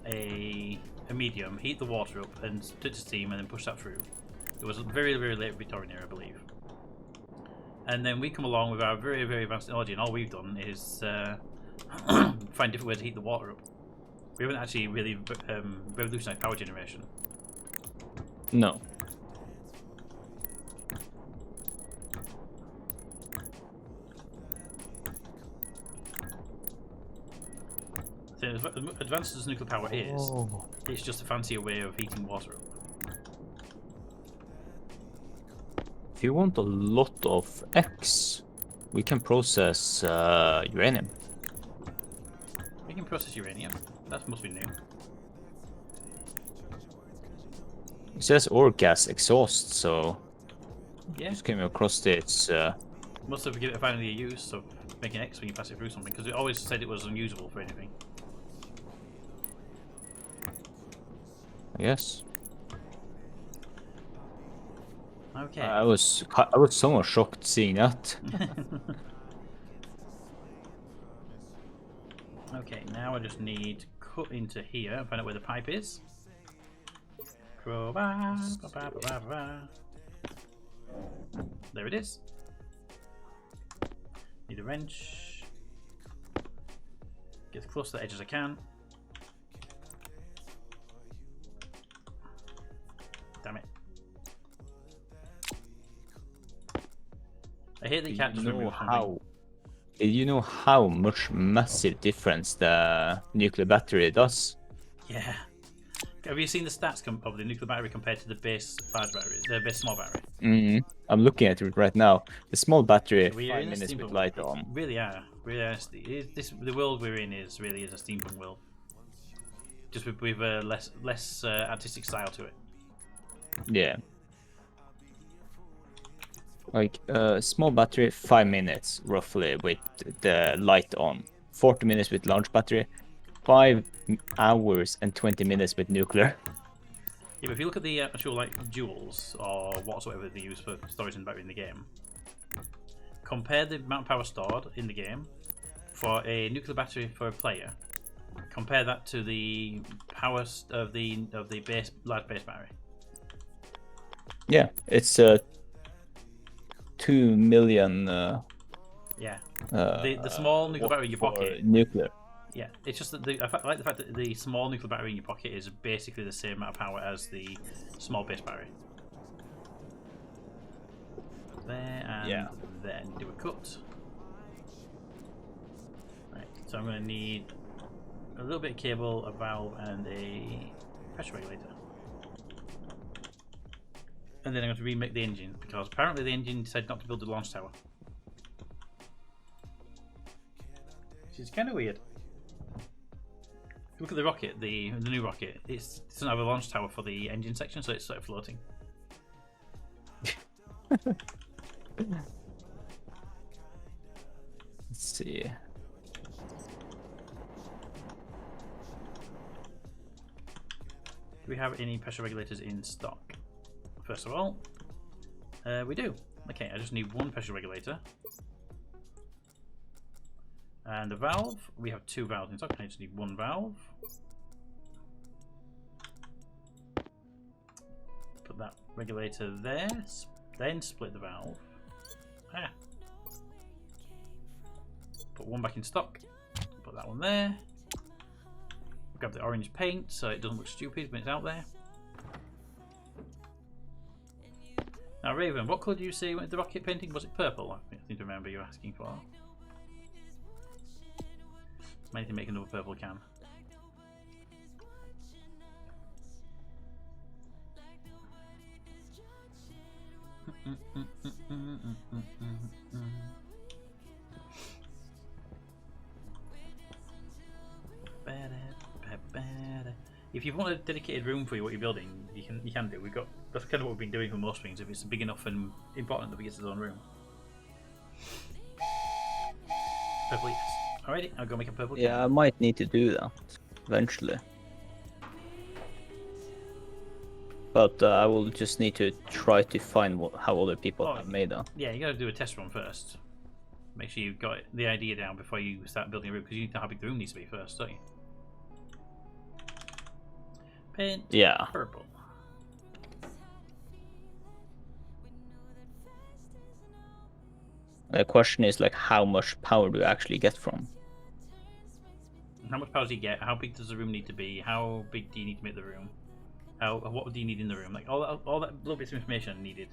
a medium, heat the water up, and put it to steam, and then push that through. It was very, very late Victorian era, I believe. And then we come along with our very, very advanced technology, and all we've done is find different ways to heat the water up. We haven't actually really revolutionized power generation. no. So as advanced as nuclear power is, it's just a fancier way of heating water up. If you want a lot of X, we can process uranium. We can process uranium. That must be new. It says ore gas exhaust, so Yeah, just came across its. must have given it finally a use, so making X when you pass it through something, because it always said it was unusable for anything. I guess. Okay. I was somewhat shocked seeing that. Okay, now I just need to cut into here and find out where the pipe is. Crowbar, there it is. Need a wrench. Get as close to the edge as I can. Damn it. I hate that you can't just remove something. You know how much massive difference the nuclear battery does? Yeah. Have you seen the stats of the nuclear battery compared to the base large battery, the base small battery? I'm looking at it right now. The small battery, We are 5 in a minutes with steampunk light world. on. Really are. Really are. The world we're in is really a steampunk world. Just with a less artistic style to it. Yeah. Like small battery, 5 minutes roughly with the light on. 40 minutes with large battery. 5 hours and 20 minutes with nuclear. Yeah, but if you look at the actual like joules or whatsoever they use for storage and battery in the game, compare the amount of power stored in the game for a nuclear battery for a player. Compare that to the power of the large base battery. Yeah, it's 2 million. Yeah, the small nuclear battery in your pocket. Nuclear. Yeah, it's just that I like the fact that the small nuclear battery in your pocket is basically the same amount of power as the small base battery. There and then do a cut. Right, so I'm going to need a little bit of cable, a valve, and a pressure regulator. And then I'm going to remake the engine because apparently the engine decided not to build the launch tower. Which is kind of weird. Look at the rocket, the new rocket. It doesn't have a launch tower for the engine section, so it's sort of floating. Let's see. Do we have any pressure regulators in stock first of all, we do. Okay, I just need one pressure regulator. And a valve. We have 2 valves in stock. I just need 1 valve. Put that regulator there. Then split the valve. Put one back in stock. Put that one there. Grab the orange paint so it doesn't look stupid when it's out there. Now, Raven, what colour did you say with the rocket painting? Was it purple? I seem to remember you asking for. Might need to make another purple can. If you want a dedicated room for what you're building, you can do. That's kind of what we've been doing for most things. If it's big enough and important that we get his own room. Purple, yes. Alrighty, I'll go make a purple. Yeah, I might need to do that eventually. But I will just need to try to find how other people have made that. Yeah, you gotta do a test run first. Make sure you've got the idea down before you start building a room, because you need to know how big the room needs to be first, don't you? Paint purple. The question is like, how much power do you actually get from? How much power do you get? How big does the room need to be? How big do you need to make the room? What do you need in the room? Like all that little bits of information needed.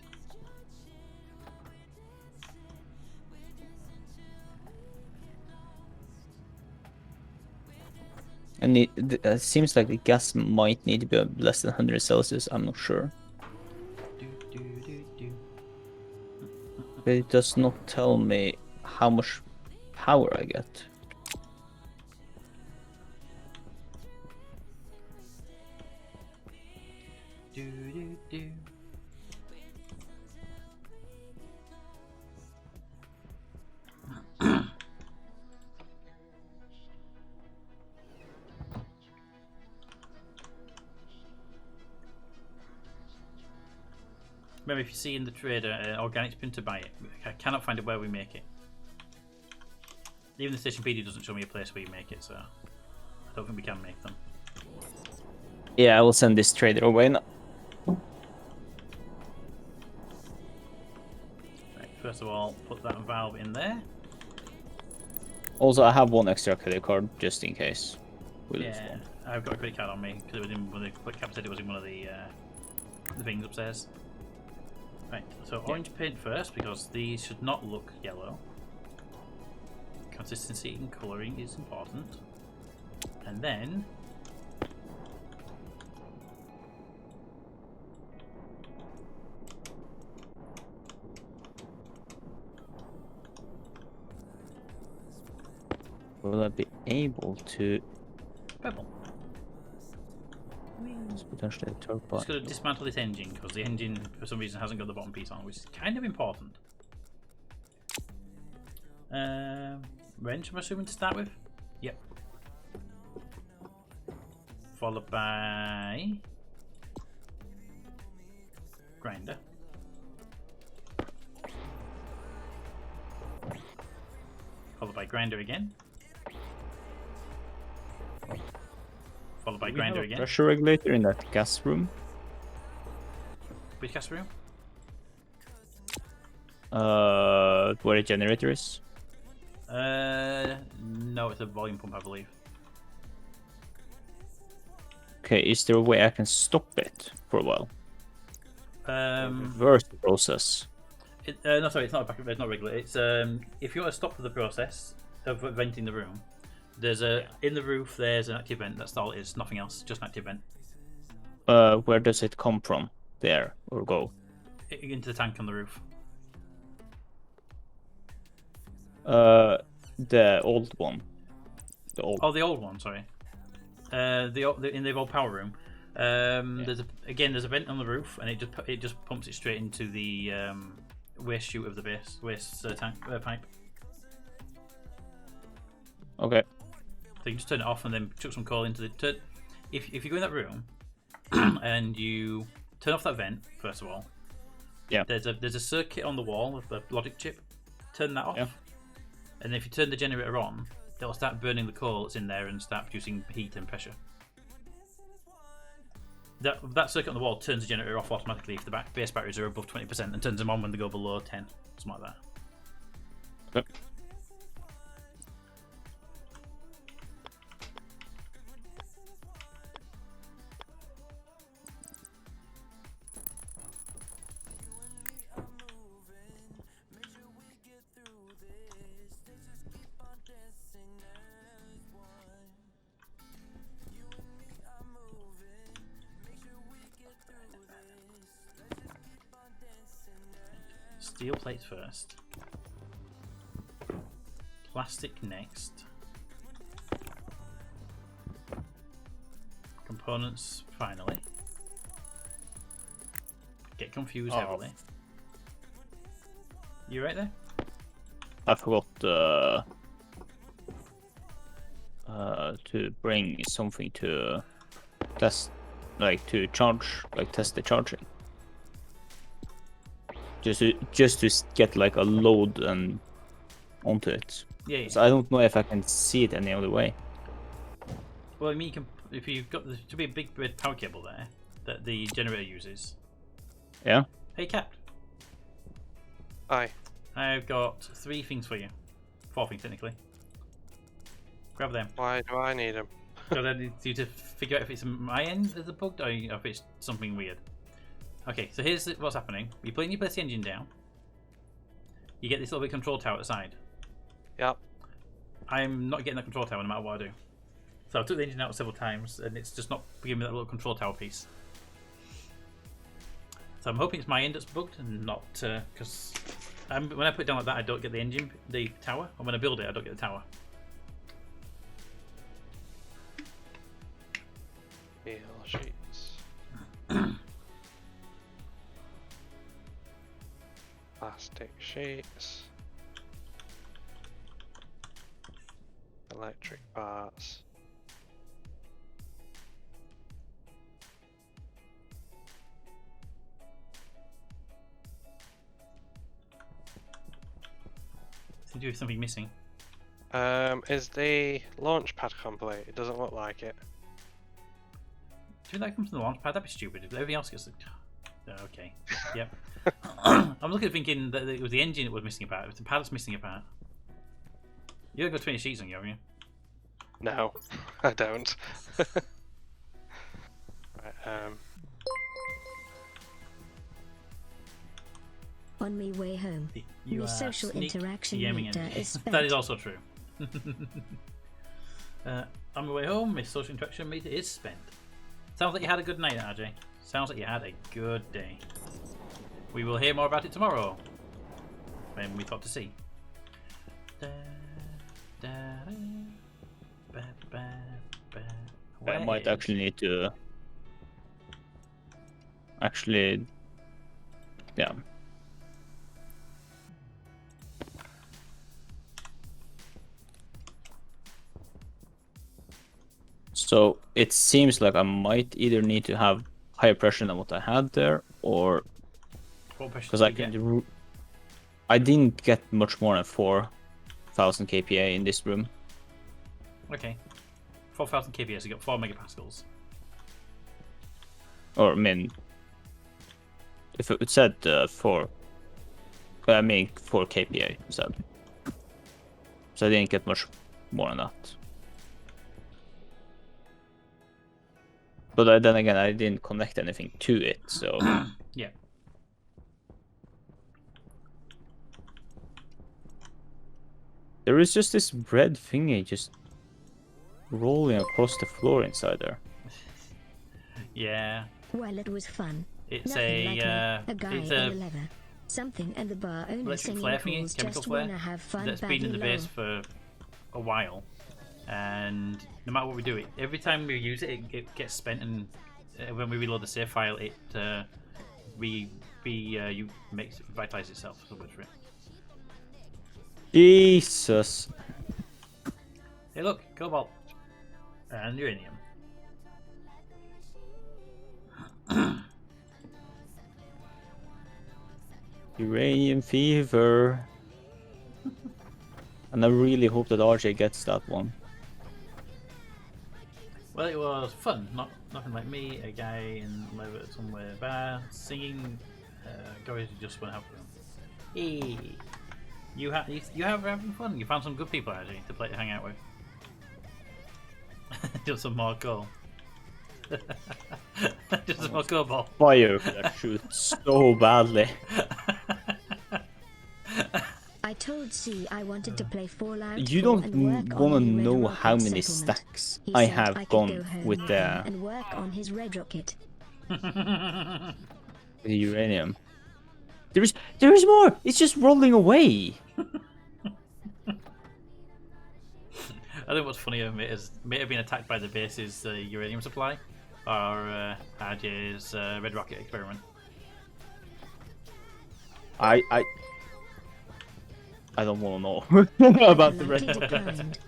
And it seems like the gas might need to be less than 100 Celsius. I'm not sure. But it does not tell me how much power I get. Remember, if you see in the trader organics printer, buy it. I cannot find it where we make it. Even the station PD doesn't show me a place where you make it, so I don't think we can make them. Yeah, I will send this trader away now. Right, first of all, put that valve in there. Also, I have 1 extra credit card just in case. Yeah, I've got a credit card on me because it was in one of the Cap said it was in one of the things upstairs. Right, so orange paint first because these should not look yellow. Consistency in colouring is important. And then will I be able to purple. It's potentially a turbine. Just got to dismantle this engine because the engine for some reason hasn't got the bottom piece on, which is kind of important. Wrench, I'm assuming, to start with? Yep. Followed by grinder. Followed by grinder again. Followed by grinder again. Pressure regulator in that gas room. Which gas room? Where the generator is. No, it's a volume pump, I believe. Okay, is there a way I can stop it for a while? Reverse the process. No, sorry, it's not a backup. It's not regular. It's if you want to stop the process of venting the room, there's in the roof. There's an active vent. That's all it is. Nothing else. Just an active vent. Where does it come from? There or go? Into the tank on the roof. The old one. The old one. Sorry. In the old power room. There's a vent on the roof, and it just pumps it straight into the waste chute of the waste tank pipe. Okay. So you can just turn it off and then chuck some coal into the. If you go in that room and you turn off that vent first of all. Yeah. There's a circuit on the wall of the logic chip. Turn that off. Yeah. And if you turn the generator on, it'll start burning the coal that's in there and start producing heat and pressure. That circuit on the wall turns the generator off automatically if the base batteries are above 20% and turns them on when they go below 10, something like that. Okay. Steel plates first. Plastic next. Components finally. Get confused heavily. You right there? I forgot to bring something to test, like to charge, like test the charging. Just to get like a load and onto it. Yeah. So I don't know if I can see it any other way. Well, I mean, you can, if you've got, there should be a big red power cable there that the generator uses. Yeah. Hey, Cap. Aye. I've got 3 things for you. 4 things, technically. Grab them. Why do I need them? So I need you to figure out if it's my end that's bugged or if it's something weird. Okay, so here's what's happening. You place the engine down. You get this little bit control tower at the side. Yep. I'm not getting that control tower no matter what I do. So I took the engine out several times and it's just not giving me that little control tower piece. So I'm hoping it's my end that's bugged and not because when I put it down like that I don't get the tower, and when I build it I don't get the tower. Steel sheets. Plastic sheets. Electric parts. Seems to be something missing. Is the launch pad complete? It doesn't look like it. Do you think that comes from the launch pad? That'd be stupid. If everything else gets. Okay. Yep. I'm looking at thinking that it was the engine that was missing a part. It was the pad that's missing a part. You haven't got 20 sheets on you, haven't you? No, I don't. Right, On me way home, You my are social sneak interaction DMing meter me. is spent. That is also true. On my way home, my social interaction meter is spent. Sounds like you had a good night, RJ. Sounds like you had a good day. We will hear more about it tomorrow when we talk to C. I might actually need to yeah. So it seems like I might either need to have higher pressure than what I had there, or because I didn't get much more than 4,000 kPa in this room. Okay. 4,000 kPa, so you got 4 megapascals. Or I mean, if it said 4, I mean 4 kPa instead. So I didn't get much more than that. But then again, I didn't connect anything to it, so Yeah. there is just this red thingy just rolling across the floor inside there. Yeah. Well, it was fun. It's Nothing like a guy it's in a a leather. Something and the bar owner electric singing flare thingy, calls chemical just flare, wanna have fun that's been in the badly base low. for a while, and no matter what we do, every time we use it, it gets spent, and when we reload the save file, it makes vitalize itself. So good for it. Jesus. Hey, look, cobalt and uranium. Uranium fever. And I really hope that RJ gets that one. Well, it was fun. Nothing like me, a guy in somewhere bar singing. Guys who just went out for them. Hey, you have having fun. You found some good people actually to play to hang out with. Just some more coal. Just some more coal ball. Fire that shoots so badly. I told C I wanted to play Fallout You 4 don't and work want to on the Red know Rocket how many settlement. stacks He I said have I could gone go home with him the and work on his Red Rocket. uranium. There is more. It's just rolling away. I think what's funnier may have been attacked by the base's uranium supply, or RJ's Red Rocket experiment. I don't want to know about the Politely red. declined.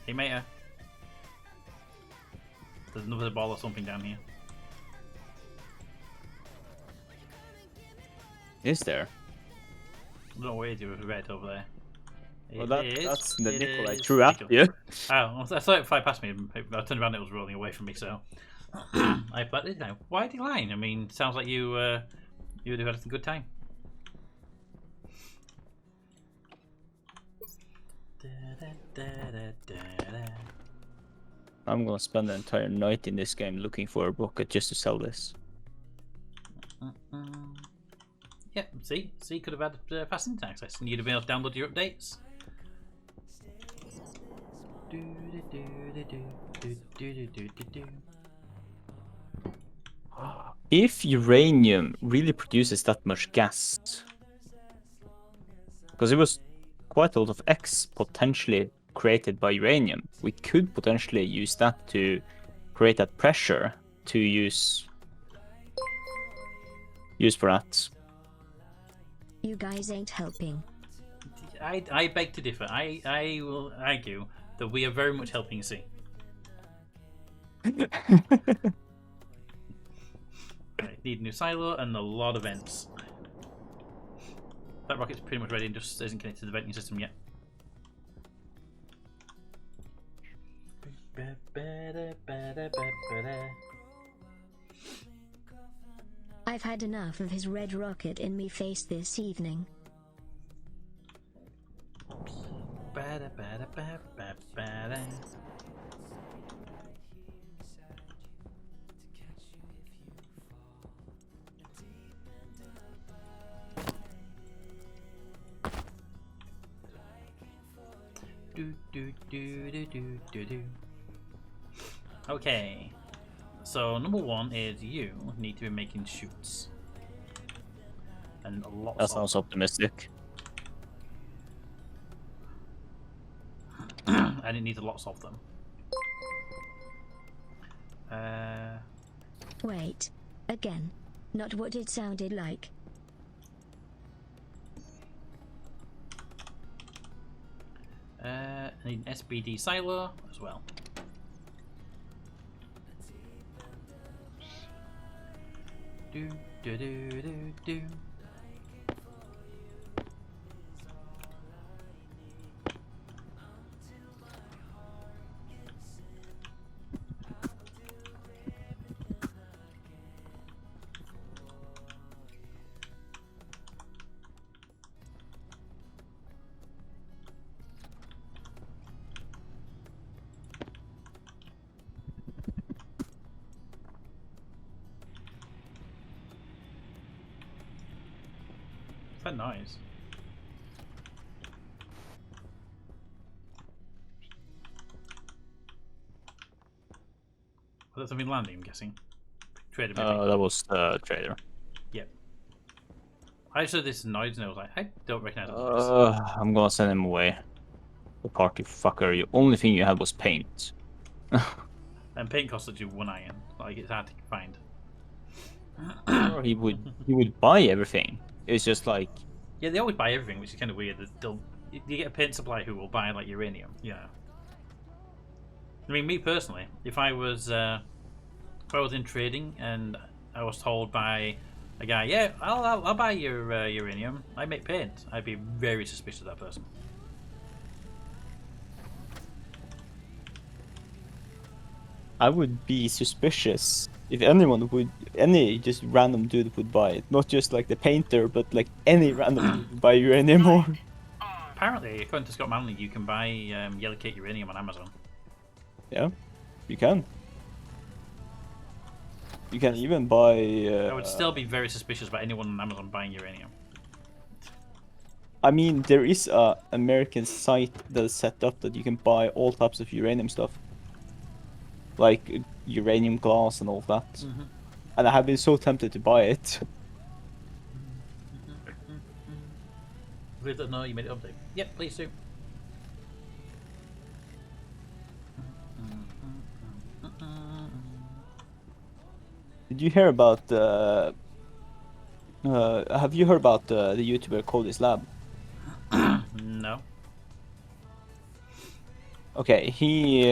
Hey, mate. There's another ball or something down here. Is there? I don't know what you do with red over there. Well, that's the It nickel I is threw at nickel. you. Oh, I saw it fly past me. I turned around, it was rolling away from me. So I thought, why decline? I mean, sounds like you would have had a good time. I'm gonna spend the entire night in this game looking for a rocket just to sell this. Yeah, see, could have had fast internet access, and you'd have been able to download your updates. If uranium really produces that much gas, because it was quite a lot of X potentially created by uranium, we could potentially use that to create that pressure to use for that. You guys ain't helping. I beg to differ. I will argue that we are very much helping C. Right, need a new silo and a lot of vents. That rocket's pretty much ready and just isn't connected to the venting system yet. I've had enough of his Red Rocket in me face this evening. Okay, so number one is you need to be making shoots, and lots. That sounds optimistic. And it needs lots of them. Wait. Again. Not what it sounded like. I need an SBD silo as well. Do do do do do. That noise. Was that something landing, I'm guessing? Trader maybe. That was the trader. Yep. I just heard this noise and I was like, I don't recognize that noise. I'm gonna send him away. The party fucker. The only thing you had was paint. And paint costed you 1 iron. Like, it's hard to find. Or he would buy everything. It's just like, Yeah, they always buy everything, which is kind of weird. You get a paint supplier who will buy, like, uranium. Yeah. I mean, me personally, if I was if I was in trading and I was told by a guy, yeah, I'll buy your uranium. I make paint. I'd be very suspicious of that person. I would be suspicious if anyone would, any just random dude would buy it. Not just like the painter, but like any random dude would buy uranium ore. Apparently, according to Scott Manley, you can buy yellow cake uranium on Amazon. Yeah, you can. You can even buy. I would still be very suspicious about anyone on Amazon buying uranium. I mean, there is a American site that is set up that you can buy all types of uranium stuff, like uranium glass and all that. Mm-hmm. And I have been so tempted to buy it. Believe it or not, you made it update. Yep, please do. Did you hear about have you heard about the YouTuber Cody's Lab? No. Okay, he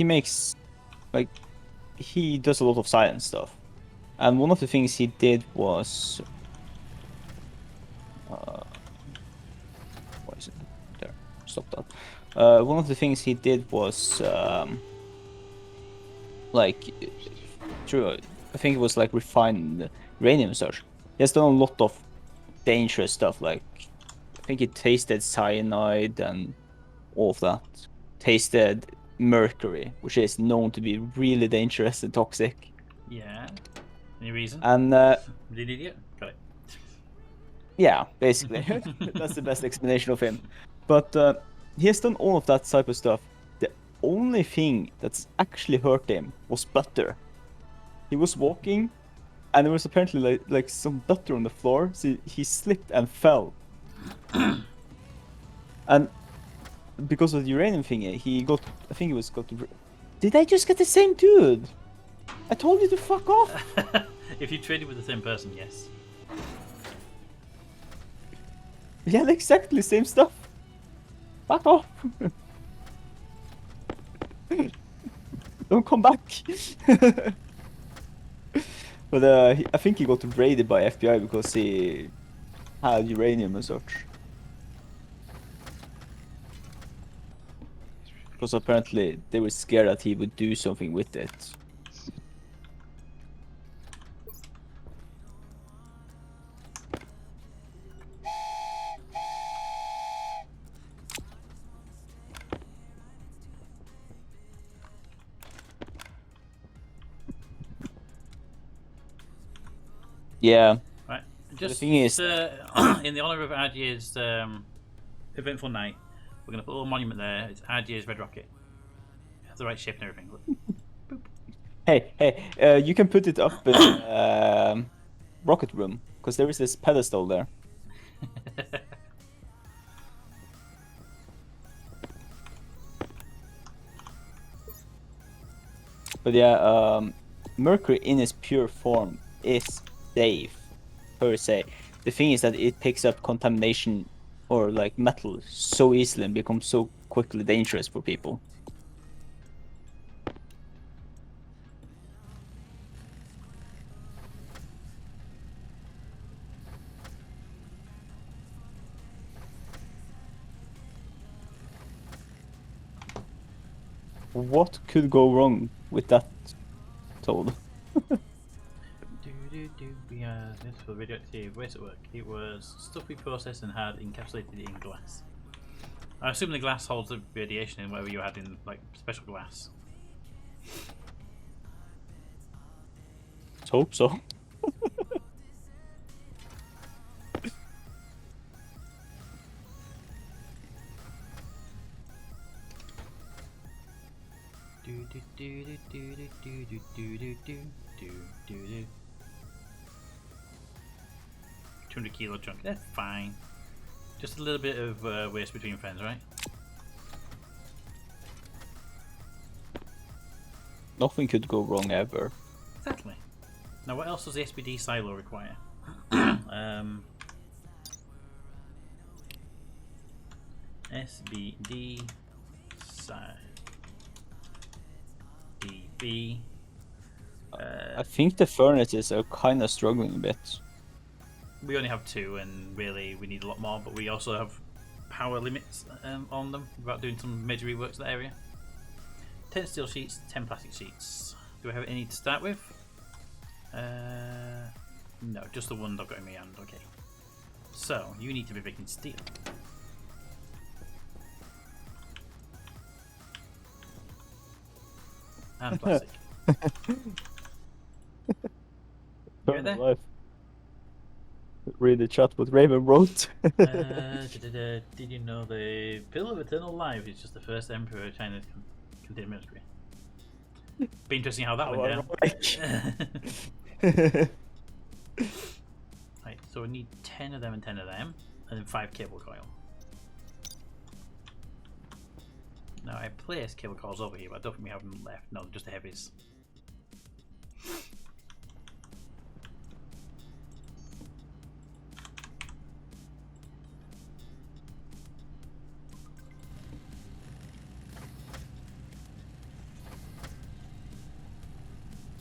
makes, like, he does a lot of science stuff, and one of the things he did was what is it? There, stop that. One of the things he did was like, through, I think it was like refined uranium research. He has done a lot of dangerous stuff, like I think he tasted cyanide and all of that. Tasted mercury, which is known to be really dangerous and toxic. Yeah. Any reason? And Did idiot? Got it. yeah, basically, that's the best explanation of him. But he has done all of that type of stuff. The only thing that's actually hurt him was butter. He was walking, and there was apparently like some butter on the floor, so he slipped and fell. And because of the uranium thing, he got, I think it was got. Did I just get the same dude? I told you to fuck off. If you traded with the same person, yes. Yeah, exactly same stuff. Fuck off. Don't come back. But I think he got raided by FBI because he had uranium and such. Because apparently they were scared that he would do something with it. Yeah. Right. Just thing is- in the honour of Adier's eventful night, we're going to put a little monument there. It's Adier's Red Rocket. It has the right shape and everything. Look. Hey, you can put it up in Rocket Room, because there is this pedestal there. But yeah, mercury in its pure form is safe, per se. The thing is that it picks up contamination or like metal so easily and becomes so quickly dangerous for people. What could go wrong with that toad? Yeah, this for radioactive waste at work. It was stuff we processed and had encapsulated in glass. I assume the glass holds the radiation in whatever you had in like special glass. Let's hope so. Do do do do do do do do do do do do. 200 kilo chunk. That's fine. Just a little bit of waste between friends, right? Nothing could go wrong ever. Exactly. Now, what else does the SBD silo require? SBD silo. The I think the furnaces are kind of struggling a bit. we only have 2, and really we need a lot more. But we also have power limits on them. About doing some major reworks to that area. 10 steel sheets, 10 plastic sheets. Do I have any to start with? No, just the one I've got in my hand. Okay. So you need to be making steel. And plastic. You're there? Life. Read the chat what Raven wrote. Did you know the Pillar of Eternal Life is just the first emperor of China's contained ministry? Be interesting how that went down. Right, so we need 10 of them and 10 of them, and then 5 cable coil. Now I placed cable coils over here, but I don't think we have them left. No, just the heavies.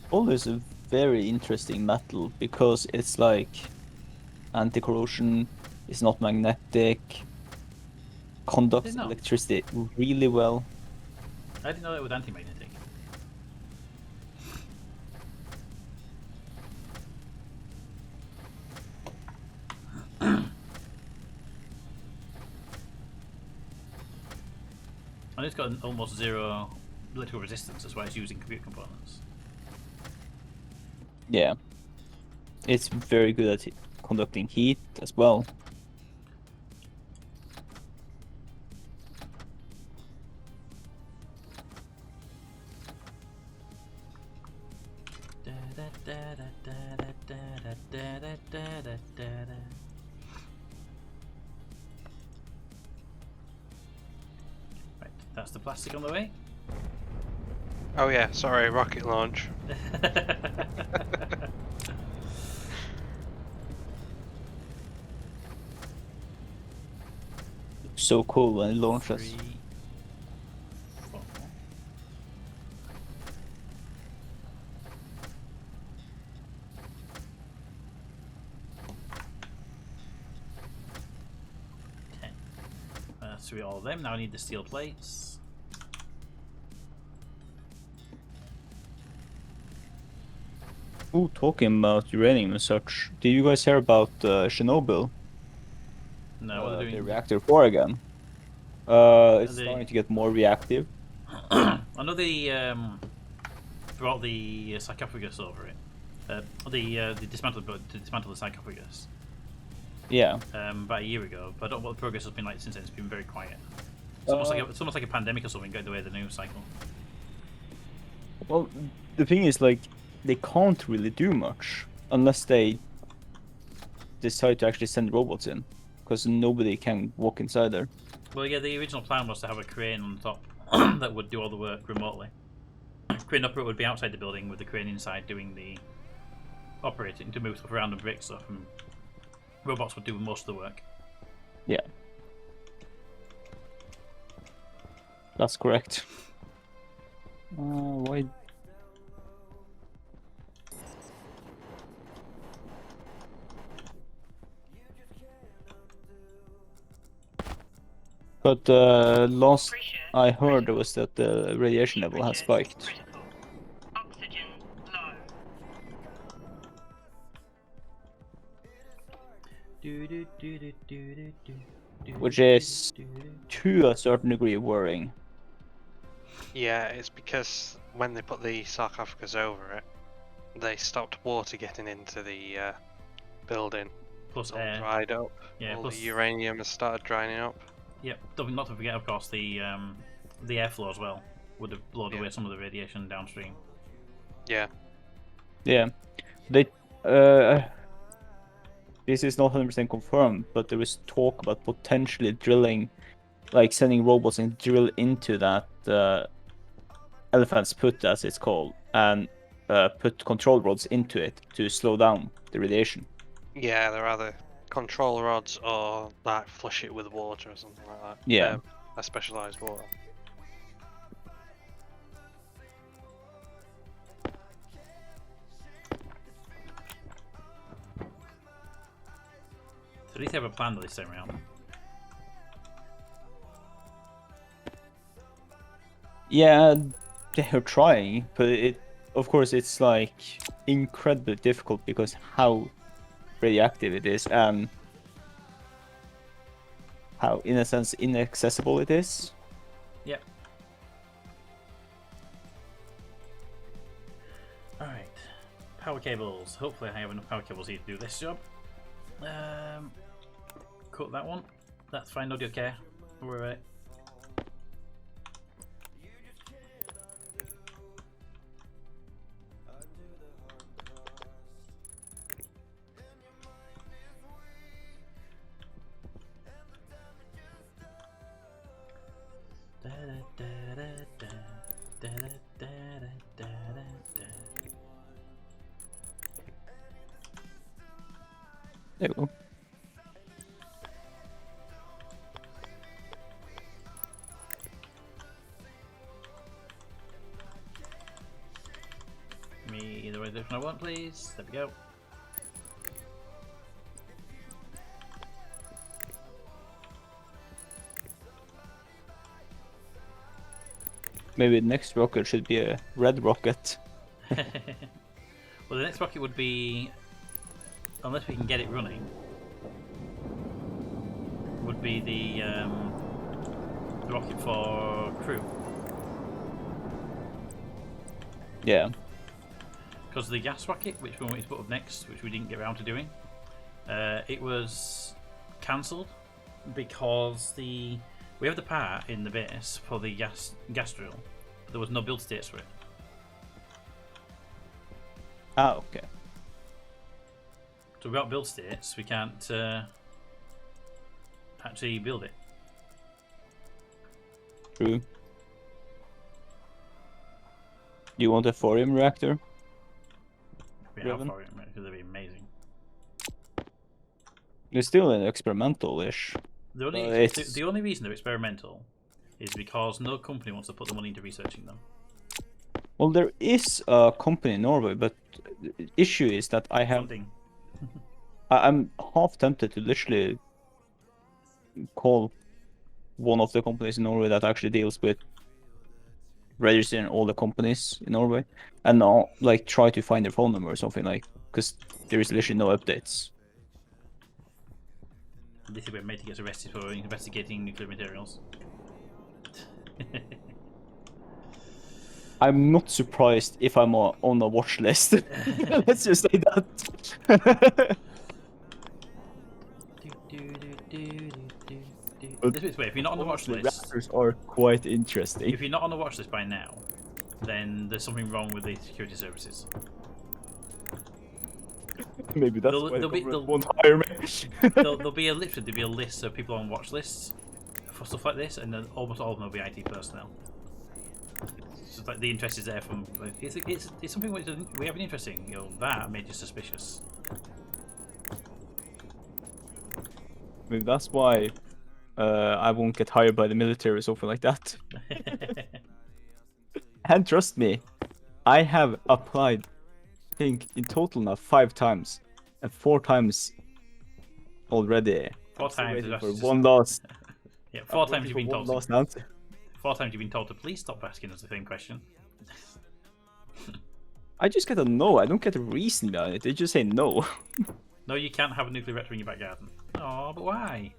Coal is a very interesting metal because it's like anti-corrosion, it's not magnetic, conducts It's not. electricity really well. I didn't know that was anti-magnetic. And it's got an almost 0 electrical resistance, that's why it's using compute components. Yeah. It's very good at conducting heat as well. Right, that's the plastic on the way. Oh yeah, sorry, rocket launch. So cool when it launches. 3, 4. That's through all of them. Now I need the steel plates. Ooh, talking about uranium and such, did you guys hear about Chernobyl? No, what are they The doing? reactor 4 again? It's Are they- starting to get more reactive. I know they brought the sarcophagus over it. The dismantle to dismantle the sarcophagus Yeah. about a year ago, but I don't know what the progress has been like since then. It's been very quiet. It's almost like a pandemic or something, going the way of the news cycle. Well, the thing is, like, they can't really do much unless they decide to actually send robots in, because nobody can walk inside there. Well, yeah, the original plan was to have a crane on top that would do all the work remotely. Crane operator would be outside the building with the crane inside doing the operating to move stuff around and break stuff, and robots would do most of the work. Yeah. That's correct. Why? But last Pressure I heard was that the radiation level has spiked. critical. Oxygen low. Which is to a certain degree worrying. Yeah, it's because when they put the sarcophagus over it, they stopped water getting into the building. Plus It's all air. dried up. Yeah, all plus the uranium has started drying up. Yep, not to forget, of course, the airflow as well would have blown Yeah. away some of the radiation downstream. Yeah. Yeah, they. This is not 100% confirmed, but there is talk about potentially drilling, like sending robots and drill into that elephant's foot, as it's called, and put control rods into it to slow down the radiation. Yeah, they're either control rods or like flush it with water or something like that. Yeah. A specialized water. at least they have a plan this time around. Yeah, they're trying, but of course, it's like incredibly difficult because how radioactive it is and how, in a sense, inaccessible it is. Yep. Alright. Power cables. Hopefully I have enough power cables here to do this job. Cut that one. That's fine, audio care. Don't worry about it. There we go. Give me the resolution I want, please. There we go. Maybe the next rocket should be a red rocket. Well, the next rocket would be, unless we can get it running, would be the rocket for crew. Yeah. Because the gas rocket, which we wanted to put up next, which we didn't get around to doing, it was cancelled because we have the part in the base for the gas drill, but there was no build states for it. Ah, okay. So without build states, we can't actually build it. True. You want a thorium reactor? We have Driven? for it, because that'd be amazing. It's still an experimental-ish. The only, it's- the only reason they're experimental is because no company wants to put the money into researching them. Well, there is a company in Norway, but the issue is that Funding. I'm half tempted to literally call one of the companies in Norway that actually deals with registering all the companies in Norway, and not like try to find their phone number or something, like, because there is literally no updates. This is where Matey gets arrested for investigating nuclear materials. I'm not surprised if I'm on a watch list. Let's just say that. This is way, if you're not on the watch Honestly, list, reactors are quite interesting. if you're not on the watch list by now, then there's something wrong with the security services. Maybe that's They'll- why they'll the be- government they'll- won't hire me. There'll be a list of people on watch lists for stuff like this, and then almost all of them will be IT personnel. It's just like the interest is there from. It's something which we have an interest in. You know, that made you suspicious. Maybe that's why I won't get hired by the military or something like that. And trust me, I have applied, I think, in total now 5 times, and 4 times already. 4 I'm still times waiting is for just- one last. Yeah, 4 I'm times waiting you've for been one told. last answer. 4 times you've been told to please stop asking us the same question. I just get a no. I don't get a reason behind it. They just say no. No, you can't have a nuclear reactor in your back garden. Oh, but why?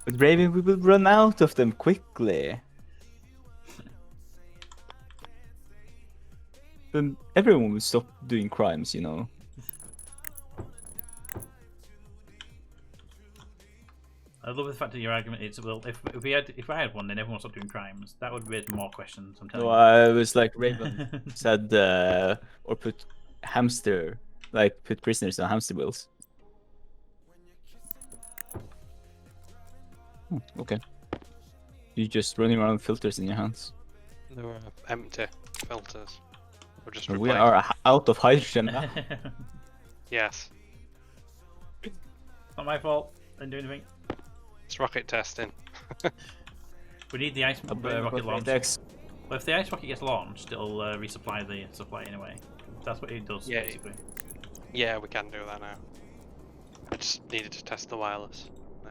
But Raven, we will run out of them quickly. Then everyone will stop doing crimes, you know. I love the fact that your argument is, well, if I had one, then everyone would stop doing crimes. That would raise more questions. I'm telling No, you. I was like Raven said, or put prisoners on hamster wheels. Okay. You just running around with filters in your hands. They were empty filters. Or just We replaced. are out of hydrogen now. Yes. Not my fault. Didn't do anything. It's rocket testing. We need the ice rocket launched. Dex. Well, if the ice rocket gets launched, it'll resupply the supply anyway. That's what it does, Yeah. basically. Yeah, we can do that now. I just needed to test the wireless. No.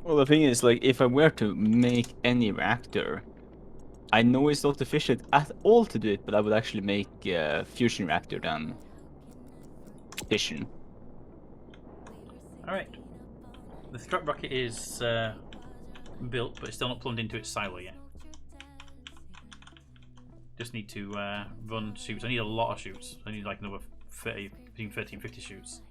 Well, the thing is, like, if I were to make any reactor, I know it's not efficient at all to do it, but I would actually make fusion reactor than fission. Alright. The strap rocket is built, but it's still not plumbed into its silo yet. Just need to run shoots. I need a lot of shoots. I need like another 30, between 30 and 50 shoots.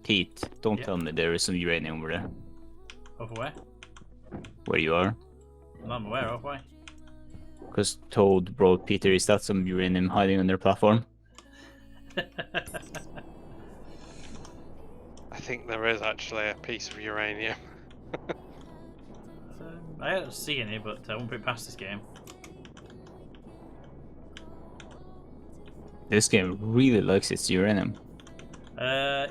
Pete, don't Yeah. tell me there is some uranium over there. Over where? Where you are. None I'm aware of. Why? Because Toad brought Peter, is that some uranium hiding on their platform? I think there is actually a piece of uranium. I don't see any, but I won't put it past this game. This game really likes its uranium.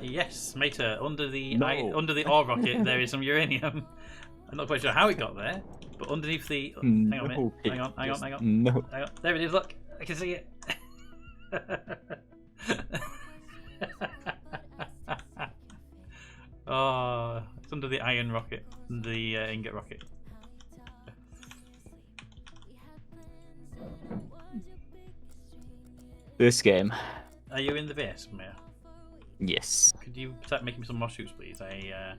Yes, Mater. Under the No. under the ore rocket, there is some uranium. I'm not quite sure how it got there, but underneath the hang on a minute. Pete, Hang on. No. Hang on. There it is. Look, I can see it. Oh, it's under the iron rocket, the ingot rocket. This game. Are you in the base, Mia? Yes. Could you start making some more shoots, please? I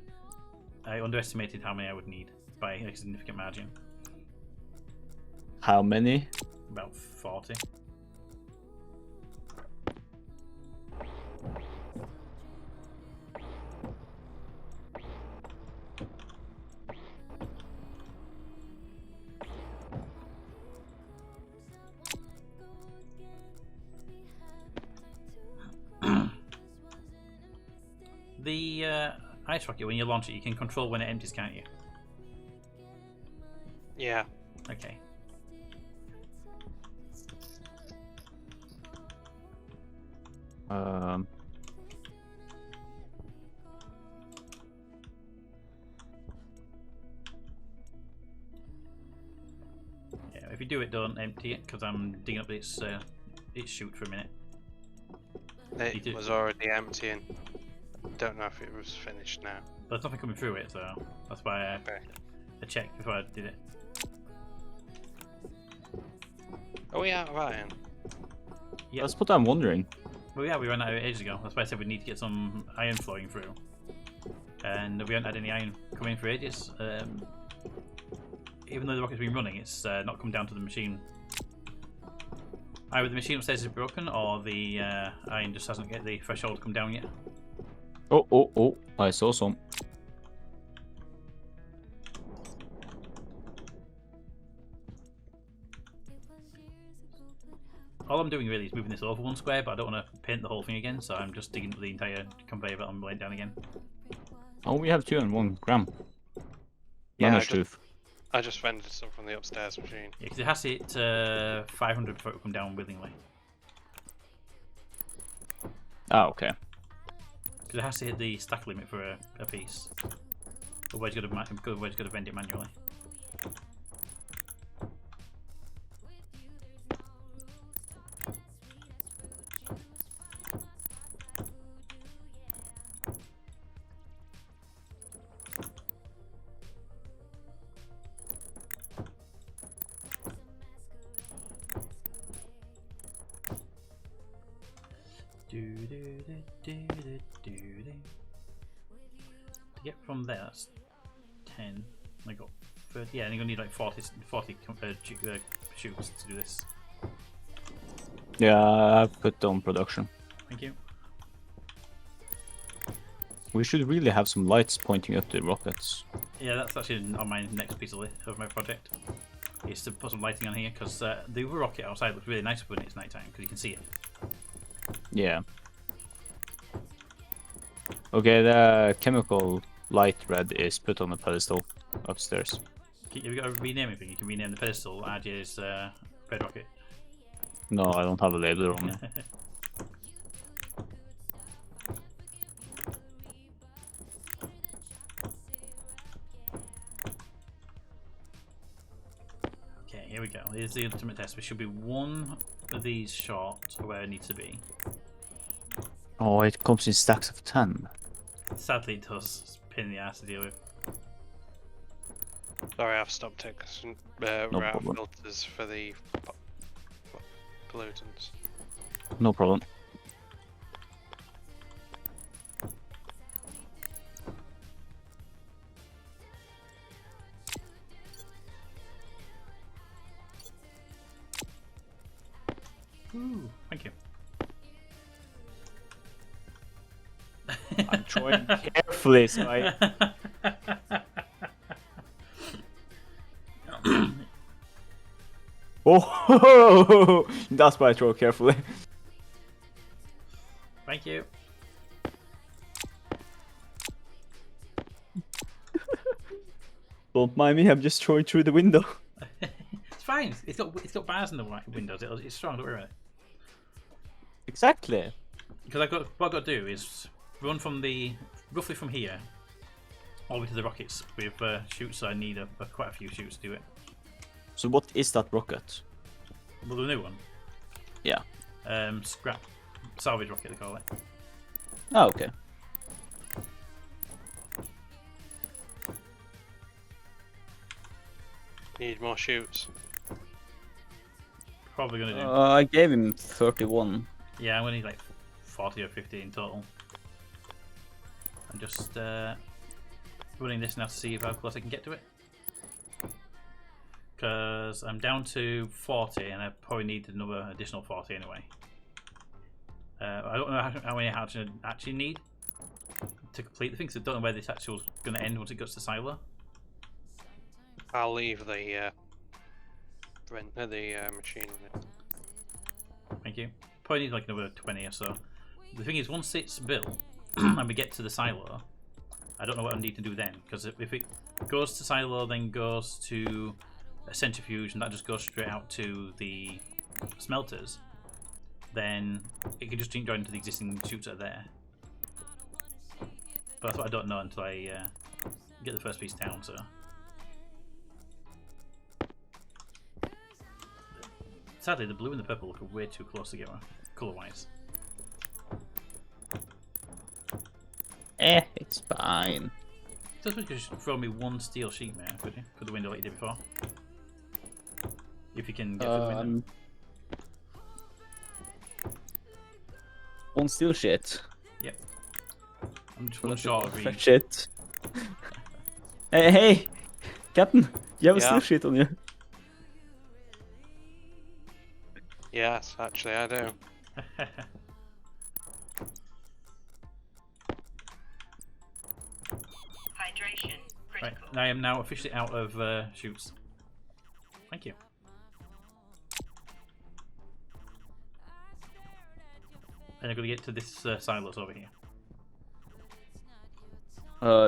underestimated how many I would need by a significant margin. How many? About 40. The ice rocket, when you launch it, you can control when it empties, can't you? Yeah. Okay. Yeah, if you do it, don't empty it, because I'm digging up its chute for a minute. You do- It was already emptying. Don't know if it was finished now. But there's nothing coming through it, so that's why Okay. I checked before I did it. Are we out of iron? Yeah. That's what I'm wondering. Well, yeah, we ran out of it ages ago. That's why I said we need to get some iron flowing through. And we haven't had any iron coming for ages. Even though the rocket's been running, it's not come down to the machine. Either the machine upstairs is broken, or the iron just hasn't get the threshold come down yet. Oh, I saw some. All I'm doing really is moving this over one square, but I don't want to paint the whole thing again, so I'm just digging up the entire conveyor belt and laying down again. Oh, we have 2 and 1 gram. Yeah, Managed to. I just vended some from the upstairs machine. Yeah, because it has to hit 500 before it will come down willingly. Ah, okay. Because it has to hit the stack limit for a piece. Otherwise, you've got to vend it manually. To get from there, that's 10. I got 30. Yeah, and you're gonna need like 40 shoots to do this. Yeah, I put on production. Thank you. We should really have some lights pointing up the rockets. Yeah, that's actually on my next piece of my project. Is to put some lighting on here because the other rocket outside looks really nice when it's nighttime because you can see it. Yeah. Okay, the chemical light red is put on the pedestal upstairs. Have you got a rename anything? You can rename the pedestal RJ's red rocket. No, I don't have a label on it. Here's the ultimate test. We should be one of these short of where it needs to be. Oh, it comes in stacks of 10. Sadly, it does. It's a pain in the ass to deal with. Sorry, I've stopped it because we're out of problem. filters for the pollutants. No problem. Ooh, thank you. I'm trying carefully, so I... Oh, that's why I throw carefully. Thank you. Don't mind me, I'm just throwing through the window. It's fine. It's got bars in the windows. It's strong. Don't worry about it. Exactly. Because what I've got to do is run from roughly from here all the way to the rockets with shoots. So I need quite a few shoots to do it. So what is that rocket? Well, the new one. Yeah. Scrap salvage rocket they call it. Oh, okay. Need more shoots. Probably gonna do. I gave him 31. Yeah, I'm gonna need like 40 or 50 in total. I'm just running this now to see how close I can get to it. Because I'm down to 40 and I probably need another additional 40 anyway. I don't know how many I actually need to complete the thing, because I don't know where this actually was going to end once it goes to Silo. I'll leave the machine. Thank you. Probably need like another 20 or so. The thing is, once it's built and we get to the silo, I don't know what I need to do then, because if it goes to silo, then goes to a centrifuge, and that just goes straight out to the smelters, then it can just join into the existing chutes that are there. But that's what I don't know until I get the first piece down. So sadly, the blue and the purple look way too close together, color-wise. It's fine. Just you could just throw me one steel sheet, man, could you? For the window like you did before. If you can get through the window. One steel shit. Yep. I'm just one short of read. Shit. Hey, Captain, you have a Yeah. steel sheet on you. Yes, actually I do. Hydration Right, critical. I am now officially out of shoots. Thank you. And I'm going to get to this silos over here.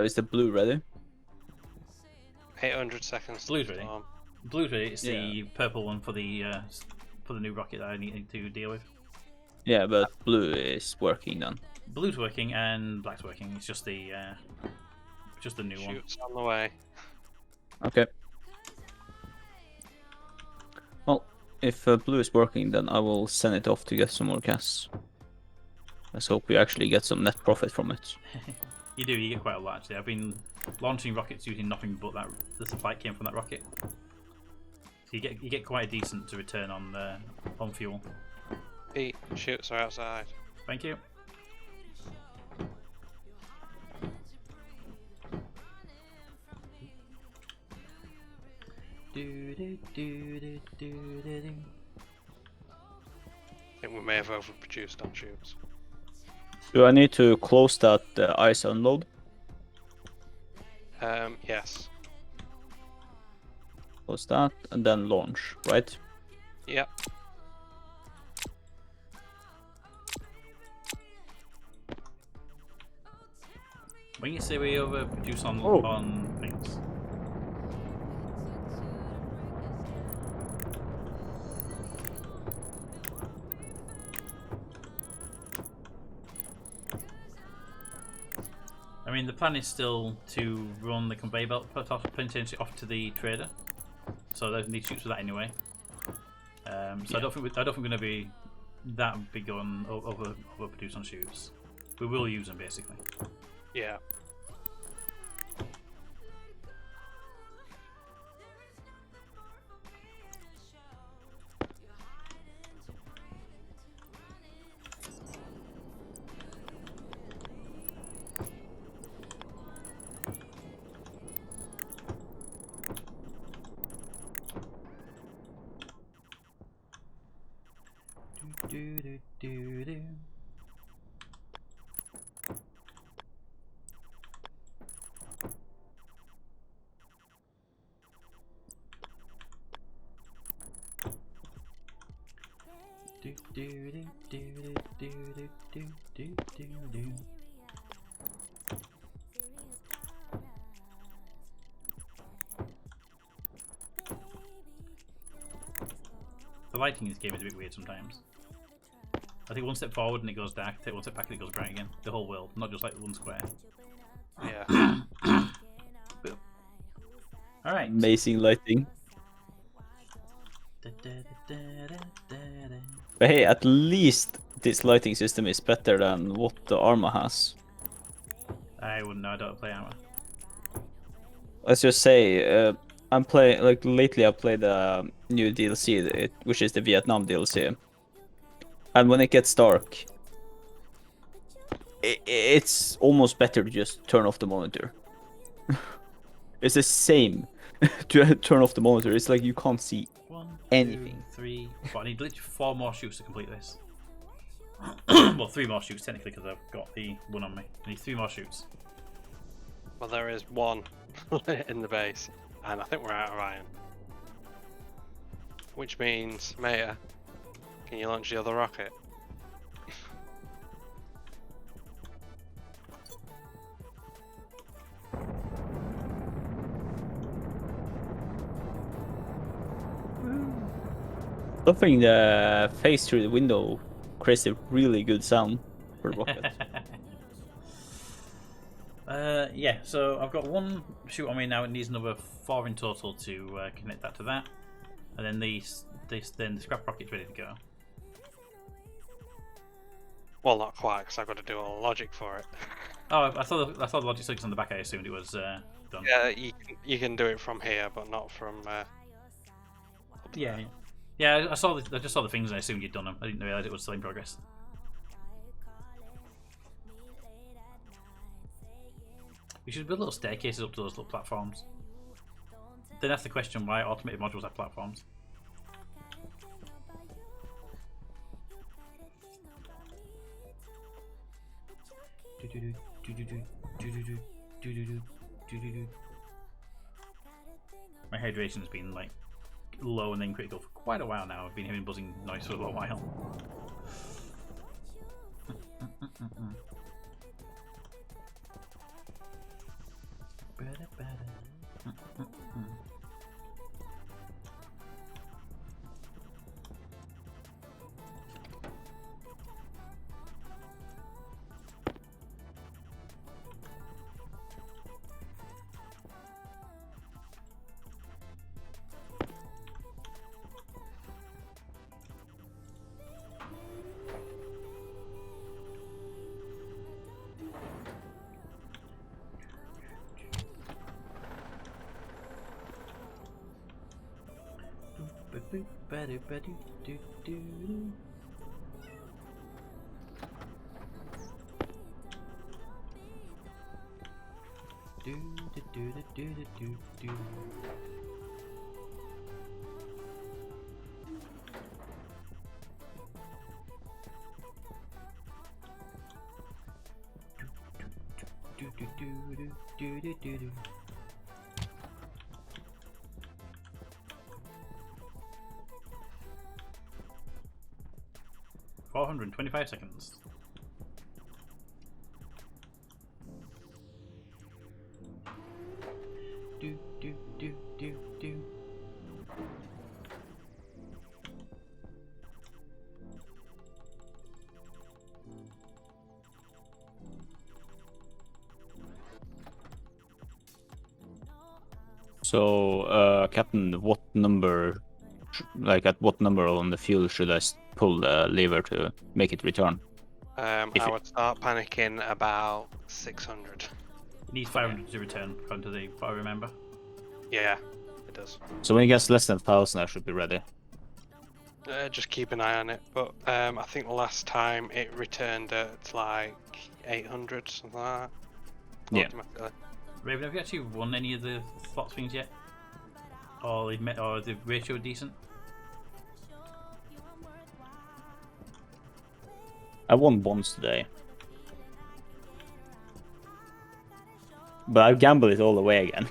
Is the blue ready? 800 seconds. Blue's ready. Blue's ready. It's the Yeah. purple one for the new rocket that I need to deal with. Yeah, but blue is working then. Blue's working and black's working. It's just the new one. Shoots on the way. Okay. Well, if blue is working, then I will send it off to get some more gas. Let's hope we actually get some net profit from it. You do. You get quite a lot actually. I've been launching rockets using nothing but the supply came from that rocket. So you get quite a decent return on fuel. Pete, shoots are outside. Thank you. I think we may have overproduced on shoots. Do I need to close that ice unload? Yes. Close that and then launch, right? Yep. When you say we overproduce on things, I mean the plan is still to run the conveyor belt potentially off to the trader, so they need shoots for that anyway. So I don't think we're going to be that big on overproduced on shoes. We will use them basically. Yeah. Do. Do. The lighting in this game is a bit weird sometimes. I take one step forward and it goes dark, take one step back and it goes bright again. The whole world, not just like one square. Yeah. Alright. Amazing lighting. But hey, at least this lighting system is better than what the Arma has. I wouldn't know, I don't play Arma. Let's just say, I'm playing, like, lately I played the new DLC, which is the Vietnam DLC. And when it gets dark, it's almost better to just turn off the monitor. It's the same to turn off the monitor. It's like you can't see anything. 2, 3. But I need literally 4 more shoots to complete this. Well, 3 more shoots technically because I've got the one on me. I need 3 more shoots. Well, there is one in the base, and I think we're out of iron. Which means, Maya, can you launch the other rocket? Stuffing the face through the window creates a really good sound for a rocket. Yeah, so I've got 1 shoot on me now. It needs another 4 in total to connect that to that, and then the scrap rocket's ready to go. Well, not quite, because I've got to do all the logic for it. Oh, I saw the logic circuits on the back. I assumed it was done. Yeah, you can do it from here, but not from. Yeah. Yeah, I just saw the things and I assumed you'd done them. I didn't realise it was still in progress. We should build little staircases up to those little platforms. Then ask the question why automated modules have platforms. My hydration's been like low and then critical for quite a while now. I've been hearing buzzing noise for a little while. $425 seconds. Do. So, Captain, what number like at what number on the fuel should I pull the lever to make it return? If I it- would start panicking about 600. It needs 500 to return, according to what I remember. Yeah, it does. So when it gets less than 1,000, I should be ready. Just keep an eye on it. But I think the last time it returned at like 800, something like that. Yeah. Automatically. Raven, have you actually won any of the slot things yet? Or the ratio decent? I won once today. But I gambled it all away again.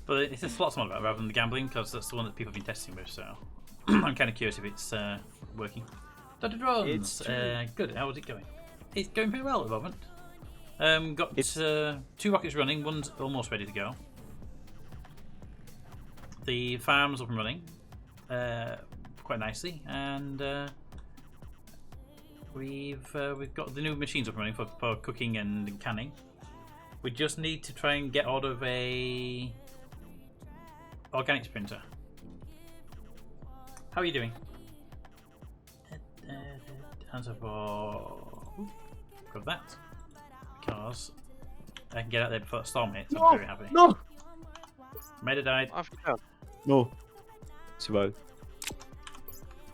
But it's a slots one rather than the gambling, because that's the one that people have been testing with, so I'm kind of curious if it's working. Dr. Drones! Good, how is it going? It's going pretty well at the moment. Got It's- 2 rockets running, one's almost ready to go. The farm's up and running quite nicely, and we've got the new machines up and running for cooking and canning. We just need to try and get out of a organics printer. How are you doing? Answer for grab that, because I can get out there before the storm hits. I'm very happy. No! Meda died. What have you done? No. Survive.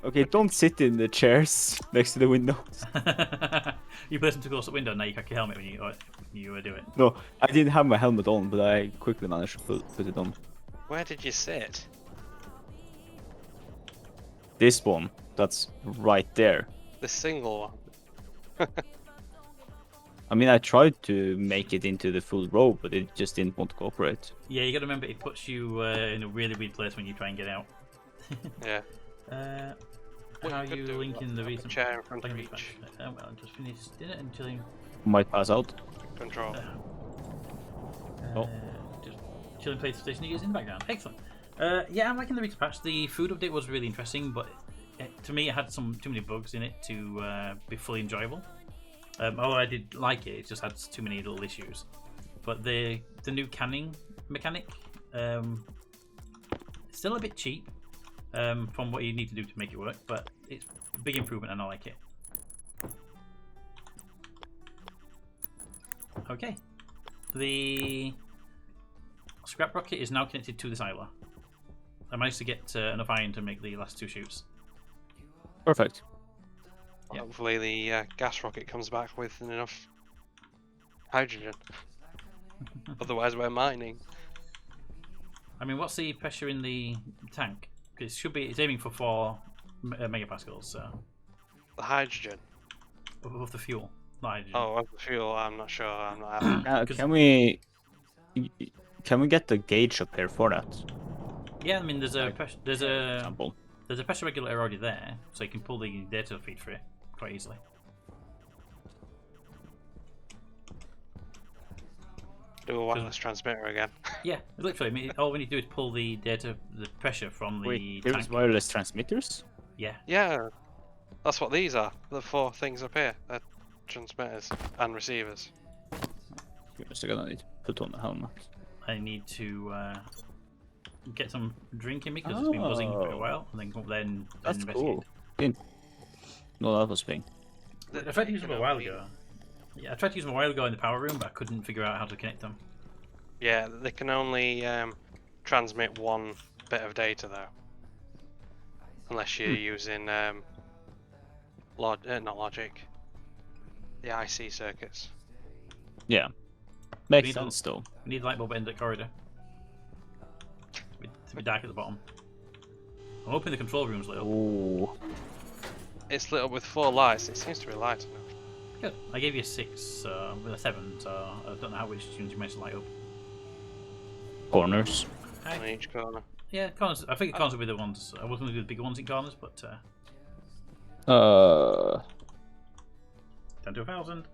Okay, don't sit in the chairs next to the windows. You burst into close up window, now you crack your helmet when you do it. No, I didn't have my helmet on, but I quickly managed to put it on. Where did you sit? This one, that's right there. The single one. I mean, I tried to make it into the full row, but it just didn't want to cooperate. Yeah, you gotta remember it puts you in a really weird place when you try and get out. Yeah. What How you could you do, linking the have a recent chair in front of language each. patch? Well, I just finished dinner and chilling. Might pass out. Control. Oh. Just chilling PlayStation using in the background. Excellent. Yeah, I'm liking the recent patch. The food update was really interesting, but to me, it had too many bugs in it to be fully enjoyable. Although I did like it, it just had too many little issues. But the new canning mechanic, it's still a bit cheap from what you need to do to make it work, but it's a big improvement and I like it. Okay, the scrap rocket is now connected to the silo. I managed to get enough iron to make the last 2 shoots. Perfect. Yeah. Hopefully the gas rocket comes back with enough hydrogen. Otherwise we're mining. I mean, what's the pressure in the tank? 'Cause it's aiming for 4 megapascals, so The hydrogen. of the fuel, not hydrogen. Oh, of the fuel, I'm not sure. I'm not. Can we get the gauge up here for that? Yeah, I mean, there's a Example. pressure regulator already there, so you can pull the data feed for it quite easily. Do a wireless transmitter again. Yeah, literally. I mean, all we need to do is pull the pressure from the Wait, tank. there's wireless transmitters? Yeah, Yeah, that's what these are. The 4 things up here. They're transmitters and receivers. Give me a second, I need to put on the helmet. I need to get some drink in me because it's been buzzing for a Oh. while, and then That's investigate. cool. Didn't... No, that was pink. I tried to use them a while ago. Yeah, I tried to use them a while ago in the power room, but I couldn't figure out how to connect them. Yeah, they can only transmit 1 bit of data though. Unless you're using not logic. The IC circuits. Yeah. Makes Need a- sense though. We need light bulb end at corridor. To be dark at the bottom. I'm hoping the control room's lit up. Ooh. It's lit up with 4 lights. It seems to be light enough. Good. I gave you a 6 with a 7, so I don't know which tunes you managed to light up. Corners. On each corner. Yeah, corners. I think corners will be the ones. I was going to do the bigger ones in corners, but down to 1,000.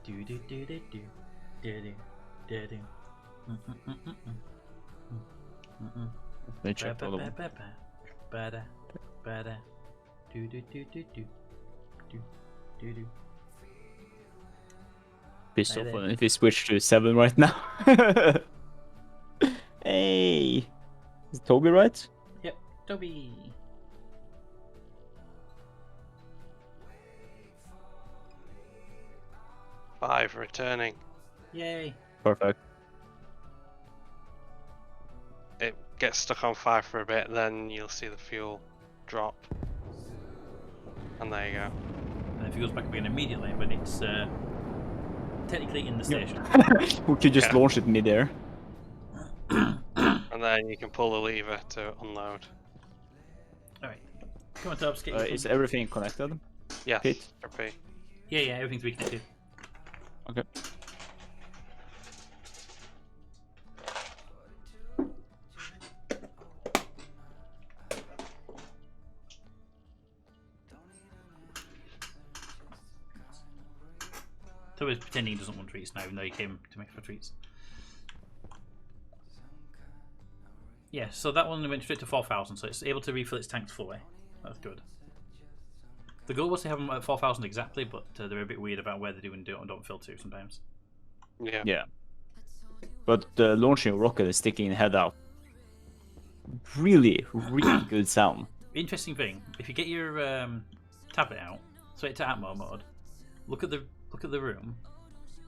Do do do do do do do do do. Let me check the other one. Bada bada do do do do do do do do. Be so funny if we switch to 7 right now. Hey! Is Toby right? Yep, Toby. Five returning. Yay. Perfect. It gets stuck on 5 for a bit, then you'll see the fuel drop. And there you go. And if it goes back up again immediately, when it's technically in the station. We could just Yeah. launch it mid-air. And then you can pull the lever to unload. Alright. Come on, Tubbs, get your Is phone. everything connected? Yes, Pete? repeat. Yeah, everything's reconnected. Okay. Toby's pretending he doesn't want treats now, even though he came to make for treats. Yeah, so that one went straight to 4,000, so it's able to refill its tanks fully. That's good. The goal was to have them at 4,000 exactly, but they're a bit weird about where they do and don't fill to sometimes. Yeah. Yeah. But the launching rocket is sticking head out. Really, really good sound. Interesting thing, if you get your tablet out, switch to Atmo mode, look at the room,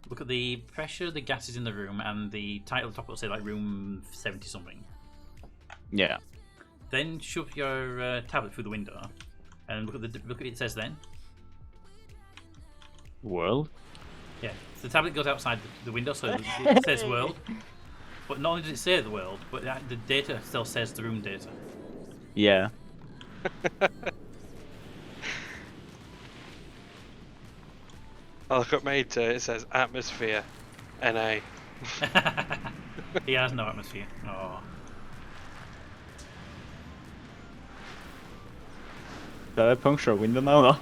look at the pressure, the gases in the room, and the title top will say like room 70 something. Yeah. Then shove your tablet through the window, and look at what it says then. World? Yeah, so the tablet goes outside the window, so it says world. But not only does it say the world, but the data still says the room data. Yeah. I look at made it says atmosphere, NA. He has no atmosphere. Oh. Did I puncture a window now? No.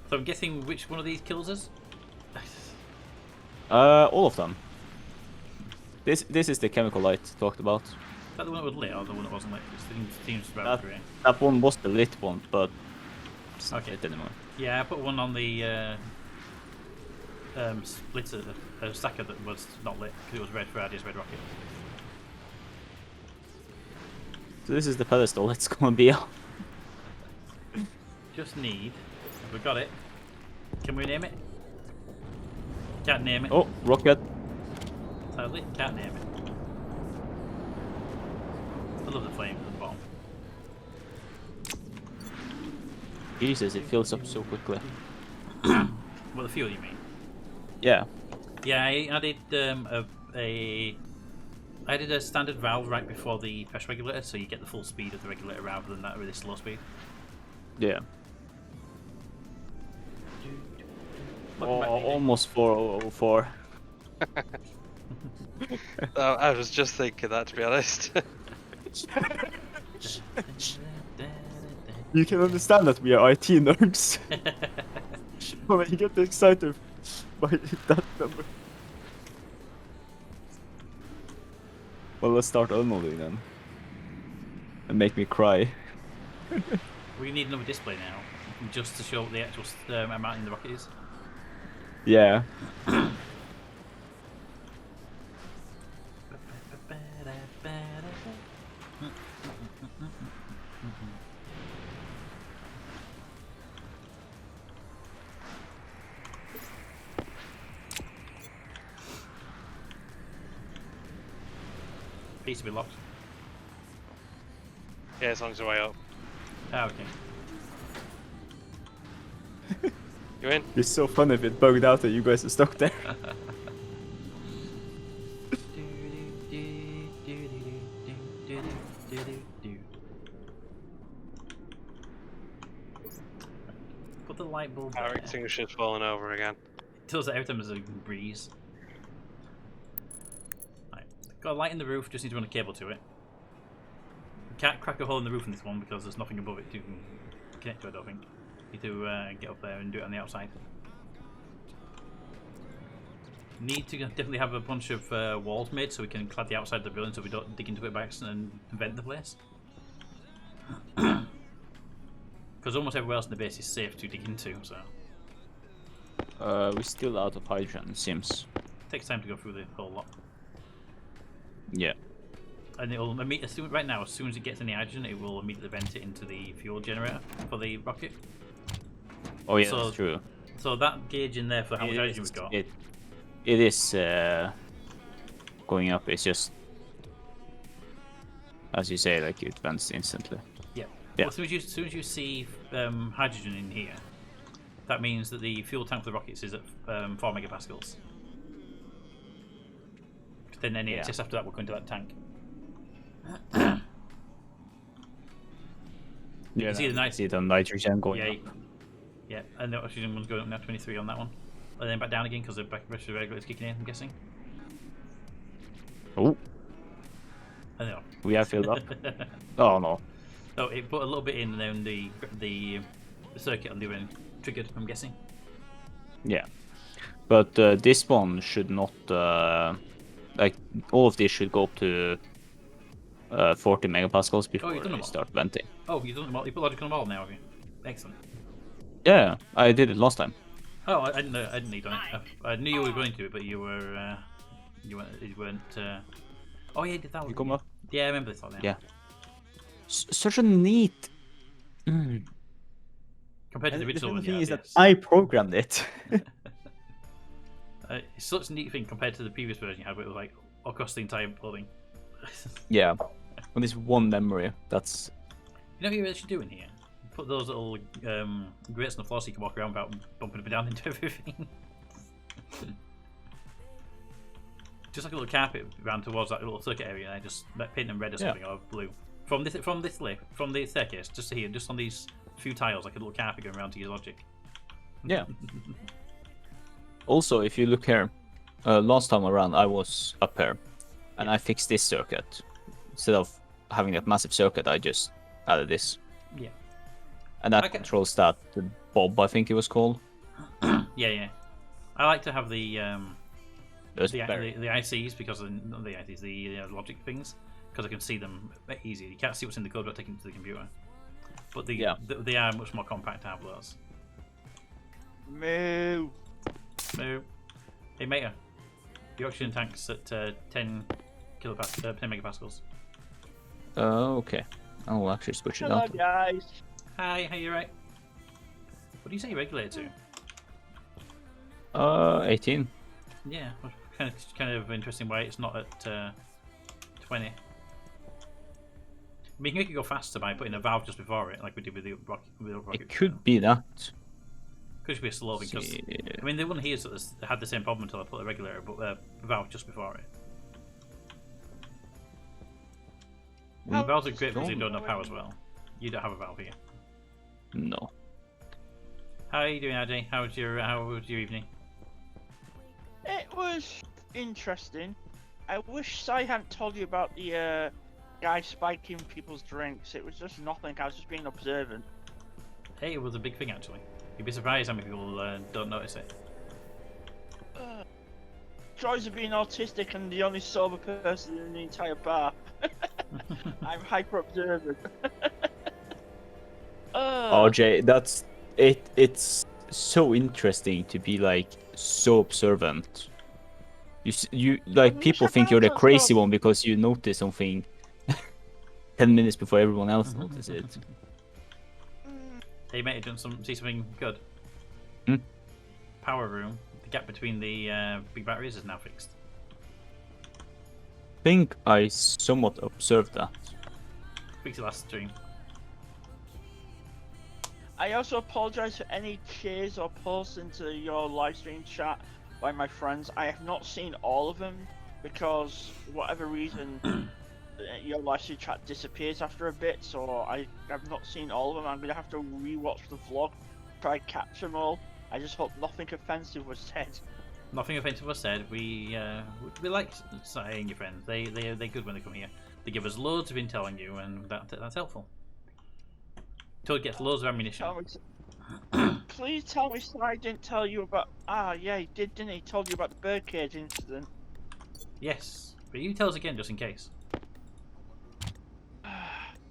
So I'm guessing which one of these kills us? All of them. This is the chemical light talked about. Is that the one that was lit or the one that wasn't lit? It seems about grey. That one was the lit one, but it's not Okay. lit anymore. Yeah, I put one on the splitter, stacker that was not lit because it was red for Adia's red rocket. So this is the pedestal it's gonna be on. Just need. Have we got it? Can we name it? Can't name it. Oh, rocket. Sadly, can't name it. I love the flame at the bottom. Jesus, it fills up so quickly. Well, the fuel, you mean? Yeah. Yeah, I added I did a standard valve right before the pressure regulator, so you get the full speed of the regulator rather than that really slow speed. Yeah. Welcome back, DJ. Almost 404. I was just thinking that, to be honest. You can understand that we are IT nerds. When you get excited by that number. Well, let's start unloading then. And make me cry. We need another display now, just to show what the actual amount in the rocket is. Yeah. Needs to be locked. Yeah, as long as the way up. Ah, okay. You in? It's so fun if it bugged out that you guys are stuck there. Put the light bulb Our there. extinguisher's falling over again. It tells that every time there's a breeze. Right. Got a light in the roof, just need to run a cable to it. We can't crack a hole in the roof in this one because there's nothing above it to connect to, I don't think. Need to get up there and do it on the outside. Need to definitely have a bunch of walls made so we can clad the outside of the building so we don't dig into it by accident and vent the place. Because almost everywhere else in the base is safe to dig into, so. We're still out of hydrogen, it seems. takes time to go through the whole lot. Yeah. And it'll right now, as soon as it gets any hydrogen, it will immediately vent it into the fuel generator for the rocket. Oh yeah, So- that's true. So that gauge in there for how much hydrogen we've got. It is going up. It's just, as you say, like it vents instantly. Yeah. Yeah. Well, as soon as you see hydrogen in here, that means that the fuel tank for the rockets is at 4 megapascals. Then any Yeah. excess after that will go into that tank. Yeah, see the nice- see the nitrogen going Yeah, up. yeah, and the oxygen one's going up now, 23 on that one. And then back down again because the back pressure regulator's kicking in, I'm guessing. Oh, I know. we have filled up. Oh no. So it put a little bit in, and then the circuit on the other end triggered, I'm guessing. Yeah, but this one should not. Like all of these should go up to 40 megapascals before you've done them they all. start venting. Oh, you've done them all. You put logic on them all now, have you? Excellent. Yeah, I did it last time. Oh, I didn't know. I didn't need on it. I knew you were going to, but you were. You weren't. Oh yeah, you did that one. You come didn't up. Yeah, I remember this one now. Yeah. Such a neat. Compared to the And original funny one, thing yeah. is that yes. I programmed it. It's such a neat thing compared to the previous version you had, where it was like across the entire building. Yeah, on this one memory. That's You know what you should do in here? Put those little grates on the floor so you can walk around without bumping up and down into everything. Just like a little carpet around towards that little circuit area, and just paint them red or something or blue. From the staircase, just here, just on these few tiles, like a little carpet going around to your logic. yeah. Also, if you look here, last time around I was up here, and I fixed this circuit. Instead of having that massive circuit, I just added this. Yeah. And that Okay. controls that Bob, I think it was called. Yeah. I like to have the Those the very- ICs because of not the ICs, the logic things, because I can see them easy. You can't see what's in the code without taking it to the computer. But they are much more compact to have those. Moo. So, hey mate, the oxygen tank's at 10 megapascals. Okay. I'll actually switch it Hello, out. guys. Hi, you right? What do you say you regulate to? 18. Yeah, kind of interesting why it's not at 20. I mean, you can make it go faster by putting a valve just before it, like we did with the rocket. It could be that. Could just be a slow because See. I mean the one here sort of had the same problem until I put a regulator, but valve just before it. The valves are great because they don't have power as well. You don't have a valve here. No. How are you doing, AJ? How was your evening? It was interesting. I wish Sai hadn't told you about the guy spiking people's drinks. It was just nothing. I was just being observant. Hey, it was a big thing actually. You'd be surprised how many people don't notice it. Joys of being autistic and the only sober person in the entire bar. I'm hyper observant. RJ, that's it. It's so interesting to be like so observant. You like people think you're the crazy one because you notice something 10 minutes before everyone else notices it. Hey mate, you see something good? Hmm? Power room. The gap between the big batteries is now fixed. I think I somewhat observed that. Fixed it last stream. I also apologize for any cheers or pulls into your live stream chat by my friends. I have not seen all of them because, for whatever reason, your live stream chat disappears after a bit, so I have not seen all of them. I'm going to have to rewatch the vlog, try to catch them all. I just hope nothing offensive was said. Nothing offensive was said. We like saying your friends. They're good when they come here. They give us loads of intel on you, and that's helpful. Toad gets loads of ammunition. Please tell me I didn't tell you about... Ah, yeah, he did, didn't he? He told you about the birdcage incident. Yes, but you tell us again just in case.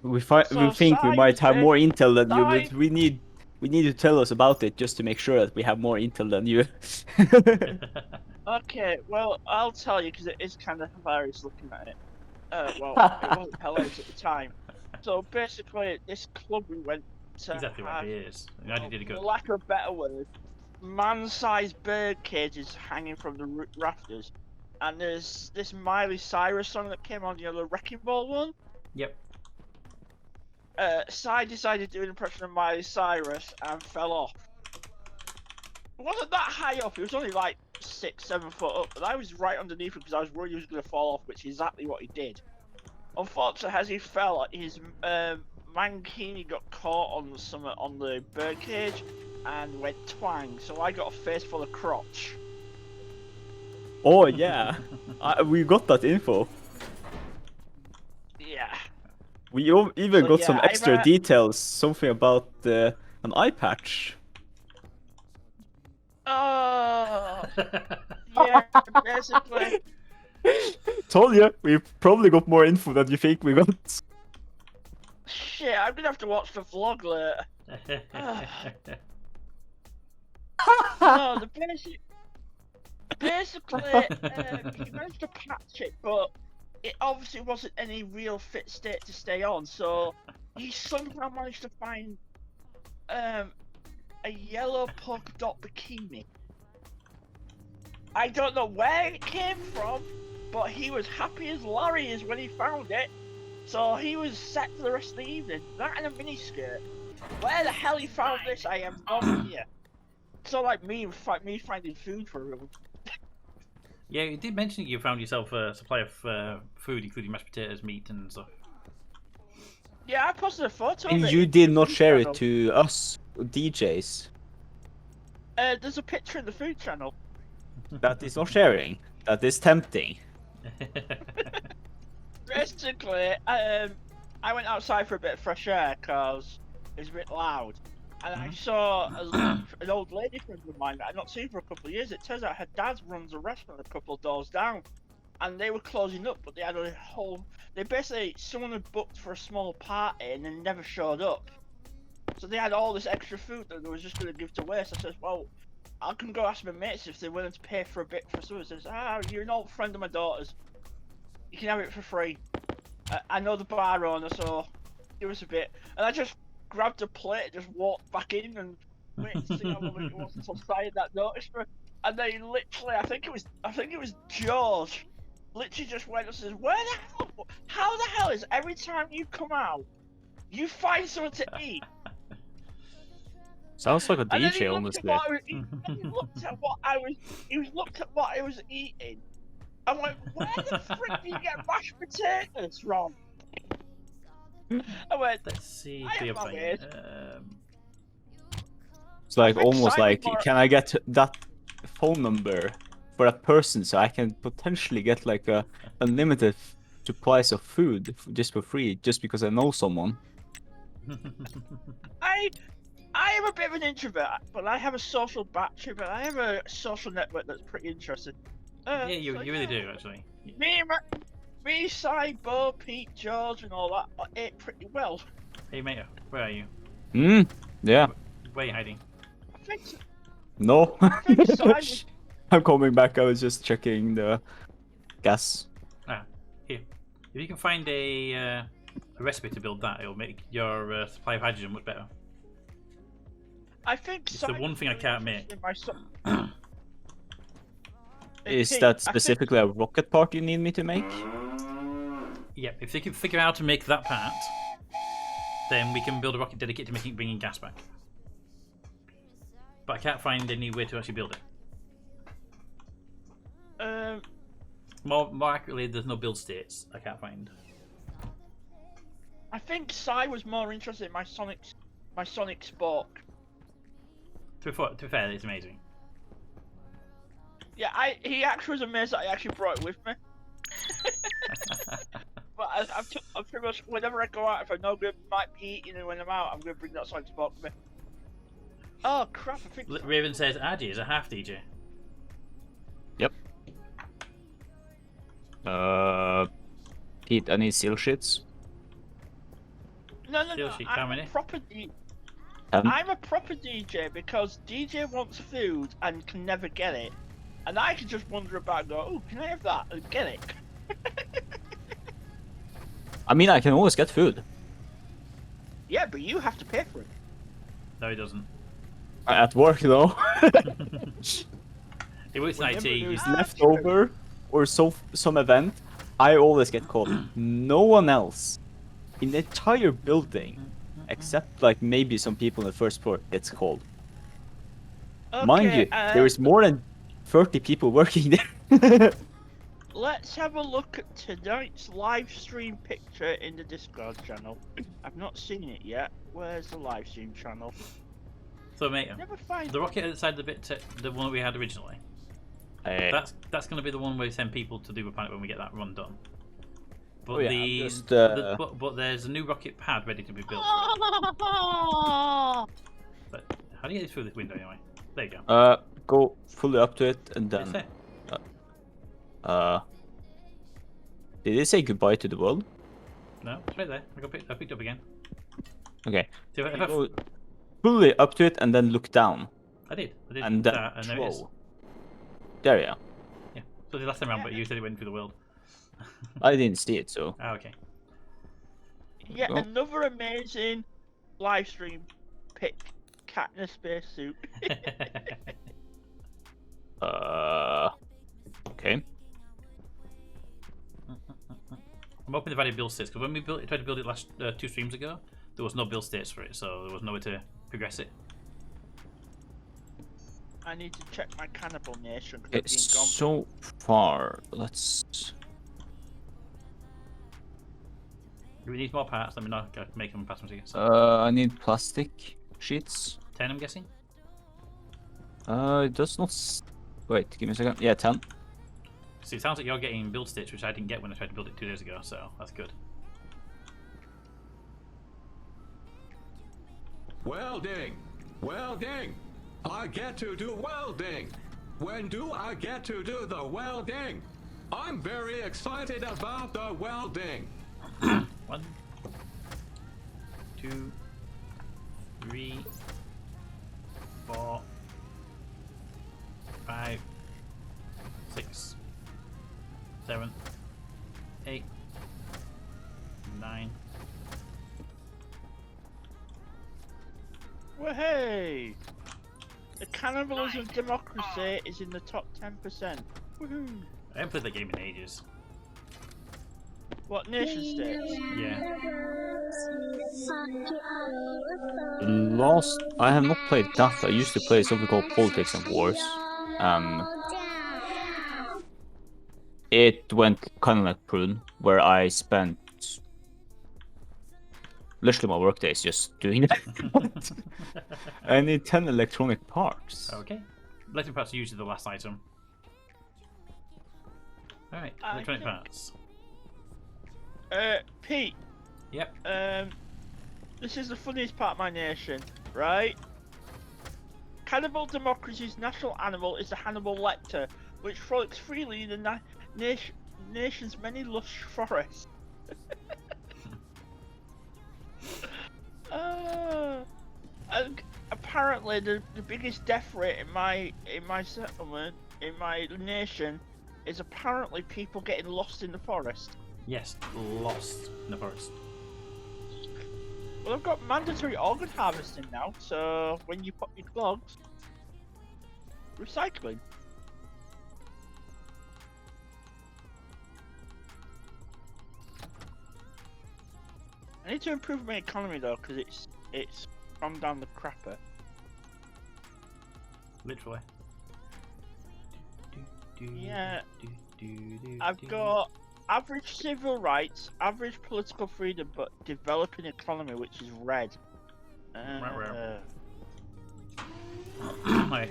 We So think we might have Sai more intel than you, Sai- but we need to tell us about it just to make sure that we have more intel than you. Okay, well, I'll tell you because it is kind of hilarious looking at it. Well, it wasn't hilarious at the time. So basically, this club we went to Exactly right. had, It is. I did it for good. lack of a better word, man-sized bird cages hanging from the rafters. And there's this Miley Cyrus song that came on, the Wrecking Ball one. Yep. Cy decided to do an impression of Miley Cyrus and fell off. It wasn't that high up, it was only like 6-7 foot up, but I was right underneath him because I was worried he was going to fall off, which is exactly what he did. Unfortunately, as he fell, his mankini got caught on on the birdcage and went twang, so I got a face full of crotch. Oh yeah, we got that info. Yeah. We even So, got yeah, some extra details, something about an eye patch. Oh. Yeah, basically. Told you, we probably got more info than you think we got. Shit, I'm gonna have to watch the vlog later. No, the basic. Basically, he managed to patch it, but it obviously wasn't any real fit state to stay on. So he somehow managed to find a yellow polka dot bikini. I don't know where it came from, but he was happy as Larry is when he found it. So he was set for the rest of the evening. That and a miniskirt. Where the hell he found this, I have no idea. So like me finding food for him. Yeah, you did mention that you found yourself a supply of food, including mashed potatoes, meat, and stuff. Yeah, I posted a photo And of it. you in did the not food share channel. it to us, DJs. There's a picture in the food channel. That is not sharing. That is tempting. Basically, I went outside for a bit of fresh air because it was a bit loud. And I saw an old lady friend of mine that I'd not seen for a couple of years. It turns out her dad runs a restaurant a couple of doors down. And they were closing up, but they had a whole... someone had booked for a small party and then never showed up. So they had all this extra food that they was just going to give to waste. I said, well, I can go ask my mates if they're willing to pay for a bit for something. Says, you're an old friend of my daughter's. You can have it for free. I know the bar owner, so give us a bit. And I just grabbed a plate, just walked back in and waited to see how long it was until Cyan that noticed me. And then literally, I think it was George, literally just went and says, "Where the hell? How the hell is every time you come out, you find something to eat?" Sounds like a And then he DJ, looked honestly. at what I was eating. He looked at what I was eating. I went, "Where the frick do you get mashed potatoes from?" I went, Let's see I the have my other ways. thing. It's like I think almost Simon like, Bar- can I get that phone number for that person so I can potentially get like a unlimited supplies of food just for free, just because I know someone. I am a bit of an introvert, but I have a social battery, but I have a social network that's pretty interesting. Yeah, you really do, actually. Me, Cy, Bo, Pete, George, and all that ate pretty well. Hey, mate, where are you? Yeah. Where are you hiding? I think so. No. I think Simon. I'm coming back. I was just checking the gas. Here. If you can find a recipe to build that, it'll make your supply of hydrogen much better. I think It's the one thing I can't make. Is Pete, that I think- specifically a rocket part you need me to make? Yeah, if they can figure out how to make that part, then we can build a rocket dedicated to bringing gas back. But I can't find any way to actually build it. More accurately, there's no build states I can't find. I think Cy was more interested in my Sonic Spark. To be fair, it's amazing. Yeah, he actually was amazed that I actually brought it with me. But I'm pretty much, whenever I go out, if I know I might be eating and when I'm out, I'm going to bring that Sonic Spark with me. Oh crap, I think... Raven says Addy is a half DJ. Yep. Pete, I need seal sheets. No, Seriously, how many? I'm a proper DJ because DJ wants food and can never get it. And I can just wander about and go, oh, can I have that? And get it. I mean, I can always get food. Yeah, but you have to pay for it. No, he doesn't. At work, though. He works in IT. there's He's Leftover or some event, I always get called. No one else in the entire building, except like maybe some people on the first floor, gets called. Mind you, there is more than 30 people working there. Let's have a look at tonight's live stream picture in the Discord channel. I've not seen it yet. Where's the live stream channel? So, mate, Never find the rocket outside the bit, the one that we had originally. That's going to be the one where we send people to do a planet when we get that run done. But but there's a new rocket pad ready to be built. But how do you get through this window anyway? There you go. Go fully up to it and It's then. there. Did it say goodbye to the world? No, it's right there. I picked up again. Okay. So if I Go fully up to it and then look down. I did. And then that, and there it is. throw. There you are. Yeah. So the last time around, but you said it went through the world. I didn't see it, so. Ah, okay. Yeah, Well. another amazing live stream pick. Cat in a spacesuit. Okay. I'm hoping they've added build states, because when we tried to build it last 2 streams ago, there was no build states for it, so there was no way to progress it. I need to check my cannibal nation because It's I've been gone. so far. Let's. Do we need more parts? Let me know. I can make them and pass them to you. So, I need plastic sheets. 10, I'm guessing? It does not. Wait, give me a second. Yeah, 10. See, it sounds like you're getting build states, which I didn't get when I tried to build it 2 days ago, so that's good. Welding! Welding! I get to do welding! When do I get to do the welding? I'm very excited about the welding! 1, 2, 3, 4, 5, 6, 7, 8, 9. Well, hey! The cannibalism democracy is in the top 10%. Woohoo! I haven't played that game in ages. What nation states? Yeah. I have not played that. I used to play something called Politics and Wars. It went kind of like Prune, where I spent literally my work days just doing that. I need 10 electronic parts. Okay. Electric parts are usually the last item. Alright, electronic parts. Pete. Yep. This is the funniest part of my nation, right? Cannibal democracy's national animal is the Hannibal Lecter, which frolics freely in the nation's many lush forests. And apparently the biggest death rate in my settlement, in my nation, is apparently people getting lost in the forest. Yes, lost in the forest. Well, I've got mandatory organ harvesting now, so when you pop your clogs, recycling. I need to improve my economy though, because it's gone down the crapper. Literally. Yeah, I've got average civil rights, average political freedom, but developing economy, which is red. Right.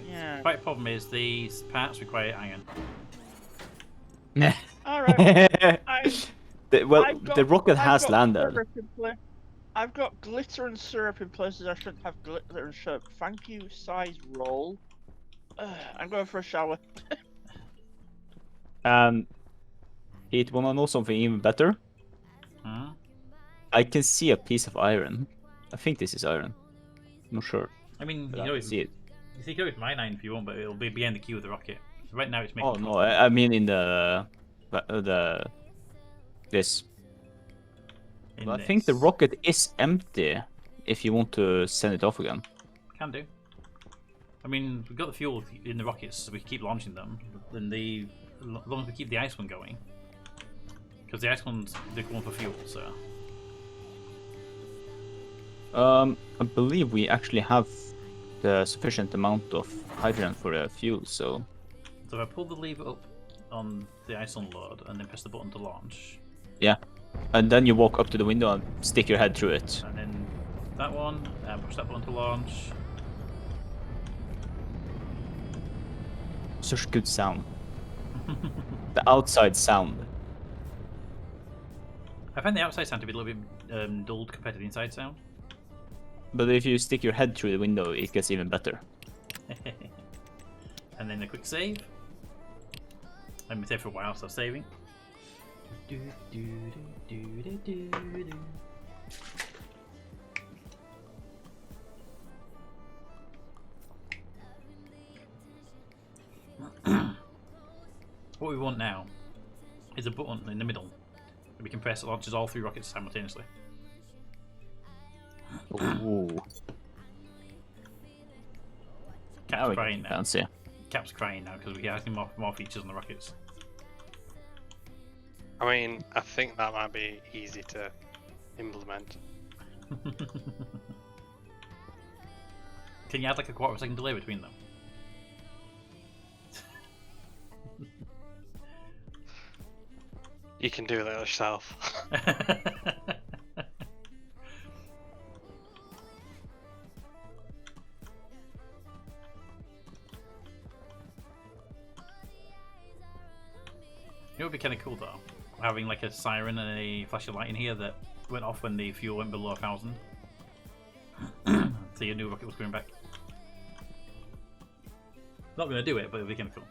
Yeah. Right, problem is these parts require iron. Alright. The rocket has landed. I've got glitter and syrup in places I shouldn't have glitter and syrup. Thank you, size roll. I'm going for a shower. Pete, wanna know something even better? Hmm? I can see a piece of iron. I think this is iron. I'm not sure. I mean, But you I know, can see it. you can go with my 9 if you want, but it'll be behind the queue of the rocket. So right now it's making. Oh no, I mean in the this. in I think the this. rocket is empty. If you want to send it off again. Can do. I mean, we've got the fuel in the rockets, so we can keep launching them. Then as long as we keep the ice one going, because the ice ones they're going for fuel. So I believe we actually have the sufficient amount of hydrogen for the fuel. So if I pull the lever up on the ice unload and then press the button to launch, yeah, and then you walk up to the window and stick your head through it. and then that one, and push that button to launch. Such good sound. The outside sound. I find the outside sound to be a little bit dulled compared to the inside sound. But if you stick your head through the window, it gets even better. And then a quick save. Let me save for a while, so saving. What we want now is a button in the middle that we can press. It launches all 3 rockets simultaneously. Ooh. Cap's crying now. Fancy. Cap's crying now because we are adding more features on the rockets. I mean, I think that might be easy to implement. Can you add like a quarter of a second delay between them? You can do that yourself. It would be kind of cool though, having like a siren and a flash of light in here that went off when the fuel went below 1,000. So your new rocket was going back. Not going to do it, but it would be kind of cool.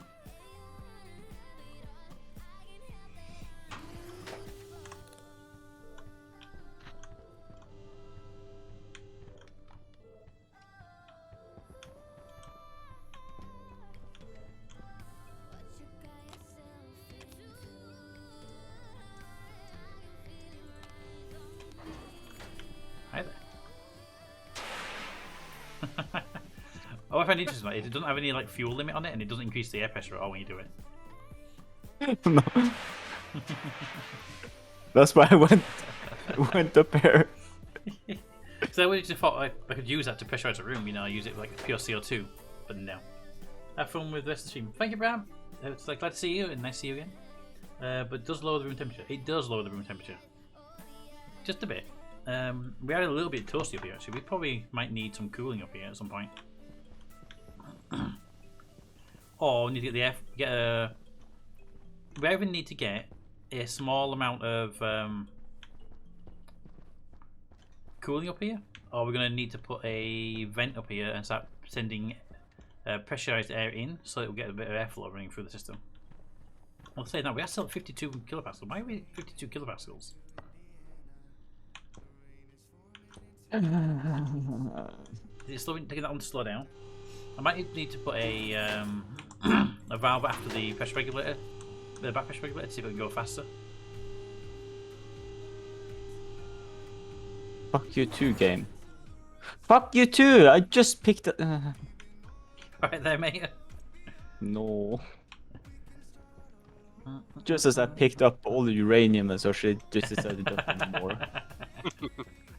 Hi there. Oh, I find it interesting, it doesn't have any like fuel limit on it, and it doesn't increase the air pressure at all when you do it. No. That's why I went up here. So I just thought I could use that to pressurize a room, you know, use it like pure CO2, but no. Have fun with the rest of the stream. Thank you, Bram. It's like glad to see you and nice to see you again. But it does lower the room temperature. It does lower the room temperature. Just a bit. We are a little bit toasty up here actually. We probably might need some cooling up here at some point. Or we need to get we either need to get a small amount of cooling up here, or we're going to need to put a vent up here and start sending pressurized air in, so it will get a bit of airflow running through the system. I'll say now we are still at 52 kilopascals. Why are we at 52 kilopascals? Is it taking that one to slow down? I might need to put a valve after the pressure regulator, the back pressure regulator, to see if it can go faster. Fuck you too, game. Fuck you too! I just picked it. Right there, mate. No. Just as I picked up all the uranium and such, it just decided not anymore.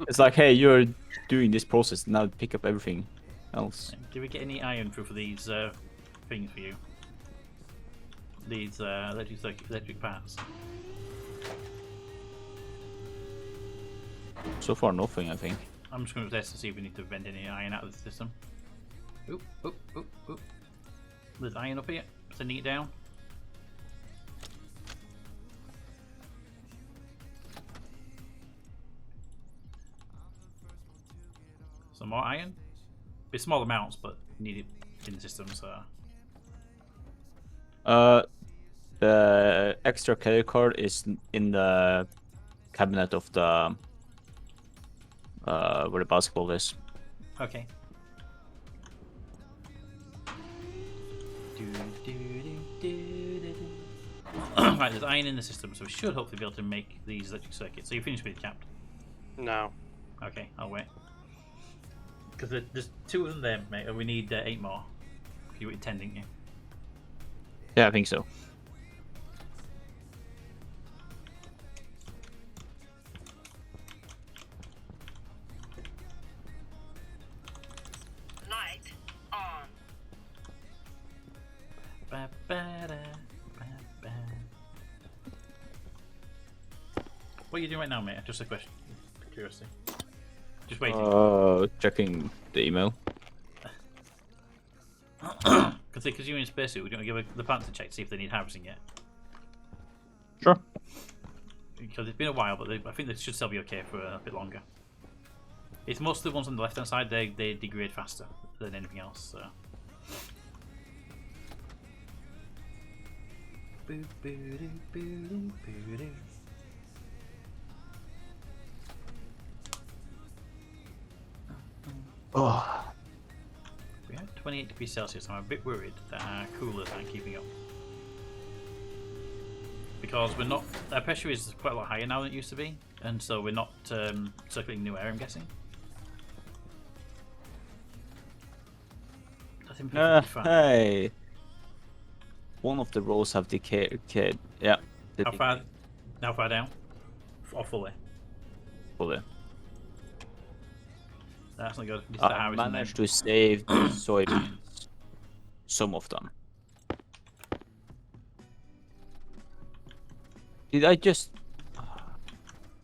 It's like, hey, you're doing this process, now pick up everything else. Did we get any iron through for these things for you? These electric parts? So far, nothing, I think. I'm just going to test to see if we need to vent any iron out of the system. Oop, oop, oop, oop. There's iron up here. Sending it down. Some more iron. Be small amounts, but need it in the system, so. The extra credit card is in the cabinet of the where the basketball is. Okay. Right, there's iron in the system, so we should hopefully be able to make these electric circuits. So you finished with it, Cap? No. Okay, I'll wait. Because there's 2 of them there, mate, and we need 8 more. You were 10, didn't you? Yeah, I think so. Light on. What are you doing right now, mate? Just a question. Curiosity. Just waiting. Checking the email. Because you're in spacesuit, we're going to give the plant a check to see if they need harvesting yet. Sure. Because it's been a while, but I think they should still be okay for a bit longer. It's most of the ones on the left-hand side, they degrade faster than anything else, so... Oh. We have 28 degrees Celsius. I'm a bit worried that our coolers aren't keeping up. Because we're not... Our pressure is quite a lot higher now than it used to be, and so we're not circulating new air, I'm guessing. I think fine. Hey. One of the rows have decayed. Yeah. How far? How far down? Or fully? Fully. That's not good. I managed to save the soybeans. Some of them. Did I just...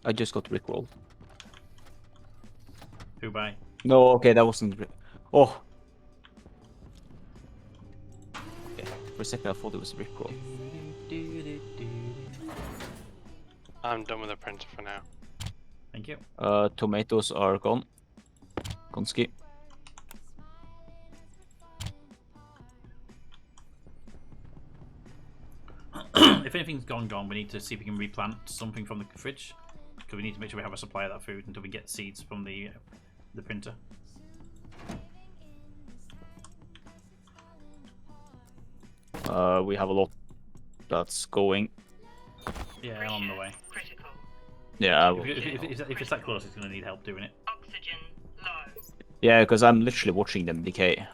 I just got rickrolled. Who by? No, okay, that wasn't... Oh! Okay, for a second I thought it was rickroll. I'm done with the printer for now. Thank you. Tomatoes are gone. Konski. If anything's gone, we need to see if we can replant something from the fridge. Because we need to make sure we have a supply of that food until we get seeds from the printer. We have a lot that's going. Yeah, I'm on the way. Critical. Yeah, I will. If it's that close, it's going to need help doing it. Oxygen low. Yeah, because I'm literally watching them decay.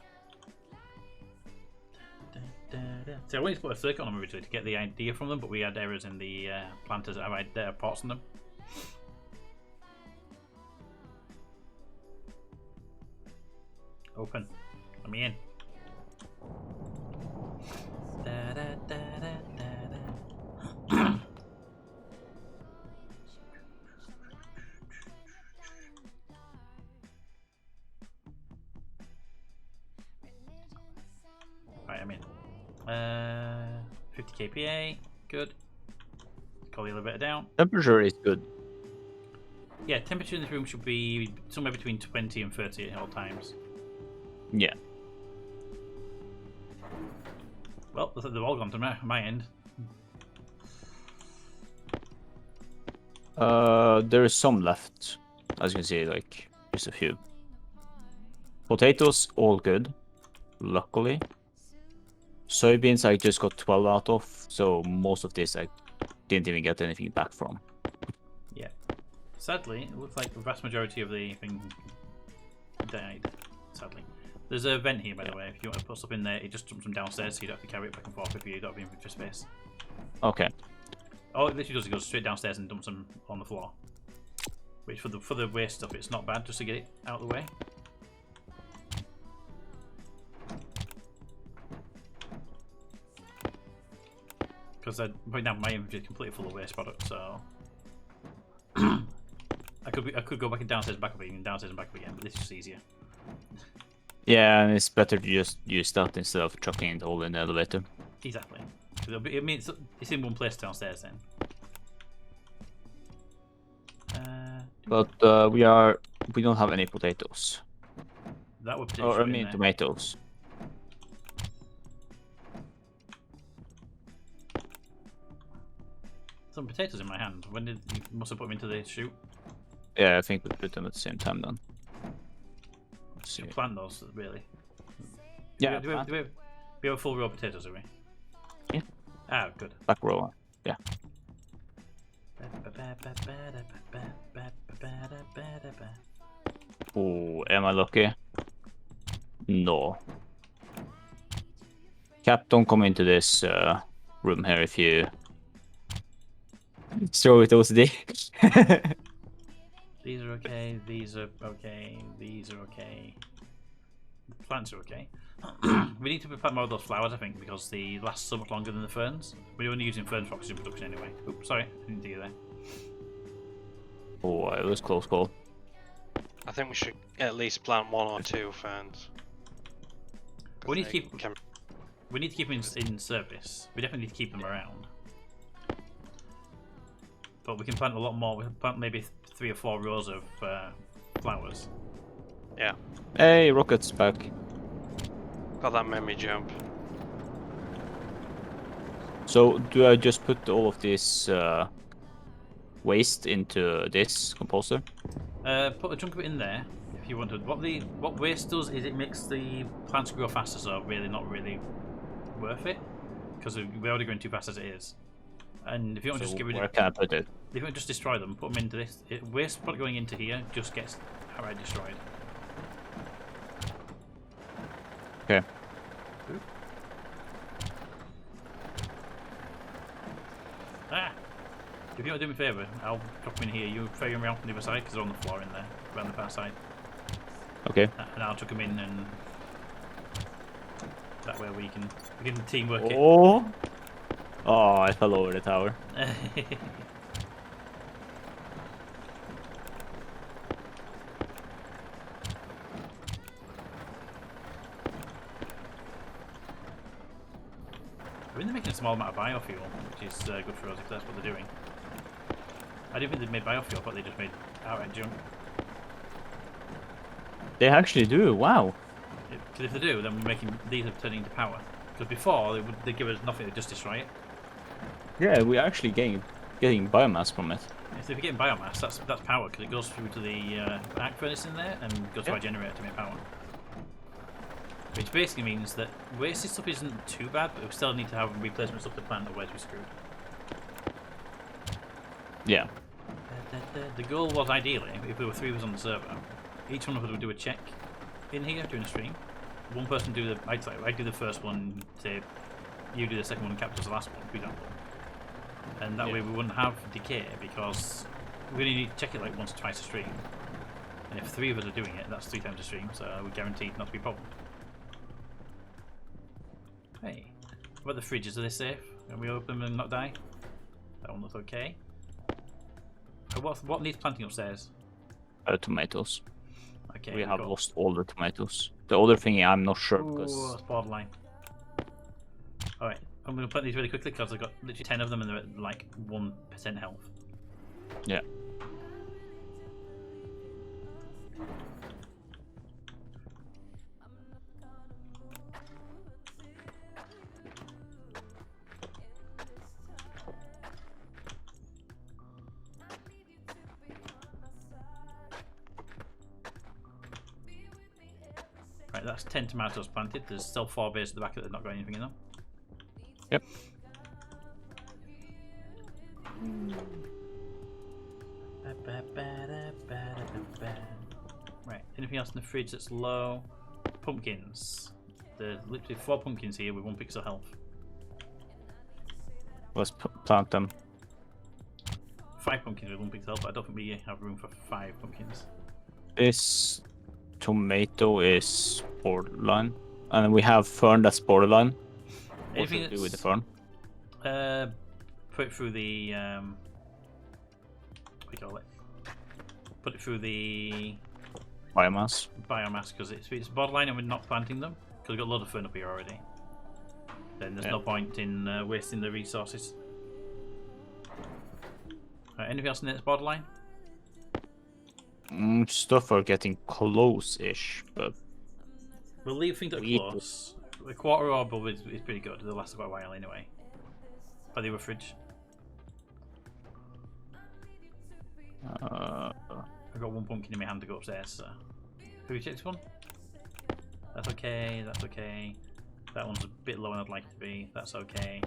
So I wanted to put a circuit on them originally to get the idea from them, but we had errors in the planters that had parts on them. Open. Let me in. Right, I'm in. 50 kPa, good. Call the elevator down. Temperature is good. Yeah, temperature in this room should be somewhere between 20 and 30 at all times. Yeah. Well, they've all gone to my end. There is some left. As you can see, like, just a few. Potatoes, all good. Luckily. Soybeans I just got 12 out of, so most of this I didn't even get anything back from. Yeah. Sadly, it looks like the vast majority of the thing died. Sadly. There's a vent here, by the way. If you want to put stuff in there, it just jumps from downstairs, so you don't have to carry it back and forth if you don't have inventory space. Okay. All it literally does is goes straight downstairs and dumps them on the floor. Which for the waste stuff, it's not bad just to get it out of the way. Because right now my inventory is completely full of waste products, so I could go back and downstairs and back up again, downstairs and back up again, but this is just easier. Yeah, and it's better to just use that instead of chucking it all in the elevator. Exactly. I mean, it's in one place downstairs then. But we don't have any potatoes. That would Or I potentially mean tomatoes. Some potatoes in my hand. When did you must have put them into the chute? Yeah, I think we put them at the same time then. Let's see. You plant those, really. Yeah. Do we have a full row of potatoes, do we? Yeah. Ah, good. Back row. Yeah. Oh, am I lucky? No. Cap, don't come into this room here if you throw it OCD. These are okay, these are okay, these are okay. The plants are okay. We need to plant more of those flowers, I think, because they last so much longer than the ferns. We're only using ferns for oxygen production anyway. Oops, sorry, I didn't do you there. Oh, it was close call. I think we should at least plant 1 or 2 ferns. We need to keep them in service. We definitely need to keep them around. But we can plant a lot more. We can plant maybe 3 or 4 rows of flowers. Yeah. Hey, rocket's back. Got that memory jump. So, do I just put all of this waste into this composter? Put a chunk of it in there if you want to. What waste does is it makes the plants grow faster, so really not really worth it because we're already going too fast as it is. And if you don't just get rid where of, can I put it? if you don't just destroy them, put them into this. Waste product going into here just gets outright destroyed. Okay. Oop. Ah! If you want to do me a favour, I'll drop them in here. You ferry them around from the other side because they're on the floor in there, around the far side. Okay. And I'll chuck them in, and that way we can teamwork it. Oh! Oh, I fell over the tower. I mean, they're making a small amount of biofuel, which is good for us if that's what they're doing. I didn't think they made biofuel, but they just made outright junk. They actually do, wow. Because if they do, then we're making these are turning into power. Because before they give us nothing, they just destroy it. Yeah, we're actually getting biomass from it. If we're getting biomass, that's power because it goes through to the arc furnace in there and goes to our generator to make power. Which basically means that wasted stuff isn't too bad, but we still need to have replacement stuff to plant, otherwise we're screwed. Yeah. The goal was ideally, if there were 3 of us on the server, each one of us would do a check in here during the stream. One person do the I'd do the first one, say you do the second one, and Cap does the last one, for example. And that way we wouldn't have decay because we only need to check it like once or twice a stream. And if 3 of us are doing it, that's 3 times a stream, so we're guaranteed not to be a problem. Hey, what about the fridges? Are they safe? Can we open them and not die? That one looks okay. What needs planting upstairs? Tomatoes. Okay, we have lost all the tomatoes. The other thing I'm not sure because... Ooh, that's borderline. Alright, I'm going to plant these really quickly because I've got literally 10 of them and they're at like 1% health. Yeah. Right, that's 10 tomatoes planted. There's still 4 bays at the back that have not got anything in them. Yep. Right, anything else in the fridge that's low? Pumpkins. There's literally 4 pumpkins here with 1 pixel health. Let's plant them. 5 pumpkins with 1 pixel health, but I don't think we have room for 5 pumpkins. This tomato is borderline. And we have fern that's borderline. What should we do with the fern? Put it through the what do you call it? Put it through the Biomass. Biomass because it's borderline and we're not planting them because we've got a lot of fern up here already. Then there's no point in wasting the resources. Anything else in there that's borderline? Stuff are getting close-ish, but We'll leave things that are close. A quarter or above is pretty good. They'll last quite a while anyway. By the other fridge. I've got 1 pumpkin in my hand to go upstairs, so... Who check this one? That's okay, that's okay. That one's a bit lower than I'd like it to be. That's okay.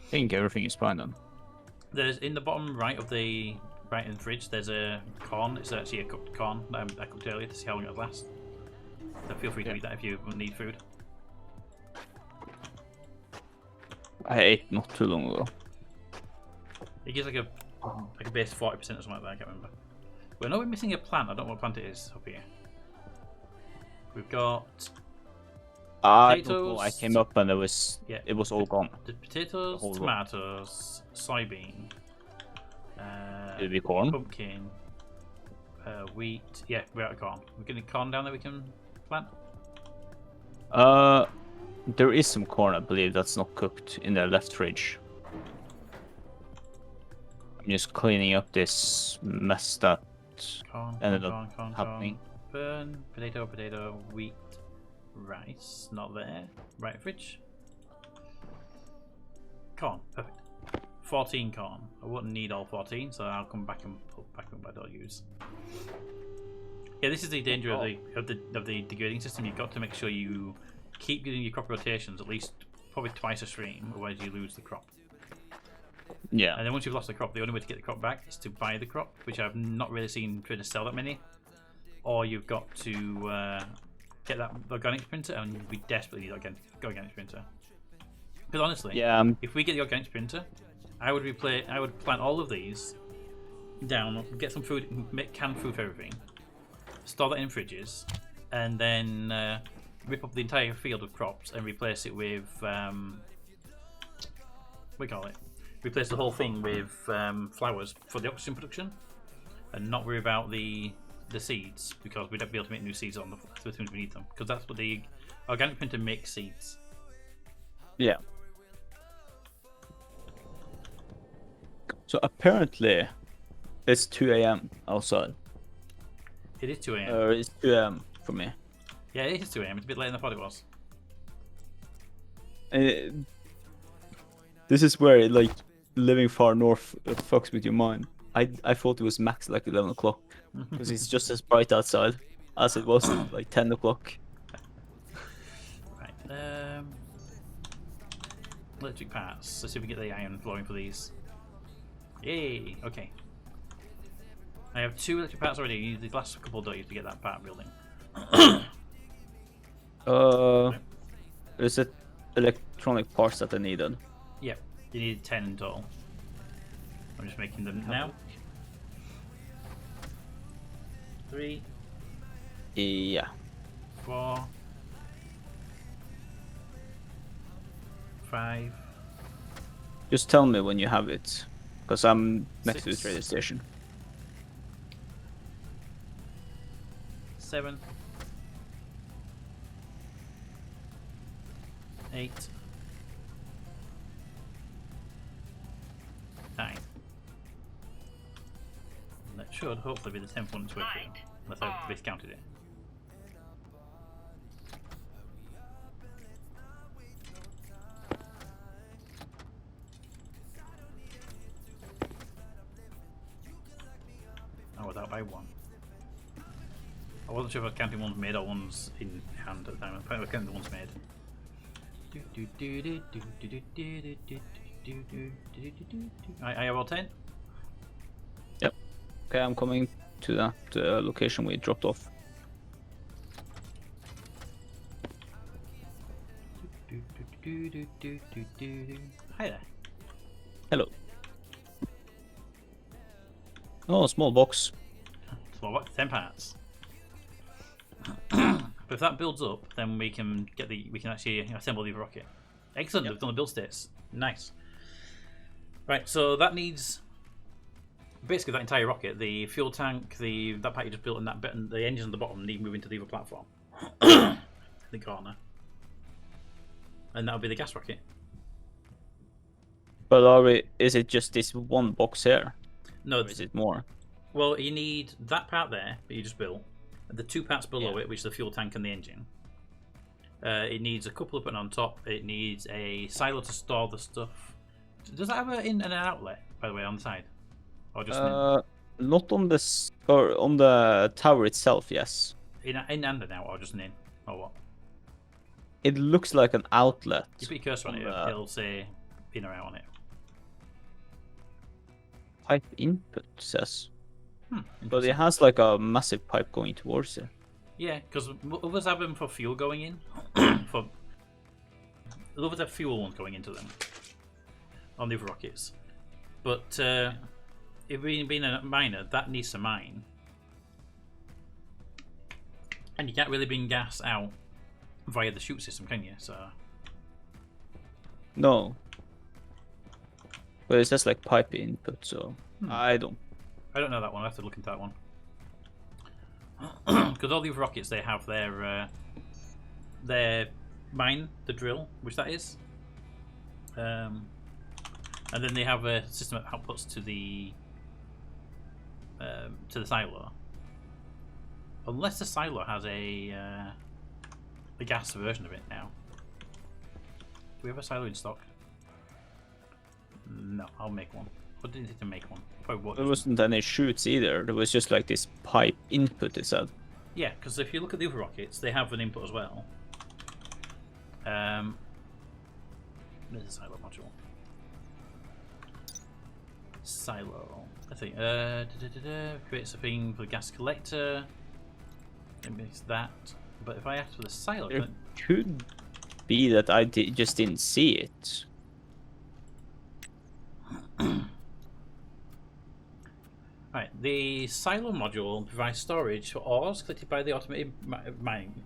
think everything is fine then. There's in the bottom right of the in the fridge. There's a corn. It's actually a cooked corn that I cooked earlier to see how long it'll last. So feel free to eat that if you need food. I ate not too long ago. It gives like a base 40% or something like that. I can't remember. Well, no, we're missing a plant. I don't know what plant it is up here. We've got I don't know. I potatoes. came up and it was all gone. The potatoes, whole lot. tomatoes, soybean, It'll be corn. pumpkin, wheat. Yeah, we're out of corn. We're getting corn down there we can plant. There is some corn, I believe, that's not cooked in the left fridge. I'm just cleaning up this mess that ended up happening. Burn, potato, wheat, rice. Not there. Right fridge. Corn, perfect. 14 corn. I wouldn't need all 14, so I'll come back and put back up what I'll use. Yeah, this is the danger of the degrading system. You've got to make sure you keep doing your crop rotations at least probably twice a stream, otherwise you lose the crop. Yeah. And then once you've lost the crop, the only way to get the crop back is to buy the crop, which I've not really seen trying to sell that many. Or you've got to get that organic printer, and we desperately need organic printer. Because honestly, if we get the organic printer, I would plant all of these down, get some food, make canned food for everything, store that in fridges, and then rip up the entire field of crops and replace it with replace the whole thing with flowers for the oxygen production, and not worry about the seeds, because we don't be able to make new seeds on the things we need them, because that's what the organic printer makes, seeds. Yeah. So apparently it's 2 a.m. outside. It is 2 a.m. It's 2 a.m. for me. Yeah, it is 2 a.m. It's a bit later than I thought it was. This is where like living far north fucks with your mind. I thought it was max like 11 o'clock because it's just as bright outside as it was like 10 o'clock. Right. Electric parts. Let's see if we get the iron flowing for these. Yay! Okay. I have 2 electric parts already. You need the last couple, don't you, to get that part building? There's electronic parts that I needed. Yep. You need 10 in total. I'm just making them now. 3. Yeah. 4. 5. Just tell me when you have it, because I'm next to 6. the radio station. 7. 8. 9. And that should hopefully be the 10th one to work through, unless I've miscounted it. I was out by 1. I wasn't sure if I was counting ones made or ones in hand at the time. Apparently I was counting the ones made. I have all 10? Yep. Okay, I'm coming to that location we dropped off. Hi there. Hello. Oh, small box. Small box, 10 parts. But if that builds up, then we can actually assemble the rocket. Excellent, Yep. we've done the build states. Nice. Right, so that needs basically that entire rocket, the fuel tank, that part you just built, and that bit, and the engines on the bottom need moving to the other platform. The corner. And that'll be the gas rocket. But is it just this one box here? No, Or is it more? well, you need that part there that you just built, the 2 parts below it, which is the fuel tank and the engine. It needs a couple up and on top. It needs a silo to store the stuff. Does that have an in and an outlet, by the way, on the side, or just Not on this, or on the tower itself. Yes. in and an out, or just an in, or what? It looks like an outlet. You put your cursor on it, it'll say in or out on it. pipe input, it says. But Interesting. it has like a massive pipe going towards it. Yeah, because others have them for fuel going in. For others have fuel ones going into them on the other rockets. But it being a miner, that needs to mine, and you can't really bring gas out via the chute system, can you? So No. But it says like pipe input, so I don't. I don't know that one. I have to look into that one. Because all the other rockets, they have their mine, the drill, which that is, and then they have a system that outputs to the silo. Unless the silo has a gas version of it now. Do we have a silo in stock? No, I'll make one. What did it take to make one? Probably what. There wasn't any chutes either. There was just like this pipe input, it said. Yeah, because if you look at the other rockets, they have an input as well. There's a silo module. Silo. I think. Creates a thing for the gas collector. Maybe it's that. But if I ask for the silo, There could be that I just didn't see it. right, the silo module provides storage for ores collected by the automated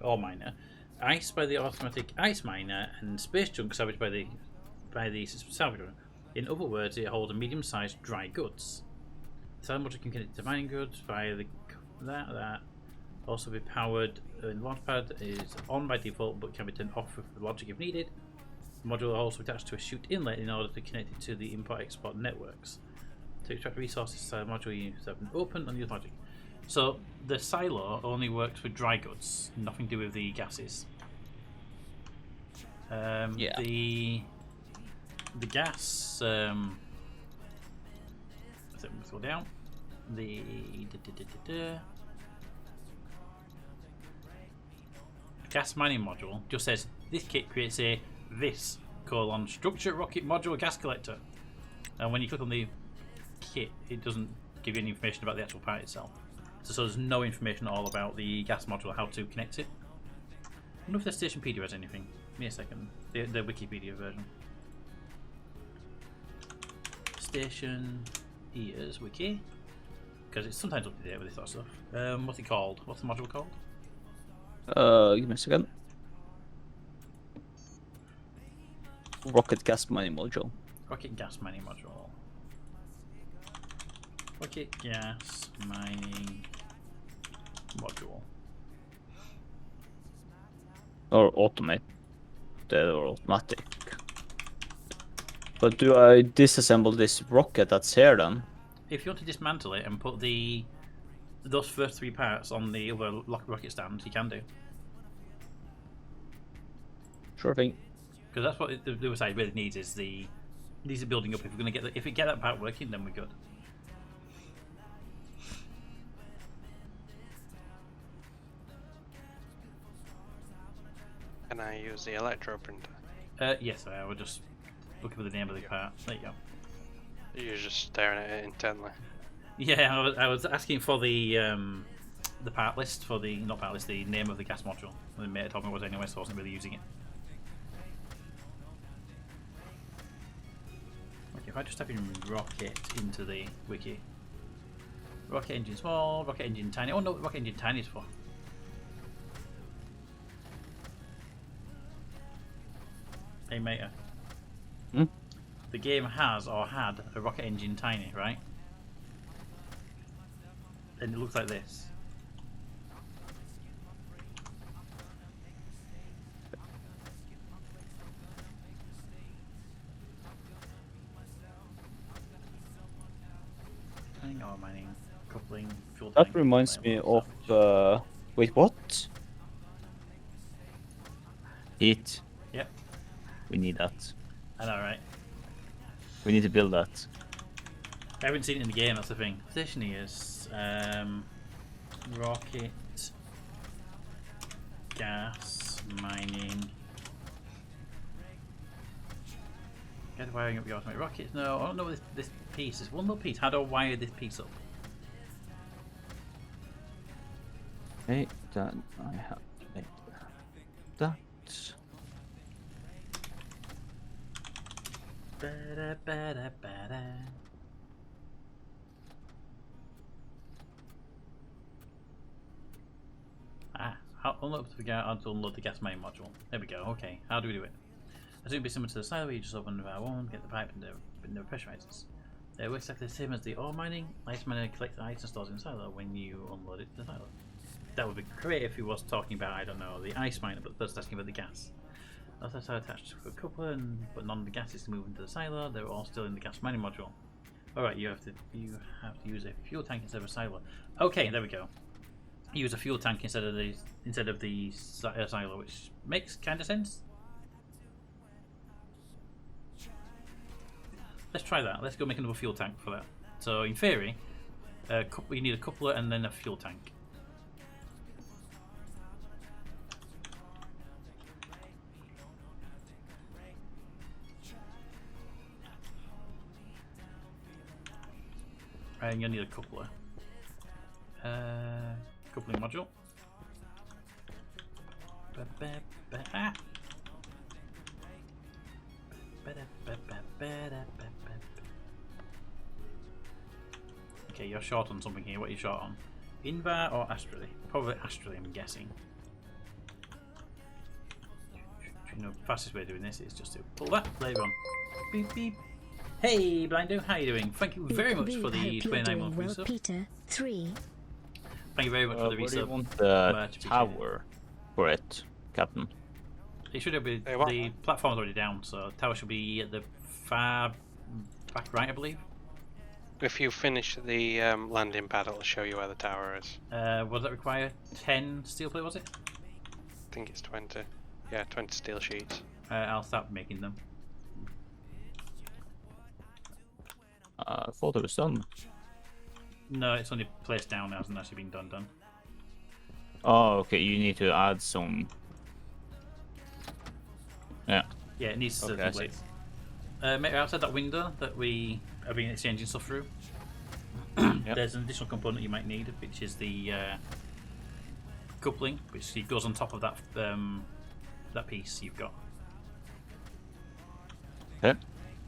ore miner, ice by the automatic ice miner, and space junk salvaged by the salvager. In other words, it holds a medium-sized dry goods. The silo module can connect to mining goods via that. Also be powered. The launchpad is on by default, but can be turned off with logic if needed. The module is also attached to a chute inlet in order to connect it to the import-export networks. To extract resources, the module you have been open and use logic. So the silo only works with dry goods, nothing to do with the gases. Yeah. The gas. I think we'll go down. The gas mining module just says this kit creates a structure rocket module gas collector, and when you click on the kit, it doesn't give you any information about the actual part itself. So there's no information at all about the gas module, how to connect it. I wonder if the Stationepedia has anything. Give me a second. The Wikipedia version. Stationeers wiki, because it's sometimes up to date with this sort of stuff. What's it called? What's the module called? Give me a second. Rocket gas mining module. Rocket gas mining module. Rocket gas mining module. Or automated or automatic. But do I disassemble this rocket that's here then? If you want to dismantle it and put those first three parts on the other rocket stand, you can do. Sure thing. Because that's what the other side really needs is needs it building up. If we're gonna if we get that part working, then we're good. Can I use the electro printer? Yes, I will just look for the name of the part. There you go. You're just staring at it intently. Yeah, I was asking for the part list for the not part list, the name of the gas module. The mate told me it was anyway, so I wasn't really using it. Okay, if I just type in rocket into the wiki. Rocket engine small, rocket engine tiny. Oh no, rocket engine tiny is for. Hey mate. Hmm? The game has or had a rocket engine tiny, right? And it looks like this. Mining or mining, coupling, fuel That tank, reminds me reliable of salvage. wait, what? Heat. Yep, We need that. I know, right? We need to build that. I haven't seen it in the game, that's the thing. Stationeers, rocket, gas, mining, Get wiring up your automatic rockets. No, I don't know what this piece is. One little piece. How do I wire this piece up? Okay, then I have to make that. Ba-da, ba-da, ba-da. How unload to unload the gas main module. There we go. Okay, how do we do it? I assume it'd be similar to the silo where you just open the valve one, get the pipe, and no pressurizes. It works exactly the same as the ore mining. Ice miner collects ice and stores in the silo when you unload it to the silo. That would be great if he was talking about, I don't know, the ice miner, but that's asking about the gas. Also attached to a coupler, but none of the gas is moving into the silo. They're all still in the gas mining module. Alright, you have to use a fuel tank instead of a silo. Okay, there we go. Use a fuel tank instead of the silo, which makes kind of sense. Let's try that. Let's go make another fuel tank for that. So in theory, you need a coupler and then a fuel tank. And you'll need a coupler. Coupling module. Ah. Okay, you're short on something here. What are you short on? Invar or astrally? Probably astrally, I'm guessing. You know, the fastest way of doing this is just to pull that lever on. Beep beep. Hey, Blindo, how are you doing? Thank you very much for the 29 month well, resub. Peter. 3. Thank you very much for the Where do you resub. want the Much appreciated. tower for it, Captain? It should be Hey, what? the platform's already down, so tower should be at the far back right, I believe. If you finish the landing pad, it'll show you where the tower is. What does that require? 10 steel plate, was it? I think it's 20. Yeah, 20 steel sheets. I'll start making them. I thought it was done. No, it's only placed down. It hasn't actually been done. Oh, okay. You need to add some. Yeah. Yeah, it needs Okay, certain I see. plates. Maybe outside that window that we have been exchanging stuff through, Yep. there's an additional component you might need, which is the coupling, which goes on top of that that piece you've got. Okay.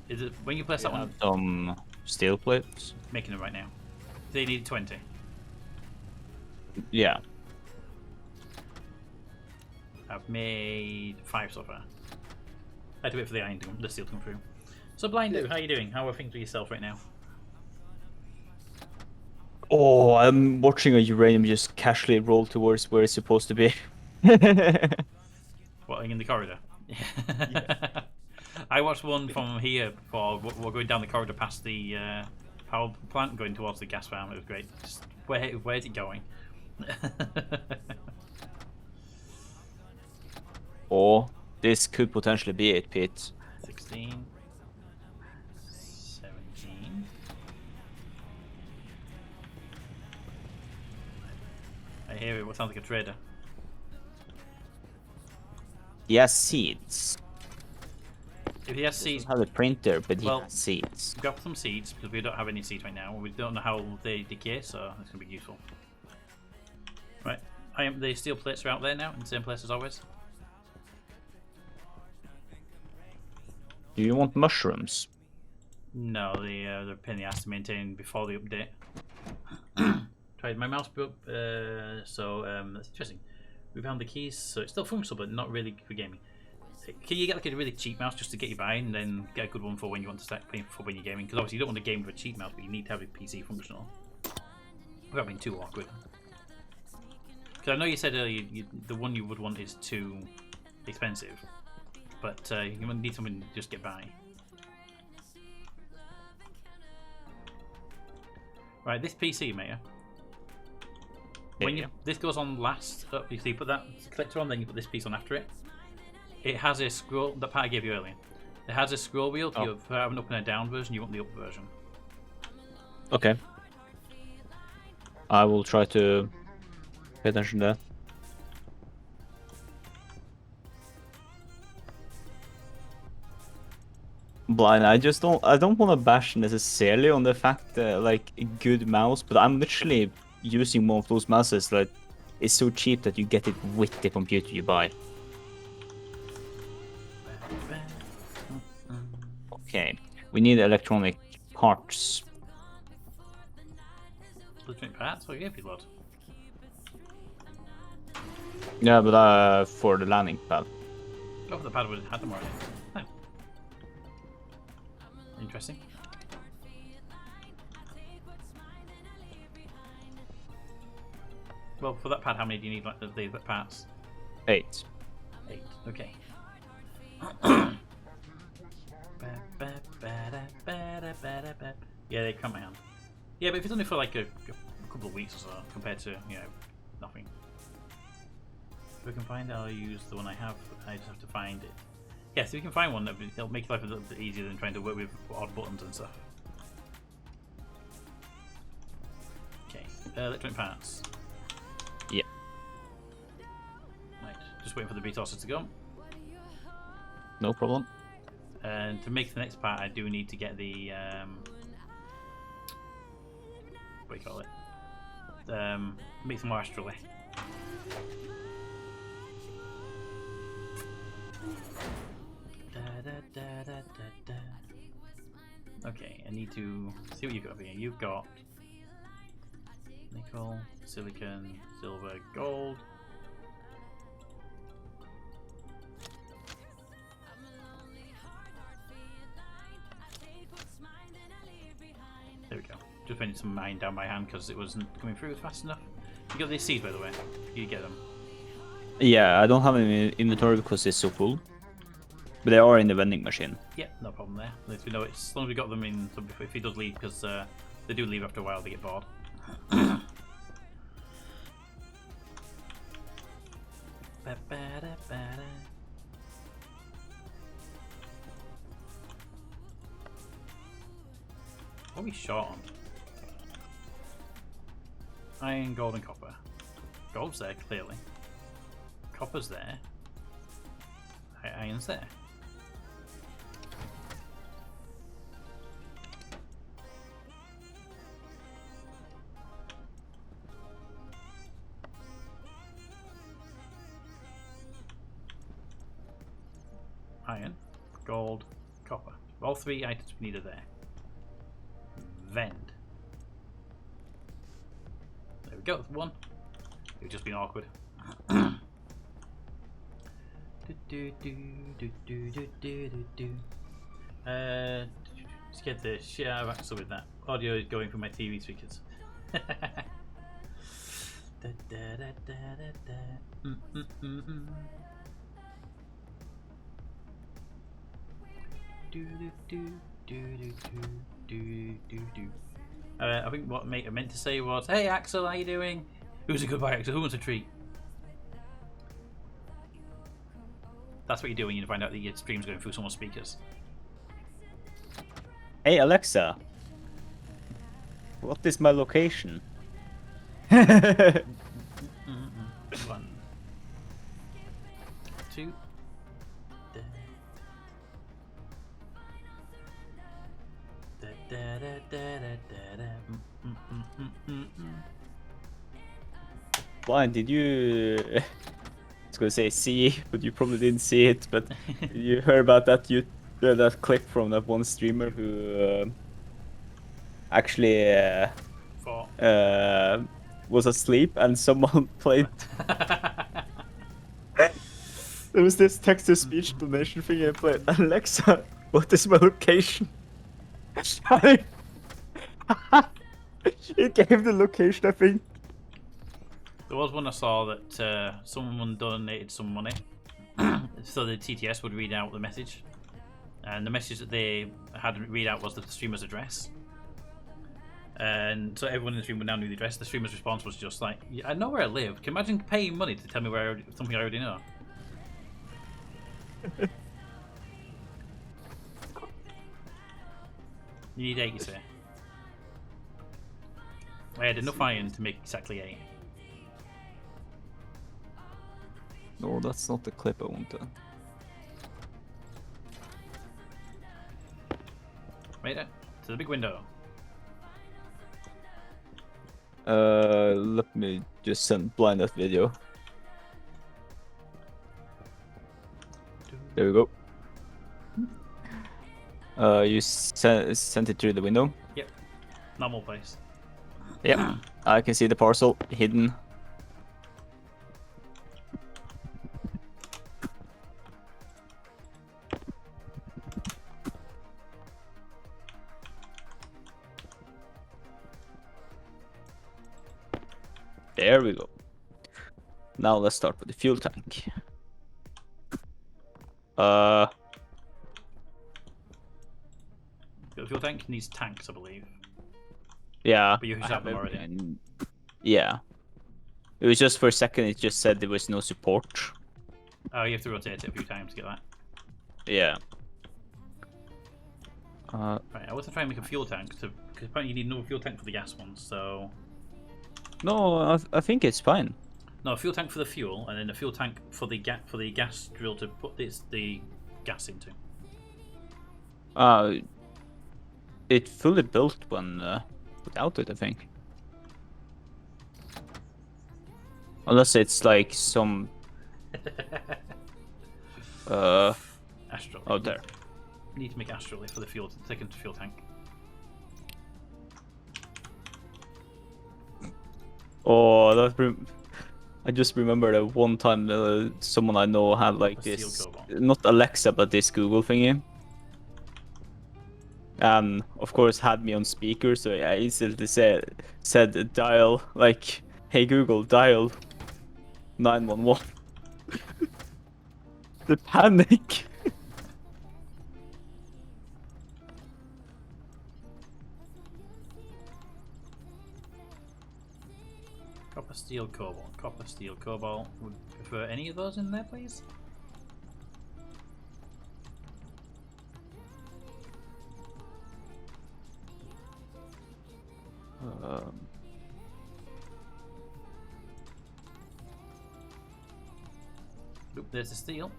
Is it when you place You that one? have some steel plates. Making them right now. They need 20. Yeah. I've made 5 so far. I had to wait for the iron, the steel to come through. So Blindo, how are you doing? How are things with yourself right now? Oh, I'm watching a uranium just casually roll towards where it's supposed to be. What, in the corridor? I watched one from here before. We're going down the corridor past the power plant, going towards the gas farm. It was great. Just, where's it going? Or this could potentially be it, Pete. 16, 17. I hear it. What sounds like a trader. He has seeds. If he has He seeds, doesn't have a printer, but he Well- has seeds. grab some seeds because we don't have any seeds right now. We don't know how they decay, so it's gonna be useful. Right, the steel plates are out there now in the same place as always. Do you want mushrooms? No, they're a pain in the ass to maintain before the update. Tried my mouse broke, so that's interesting. We found the keys, so it's still functional, but not really for gaming. Can you get like a really cheap mouse just to get you by, and then get a good one for when you want to start playing for when you're gaming? Because obviously you don't want to game with a cheap mouse, but you need to have a PC functional. Without being too awkward. Because I know you said earlier the one you would want is too expensive, but you need something to just get by. Right, this PC, mate. When Yeah. this goes on last, you see, you put that collector on, then you put this piece on after it. It has a scroll. That part I gave you earlier. It has a scroll wheel. If you have an up and a down version, you want the up version. Okay. I will try to pay attention to that. blind. I don't want to bash necessarily on the fact that like a good mouse, but I'm literally using one of those mouses that is so cheap that you get it with the computer you buy. Okay, we need electronic parts. Electronic parts? Oh, you gave me a lot. Yeah, but for the landing pad. Oh, the pad would have had them already. Oh. Interesting. Well, for that pad, how many do you need, like, the parts? 8. 8. Okay. Yeah, they come out. Yeah, but if it's only for like a couple of weeks or so, compared to, you know, nothing. If we can find it, I'll use the one I have. I just have to find it. Yes, if we can find one, it'll make life a little bit easier than trying to work with odd buttons and stuff. Okay, electronic parts. Yep. Right, just waiting for the beat tosses to go. No problem. And to make the next part, I do need to get the what do you call it? Make some more astrally. Okay, I need to see what you've got here. You've got nickel, silicon, silver, gold. There we go. Just putting some mine down by hand because it wasn't coming through fast enough. You got these seeds, by the way. You get them. Yeah, I don't have them in inventory because it's so full. But they are in the vending machine. Yeah, no problem there. At least we know it's, as long as we got them in, so if he does leave, because they do leave after a while, they get bored. What are we short on? Iron, gold, and copper. Gold's there, clearly. Copper's there. Iron's there. Iron, gold, copper. All 3 items we need are there. Vend. There we go, 1. It's just been awkward. Scared the shit out of Axel with that. Audio is going from my TV speakers. I think what I meant to say was, "Hey Axel, how you doing? Who's a goodbye, Axel? Who wants a treat?" That's what you do when you find out that your stream's going through someone's speakers. Hey Alexa, what is my location? 1, 2. Blind, did you... I was gonna say see, but you probably didn't see it, but you heard about that that clip from that one streamer who actually was asleep and someone played... There was this text-to-speech donation thing and played, Alexa, what is my location? It gave the location, I think. There was one I saw that someone donated some money, so the TTS would read out the message, and the message that they had to read out was the streamer's address. And so everyone in the stream would now know the address. The streamer's response was just like, yeah, "I know where I live. Can you imagine paying money to tell me where something I already know?" You need 8, you say? I had enough iron to make exactly 8. No, that's not the clip I wanted. Made it to the big window. Let me just send blind that video. There we go. You sent it through the window? Yep. Normal place. Yep. I can see the parcel hidden. There we go. Now let's start with the fuel tank. The fuel tank needs tanks, I believe. Yeah. But you I have them everything. already. Yeah. It was just for a second, it just said there was no support. Oh, you have to rotate it a few times to get that. Yeah. Right, I want to try and make a fuel tank, because apparently you need another fuel tank for the gas ones, so... No, I think it's fine. No, a fuel tank for the fuel, and then a fuel tank for the gas drill to put the gas into. It fully built when without it, I think. Unless it's like some Astral. oh there. Need to make astral for the fuel to take into fuel tank. Oh, I just remember that one time someone I know had like A this, sealed cobalt. not Alexa, but this Google thingy. And of course had me on speaker, so I easily said dial, like, hey Google, dial 911. The panic. Copper, steel, cobalt. Copper, steel, cobalt. Would prefer any of those in there, please? Oop, there's the steel.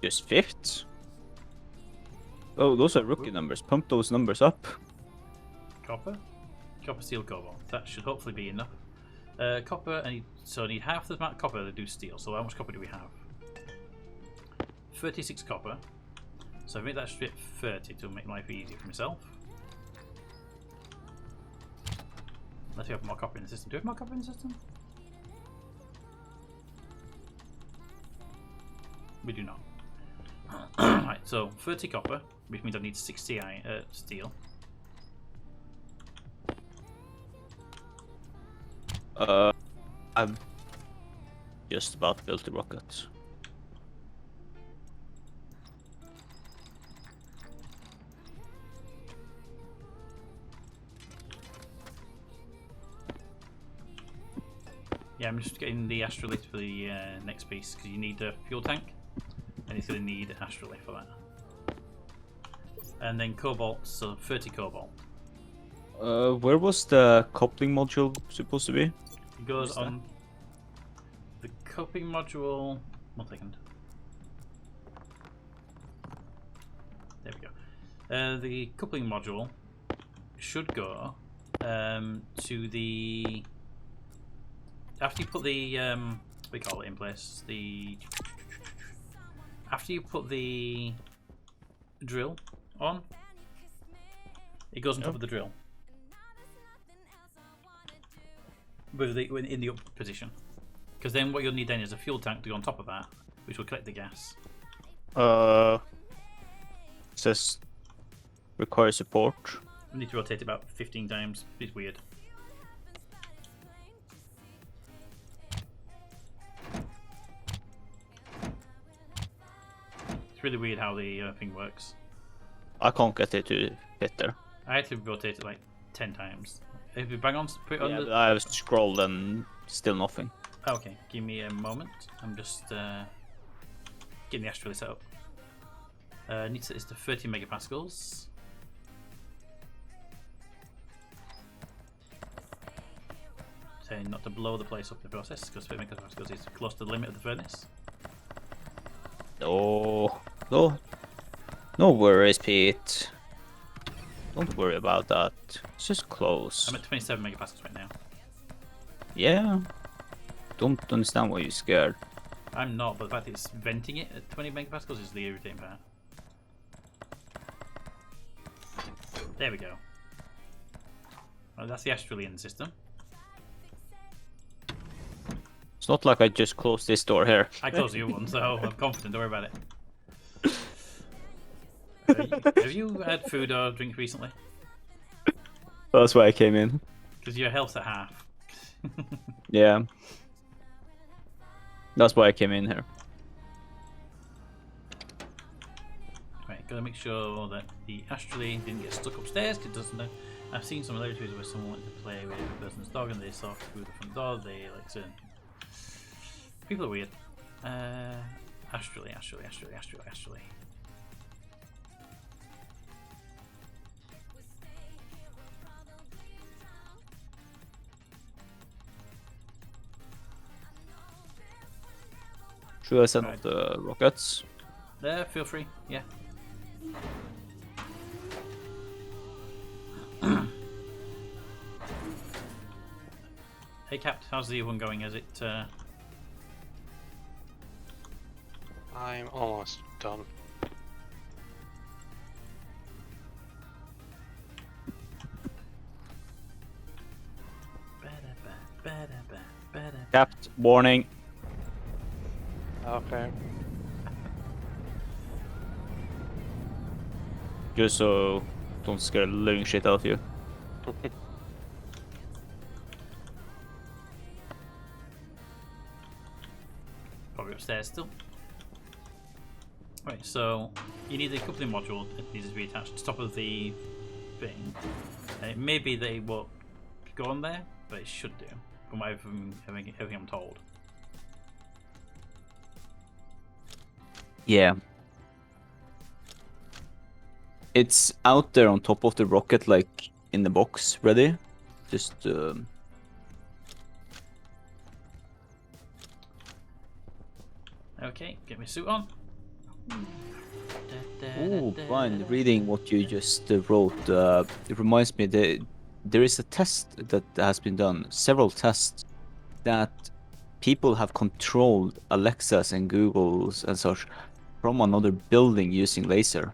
Just fifth. Oh, those are rookie numbers. Pump those numbers up. Copper. Copper, steel, cobalt. That should hopefully be enough. Copper, so I need half the amount of copper to do steel. So how much copper do we have? 36 copper. So I make that strip 30 to make life easier for myself. Let's have more copper in the system. Do we have more copper in the system? We do not. Right, so 30 copper, which means I need 60 steel. I've just about built the rocket. Yeah, I'm just getting the astrolith for the next piece because you need a fuel tank, and it's going to need astrolith for that. And then cobalt, so 30 cobalt. Where was the coupling module supposed to be? It goes on the coupling module. 1 second. There we go. The coupling module should go to the. After you put the what do you call it in place, after you put the drill on, it goes on top of the drill with in the up position. Because then what you'll need then is a fuel tank to go on top of that, which will collect the gas. Says require support. You need to rotate it about 15 times. It's weird. It's really weird how the thing works. I can't get it to hit there. I had to rotate it like 10 times. If you bang on, put it on the... I scrolled and still nothing. Okay, give me a moment. I'm just getting the astrally set up. Needs it's to 30 megapascals. Saying not to blow the place up in the process because 30 megapascals is close to the limit of the furnace. Oh, no. No worries, Pete. Don't worry about that. It's just close. I'm at 27 megapascals right now. Yeah. Don't understand why you're scared. I'm not, but the fact that it's venting it at 20 megapascals is the irritating part. There we go. Well, that's the Australian system. It's not like I just closed this door here. I closed the other one, so I'm confident. Don't worry about it. Have you had food or drink recently? That's why I came in. Because your health's at half. Yeah. That's why I came in here. Right, gotta make sure that the Australian didn't get stuck upstairs. Cause it doesn't. I've seen some other videos where someone wanted to play with a person's dog and they saw through the front door. They like to. People are weird. Australia. Should I send Right. off the rockets? Feel free. Yeah. Hey, Cap. How's the one going? Is it? I'm almost done. Capped. Warning. Okay. Just so don't scare the living shit out of you. Probably upstairs still. Right, so you need a coupling module that needs to be attached to the top of the thing. It may be that it won't go on there, but it should do, from everything I'm told. Yeah. It's out there on top of the rocket, like in the box, ready. Just Okay, get my suit on. Oh, Brian, reading what you just wrote, it reminds me that there is a test that has been done, several tests, that people have controlled Alexas and Googles and such from another building using laser.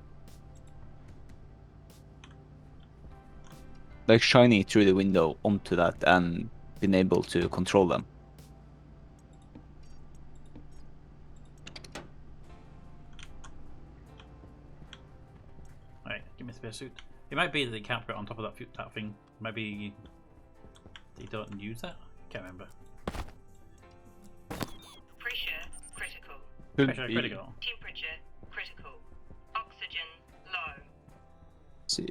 Like shining through the window onto that and being able to control them. Right, give me a spare suit. It might be that it can't put it on top of that thing. Maybe they don't use that? Can't remember. Pressure critical. Pressure critical. Temperature critical. Oxygen low. See.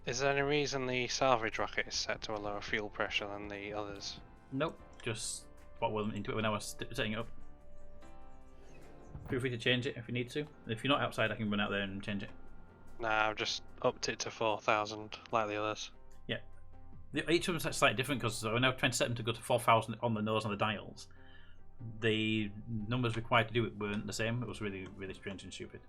Is there any reason the salvage rocket is set to a lower fuel pressure than the others? Nope, just what went into it when I was setting it up. Feel free to change it if you need to. If you're not outside, I can run out there and change it. Nah, I've just upped it to 4,000 like the others. Yeah. Each of them is slightly different because when I was trying to set them to go to 4,000 on the nose on the dials, the numbers required to do it weren't the same. It was really, really strange and stupid.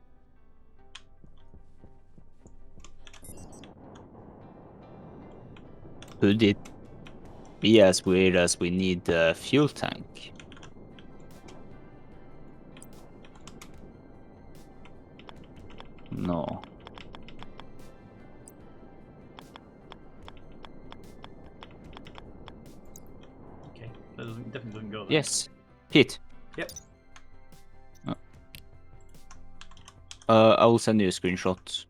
Could it be as weird as we need the fuel tank? No. Okay, that definitely doesn't go there. Yes. Pete. Yep. I will send you a screenshot.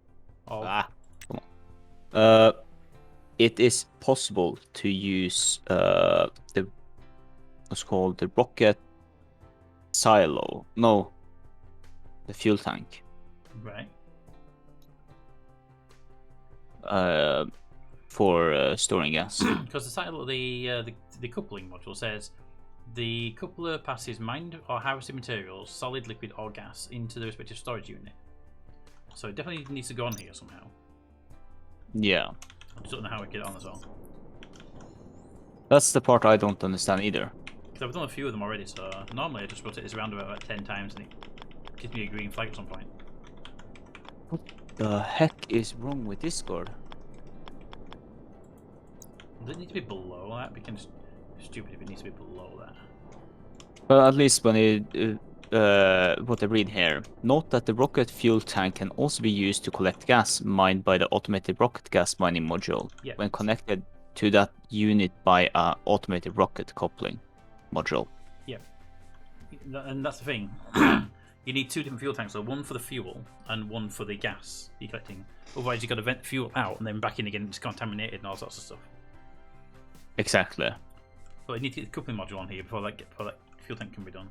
Oh. Come on. It is possible to use the what's called the rocket silo. No, the fuel tank. Right. For storing gas. Because the title of the coupling module says the coupler passes mined or harvested materials, solid, liquid, or gas into the respective storage unit. So it definitely needs to go on here somehow. Yeah. I just don't know how we get it on as well. That's the part I don't understand either. Because I've done a few of them already, so normally I just rotate this around about 10 times and it gives me a green flag at some point. The heck is wrong with Discord? Does it need to be below that? It becomes stupid if it needs to be below that. Well, at least when it, what I read here. Note that the rocket fuel tank can also be used to collect gas mined by the automated rocket gas mining module Yeah. when connected to that unit by a automated rocket coupling module. Yeah. And that's the thing. You need 2 different fuel tanks, so one for the fuel and one for the gas you're collecting. Otherwise, you've got to vent the fuel out and then back in again, it's contaminated and all sorts of stuff. Exactly. But you need to get the coupling module on here before that fuel tank can be done.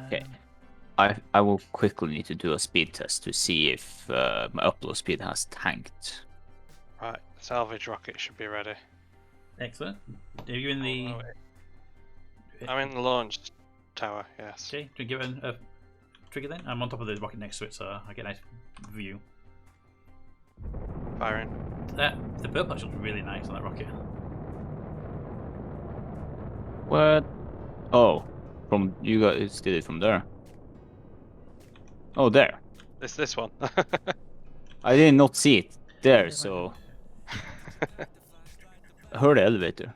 Okay. I will quickly need to do a speed test to see if my upload speed has tanked. Right, salvage rocket should be ready. Excellent. Are you in the... I'm in the launch tower, yes. Okay, do you give it a trigger then? I'm on top of the rocket next to it, so I get a nice view. Firing. The purple looks really nice on that rocket. What? Oh, from you guys did it from there. Oh, there. It's this one. I did not see it there, so I heard the elevator.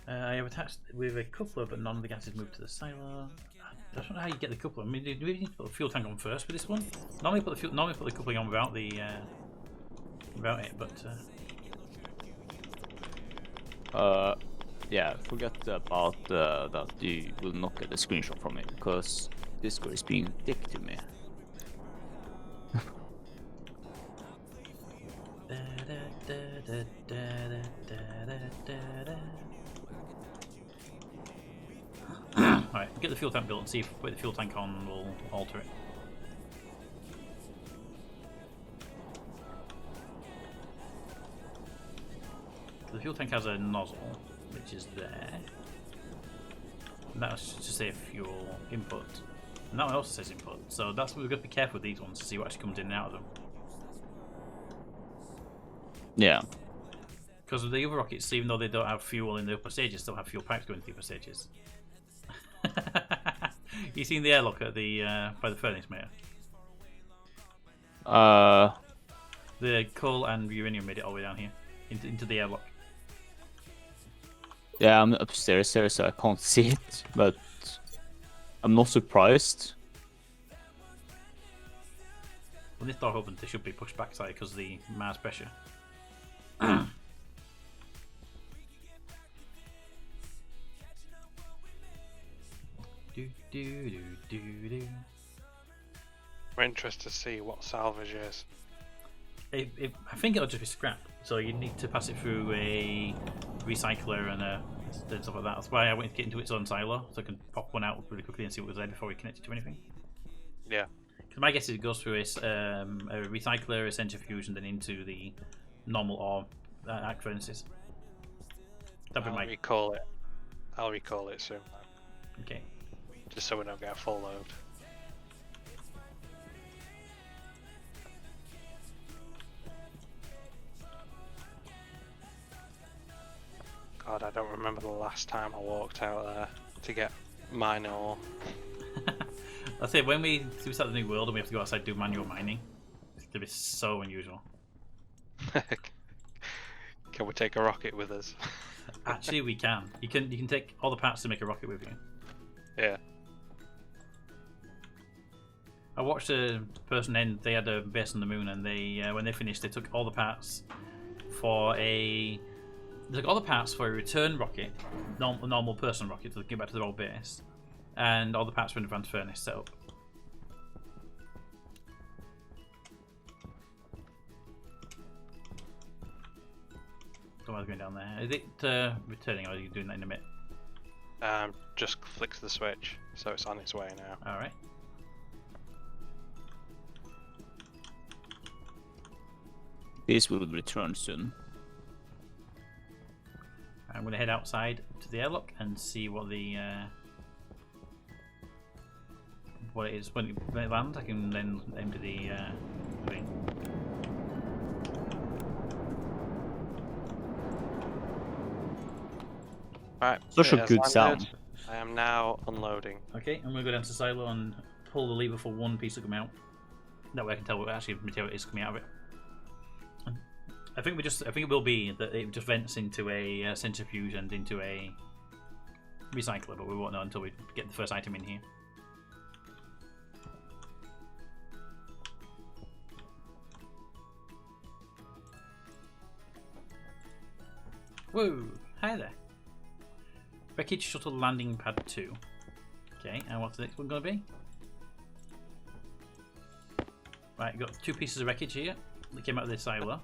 I have attached with a coupler, but none of the gas is moved to the silo. I don't know how you get the coupler. I mean, do we need to put the fuel tank on first with this one? Normally put the coupling on without the without it, but yeah, forget about that you will not get a screenshot from it because Discord is being a dick to me. Alright, get the fuel tank built and see if putting the fuel tank on will alter it. The fuel tank has a nozzle, which is there. And that's to say fuel input. And that one also says input, so that's what we've got to be careful with these ones to see what actually comes in and out of them. Yeah. Because of the other rockets, even though they don't have fuel in the upper stages, still have fuel pipes going to the upper stages. You seen the airlock at the by the furnace, mate? The coal and uranium made it all the way down here into the airlock. Yeah, I'm upstairs there, so I can't see it, but I'm not surprised. When this door opens, they should be pushed back slightly because of the Mars pressure. I'm interested to see what salvage is. I think it'll just be scrap, so you need to pass it through a recycler and stuff like that. That's why I went to get into its own silo, so I can pop one out really quickly and see what was there before we connect it to anything. Yeah. Because my guess is it goes through a recycler, a centrifuge, and then into the normal or arc furnaces. That'd be my... I'll recall it soon. Okay. Just so we don't get a full load. God, I don't remember the last time I walked out there to get mine ore. I'll say when we start the new world and we have to go outside and do manual mining, it's gonna be so unusual. Can we take a rocket with us? Actually, we can. You can take all the parts to make a rocket with you. Yeah. I watched a person end. They had a base on the moon, and they when they finished, they took all the parts for a return rocket, normal person rocket to get back to their old base, and all the parts for an advanced furnace set up. Someone's going down there. Is it returning, or are you doing that in a minute? Just flicks the switch, so it's on its way now. All right. This will return soon. I'm going to head outside to the airlock and see what the what it is. When it lands, I can then empty the thing. Right. Such a it has good landed. sound. I am now unloading. Okay, I'm going to go down to silo and pull the lever for one piece to come out. That way I can tell what actually material is coming out of it. I think it will be that it just vents into a centrifuge and into a recycler, but we won't know until we get the first item in here. Whoa! Hi there. Wreckage Shuttle Landing Pad 2. Okay, and what's the next one going to be? Right, got 2 pieces of wreckage here that came out of this silo.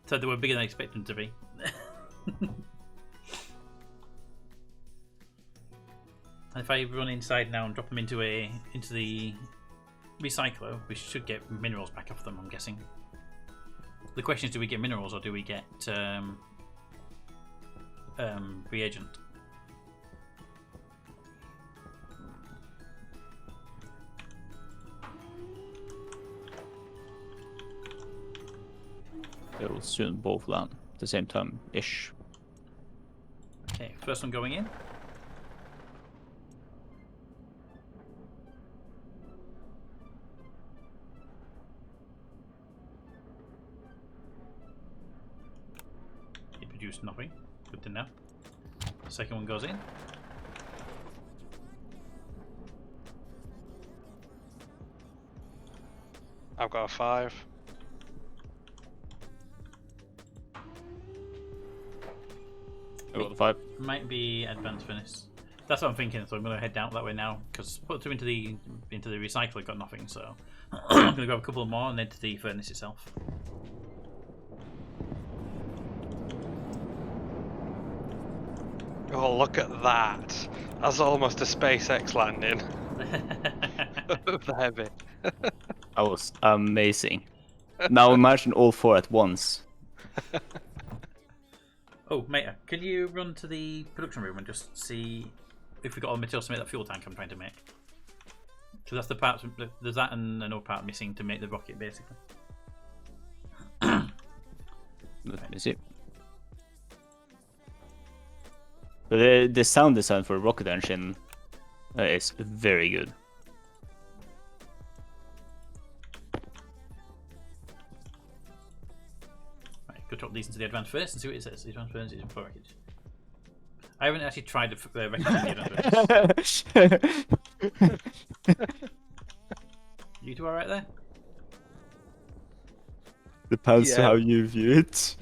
So they were bigger than I expected them to be. And if I run inside now and drop them into the recycler, we should get minerals back off them, I'm guessing. The question is, do we get minerals or do we get reagent? They will soon both land at the same time ish. Okay, first one going in. It produced nothing. Good to know. Second one goes in. I've got a 5. I got the 5. Might be advanced furnace. That's what I'm thinking. So I'm going to head down that way now because put 2 into the recycler, got nothing. So I'm going to grab a couple more and then to the furnace itself. Oh, look at that! That's almost a SpaceX landing. The heavy. That was amazing. Now imagine all 4 at once. Oh, mate, can you run to the production room and just see if we got all the materials to make that fuel tank I'm trying to make? Because that's the parts. There's that and another part missing to make the rocket, basically. Let me see. But the sound design for a rocket engine is very good. Right, go drop these into the advanced first and see what it says. The advanced furnace is for wreckage. I haven't actually tried the wreckage in the advanced furnace. You two alright there? Depends Yeah. on how you view it.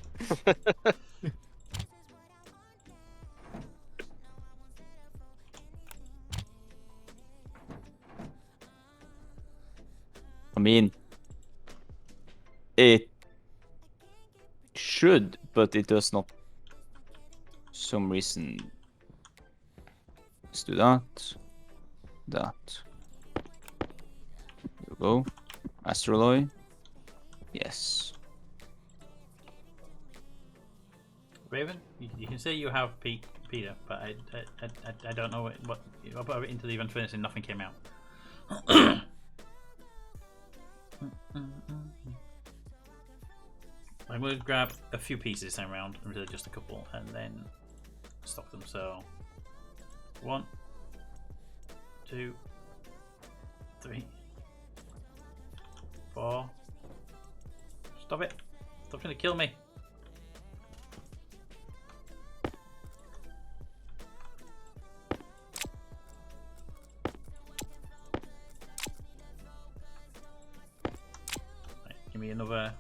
I mean, it should, but it does not. Some reason. Let's do that. That. There we go. Astroloy. Yes. Raven, you can say you have Peter, but I don't know what I put it into the advanced furnace and nothing came out. I'm going to grab a few pieces this time around, instead of just a couple, and then stock them. So, 1, 2, 3, 4. Stop it! Stop trying to kill me! Right, give me another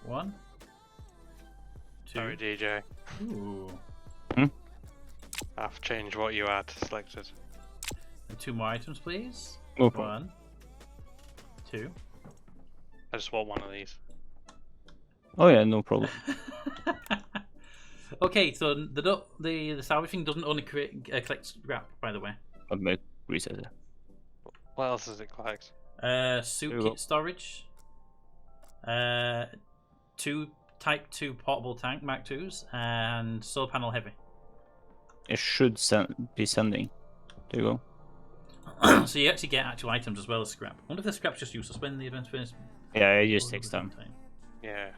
1, 2. Sorry, DJ. Ooh. I've changed what you had selected. And 2 more items, please. No problem. 1, 2. I just want one of these. Oh yeah, no problem. Okay, so the salvaging doesn't only collect scrap, by the way. I'll make reset it. What else does it collect? Suit There we go. kit storage. 2 Type 2 portable tank Mark 2s and solar panel heavy. It should be sending. There you go. So you actually get actual items as well as scrap. I wonder if the scrap's just useless when the advanced furnace. Yeah, it just takes time. Yeah.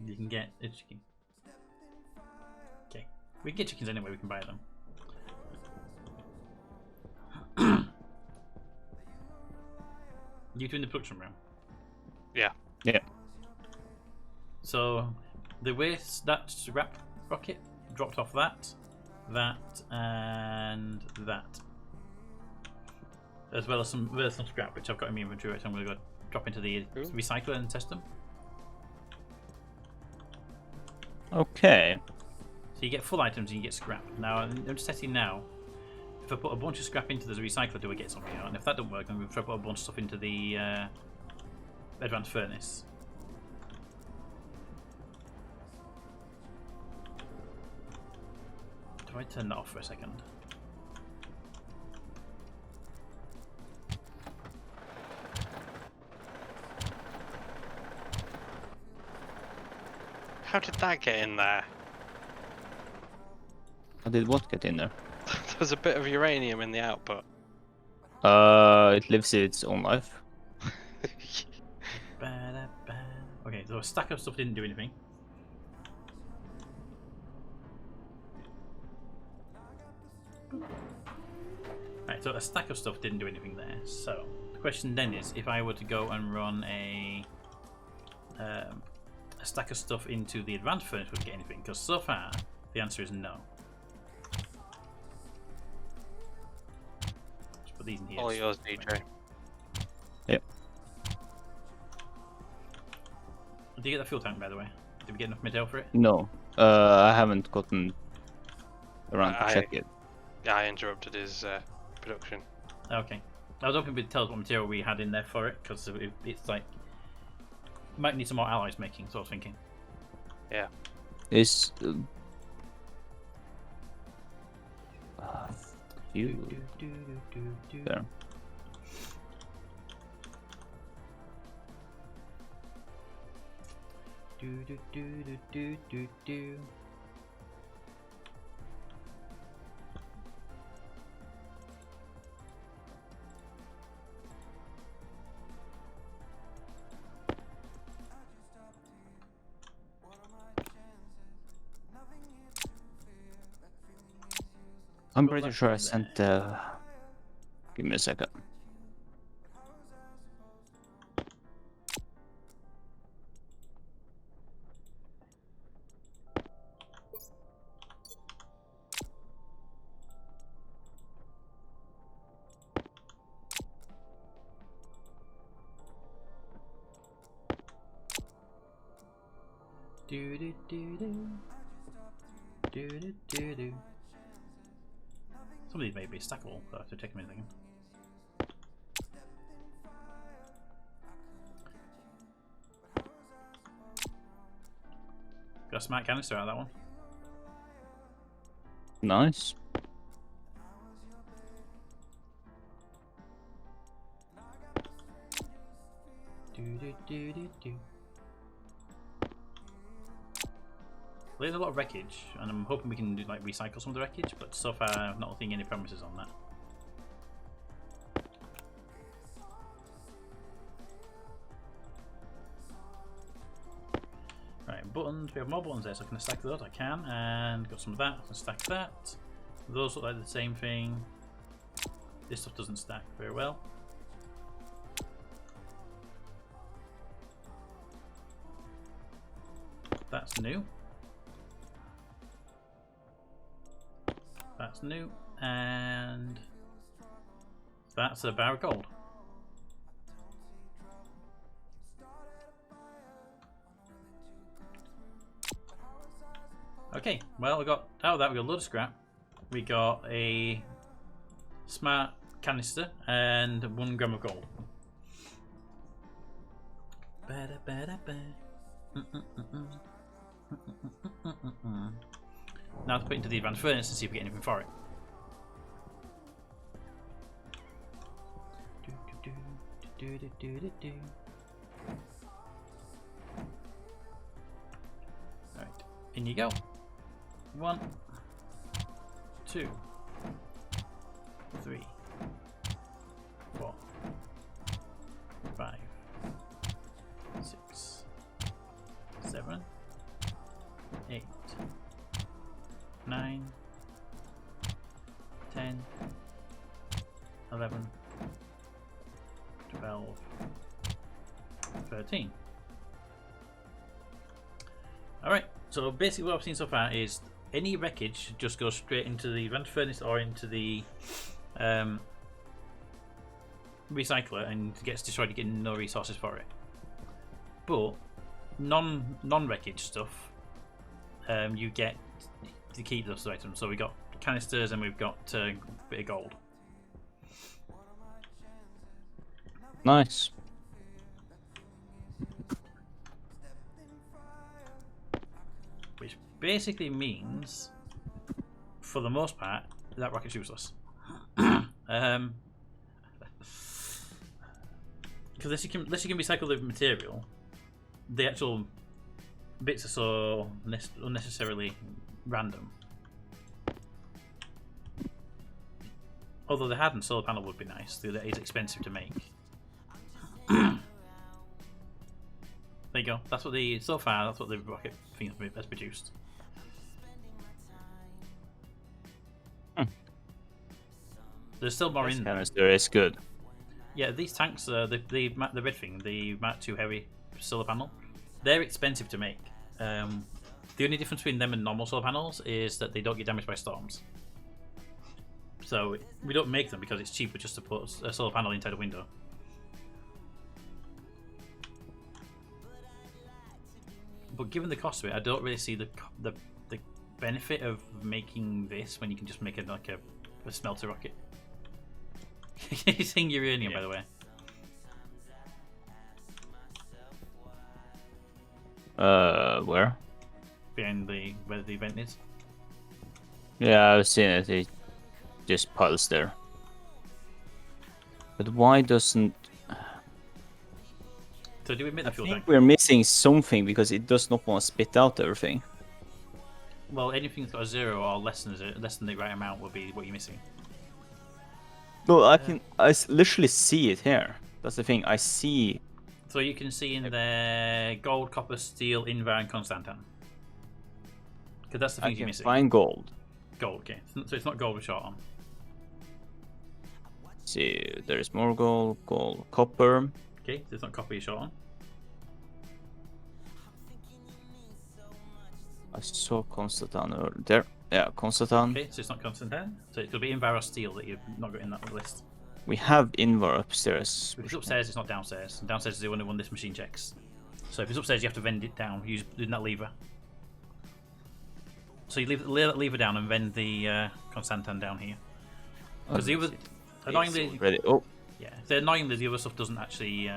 You can get a chicken. Okay, we can get chickens anyway. We can buy them. You two in the production room. Yeah. Yeah. So the waste that scrap rocket dropped off that, and that, as well as some scrap which I've got in my inventory, which I'm going to go drop into the recycler and test them. Okay. So you get full items and you get scrap. Now I'm just testing now. If I put a bunch of scrap into the recycler, do I get something out? And if that doesn't work, I'm going to put a bunch of stuff into the advanced furnace. Do I turn that off for a second? How did that get in there? How did what get in there? There's a bit of uranium in the output. It lives its own life. Okay, so a stack of stuff didn't do anything. Right, so a stack of stuff didn't do anything there. So the question then is, if I were to go and run a stack of stuff into the advanced furnace, would it get anything? Because so far the answer is no. Let's put these in here. All yours, DJ. Yep. Did you get the fuel tank, by the way? Did we get enough material for it? No. I haven't gotten around to check it. Yeah, I interrupted his production. Okay. I was hoping we'd tell us what material we had in there for it, because it's like... might need some more alloys making, so I was thinking. Yeah. Is... you... There. I'm pretty sure I sent the... Give me a second. Some of these may be stackable, but I have to take them in a second. Got a smart canister out of that one. Nice. There's a lot of wreckage, and I'm hoping we can do, like, recycle some of the wreckage, but so far I'm not seeing any promises on that. Right, buttons. We have more buttons there, so I can stack those. I can, and got some of that. I can stack that. Those look like the same thing. This stuff doesn't stack very well. That's new. That's new, and that's a bar of gold. Okay, well, we got out of that. We got a load of scrap. We got a smart canister and 1 gram of gold. Now to put into the advanced furnace and see if we get anything for it. Alright, in you go. 1, 2, 3, 4, 5, 6, 7, 8, 9, 10, 11, 12, 13. Alright, so basically what I've seen so far is any wreckage just goes straight into the vent furnace or into the recycler and gets destroyed. You get no resources for it. But non-wreckage stuff, you get to keep those items. So we got canisters and we've got a bit of gold. Nice. Which basically means, for the most part, that rocket's useless. Because unless you can recycle the material, the actual bits are so unnecessarily random. Although the hardened solar panel would be nice, that is expensive to make. There you go. That's what so far that's what the rocket thing has produced. There's still more in there. Canister is good. Yeah, these tanks, the red thing, the Mark II heavy solar panel, they're expensive to make. The only difference between them and normal solar panels is that they don't get damaged by storms. So we don't make them because it's cheaper just to put a solar panel inside a window. But given the cost of it, I don't really see the benefit of making this when you can just make it like a smelter rocket. You're saying uranium, by the way. Where? Behind where the event is. Yeah, I've seen it. It just piles there. But why doesn't... So do we admit I the fuel think tank? we're missing something because it does not want to spit out everything. Well, anything that's got a 0 or less than the right amount will be what you're missing. No, I literally see it here. That's the thing. I see. So you can see in there gold, copper, steel, Invar, and Constantan. Because that's the I things you're can missing. find gold. Gold, okay. So it's not gold we're short on. See, there is more gold, copper. Okay, so it's not copper you're short on. I saw Constantan earlier. There. Yeah, Constantan. Okay, so it's not Constantan. So it could be Invar or steel that you've not got in that list. We have Invar upstairs. If it's upstairs, it's not downstairs. And downstairs is the only one this machine checks. So if it's upstairs, you have to vend it down using that lever. So you lay that lever down and vend the Constantan down here. Because the other, annoyingly, Ready. Oh, yeah, annoyingly the other stuff doesn't actually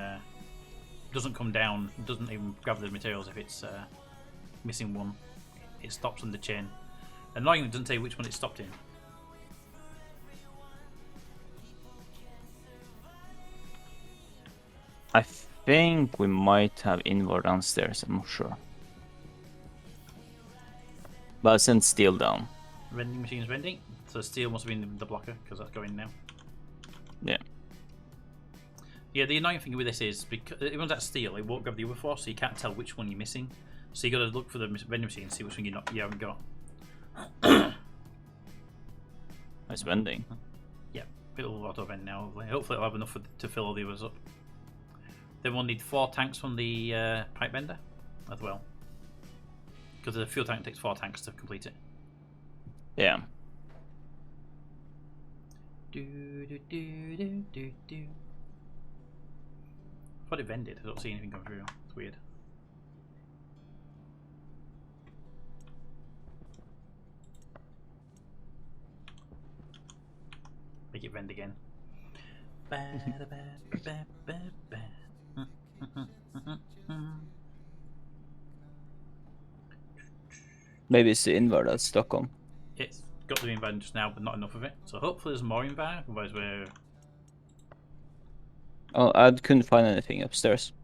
doesn't come down, doesn't even grab the materials if it's missing one. It stops on the chain. Annoyingly, it doesn't tell you which one it stopped in. I think we might have Invar downstairs. I'm not sure. But I sent steel down. Vending machine's vending. So steel must have been the blocker because that's going now. Yeah. Yeah, the annoying thing with this is because it runs out of steel, it won't grab the other four, so you can't tell which one you're missing. So you got to look for the vending machine and see which one you haven't got. Nice vending. Yeah, it'll auto vend now. Hopefully, it'll have enough to fill all the others up. Then we'll need 4 tanks from the pipe bender as well, because the fuel tank takes 4 tanks to complete it. Yeah. I thought it vended. I don't see anything come through. It's weird. Make it vend again. Maybe it's the Invar that's stuck on. It's got the invar just now, but not enough of it. So hopefully there's more invar, otherwise we're... Oh, I couldn't find anything upstairs.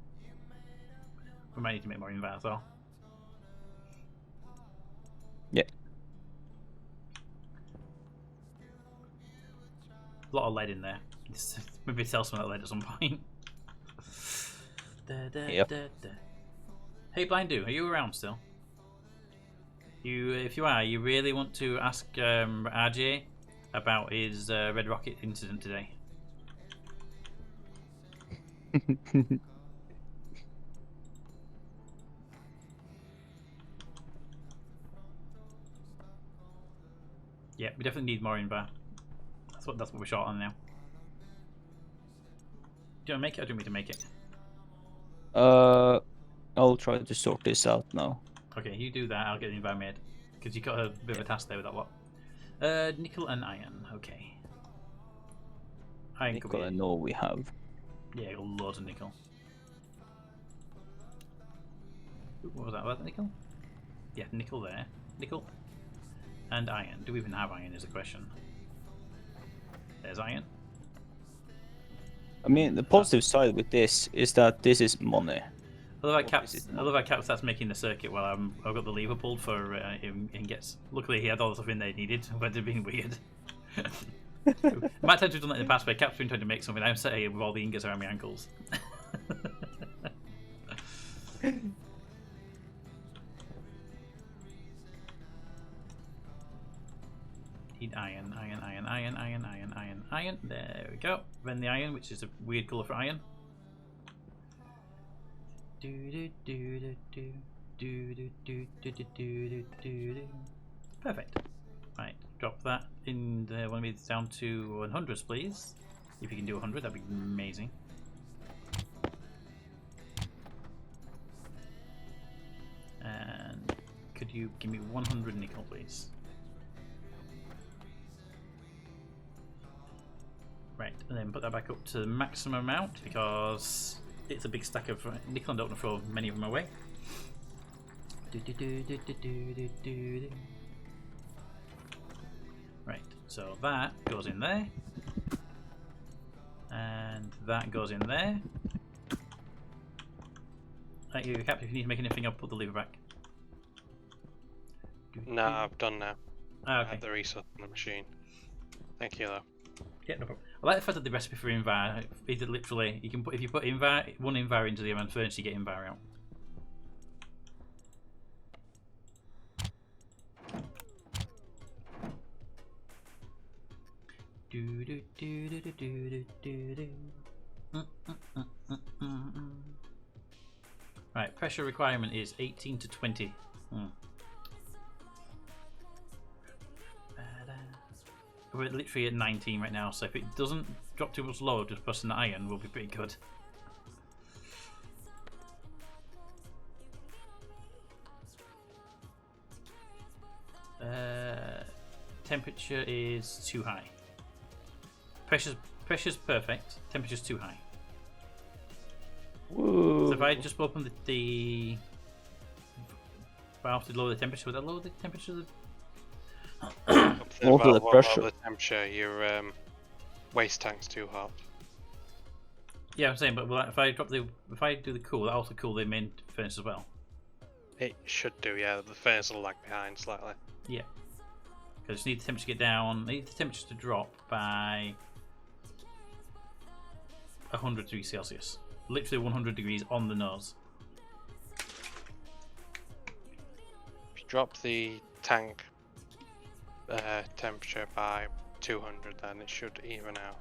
We might need to make more invar as well. Yeah. A lot of lead in there. Maybe sell some of that lead at some point. Yep. Hey Blindu, are you around still? If you are, you really want to ask RJ about his Red Rocket incident today. Yeah, we definitely need more invar. That's what we're short on now. Do you want to make it or do you want me to make it? I'll try to sort this out now. Okay, you do that, I'll get the invar made. Because you got a bit of a task there with that lot. Nickel and iron, okay. Iron Nickel, I know we have. Yeah, loads of nickel. Ooh, what was that? Was that nickel? Yeah, nickel there. Nickel. And iron. Do we even have iron is the question. There's iron. I mean, the positive side with this is that this is money. I love how Cap starts making the circuit while I've got the lever pulled for him and gets. Luckily, he had all the stuff in there he needed. But it being weird. Might have to have done that in the past, but Cap's been trying to make something. I'm sat here with all the ingots around my ankles. Need iron. There we go. Then the iron, which is a weird colour for iron. Perfect. Right, drop that in the one of down to 100s, please. If you can do 100, that'd be amazing. And could you give me 100 nickel, please? Right, and then put that back up to the maximum amount because it's a big stack of nickel and don't want to throw many of them away. Right, so that goes in there. And that goes in there. Thank you, Cap. If you need to make anything, I'll put the lever back. Nah, I've done now. Ah, I okay. have the resource on the machine. Thank you, though. Yeah, no problem. I like the fact that the recipe for invar is that literally you can put if you put one invar into the iron furnace, you get invar out. Right, pressure requirement is 18 to 20. We're literally at 19 right now, so if it doesn't drop too much lower, just pressing the iron will be pretty good. Temperature is too high. Pressure's perfect. Temperature's too high. Whoa. So if I just open the valve to lower the temperature, would that lower the temperature? Also the pressure. The temperature, your waste tank's too hot. Yeah, I'm saying, but if I do the cool, that also cool the main furnace as well. It should do, yeah. The furnace will lag behind slightly. Yeah. Because I just need the temperature to get down. I need the temperature to drop by 100 degrees Celsius. Literally 100 degrees on the nose. If you drop the tank temperature by 200, then it should even out.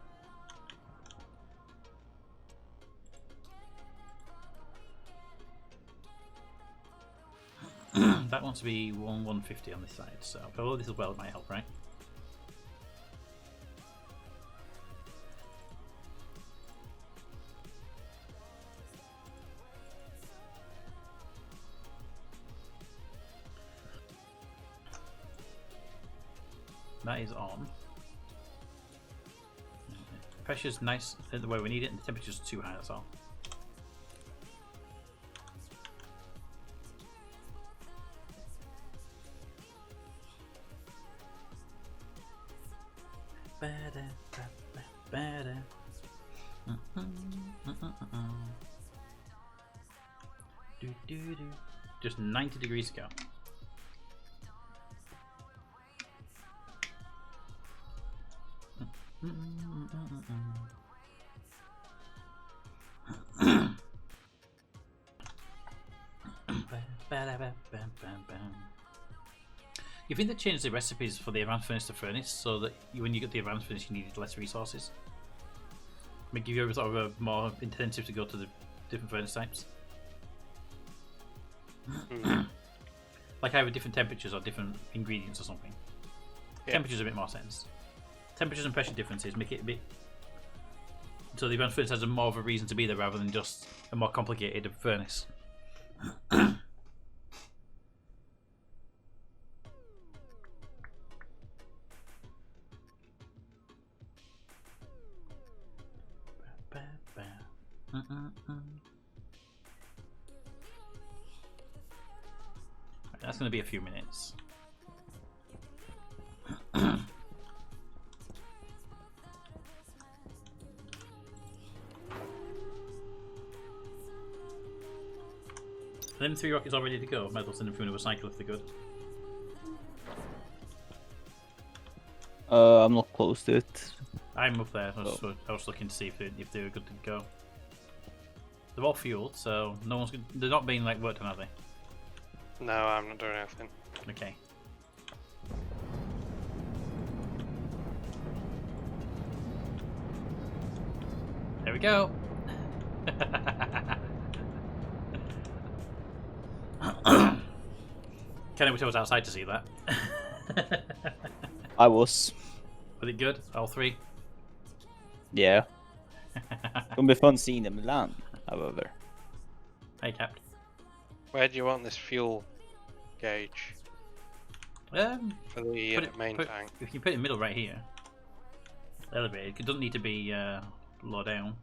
That wants to be 150 on this side, so if I load this as well, it might help, right? That is on. Pressure's nice the way we need it, and the temperature's too high, that's all. Just 90 degrees to go. You think they changed the recipes for the advanced furnace to furnace so that when you get the advanced furnace you needed less resources? Make give you sort of a more intensive to go to the different furnace types? Like either different temperatures or different ingredients or something. Yeah. Temperature's a bit more sense. Temperatures and pressure differences make it a bit. So the advanced furnace has more of a reason to be there rather than just a more complicated furnace. That's going to be a few minutes. Them 3 rockets all ready to go. Might as well send them through another cycle if they're good. I'm not close to it. I'm up there. I was looking to see if they were good to go. They're all fueled, so no one's. They're not being like worked on, are they? No, I'm not doing anything. Okay. There we go. Kenny wish I was outside to see that. I was. Was it good? All 3? Yeah. It'll be fun seeing them land, however. Hey, Cap. Where do you want this fuel gauge for the main tank? If you put it in the middle right here, elevated. It doesn't need to be low down.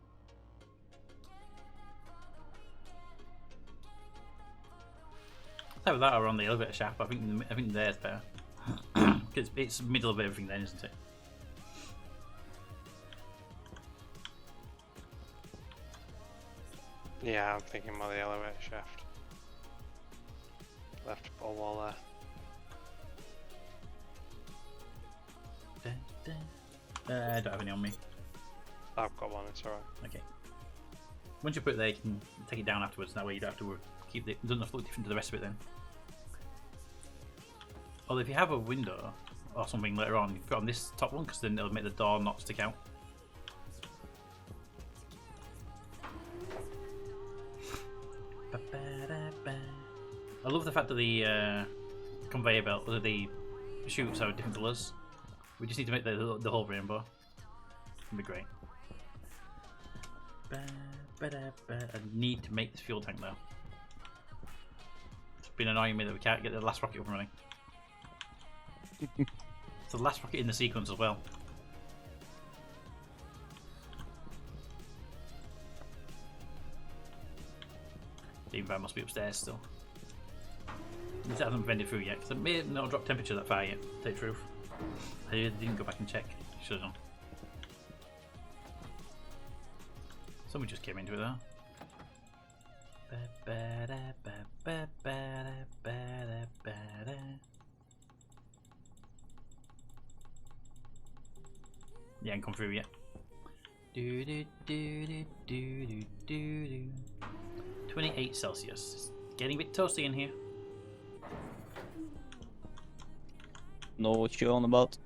Either that or on the elevator shaft. I think there's better. Because it's middle of everything then, isn't it? Yeah, I'm thinking more the elevator shaft. Left ball wall there. I don't have any on me. I've got one, it's alright. Okay. Once you put it there, you can take it down afterwards. That way you don't have to keep it. It doesn't have to look different to the rest of it then. Although if you have a window or something later on, you put on this top one because then it'll make the door not stick out. I love the fact that the conveyor belt, the chutes are different colours. We just need to make the whole rainbow. It'll be great. I need to make this fuel tank though. It's been annoying me that we can't get the last rocket up and running. It's the last rocket in the sequence as well. The invite must be upstairs still. This hasn't vented through yet because it may not drop temperature that far yet, to tell you the truth. I didn't go back and check. Should have done. Someone just came into it though. Yeah, ain't come through yet. 28 Celsius. It's getting a bit toasty in here. Know what you're on about.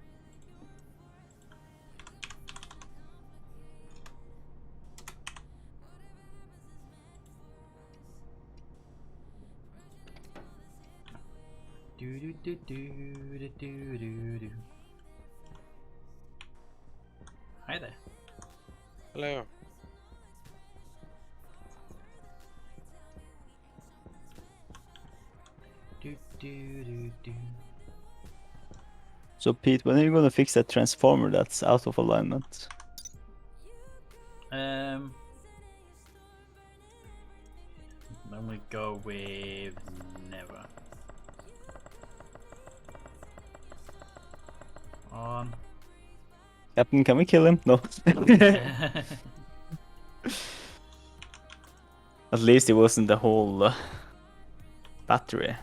Hi there. Hello. So Pete, when are you gonna fix that transformer that's out of alignment? I'm gonna go with never. On. Captain, can we kill him? No. At least it wasn't the whole battery.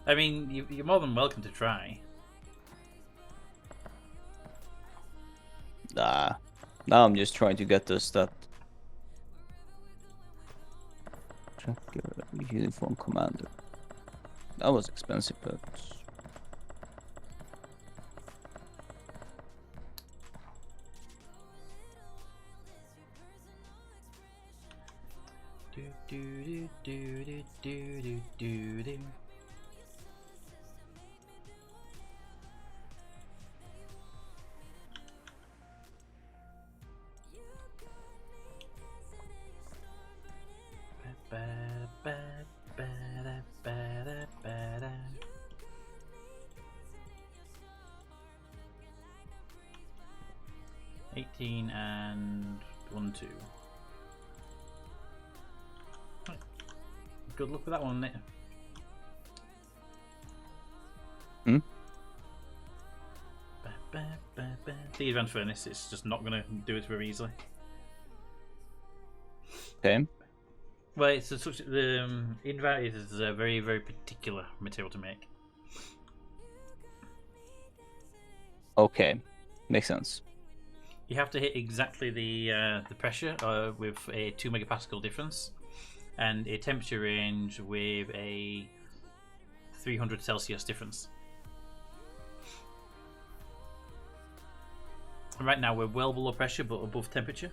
I mean, you're more than welcome to try. Nah. Now I'm just trying to get us that tracker uniform commander. That was expensive, but good luck with that one, Nick. Hmm? The advanced furnace, it's just not going to do it very easily. Okay. Well, it's the Invar is a very, very particular material to make. Okay. Makes sense. You have to hit exactly the pressure with a 2 megapascal difference, and a temperature range with a 300 Celsius difference. And right now we're well below pressure but above temperature,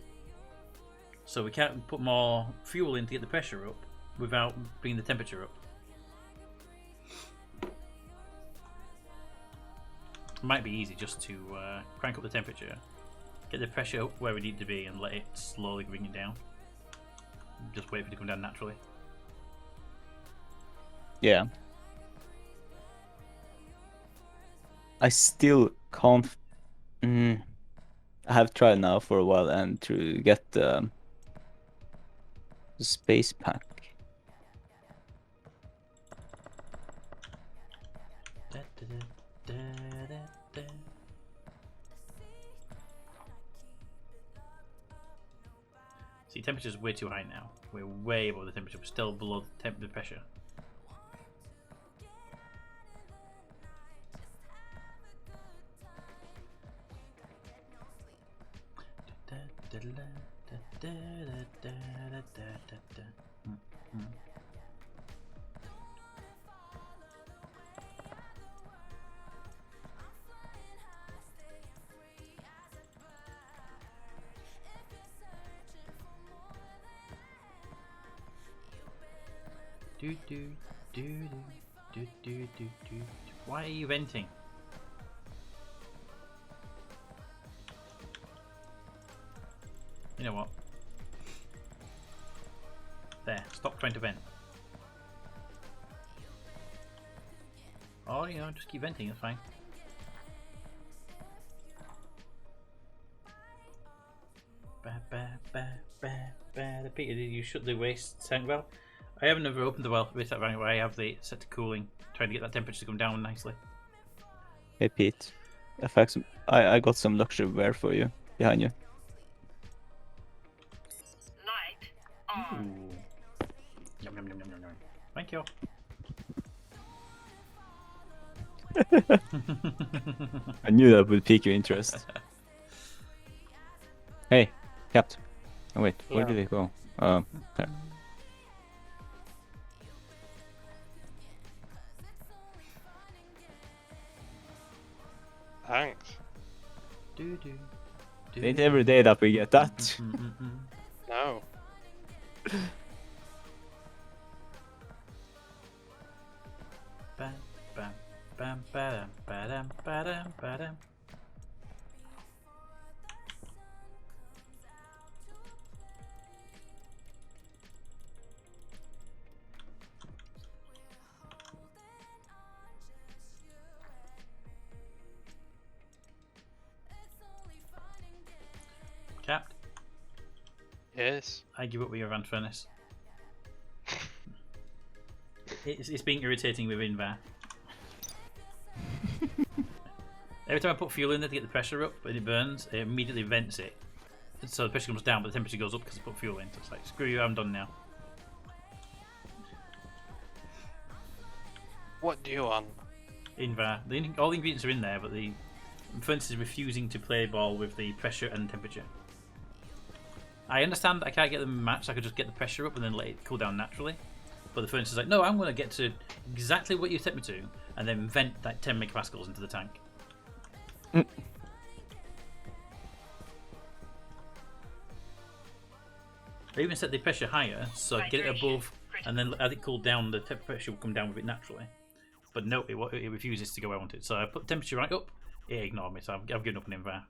so we can't put more fuel in to get the pressure up without bringing the temperature up. It might be easy just to crank up the temperature, get the pressure up where we need to be, and let it slowly bring it down. Just wait for it to come down naturally. Yeah. I still can't. I have tried now for a while and to get the space pack. See, temperature's way too high now. We're way above the temperature. We're still below the pressure. Do do do do do do do. Why are you venting? You know what? There, stop trying to vent. Oh, you know, just keep venting, it's fine. Peter, did you shut the waste tank valve? I haven't ever opened the waste tank valve where I have the set to cooling, trying to get that temperature to come down nicely. Hey Pete, in fact, I got some luxury wear for you behind you. Light on. Ooh. Yum, yum, yum, yum, yum, yum. Thank you. I knew that would pique your interest. Hey, Capt. Oh wait, where did it go? There. Thanks. Do, do, do. It ain't every day that we get that. No. Bam, bam, bam, badam, badam, badam, badam. Capt, Yes. I give up with your van furnace. It's being irritating with Invar. Every time I put fuel in there to get the pressure up and it burns, it immediately vents it. So the pressure comes down but the temperature goes up because I put fuel in. So it's like, screw you, I'm done now. What do you want? Invar. All the ingredients are in there, but the furnace is refusing to play ball with the pressure and temperature. I understand that I can't get them matched, I could just get the pressure up and then let it cool down naturally. But the furnace is like, no, I'm going to get to exactly what you set me to and then vent that 10 megapascals into the tank. I even set the pressure higher, so I get it above, and then as it cooled down, the pressure will come down with it naturally. But no, it refuses to go where I want it. So I put the temperature right up, it ignored me, so I've given up on Invar.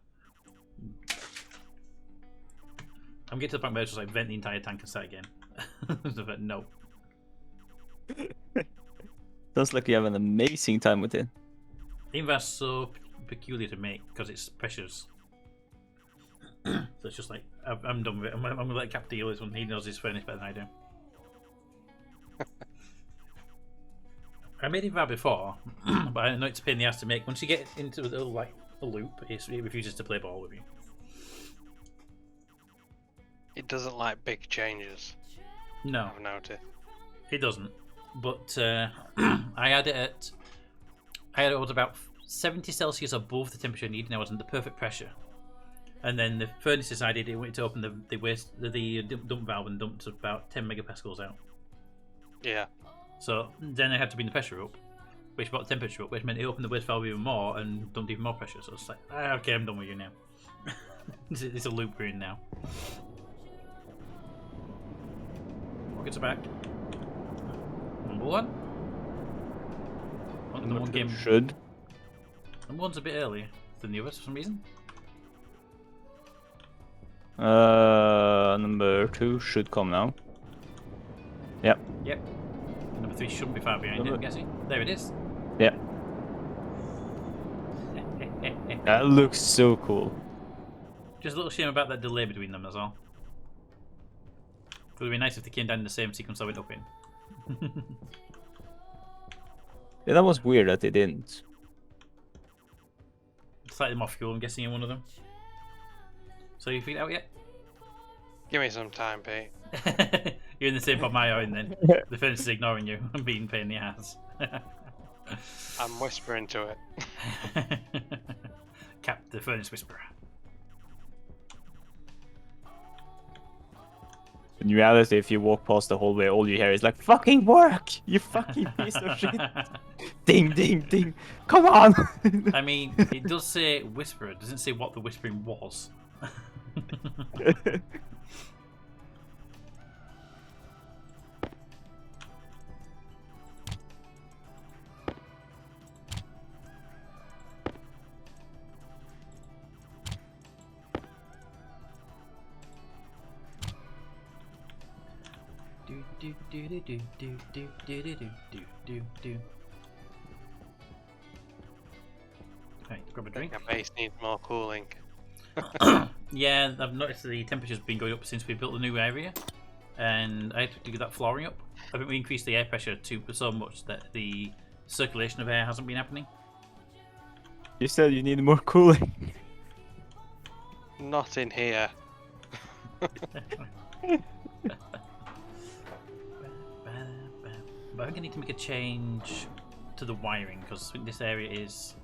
I'm getting to the point where I just like vent the entire tank and start again. But no. Sounds like you have an amazing time with it. Invar's so peculiar to make because it's pressures. So it's just like, I'm done with it. I'm gonna let Cap deal this one. He knows his furnace better than I do. I made it that before, but I know it's a pain in the ass to make. Once you get into a loop, it refuses to play ball with you. It doesn't like big changes. No, I've noticed. it doesn't. But I had it was about 70 Celsius above the temperature I needed, and I was in the perfect pressure. And then the furnace decided it wanted to open the dump valve and dumped about 10 megapascals out. Yeah. So then I had to bring the pressure up, which brought the temperature up, which meant it opened the waste valve even more and dumped even more pressure. So it's like, okay, I'm done with you now. It's a loop we're in now. Rockets are back. Number one. Number one game. Should. Number one's a bit earlier than the others for some reason. Number 2 should come now. Yep. Yep. Number 3 shouldn't be far behind it, I'm guessing. There it is. Yeah. That looks so cool. Just a little shame about that delay between them as well. It would be nice if they came down in the same sequence I went up in. Yeah, that was weird that they didn't. Slightly more fuel, I'm guessing, in one of them. So you figured it out yet? Give me some time, Pete. You're in the same pod I own then. The furnace is ignoring you and being a pain in the ass. I'm whispering to it. Cap the furnace whisperer. In reality, if you walk past the hallway, all you hear is like, fucking work! You fucking piece of shit! Ding, ding, ding! Come on! I mean, it does say whisperer, it doesn't say what the whispering was. Do do do do do do do do do do do. Right, grab a drink. Our base needs more cooling. Yeah, I've noticed the temperature's been going up since we built the new area, and I had to do that flooring up. I think we increased the air pressure so much that the circulation of air hasn't been happening. You said you need more cooling. Not in here. But I think I need to make a change to the wiring because this area is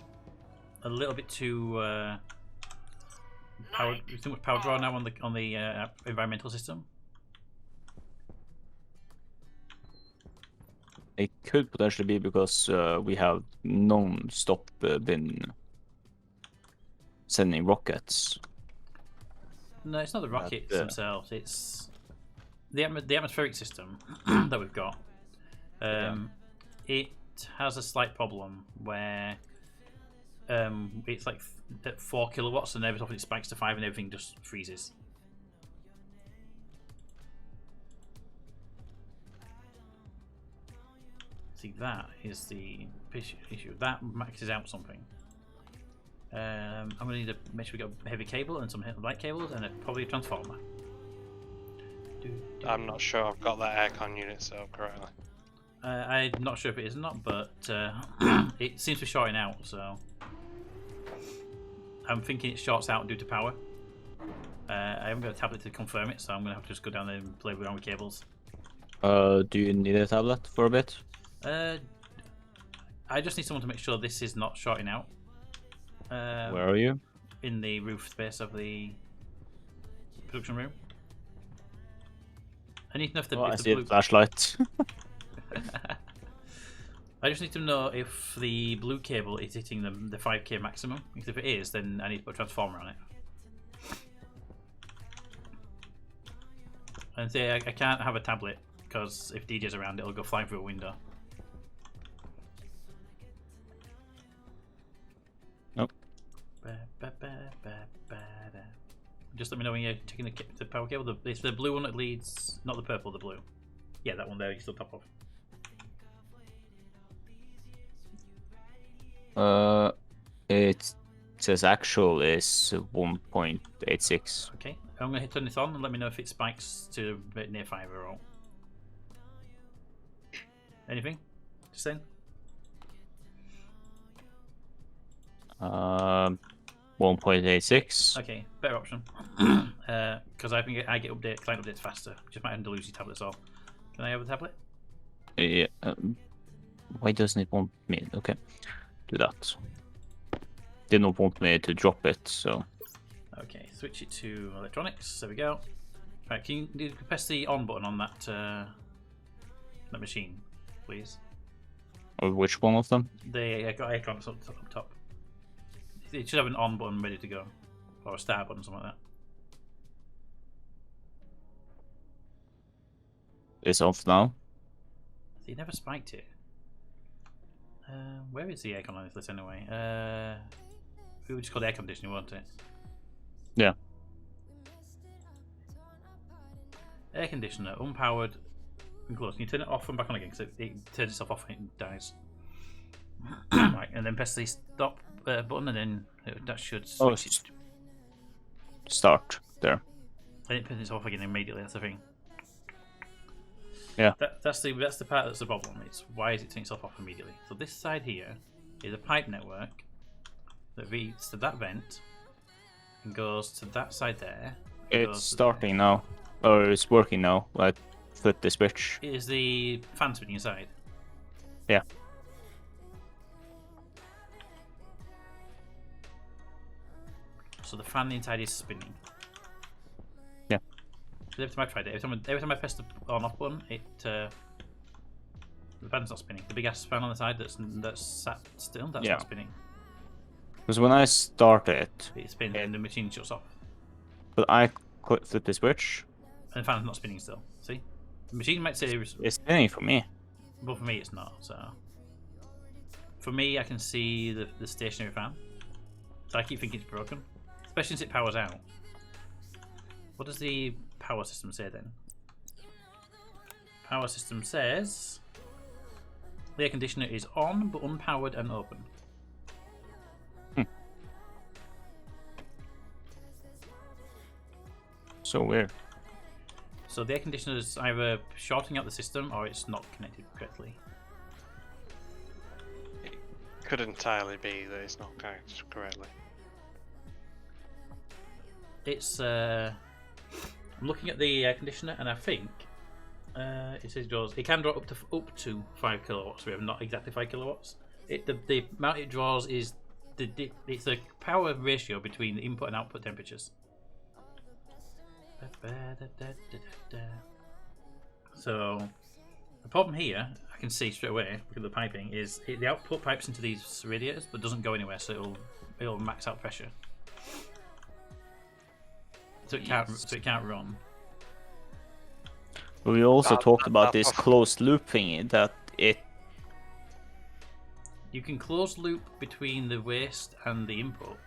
a little bit too too much power draw now on the environmental system. It could potentially be because we have non-stop been sending rockets. No, it's not the rockets themselves. It's the atmospheric system that we've got. It has a slight problem where it's like at 4 kilowatts, and every time it spikes to 5, and everything just freezes. See, that is the issue. That maxes out something. I'm gonna need to make sure we got a heavy cable and some light cables, and probably a transformer. I'm not sure I've got that aircon unit set up correctly. I'm not sure if it is or not, but it seems to be shorting out, so I'm thinking it shorts out due to power. I haven't got a tablet to confirm it, so I'm gonna have to just go down there and play around with cables. Do you need a tablet for a bit? I just need someone to make sure this is not shorting out. Where are you? In the roof space of the production room. I need to know if the, Oh, if I the see blue... a flashlight. I just need to know if the blue cable is hitting the 5k maximum. Because if it is, then I need to put a transformer on it. And say I can't have a tablet because if DJ's around, it'll go flying through a window. Nope. Just let me know when you're checking the power cable. It's the blue one that leads, not the purple, the blue. Yeah, that one there, you're still top of. It says actual is 1.86. Okay, I'm going to turn this on and let me know if it spikes to near 5 or all. Anything? Just saying? 1.86. Okay, better option. Because I think I get client updates faster. Just might end up losing tablets all. Can I have a tablet? Yeah. Why doesn't it want me? Okay, do that. Did not want me to drop it, so. Okay, switch it to electronics. There we go. Right, can you press the on button on that machine, please? Or which one of them? The icon up top. It should have an on button ready to go, or a start button, something like that. It's off now. So you never spiked it. Where is the icon on this list anyway? We would just call the air conditioning, won't it? Yeah. Air conditioner, unpowered, and closed. Can you turn it off and back on again? Because it turns itself off and it dies. Right, and then press the stop button, and then that should switch it. Start there. And it turns itself off again immediately. That's the thing. Yeah. That's the part that's the problem. It's why is it turning itself off immediately? So this side here is a pipe network that leads to that vent and goes to that side there. It's starting now, or it's working now. I flip the switch. Is the fan spinning inside? Yeah. So the fan inside is spinning. Yeah. Every time I tried it, every time I press the on/off button, the fan's not spinning. The big ass fan on the side that's sat still, that's not spinning. Because when I start it, It spins and the machine shuts off. but I flip the switch. And the fan's not spinning still. See? The machine might say It's spinning for me. but for me it's not, so. For me I can see the stationary fan. So I keep thinking it's broken. Especially since it powers out. What does the power system say then? Power system says the air conditioner is on but unpowered and open. So weird. So the air conditioner is either shorting out the system or it's not connected correctly. It could entirely be that it's not connected correctly. It's I'm looking at the air conditioner and I think it says draws. It can draw up to 5 kilowatts. We have not exactly 5 kilowatts. The amount it draws is it's the power ratio between the input and output temperatures. So the problem here, I can see straight away, look at the piping, is the output pipes into these radiators but doesn't go anywhere, so it'll max out pressure. So it can't run. We also talked about this that's- closed loop thingy that it. You can close loop between the waste and the input,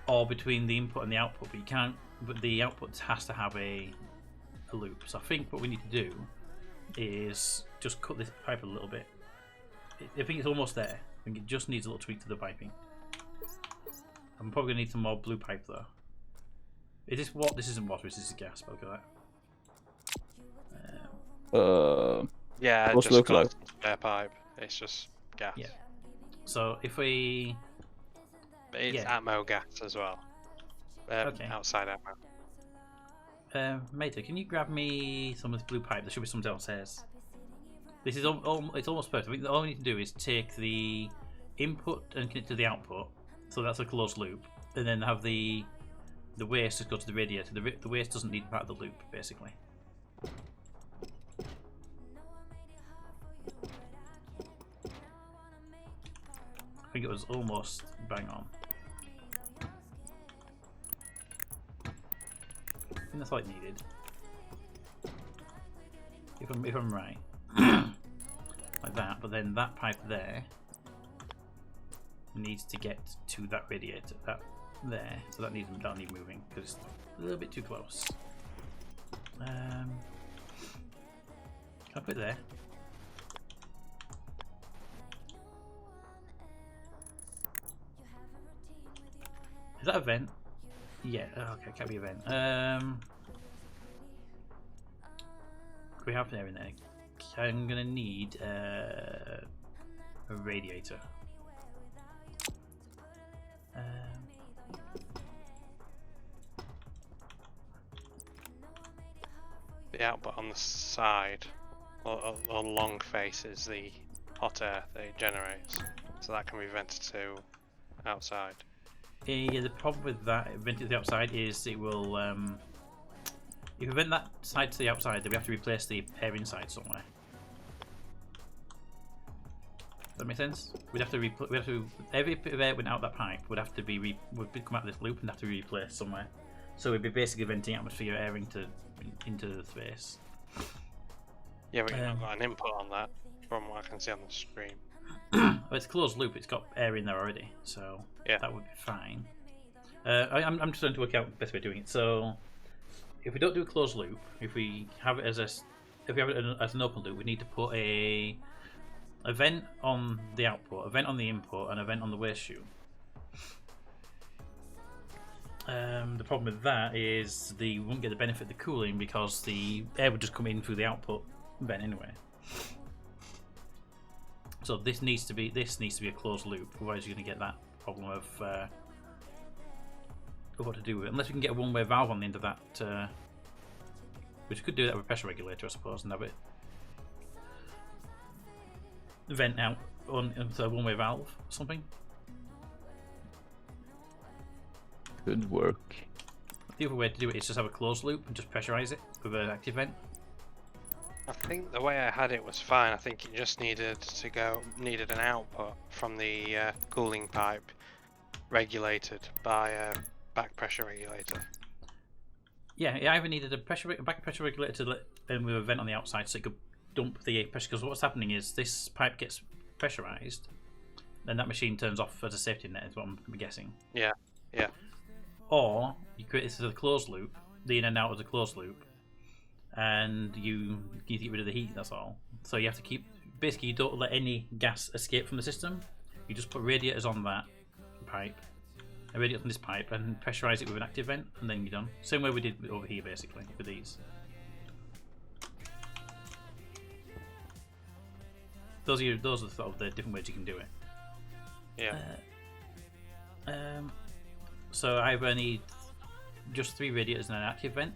or between the input and the output, but you can't. But the output has to have a loop. So I think what we need to do is just cut this pipe a little bit. I think it's almost there. I think it just needs a little tweak to the piping. I'm probably gonna need some more blue pipe though. Is this what? This isn't water. This is gas. But look at that. Yeah, it What's it just look got like? spare pipe. It's just gas. Yeah. So if we But it's Yeah. Atmo gas as well. Okay. Outside Atmo. Mater, can you grab me some of this blue pipe? There should be some downstairs. This is it's almost perfect. I think all we need to do is take the input and connect to the output, so that's a closed loop, and then have the waste just go to the radiator. The waste doesn't need part of the loop, basically. I think it was almost bang on. I think that's all it needed. If I'm right. Like that, but then that pipe there needs to get to that radiator, that there, so that'll need moving because it's a little bit too close. Can I put it there? Is that a vent? Yeah, okay, can't be a vent. We have there in there. I'm gonna need a radiator. The output on the side, or long face, is the hot air that it generates. So that can be vented to outside. Yeah, the problem with that venting to the outside is it will. If we vent that side to the outside, then we have to replace the air inside somewhere. Does that make sense? We'd have to every bit of air went out that pipe would have to be would come out this loop and have to be replaced somewhere. So we'd be basically venting atmosphere air into the space. Yeah, but you've not got an input on that, from what I can see on the screen. Well, it's a closed loop. It's got air in there already, so Yeah. that would be fine. I'm just trying to work out the best way of doing it. So if we don't do a closed loop, if we have it as an open loop, we need to put a vent on the output, a vent on the input, and a vent on the waste chute. The problem with that is you won't get the benefit of the cooling because the air would just come in through the output vent anyway. So this needs to be a closed loop, otherwise you're going to get that problem of what to do with it. Unless we can get a one-way valve on the end of that, which could do that with a pressure regulator, I suppose, and have it vent out on a one-way valve or something. Could work. The other way to do it is just have a closed loop and just pressurize it with an active vent. I think the way I had it was fine. I think it just needed an output from the cooling pipe, regulated by a back pressure regulator. Yeah, it either needed a back pressure regulator with a vent on the outside so it could dump the pressure. Because what's happening is this pipe gets pressurized, then that machine turns off as a safety net. Is what I'm guessing. Yeah, yeah. Or you create this as a closed loop, the in and out as a closed loop, and you get rid of the heat. That's all. So you have to keep basically you don't let any gas escape from the system. You just put radiators on that pipe, a radiator on this pipe, and pressurize it with an active vent, and then you're done. Same way we did over here, basically with these. Those are sort of the different ways you can do it. Yeah. So I either need just 3 radiators and an active vent,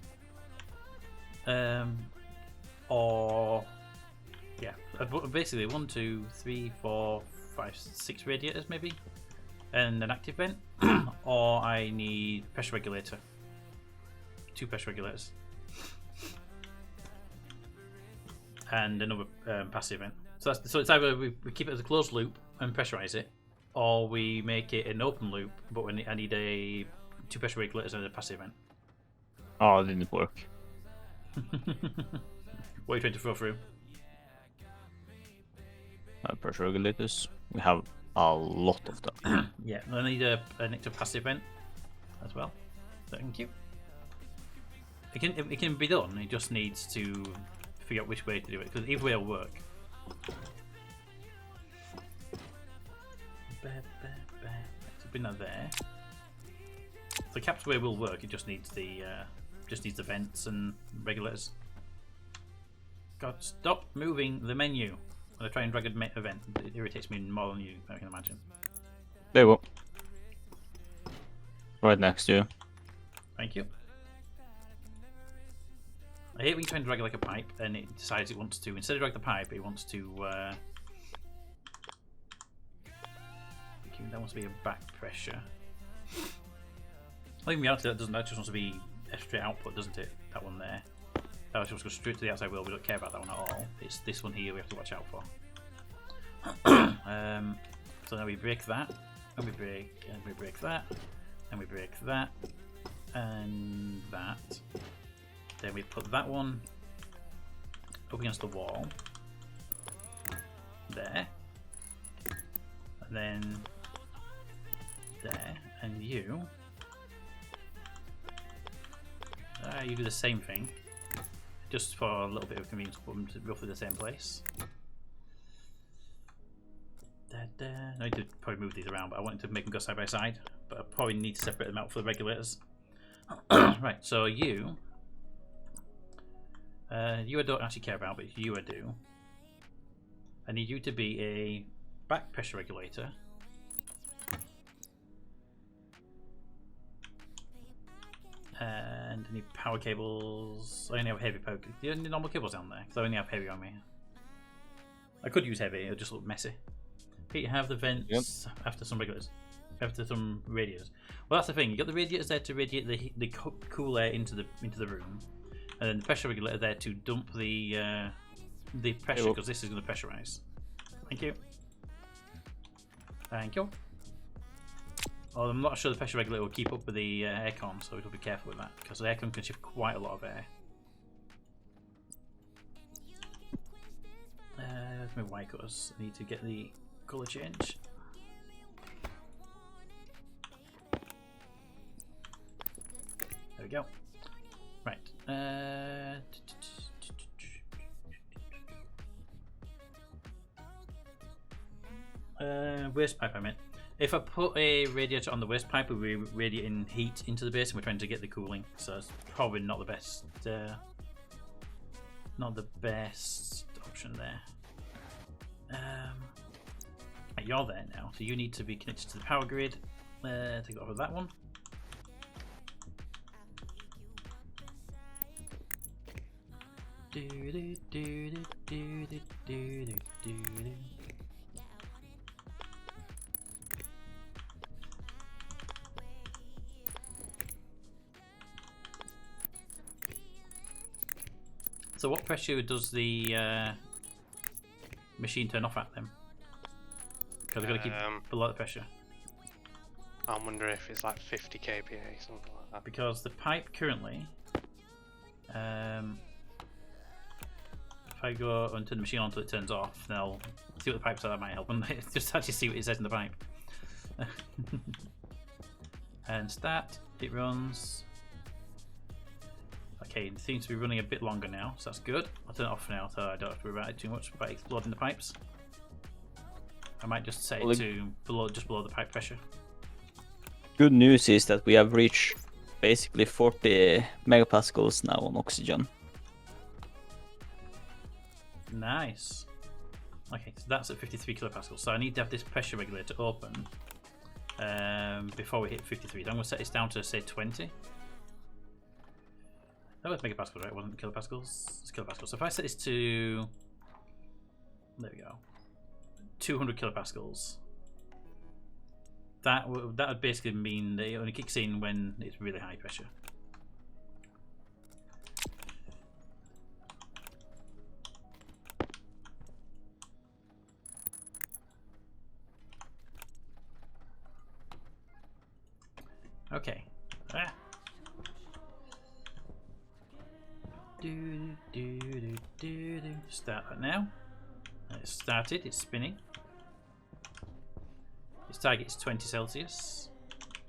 or yeah, basically 1, 2, 3, 4, 5, 6 radiators maybe, and an active vent, or I need pressure regulator, 2 pressure regulators, and another passive vent. So it's either we keep it as a closed loop and pressurize it, or we make it an open loop, but I need 2 pressure regulators and a passive vent. Oh, it didn't work. What are you trying to throw through? Pressure regulators. We have a lot of them. Yeah, I need an extra passive vent as well. Thank you. It can be done. It just needs to figure out which way to do it, because either way will work. So bring that there. So capture way will work. It just needs the vents and regulators. God, stop moving the menu when I try and drag an event. It irritates me more than you I can imagine. There we go. Right next to you. Thank you. I hate when you try and drag like a pipe and it decides it wants to, instead of drag the pipe, it wants to that wants to be a back pressure. I think in reality that doesn't. That just wants to be a straight output, doesn't it? That one there. That was just go straight to the outside wheel. We don't care about that one at all. It's this one here we have to watch out for. So now we break that, and we break that, and we break that, and that. Then we put that one up against the wall. There. And then there, and you do the same thing, just for a little bit of convenience, put them to roughly the same place. I need to probably move these around, but I wanted to make them go side by side, but I probably need to separate them out for the regulators. Right, so you I don't actually care about, but you I do. I need you to be a back pressure regulator. And any power cables? I only have heavy power. Do you have any normal cables down there? Because I only have heavy on me. I could use heavy, it'll just look messy. Pete, have the vents after some regulars. After some radiators. Well, that's the thing. You got the radiators there to radiate the cool air into the room, and then the pressure regulator there to dump the pressure, because this is going to pressurize. Thank you. Thank you. Oh, I'm not sure the pressure regulator will keep up with the aircon, so we'll be careful with that, because the aircon can shift quite a lot of air. Where's my Y cutters? I need to get the colour change. There we go. Right. Waste pipe, I meant. If I put a radiator on the waste pipe, we'll be radiating heat into the base, and we're trying to get the cooling. So it's probably not the best. Not the best option there. You're there now, so you need to be connected to the power grid. Take it off of that one. So what pressure does the machine turn off at then? Because we've got to keep below the pressure. I'm wondering if it's like 50 kPa, something like that. Because the pipe currently, if I go and turn the machine on until it turns off, then I'll see what the pipe says. That might help, and just actually see what it says in the pipe. And start, it runs. Okay, it seems to be running a bit longer now, so that's good. I'll turn it off for now, so I don't have to worry about it too much about exploding the pipes. I might just set it to just below the pipe pressure. Good news is that we have reached basically 40 megapascals now on oxygen. Nice. Okay, so that's at 53 kilopascals. So I need to have this pressure regulator open before we hit 53. So I'm going to set this down to say 20. That was megapascals, right? It wasn't kilopascals. It's kilopascals. So if I set this to, there we go, 200 kilopascals. That would basically mean that it only kicks in when it's really high pressure. Okay. Start that now. It's started, it's spinning. Its target is 20 Celsius.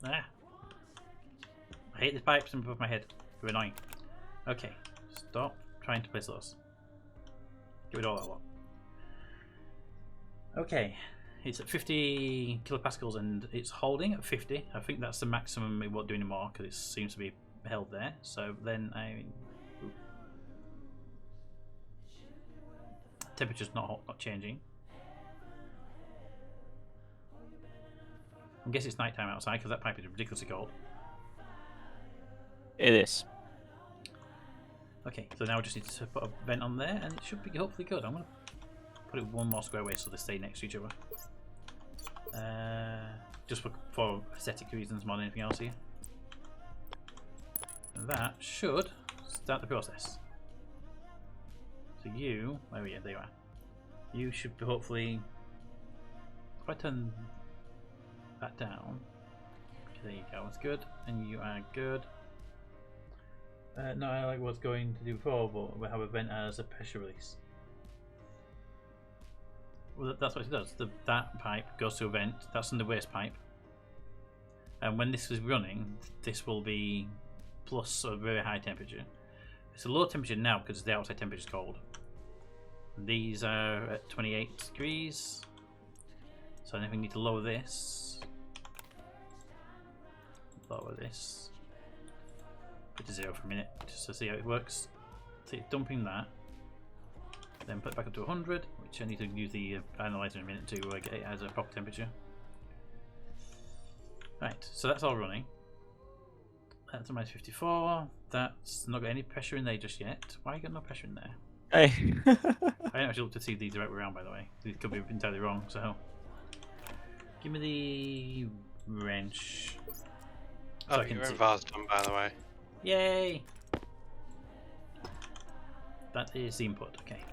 I hate the pipes above my head. They're annoying. Okay, stop trying to place those. Get rid of all that lot. Okay, it's at 50 kilopascals and it's holding at 50. I think that's the maximum. It won't do anymore because it seems to be held there. So then temperature's not changing. I guess it's nighttime outside because that pipe is ridiculously cold. It is. Okay, so now we just need to put a vent on there and it should be hopefully good. I'm going to put it one more square way so they stay next to each other. Just for aesthetic reasons more than anything else here. And that should start the process. So you, oh yeah, there you are. You should be hopefully, if I turn that down, okay, there you go, that's good, and you are good. No, I like what I was going to do before, but we have a vent as a pressure release. Well, that's what it does. That pipe goes to a vent, that's in the waste pipe. And when this is running, this will be plus a very high temperature. It's a low temperature now because the outside temperature is cold. These are at 28 degrees. So I think we need to lower this. Lower this. Put to 0 for a minute just to see how it works. So it's dumping that. Then put it back up to 100, which I need to use the analyzer in a minute to get it as a proper temperature. Right, so that's all running. That's a minus 54. That's not got any pressure in there just yet. Why you got no pressure in there? Hey. I didn't actually look to see these the right way around, by the way. These could be entirely wrong, so... Give me the wrench. Oh, your invar's done, by the way. Yay! That is the input, okay.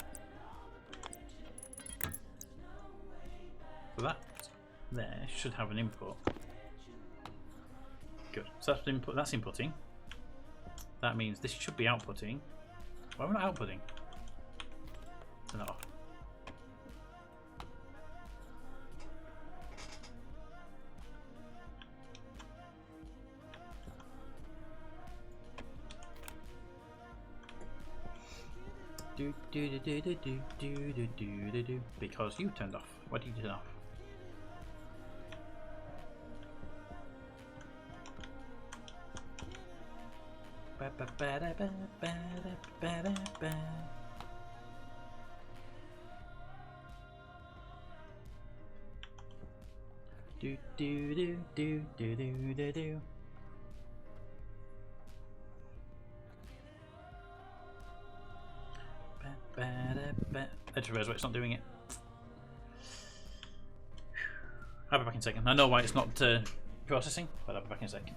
So that there should have an input. Good. So that's input. That's inputting. That means this should be outputting. Why am I not outputting? No. Do do do do do do do do do do do. Because you turned off. What did you turn off? Ba ba ba da ba ba da ba da ba. Do do do do do do do do. I just realised why it's not doing it. I'll be back in a second. I know why it's not processing, but I'll be back in a second.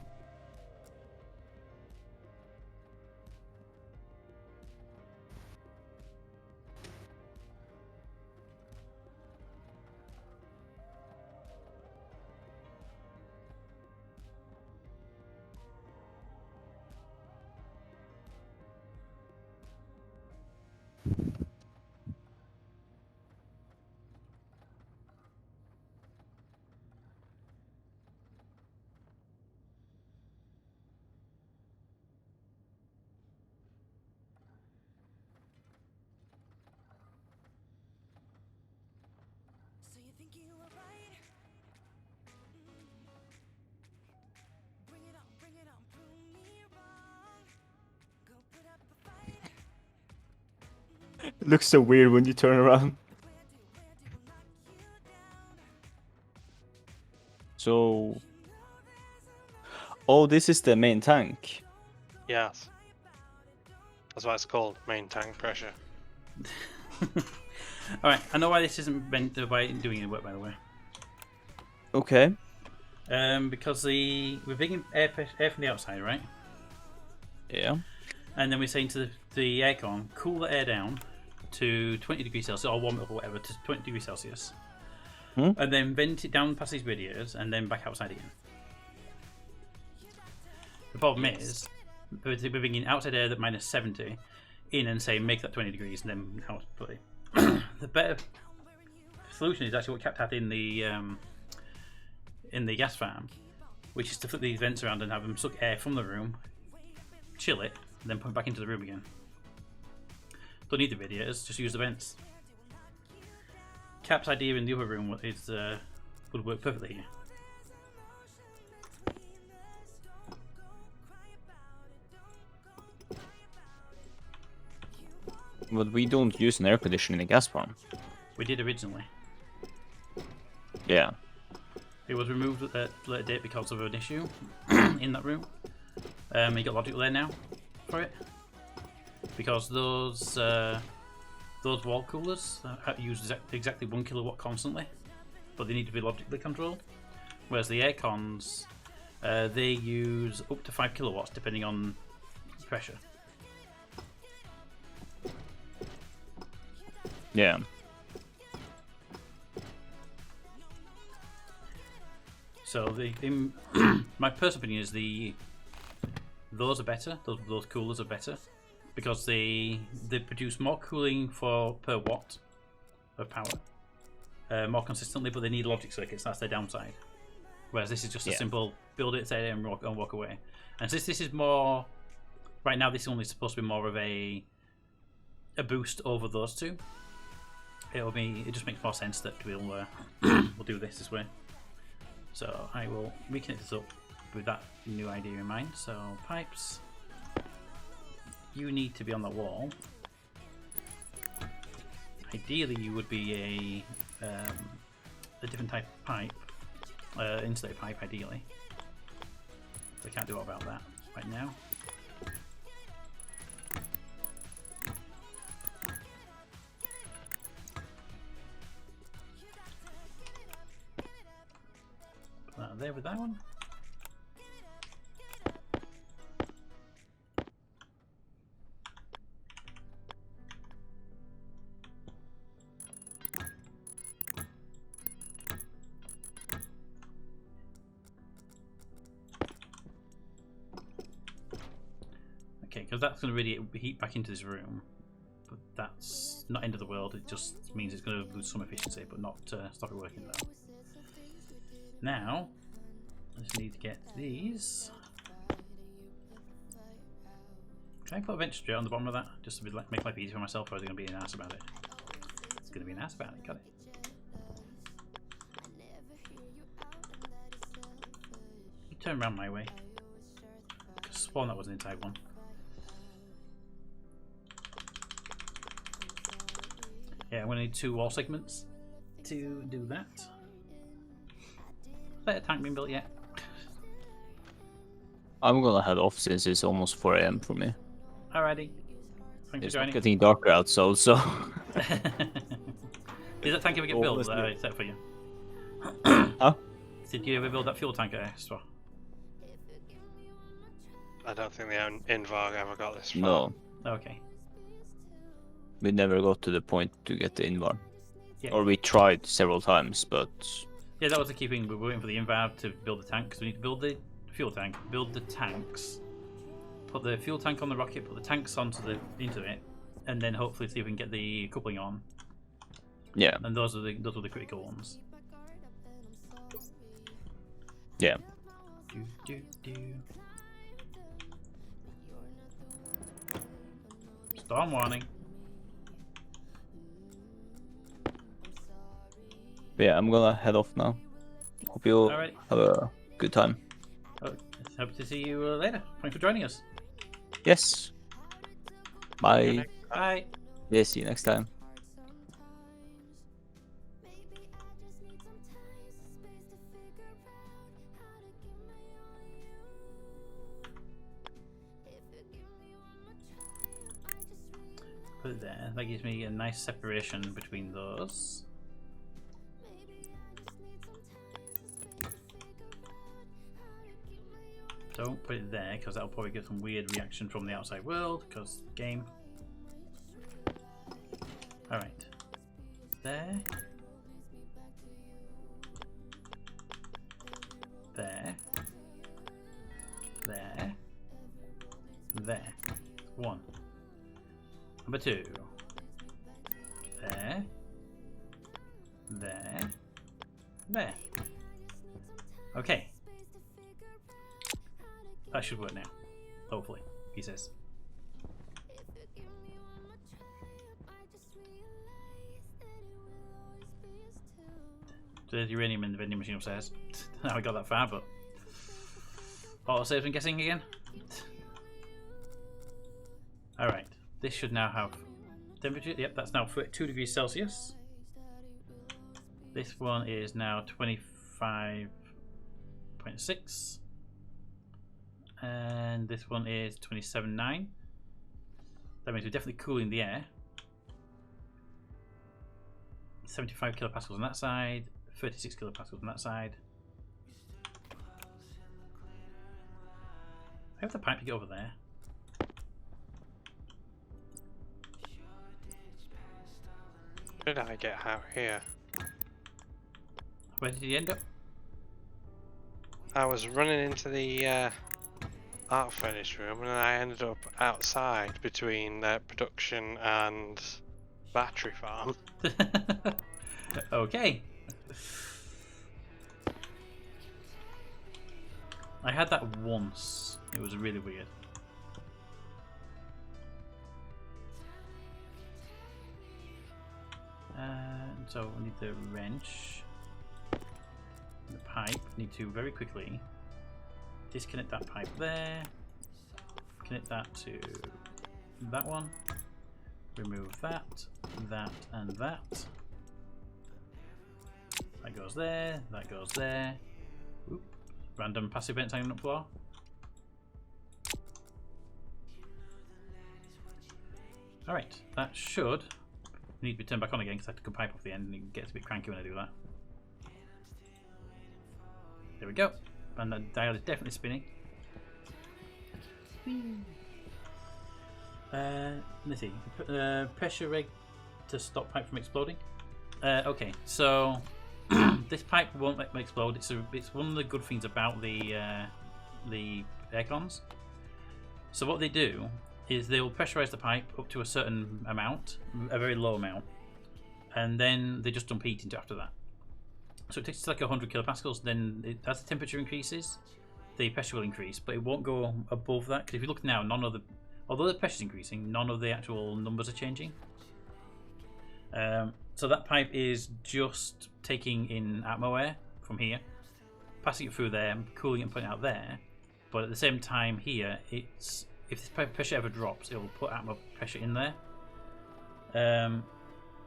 So you think you were right? Bring it on, prove me wrong. Go put up a fight. It looks so weird when you turn around. Where do knock you down? So... Oh, this is the main tank. Yes. That's why it's called main tank pressure. Alright, I know why this isn't meant to by doing any work, by the way. Okay. Because we're bringing air from the outside, right? Yeah. And then we're saying to the aircon, cool the air down to 20 degrees Celsius, or warm it up or whatever, to 20 degrees Celsius. And then vent it down past these radiators, and then back outside again. The problem is, we're bringing outside air at minus 70 in and say make that 20 degrees, and then output it. The better solution is actually what Cap had in the gas farm, which is to flip these vents around and have them suck air from the room, chill it, and then put it back into the room again. Don't need the radiators, just use the vents. Cap's idea in the other room is would work perfectly here. But we don't use an air conditioner in the gas farm. We did originally. Yeah. It was removed at a later date because of an issue in that room. You got logic there now for it, because those wall coolers use exactly 1 kilowatt constantly, but they need to be logically controlled. Whereas the air cons, they use up to 5 kilowatts depending on pressure. Yeah. So my personal opinion is those are better. Those coolers are better because they produce more cooling per watt of power, more consistently, but they need logic circuits. That's their downside. Whereas this is just a simple build it, say it, and walk away. And since this is more right now, this is only supposed to be more of a boost over those two. It just makes more sense that we'll do this way. So I will reconnect this up with that new idea in mind. So pipes, you need to be on the wall. Ideally, you would be a different type of pipe, insulated pipe, ideally. So I can't do all about that. right now. Put that there with that one. Okay, because that's going to really heat back into this room, but that's not end of the world. It just means it's going to lose some efficiency, but not stop it working though. Now, I just need to get these. Can I put a vent straight on the bottom of that, just to make life easy for myself, or is it going to be an ass about it? It's going to be an ass about it. Got it. You turn around my way. I sworn that was an inside one. Yeah, I'm going to need 2 wall segments to do that. Is that a tank being built yet? I'm gonna head off since it's almost 4 AM for me. Alrighty. Thanks It's for not joining. getting darker outside, so. Did that tank ever get built that I set for you? Huh? Did you ever build that fuel tank extra? I don't think the Invarg ever got this far. No, Okay. we never got to the point to get the Invar. Yeah. Or we tried several times, but Yeah, that was the key thing. We were waiting for the invalve to build the tank, because we need to build the fuel tank, build the tanks, put the fuel tank on the rocket, put the tanks into it, and then hopefully see if we can get the coupling on. yeah, And those were the critical ones. yeah. Storm warning. But yeah, I'm gonna head off now. Hope you Alright. have a good time. Oh, hope to see you later. Thanks for joining us. Yes. Bye. Bye. Yeah, see you next time. Put it there. That gives me a nice separation between those. Don't put it there, because that'll probably get some weird reaction from the outside world, because game. Alright. There. There. There. There. 1. Number 2. There. There. There. Okay. That should work now. Hopefully, he says. There's uranium in the vending machine upstairs. Now I got that far, but autosave, I'm guessing again. Alright, this should now have temperature. Yep, that's now 2 degrees Celsius. This one is now 25.6. And this one is 27.9. That means we're definitely cooling the air. 75 kilopascals on that side, 36 kilopascals on that side. I have the pipe to get over there. Where did I get out here? Where did he end up? I was running into the art furnish room and I ended up outside between production and battery farm. Okay. I had that once. It was really weird. So we need the wrench, the pipe. Need to very quickly disconnect that pipe there. Connect that to that one. Remove that, that, and that. That goes there. That goes there. Oop. Random passive vents hanging up floor. Alright, that should need to be turned back on again because I have to come pipe off the end and it gets a bit cranky when I do that. There we go. And the dial is definitely spinning. Let's see. Pressure reg to stop pipe from exploding. Okay, so this pipe won't let me explode. It's one of the good things about the air cons. So what they do is they will pressurize the pipe up to a certain amount, a very low amount, and then they just dump heat into after that. So it takes like 100 kilopascals. Then as the temperature increases, the pressure will increase, but it won't go above that. Because if you look now, although the pressure is increasing, none of the actual numbers are changing. So that pipe is just taking in atmo air from here, passing it through there, cooling it and putting it out there. But at the same time here, if this pressure ever drops, it will put atmo pressure in there.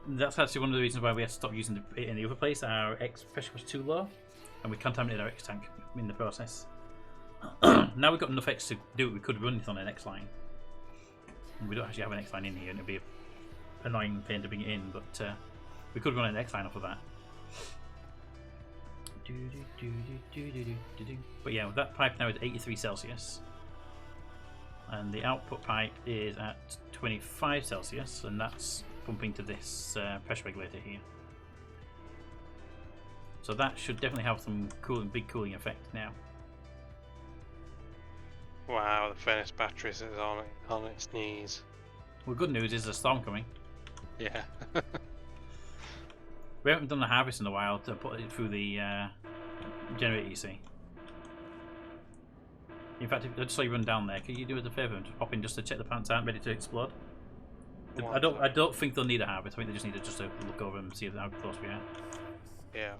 That's actually one of the reasons why we had to stop using it in the other place. Our X pressure was too low, and we contaminated our X tank in the process. Now we've got enough X to do it. We could run it on an X line. And we don't actually have an X line in here, and it'd be an annoying pain to bring it in, but we could run an X line off of that. But yeah, that pipe now is 83 Celsius. And the output pipe is at 25 Celsius, and that's pumping to this pressure regulator here. So that should definitely have some big cooling effect now. Wow, the furnace batteries is on its knees. Well, good news is there's a storm coming. Yeah. We haven't done the harvest in a while to put it through the generator, you see. In fact, I just saw you run down there. Can you do us a favour and just pop in just to check the plants aren't ready to explode? I don't think they'll need a harvest. I think they just need to just look over and see how close we are. Yeah.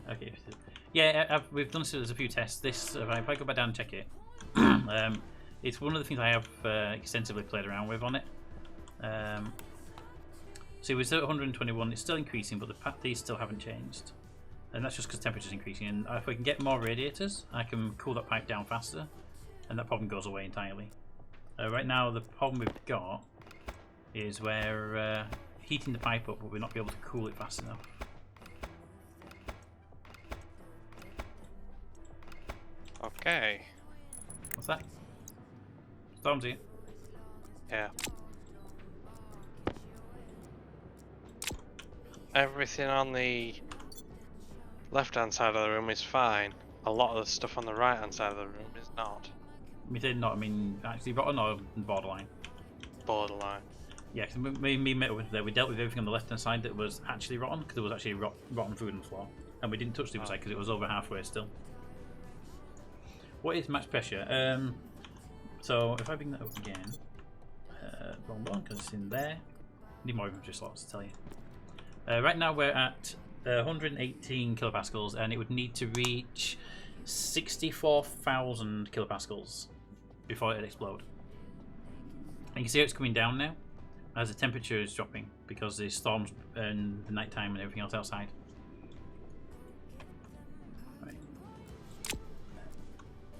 Okay. Yeah, we've done this as a few tests. This, if I go back down and check it, it's one of the things I have extensively played around with on it. So we're still at 121. It's still increasing, but these still haven't changed, and that's just because temperature's increasing. And if we can get more radiators, I can cool that pipe down faster, and that problem goes away entirely. Right now, the problem we've got is we're heating the pipe up, but we're not be able to cool it fast enough. Okay. What's that? Storm's here. Yeah. Everything on the left-hand side of the room is fine. A lot of the stuff on the right-hand side of the room is not. We did not. I mean, actually, rotten or borderline. Borderline. Yeah, because me met over there. We dealt with everything on the left-hand side that was actually rotten, because there was actually rotten food on the floor, and we didn't touch the other side because it was over halfway still. What is max pressure? So if I bring that up again, wrong one because it's in there. Need more inventory slots to tell you. Right now we're at 118 kilopascals, and it would need to reach 64,000 kilopascals before it'd explode. And you can see how it's coming down now as the temperature is dropping because the storms and the nighttime and everything else outside. Right.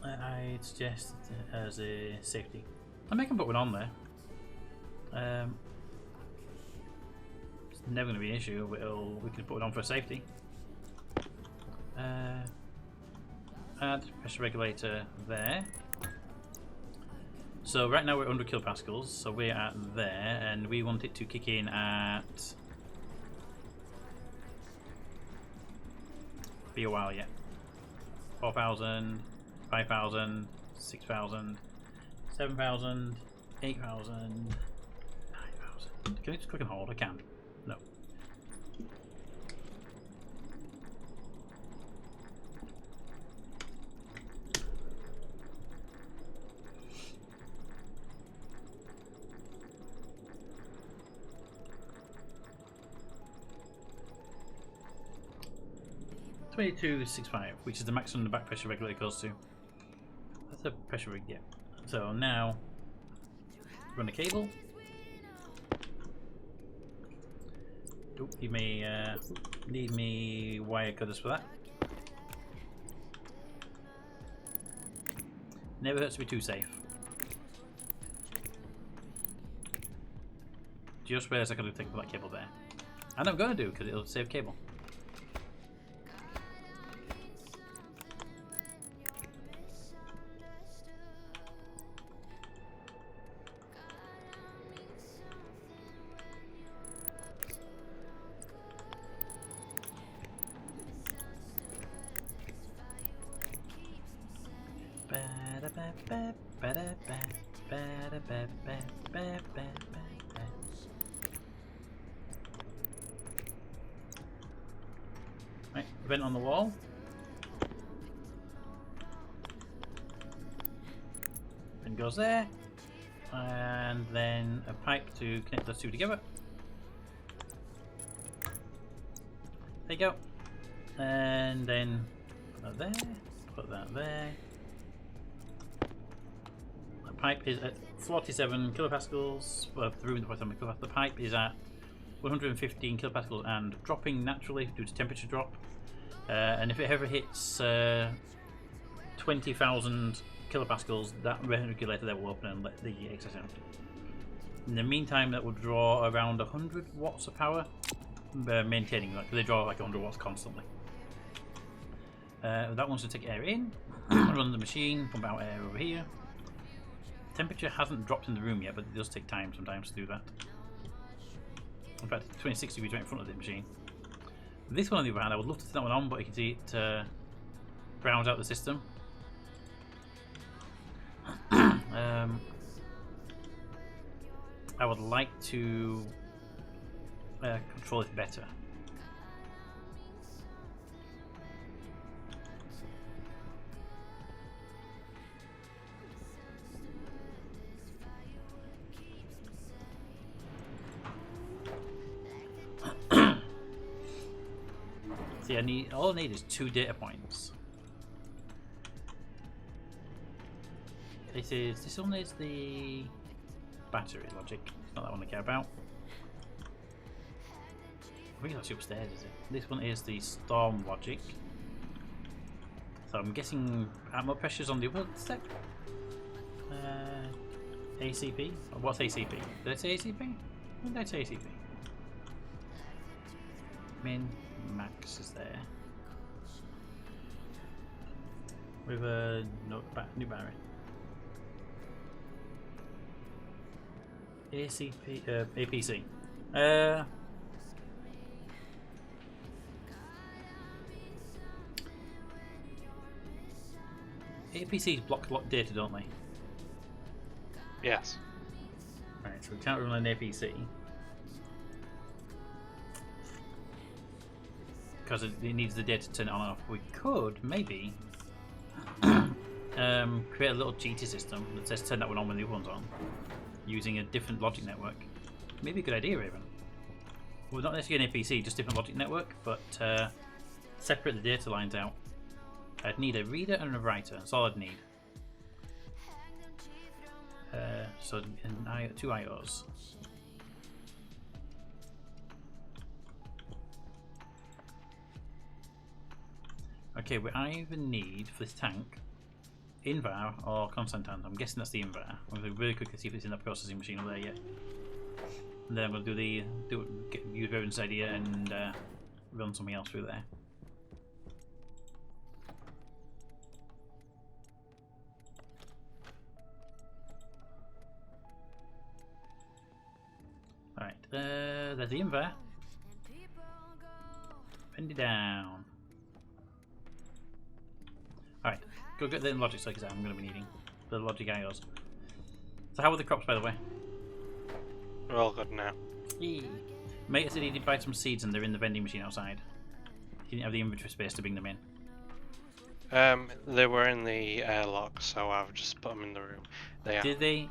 I'd suggest as a safety. I mean, I can put one on there. It's never going to be an issue. We can put it on for safety. Add pressure regulator there. So right now we're at 100 kilopascals, so we're at there, and we want it to kick in at... Be a while yet. 4,000, 5,000, 6,000, 7,000, 8,000, 9,000. Can I just click and hold? I can. No. $22.65, which is the maximum the back pressure regulator goes to. the pressure rig, yeah. So now, run a cable. Oh, you may need me wire cutters for that. Never hurts to be too safe. Just realised I could have taken that cable there. And I'm going to do because it'll save cable. Right, vent on the wall. Vent goes there. And then a pipe to connect those two together. There you go. And then put that there. Put that there. The pipe is at 47 kilopascals. Well, the room at the pipe is at 115 kilopascals and dropping naturally due to temperature drop. And if it ever hits 20,000 kilopascals, that regulator there will open and let the excess out. In the meantime, that will draw around 100 watts of power, maintaining that, because they draw like 100 watts constantly. That wants to take air in, run the machine, pump out air over here. Temperature hasn't dropped in the room yet, but it does take time sometimes to do that. In fact, 26 degrees right in front of the machine. This one on the other hand, I would love to turn that one on, but you can see it browns out the system. I would like to control it better. See, all I need is 2 data points. This one is the battery logic. It's not that one I care about. I think it's actually upstairs, is it? This one is the storm logic. So I'm guessing atmo pressures on the other step. ACP? What's ACP? Did I say ACP? When did I say ACP? Min max is there. With a new battery. ACP, APC. APCs block data, don't they? Yes. Right, so we can't run an APC. Because it needs the data to turn it on and off. We could, maybe, create a little GT system that says turn that one on when the other one's on, using a different logic network. Maybe a good idea, even. Well, not necessarily an APC, just different logic network, but separate the data lines out. I'd need a reader and a writer, that's all I'd need. So, 2 IOs. Okay, we either need, for this tank, Invar or Constantan. I'm guessing that's the Invar. I'm going to really quickly see if it's in that processing machine over there yet. And then I'm going to use Raven's idea and run something else through there. Alright, there's the Invar. Bend it down. Alright, go get the logic circuits out. I'm going to be needing the logic IOs. So how are the crops, by the way? They're all good now. Yee. Mate said he did buy some seeds and they're in the vending machine outside. He didn't have the inventory space to bring them in. They were in the airlock, so I've just put them in the room. Did they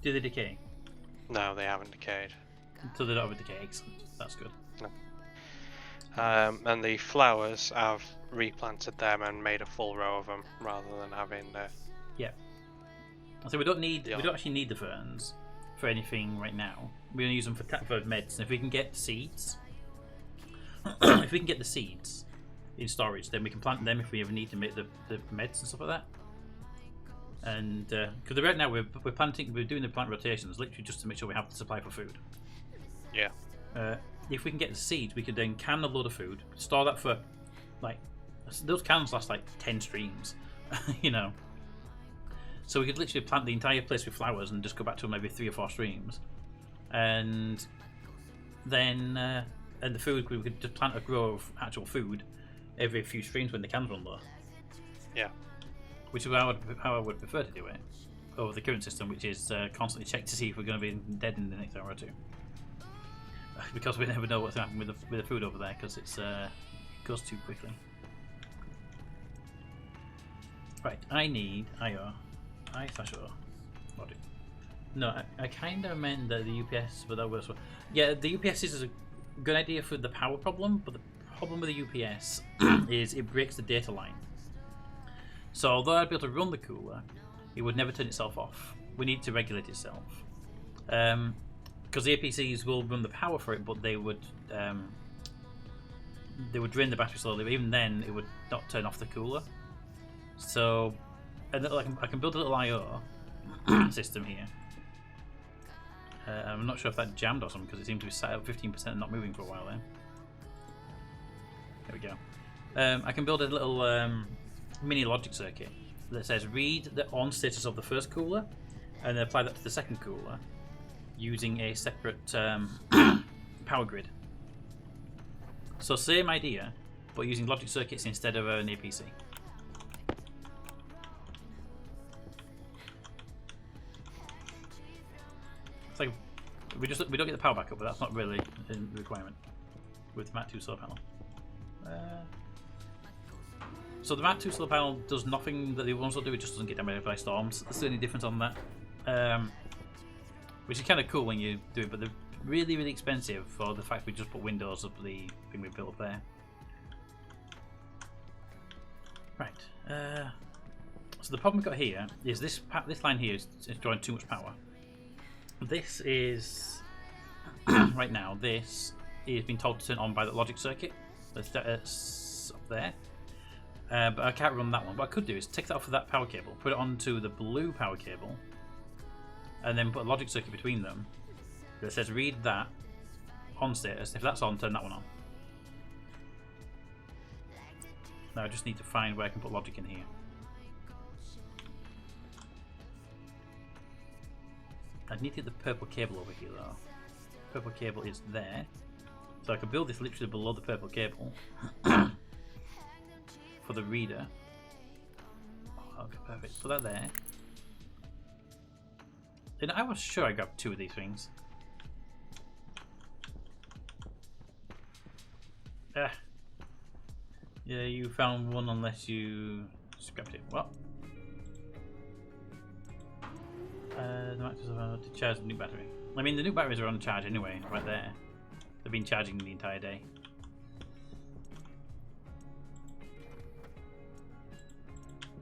decay? No, they haven't decayed. So they're not over decay. Excellent. That's good. No. And the flowers, I've replanted them and made a full row of them rather than having Yeah. So we don't actually need the ferns for anything right now. We're gonna use them for meds. And if we can get seeds, if we can get the seeds in storage, then we can plant them if we ever need to make the meds and stuff like that. And because right now we're doing the plant rotations literally just to make sure we have the supply for food. Yeah. If we can get the seeds, we could then can a load of food, store that for like those cans last like 10 streams, you know. So we could literally plant the entire place with flowers and just go back to maybe 3 or 4 streams, and then and the food we could just plant a grow of actual food every few streams when the cans run low. Yeah. Which is how I would prefer to do it over the current system, which is constantly check to see if we're going to be dead in the next hour or two, because we never know what's happening with the food over there because it goes too quickly. Right, I need IO. I/O. Logic. No, I kind of meant that the UPS, but that was yeah. The UPS is a good idea for the power problem, but the problem with the UPS is it breaks the data line. So although I'd be able to run the cooler, it would never turn itself off. We need to regulate itself. Because the APCs will run the power for it, but they would drain the battery slowly. But even then, it would not turn off the cooler. So, and I can build a little IO system here. I'm not sure if that jammed or something because it seemed to be sat at 15% and not moving for a while there. There we go. I can build a little mini logic circuit that says read the on status of the first cooler and then apply that to the second cooler using a separate power grid. So same idea, but using logic circuits instead of an APC. It's like we don't get the power back up, but that's not really a requirement with the Mat 2 solar panel. So the Mat 2 solar panel does nothing that the other ones will do, it just doesn't get damaged by storms. That's the only difference on that. Which is kind of cool when you do it, but they're really, really expensive for the fact we just put windows up the thing we built up there. Right. So the problem we've got here is this line here is drawing too much power. This is right now. This is being told to turn on by the logic circuit that's up there. But I can't run that one. What I could do is take that off of that power cable, put it onto the blue power cable, and then put a logic circuit between them that says read that on status. If that's on, turn that one on. Now I just need to find where I can put logic in here. I need to get the purple cable over here though. Purple cable is there. So I can build this literally below the purple cable for the reader. Oh, okay, perfect. Put that there. And I was sure I grabbed 2 of these things. Ah. Yeah, you found one unless you scrapped it. What? The matches to charge the new battery. I mean, the new batteries are on charge anyway, right there. They've been charging the entire day.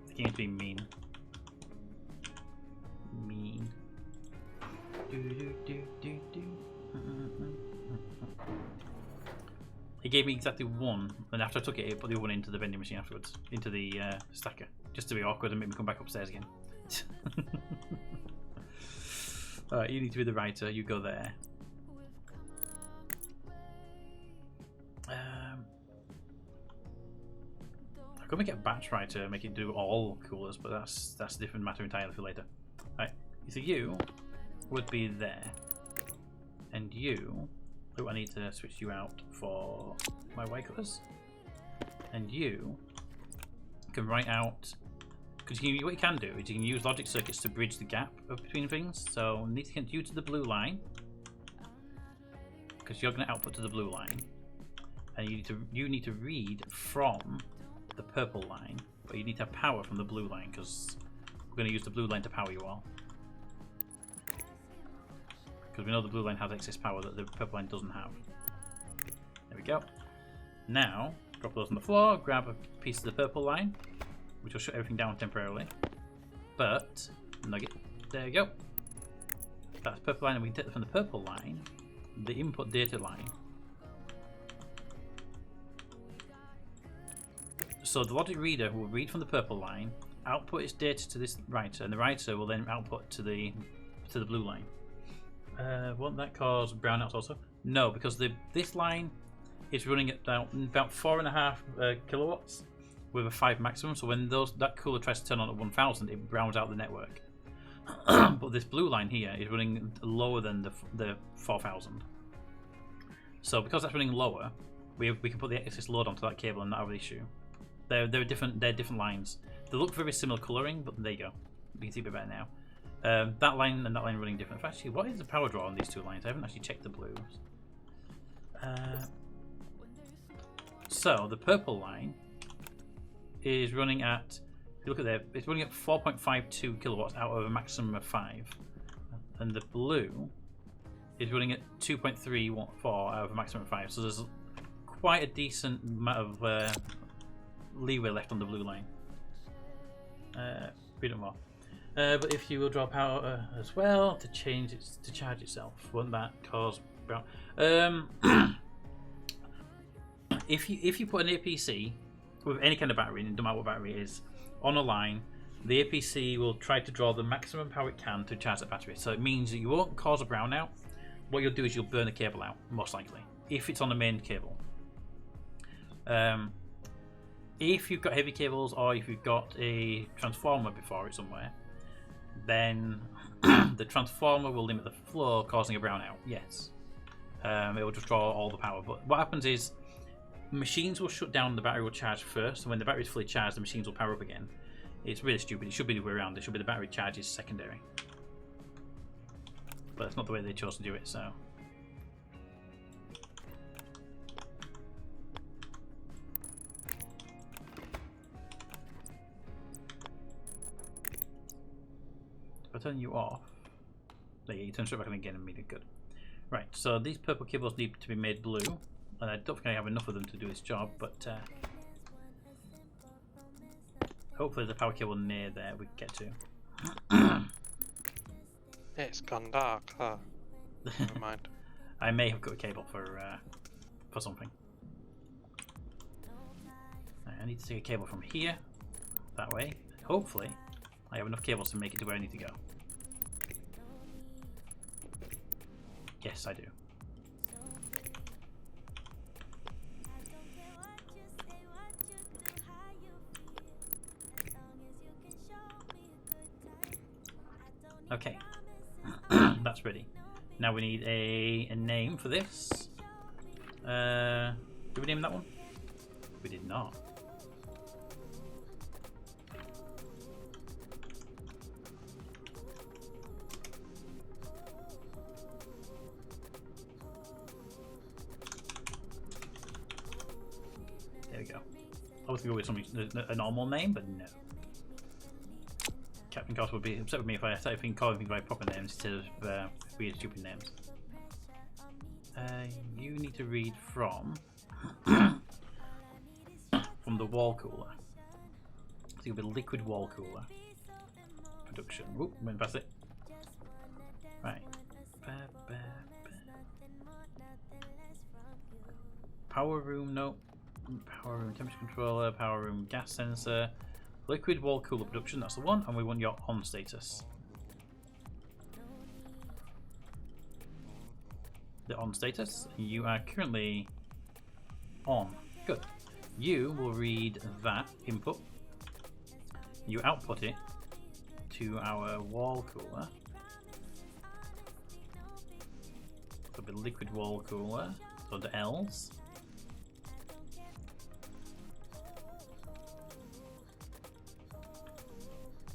The game's being mean. Mean. It gave me exactly 1, and after I took it, it put the other one into the vending machine afterwards, into the stacker, just to be awkward and make me come back upstairs again. Alright, you need to be the writer, you go there. I could make it a batch writer, make it do all coolers, but that's a different matter entirely for later. Right, so you would be there, and you. Oh, I need to switch you out for my white colours, and you can write out. Because what you can do is you can use logic circuits to bridge the gap between things. So need to get you to the blue line, because you're going to output to the blue line, and you need to read from the purple line, but you need to have power from the blue line because we're going to use the blue line to power you all. Because we know the blue line has excess power that the purple line doesn't have. There we go. Now drop those on the floor, grab a piece of the purple line, which will shut everything down temporarily. But nugget, there you go. That's purple line, and we can take from the purple line, the input data line. So the logic reader will read from the purple line, output its data to this writer, and the writer will then output to the blue line. Won't that cause brownouts also? No, because this line is running at about 4.5 kilowatts with a 5 maximum. So when that cooler tries to turn on at 1000, it browns out the network. But this blue line here is running lower than the 4000. So because that's running lower, we can put the excess load onto that cable and not have the issue. They're different lines. They look very similar colouring, but there you go. You can see a bit better now. That line and that line running different. Actually, what is the power draw on these two lines? I haven't actually checked the blues. So the purple line is running at, if you look at there, it's running at 4.52 kilowatts out of a maximum of 5, and the blue is running at 2.34 out of a maximum of 5. So there's quite a decent amount of leeway left on the blue line. Read it more. But if you will draw power as well to charge itself, won't that cause brown? If you put an APC with any kind of battery, no matter what battery it is, on a line, the APC will try to draw the maximum power it can to charge that battery. So it means that you won't cause a brownout. What you'll do is you'll burn the cable out, most likely, if it's on the main cable. If you've got heavy cables or if you've got a transformer before it somewhere, then the transformer will limit the flow, causing a brownout. Yes, it will just draw all the power. But what happens is machines will shut down, the battery will charge first, and when the battery is fully charged, the machines will power up again. It's really stupid. It should be the way around. It should be the battery charges secondary. But that's not the way they chose to do it, so. If I turn you off, there you turn straight back on again and make it good. Right, so these purple cables need to be made blue, and I don't think I have enough of them to do this job, but hopefully the power cable near there we can get to. It's gone dark. Oh, never mind. I may have got a cable for something. Right, I need to take a cable from here, that way. Hopefully, I have enough cables to make it to where I need to go. Yes, I do. Okay, that's ready. Now we need a name for this. Did we name that one? We did not. There we go. I was going to go with something, a normal name, but no. Captain Cost would be upset with me if I started calling things by proper names instead of weird, stupid names. You need to read from the wall cooler. So it'll be liquid wall cooler production. Whoop, went past it. Right. Power room, no. Power room temperature controller, power room gas sensor. Liquid wall cooler production, that's the one, and we want your on status. The on status, you are currently on. Good. You will read that input. You output it to our wall cooler. So the liquid wall cooler, so the L's.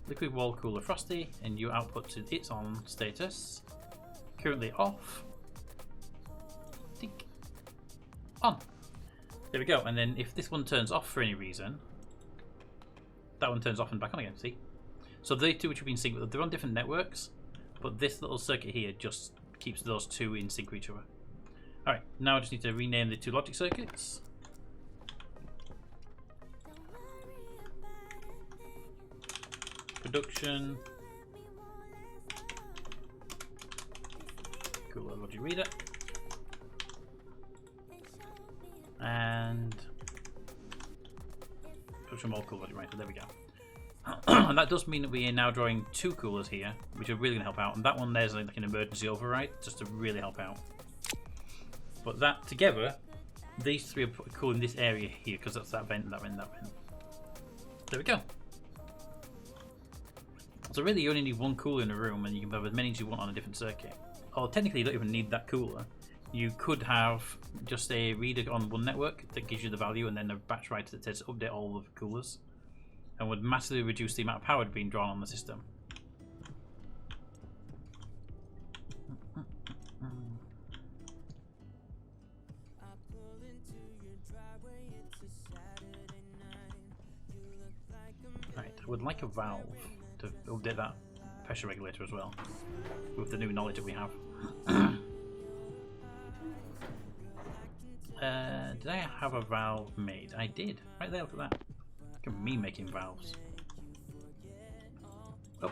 Liquid wall cooler frosty, and you output to its on status. Currently off. Tick. On. There we go. And then if this one turns off for any reason, that one turns off and back on again. See? So they two which have been synced with, they're on different networks, but this little circuit here just keeps those two in sync with each other. Alright, now I just need to rename the two logic circuits. Production. Cooler logic reader. And put some more cooler logic reader. There we go. And that does mean that we are now drawing 2 coolers here, which are really going to help out. And that one there's like an emergency override, just to really help out. But that together, these 3 are cool in this area here, because that's that vent, that vent, that vent. There we go. So really you only need 1 cooler in a room, and you can have as many as you want on a different circuit. Or technically you don't even need that cooler. You could have just a reader on one network that gives you the value, and then a batch writer that says update all of the coolers, and would massively reduce the amount of power being drawn on the system. Right, I would like a valve to update that pressure regulator as well, with the new knowledge that we have. Did I have a valve made? I did. Right there, look at that. Look at me making valves. Oh.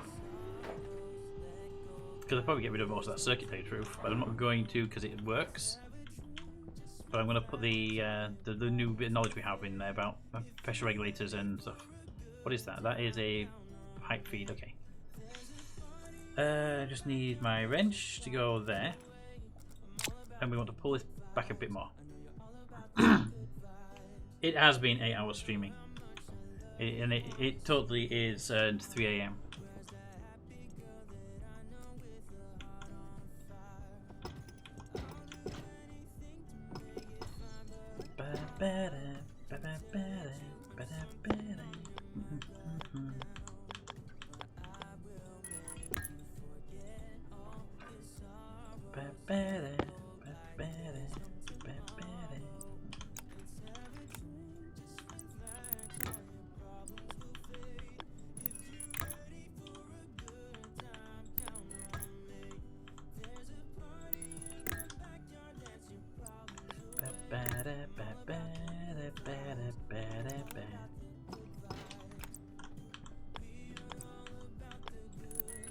Because I'll probably get rid of most of that circuit playthrough, but I'm not going to because it works. But I'm going to put the new bit of knowledge we have in there about pressure regulators and stuff. What is that? That is a pipe feed, okay. I just need my wrench to go there. And we want to pull this back a bit more. It has been 8 hours streaming. It totally is 3 AM.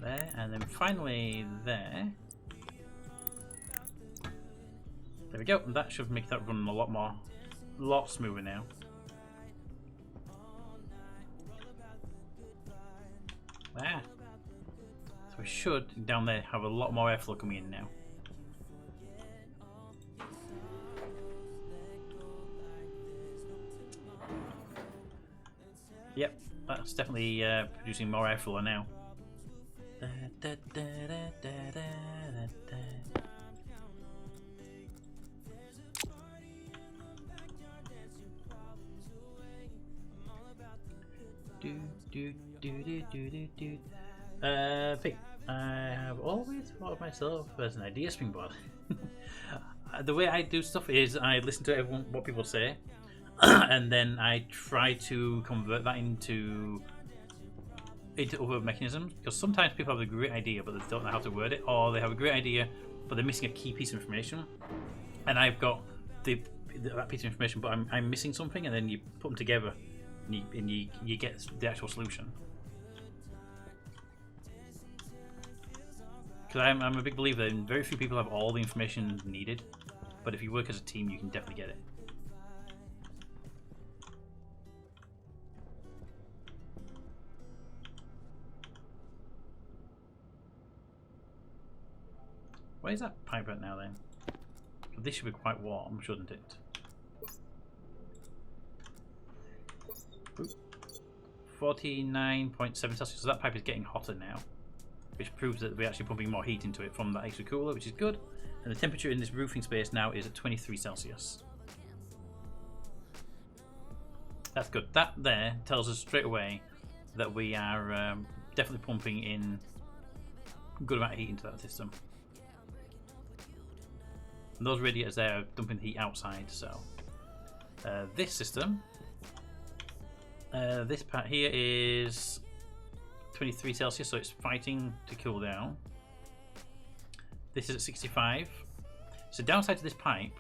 There, and then finally there. There we go. And that should make that run a lot smoother now. There. So we should down there have a lot more airflow coming in now. Yep, that's definitely producing more airflow now. Pig, I have always thought of myself as an idea springboard. The way I do stuff is I listen to what people say, and then I try to convert that into other mechanisms, because sometimes people have a great idea but they don't know how to word it, or they have a great idea but they're missing a key piece of information, and I've got that piece of information but I'm missing something, and then you put them together and you get the actual solution. Because I'm a big believer in very few people have all the information needed, but if you work as a team you can definitely get it. Where is that pipe right now then? This should be quite warm, shouldn't it? 49.7 Celsius, so that pipe is getting hotter now, which proves that we're actually pumping more heat into it from that extra cooler, which is good. And the temperature in this roofing space now is at 23 Celsius. That's good. That there tells us straight away that we are definitely pumping in a good amount of heat into that system. And those radiators there are dumping heat outside, so this system, this part here is 23 Celsius, so it's fighting to cool down. This is at 65. So downside to this pipe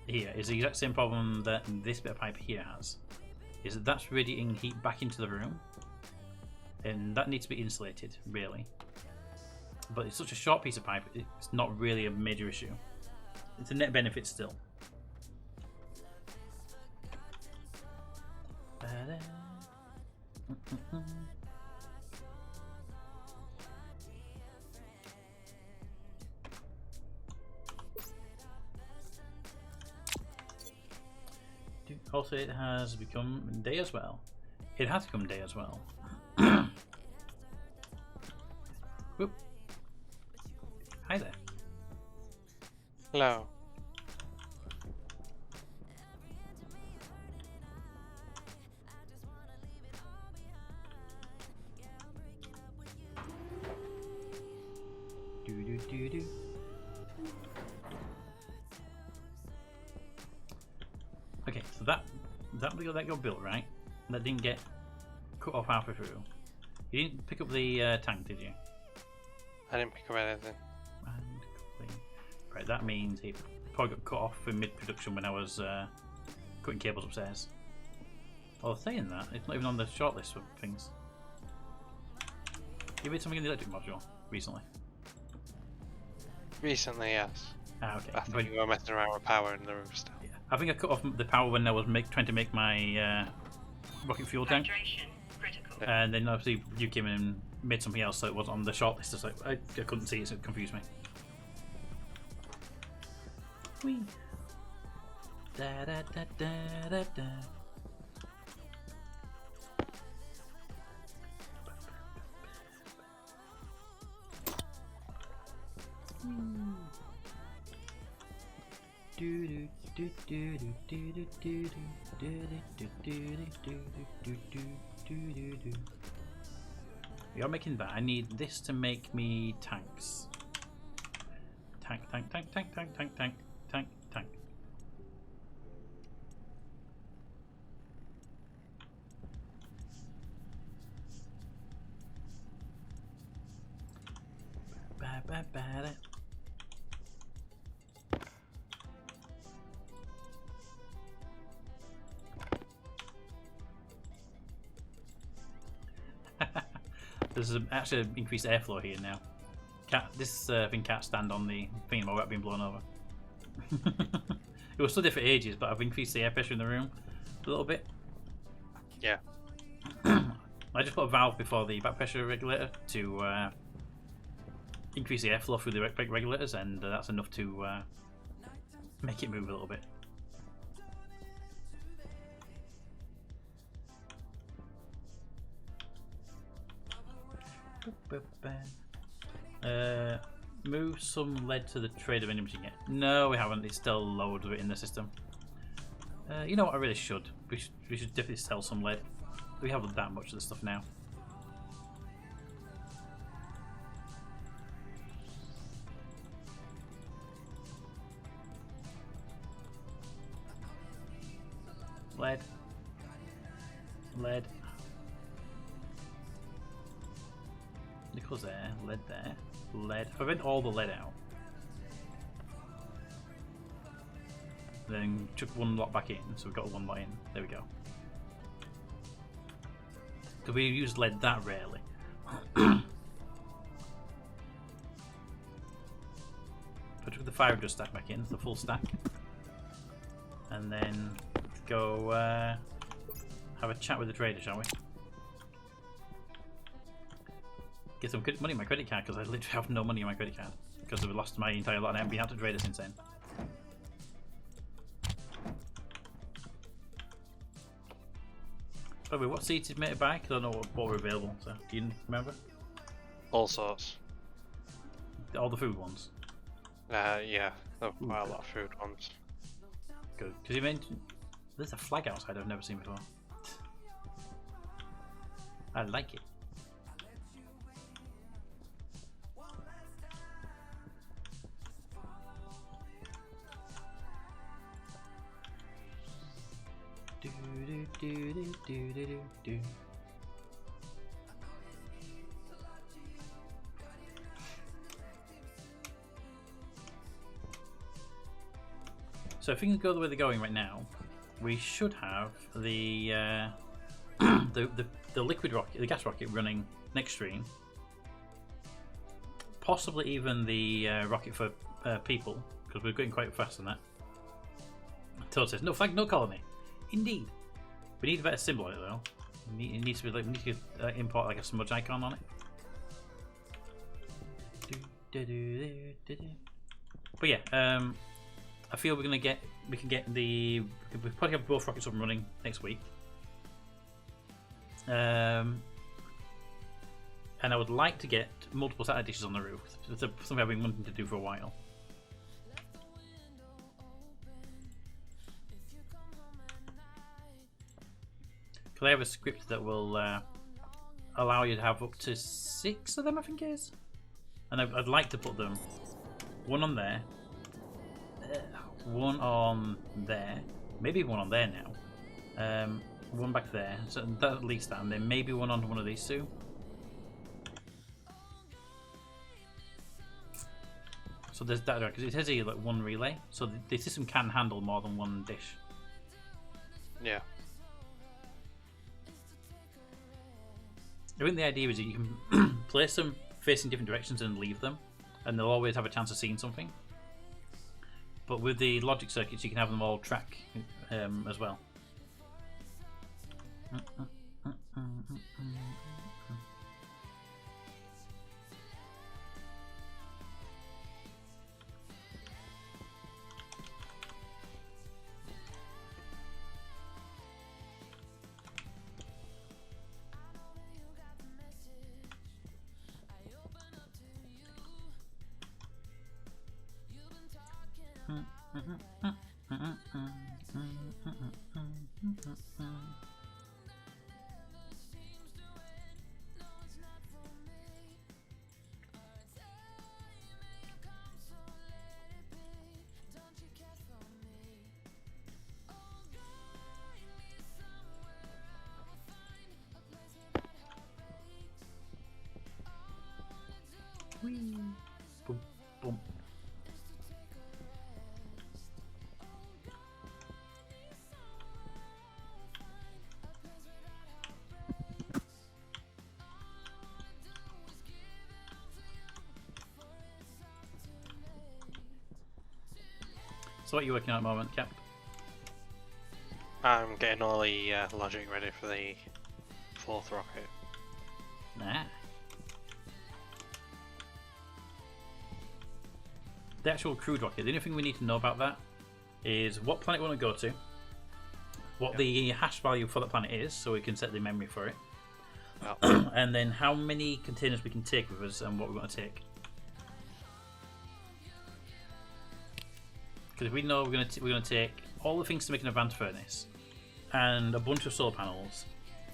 here is the exact same problem that this bit of pipe here has, is that that's radiating heat back into the room, and that needs to be insulated, really. But it's such a short piece of pipe, it's not really a major issue. It's a net benefit still. Also, it has become day as well. It has become day as well. Whoop. Hi there. Hello. Do do do do. Okay, so that got built, right? That didn't get cut off halfway through. You didn't pick up the tank, did you? I didn't pick up anything. And clean. Right, that means it probably got cut off in mid-production when I was cutting cables upstairs. Well, saying that, it's not even on the shortlist of things. You made something in the electric module recently. Recently, yes. Ah, okay. I think you were messing around with power in the room still. Yeah. I think I cut off the power when I was trying to make my rocket fuel tank. Hydration critical. And then obviously you came in and made something else, so it was on the shortlist. So I couldn't see it, so it confused me. Whee. Da da da da da da. We are making that. I need this to make me tanks. Tank, tank, tank, tank, tank, tank, tank, tank, tank. Ba ba ba da. There's actually increased airflow here now. This thing can't stand on the thing without being blown over. It was still there for ages, but I've increased the air pressure in the room a little bit. Yeah. I just put a valve before the back pressure regulator to increase the airflow through the regulators, and that's enough to make it move a little bit. Move some lead to the trader vending machine yet? No, we haven't. It's still loads of it in the system. You know what? I really should. We should definitely sell some lead. We have that much of the stuff now. Lead. Lead. Nickel's there, lead there, lead. If I rent all the lead out, then chuck one lot back in, so we've got one lot in. There we go. Because we use lead that rarely. If I took the fire dust stack back in, the full stack, and then go have a chat with the trader, shall we? Get some money on my credit card, because I literally have no money on my credit card because I've lost my entire lot and I haven't been out to trade it since then. By the way, what seeds did you make it buy? Because I don't know what were available. So, do you remember? All sorts. All the food ones. Yeah, there were quite a lot of food ones. Good, because you mentioned there's a flag outside I've never seen before. I like it. Do do do do do do do. So if we can go the way they're going right now, we should have the the liquid rocket, the gas rocket running next stream. Possibly even the rocket for people, because we're going quite fast on that. Toad says, no flag, no colony. Indeed. We need a better symbol on it though. It needs to be like, we need to import like a smudge icon on it. But yeah, I feel we can get we probably have both rockets up and running next week. And I would like to get multiple satellite dishes on the roof. It's something I've been wanting to do for a while. Because I have a script that will allow you to have up to 6 of them, I think it is. And I'd like to put them one on there, one on there, maybe one on there now, one back there, so that, at least that, and then maybe one on one of these two. So there's that, because it says here like one relay, so the system can handle more than one dish. Yeah. I think the idea is that you can place them facing different directions and leave them, and they'll always have a chance of seeing something. But with the logic circuits, you can have them all track as well. Boom, boom. So what are you working on at the moment, Cap? I'm getting all the logic ready for the 4th rocket. Nah. The actual crude rocket, the only thing we need to know about that is what planet we want to go to, what the hash value for that planet is, so we can set the memory for it, and then how many containers we can take with us and what we want to take. Because if we know we're going to take all the things to make an advanced furnace, and a bunch of solar panels,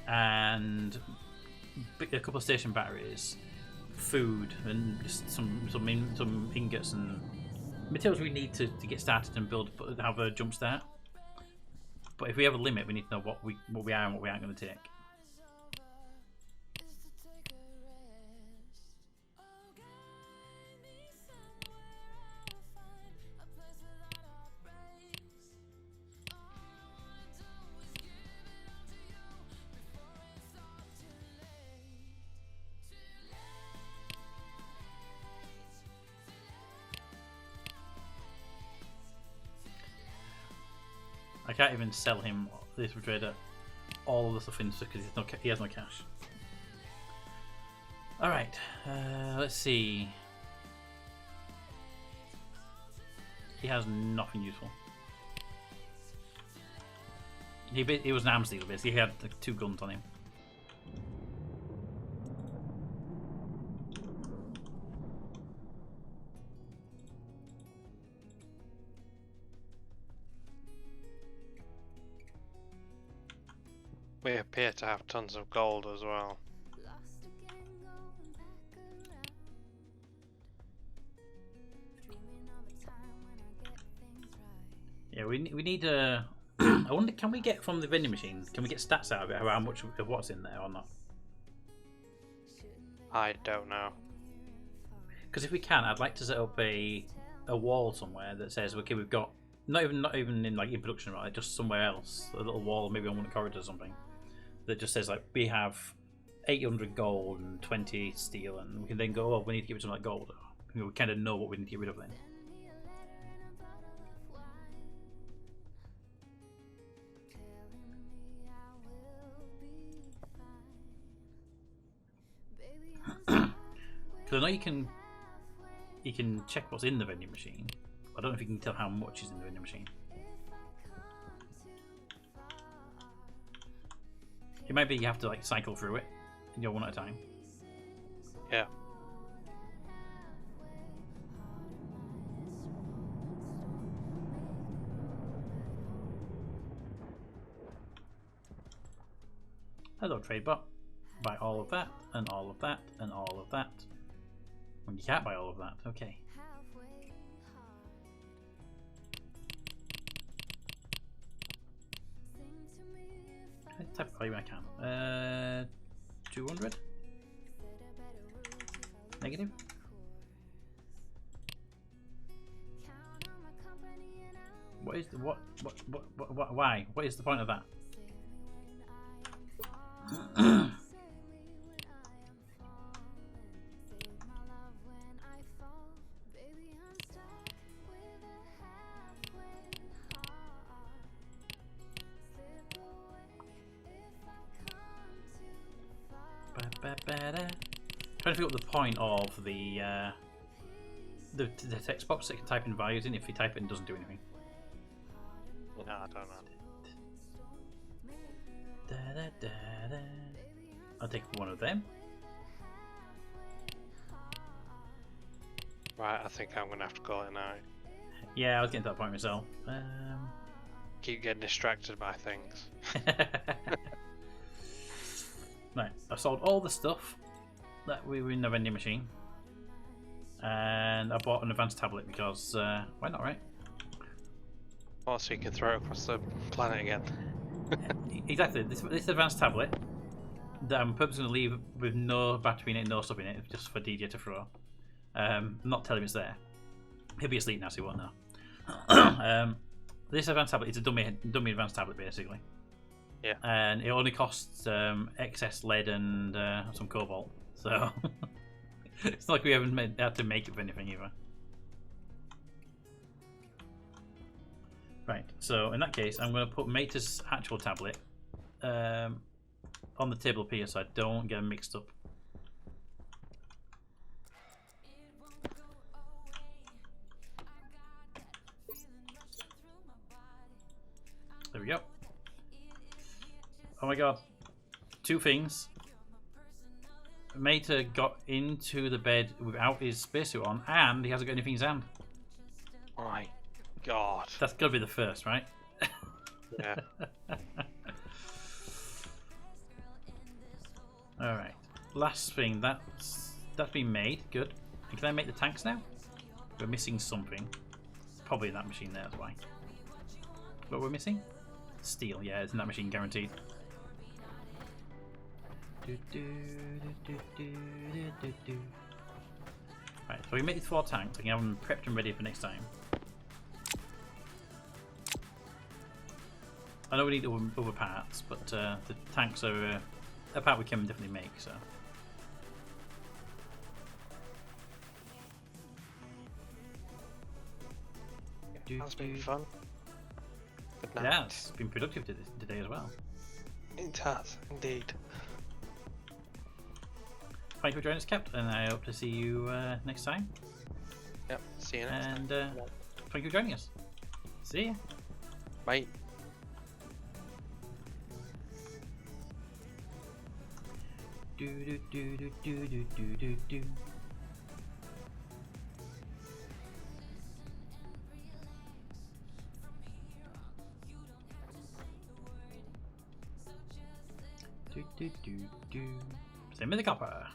and a couple of station batteries, food, and just some ingots and materials we need to get started and have a jump start. But if we have a limit, we need to know what we are and what we aren't going to take. I can't even sell him this trader all of the stuff in because he has no cash. All right, let's see. He has nothing useful. He was an arms dealer basically. He had like 2 guns on him. We appear to have tons of gold as well. Yeah, we need a. I wonder, can we get from the vending machine? Can we get stats out of it? How much of what's in there or not? I don't know. Because if we can, I'd like to set up a wall somewhere that says, okay, we've got not even in like in production, right? Just somewhere else, a little wall, maybe on one corridor or something, that just says like we have 800 gold and 20 steel, and we can then go, oh, we need to get rid of some of that gold. We kind of know what we need to get rid of then. Because I know you can check what's in the vending machine. I don't know if you can tell how much is in the vending machine. It might be you have to like cycle through it and go one at a time. Yeah. Hello, TradeBot. Buy all of that, and all of that, and all of that. Well, you can't buy all of that. Okay. Type of value when I can. 200. Negative. What is the what? Why? What is the point of that? Trying to figure out the point of the text box that you can type in values in. If you type it, it doesn't do anything. No, I don't know. I'll take one of them. Right, I think I'm gonna have to call it now. Yeah, I was getting to that point myself. Keep getting distracted by things. Right, I sold all the stuff that we were in the vending machine, and I bought an advanced tablet because why not, right? Oh, so you can throw it across the planet again. Exactly. This advanced tablet that I'm purposely going to leave with no battery in it, no stuff in it, just for DJ to throw. I'm not telling him it's there. He'll be asleep now, so he won't know. This advanced tablet is a dummy advanced tablet, basically. Yeah. And it only costs excess lead and some cobalt, so it's not like we haven't had to make it for anything either. Right, so in that case, I'm going to put Mater's actual tablet on the table up here so I don't get them mixed up. There we go. Oh my god. Two things. Mater got into the bed without his spacesuit on, and he hasn't got anything in his hand. My god. That's got to be the first, right? Yeah. Alright. Last thing, that's been made. Good. And can I make the tanks now? We're missing something. Probably in that machine there, that's why. What we're missing? Steel, yeah, it's in that machine, guaranteed. Right, so we make these 4 tanks. I can have them prepped and ready for next time. I know we need other parts, but the tanks are a part we can definitely make. So. That's been fun. Good night. Yeah, it's been productive today as well. It has, indeed. Thank you for joining us, Kept, and I hope to see you next time. Yep, see you next time. And thank you for joining us. See ya. Bye. Do do do do do do do do do. Do do do do. Send me the copper.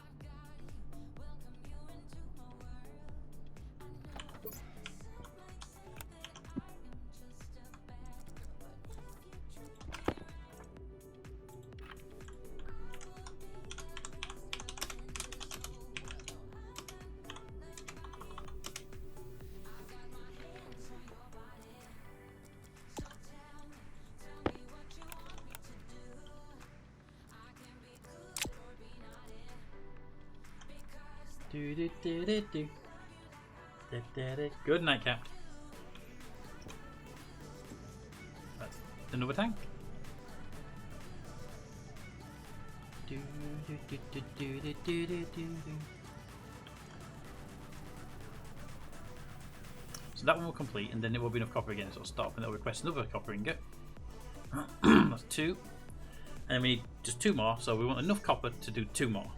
Good night, Cap. That's another tank. So that one will complete, and then it will be enough copper again, so it'll stop, and it'll request another copper ingot. That's 2. And we need just 2 more, so we want enough copper to do 2 more.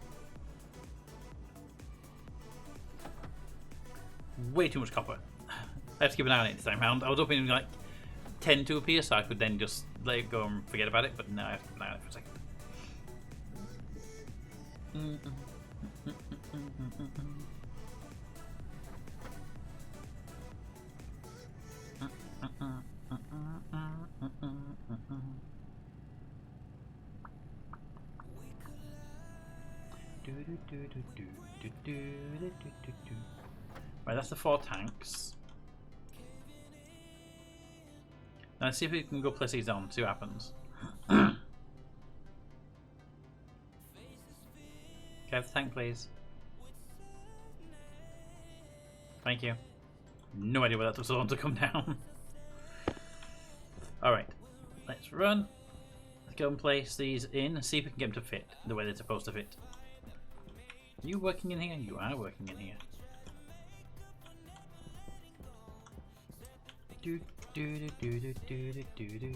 Way too much copper. I have to keep an eye on it this time round. I was hoping like 10 to appear, so I could then just let it go and forget about it, but no, I have to keep an eye on it for a second. Right, that's the 4 tanks. Now let's see if we can go place these on, see what happens. Can I have the tank, please? Thank you. No idea where that took so long to come down. Alright, let's run. Let's go and place these in and see if we can get them to fit the way they're supposed to fit. Are you working in here? You are working in here. Do do do do do do do do.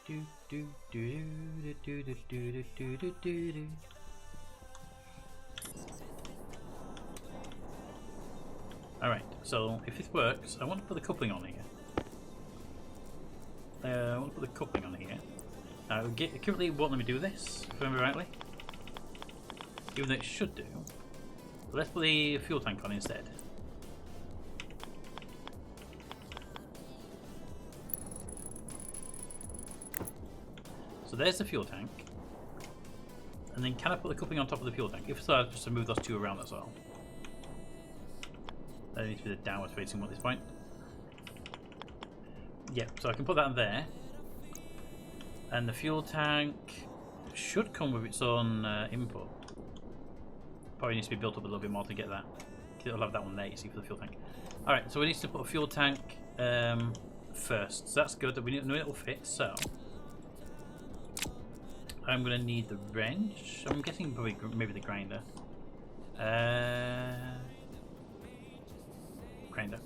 Do do do do do do do do do do do. Alright, so if this works, I want to put the coupling on here. I want to put the coupling on here. Currently it won't let me do this, if I remember rightly. Even though it should do. But let's put the fuel tank on instead. So there's the fuel tank. And then can I put the coupling on top of the fuel tank? If so, I'll just move those 2 around as well. That needs to be the downward facing one at this point. Yeah, so I can put that in there. And the fuel tank should come with its own input. Probably needs to be built up a little bit more to get that. It'll have that one there, you see, for the fuel tank. Alright, so we need to put a fuel tank first. So that's good. We know it will fit, so I'm going to need the wrench. I'm guessing probably maybe the grinder. Grinder.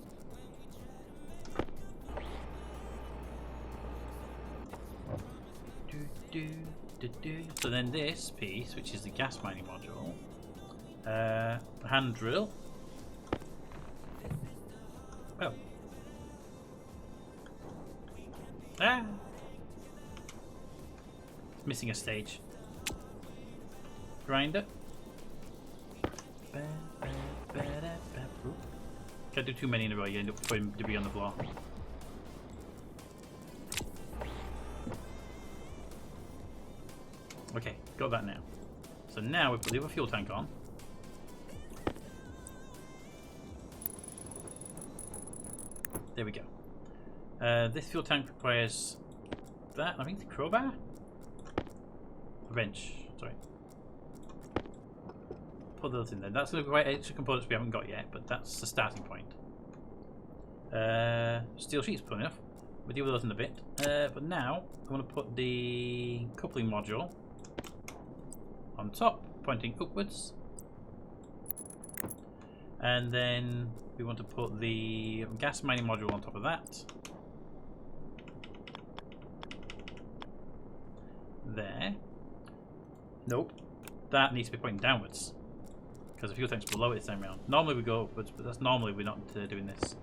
So then this piece, which is the gas mining module, hand drill. Oh. Ah! It's missing a stage. Grinder. Can't do too many in a row, you end up putting debris on the floor. Okay, got that now. So now we put the other fuel tank on. There we go. This fuel tank requires that, I think the crowbar? A wrench, sorry. Put those in there. That's the require extra components we haven't got yet, but that's the starting point. Steel sheets, put enough. We'll deal with those in a bit. But now, I want to put the coupling module on top, pointing upwards. And then we want to put the gas mining module on top of that. There. Nope. That needs to be pointing downwards. Because the fuel tank's below it this time around. Normally we go upwards, but that's normally we're not doing this.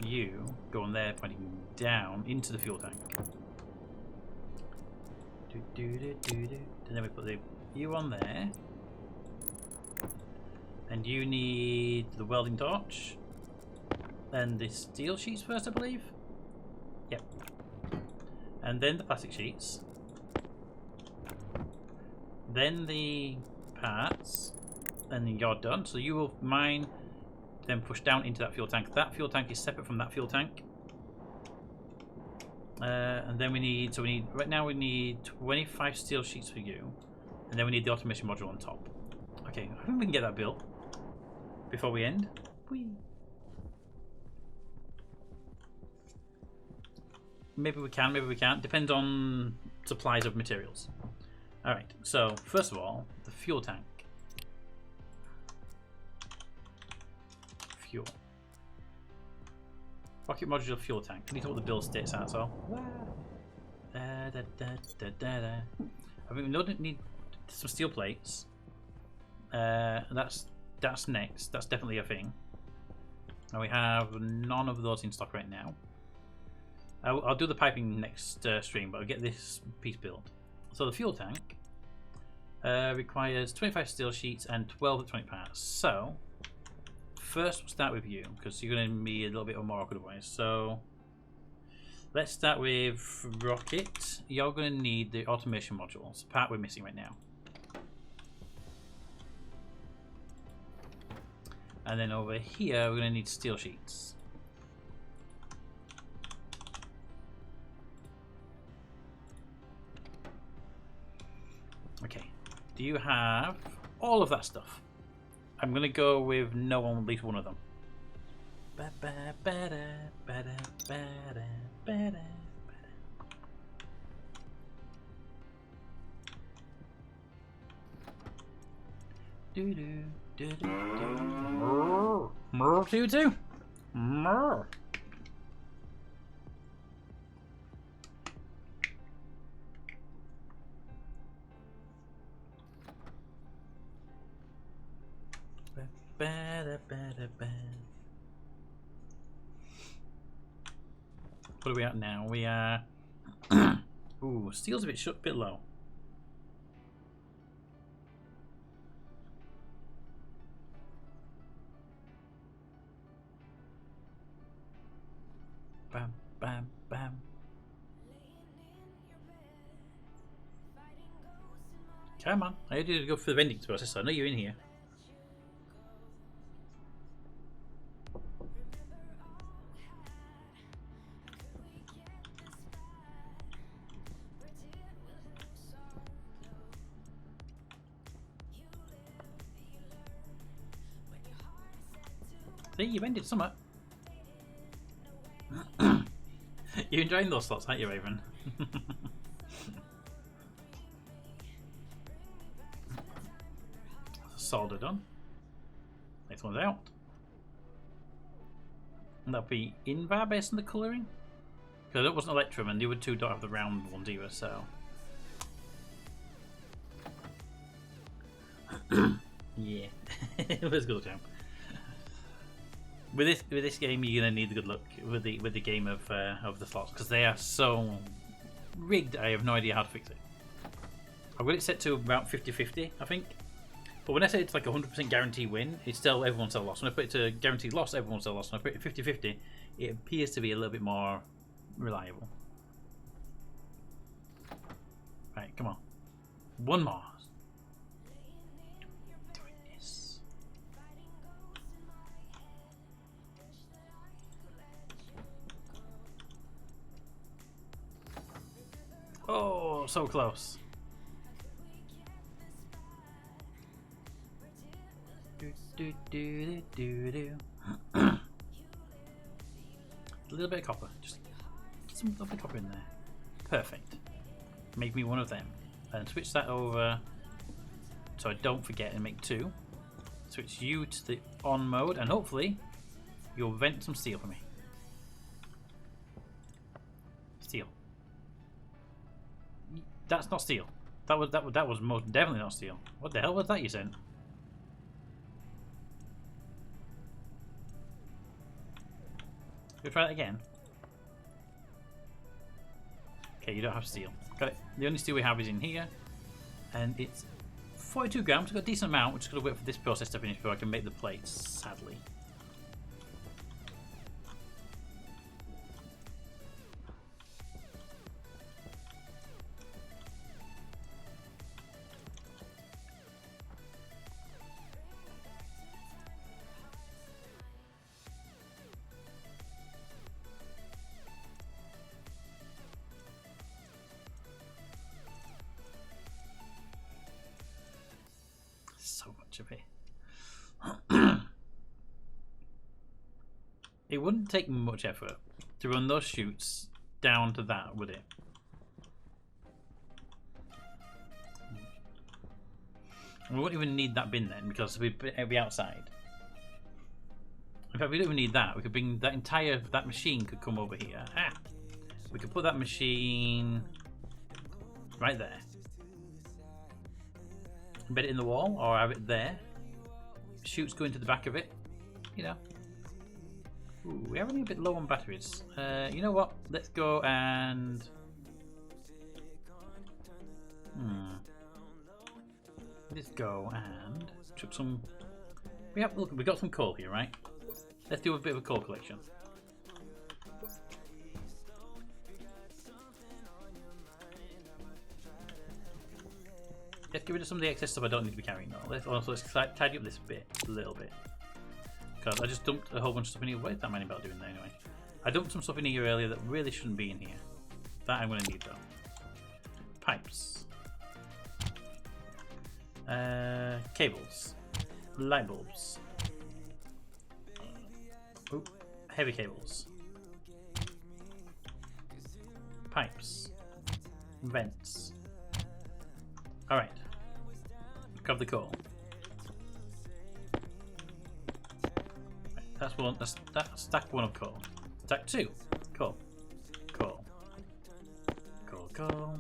You go on there, pointing down into the fuel tank. And then we put the you on there. And you need the welding torch. And the steel sheets first, I believe. Yep. And then the plastic sheets. Then the parts, and then you're done. So you will mine, then push down into that fuel tank. That fuel tank is separate from that fuel tank. And then we need, right now we need 25 steel sheets for you, and then we need the automation module on top. Okay, I think we can get that built before we end. Whee. Maybe we can, maybe we can't. Depends on supplies of materials. Alright, so first of all, the fuel tank. Fuel. Rocket modular fuel tank. I need to know what the build states are, so. I mean, we don't need some steel plates. That's next. That's definitely a thing. And we have none of those in stock right now. I'll do the piping next stream, but I'll get this piece built. So the fuel tank requires 25 steel sheets and 12 electronic parts. So first we'll start with you, because you're going to be a little bit more awkward otherwise. So let's start with Rocket. You're going to need the automation modules, part we're missing right now. And then over here we're going to need steel sheets. Okay, do you have all of that stuff? I'm going to go with no on at least one of them. Two. What are we at now? We are. Ooh, steel's a bit low. Bam, bam, bam. Come on, I need you to go through the vending process. So I know you're in here. See, you've ended somewhat. You're enjoying those slots, aren't you, Raven? Solder done. Next one's out. And that'll be Invar based on the colouring? Because it wasn't Electrum and the other two don't have the round ones either, so. Yeah. Let's go down. With this game, you're gonna need the good luck with the game of the slots, because they are so rigged. I have no idea how to fix it. I've got it set to about 50-50, I think. But when I say it's like 100% guarantee win, it's still everyone's still lost. When I put it to guaranteed loss, everyone's still lost. When I put it 50-50, it appears to be a little bit more reliable. Right, come on, one more. Oh, so close. A little bit of copper. Just get some little bit of copper in there. Perfect. Make me one of them. And switch that over so I don't forget and make two. Switch you to the on mode, and hopefully you'll vent some steel for me. Steel. That's not steel. That was most definitely not steel. What the hell was that you sent? You'll try that again. Okay, you don't have steel. Got it. The only steel we have is in here, and it's 42 grams. We've got a decent amount. We're just gonna wait for this process to finish before I can make the plates. Sadly. It wouldn't take much effort to run those chutes down to that, would it? We won't even need that bin then, because it'll be outside. In fact, we don't even need that. We could bring that machine could come over here. We could put that machine right there. Embed it in the wall, or have it there. Chutes go into the back of it. You know. Ooh, we're running a bit low on batteries. You know what? Let's go and... Let's go and chuck some... Look, we got some coal here, right? Let's do a bit of a coal collection. Let's get rid of some of the excess stuff I don't need to be carrying though. Let's tidy up this bit a little bit. Because I just dumped a whole bunch of stuff in here. What is that mining belt doing there anyway? I dumped some stuff in here earlier that really shouldn't be in here. That I'm going to need though. Pipes. Cables. Light bulbs. Heavy cables. Pipes. Vents. Alright. Grab the coal. That's one. That's stack one of coal. Stack two. Coal. Coal. Coal. Coal.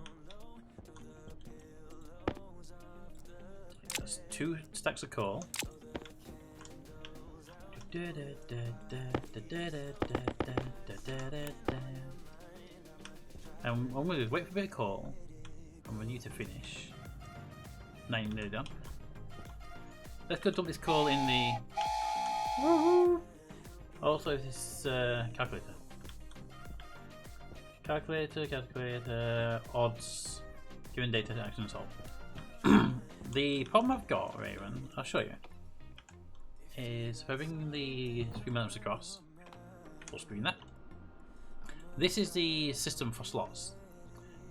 That's 2 stacks of coal. And I'm going to wait for a bit of coal. I'm going to need to finish. 9 nearly done. Let's go dump this coal in the. Also, this calculator. Calculator, odds, given data, action, solve. The problem I've got, Raven, I'll show you, is if I bring the screen maps across, full screen that. This is the system for slots.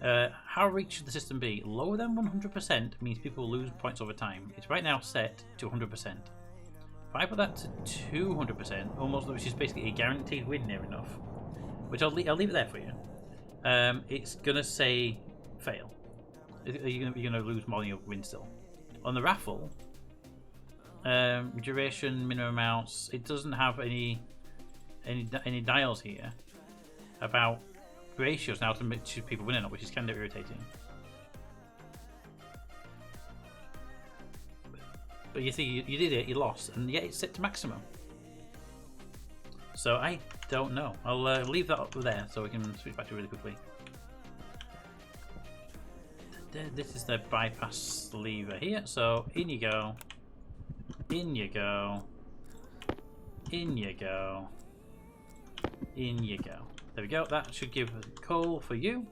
How reach should the system be? Lower than 100% means people lose points over time. It's right now set to 100%. If I put that to 200%, almost, which is basically a guaranteed win near enough, which I'll leave it there for you. It's gonna say fail. You're gonna lose more than your win still. On the raffle, duration, minimum amounts. It doesn't have any dials here about ratios now to make sure people win or not, which is kind of irritating. But you see, you did it, you lost, and yet it's set to maximum. So I don't know. I'll leave that up there so we can switch back to it really quickly. This is the bypass lever here, so in you go. In you go. In you go. In you go. There we go. That should give coal for you.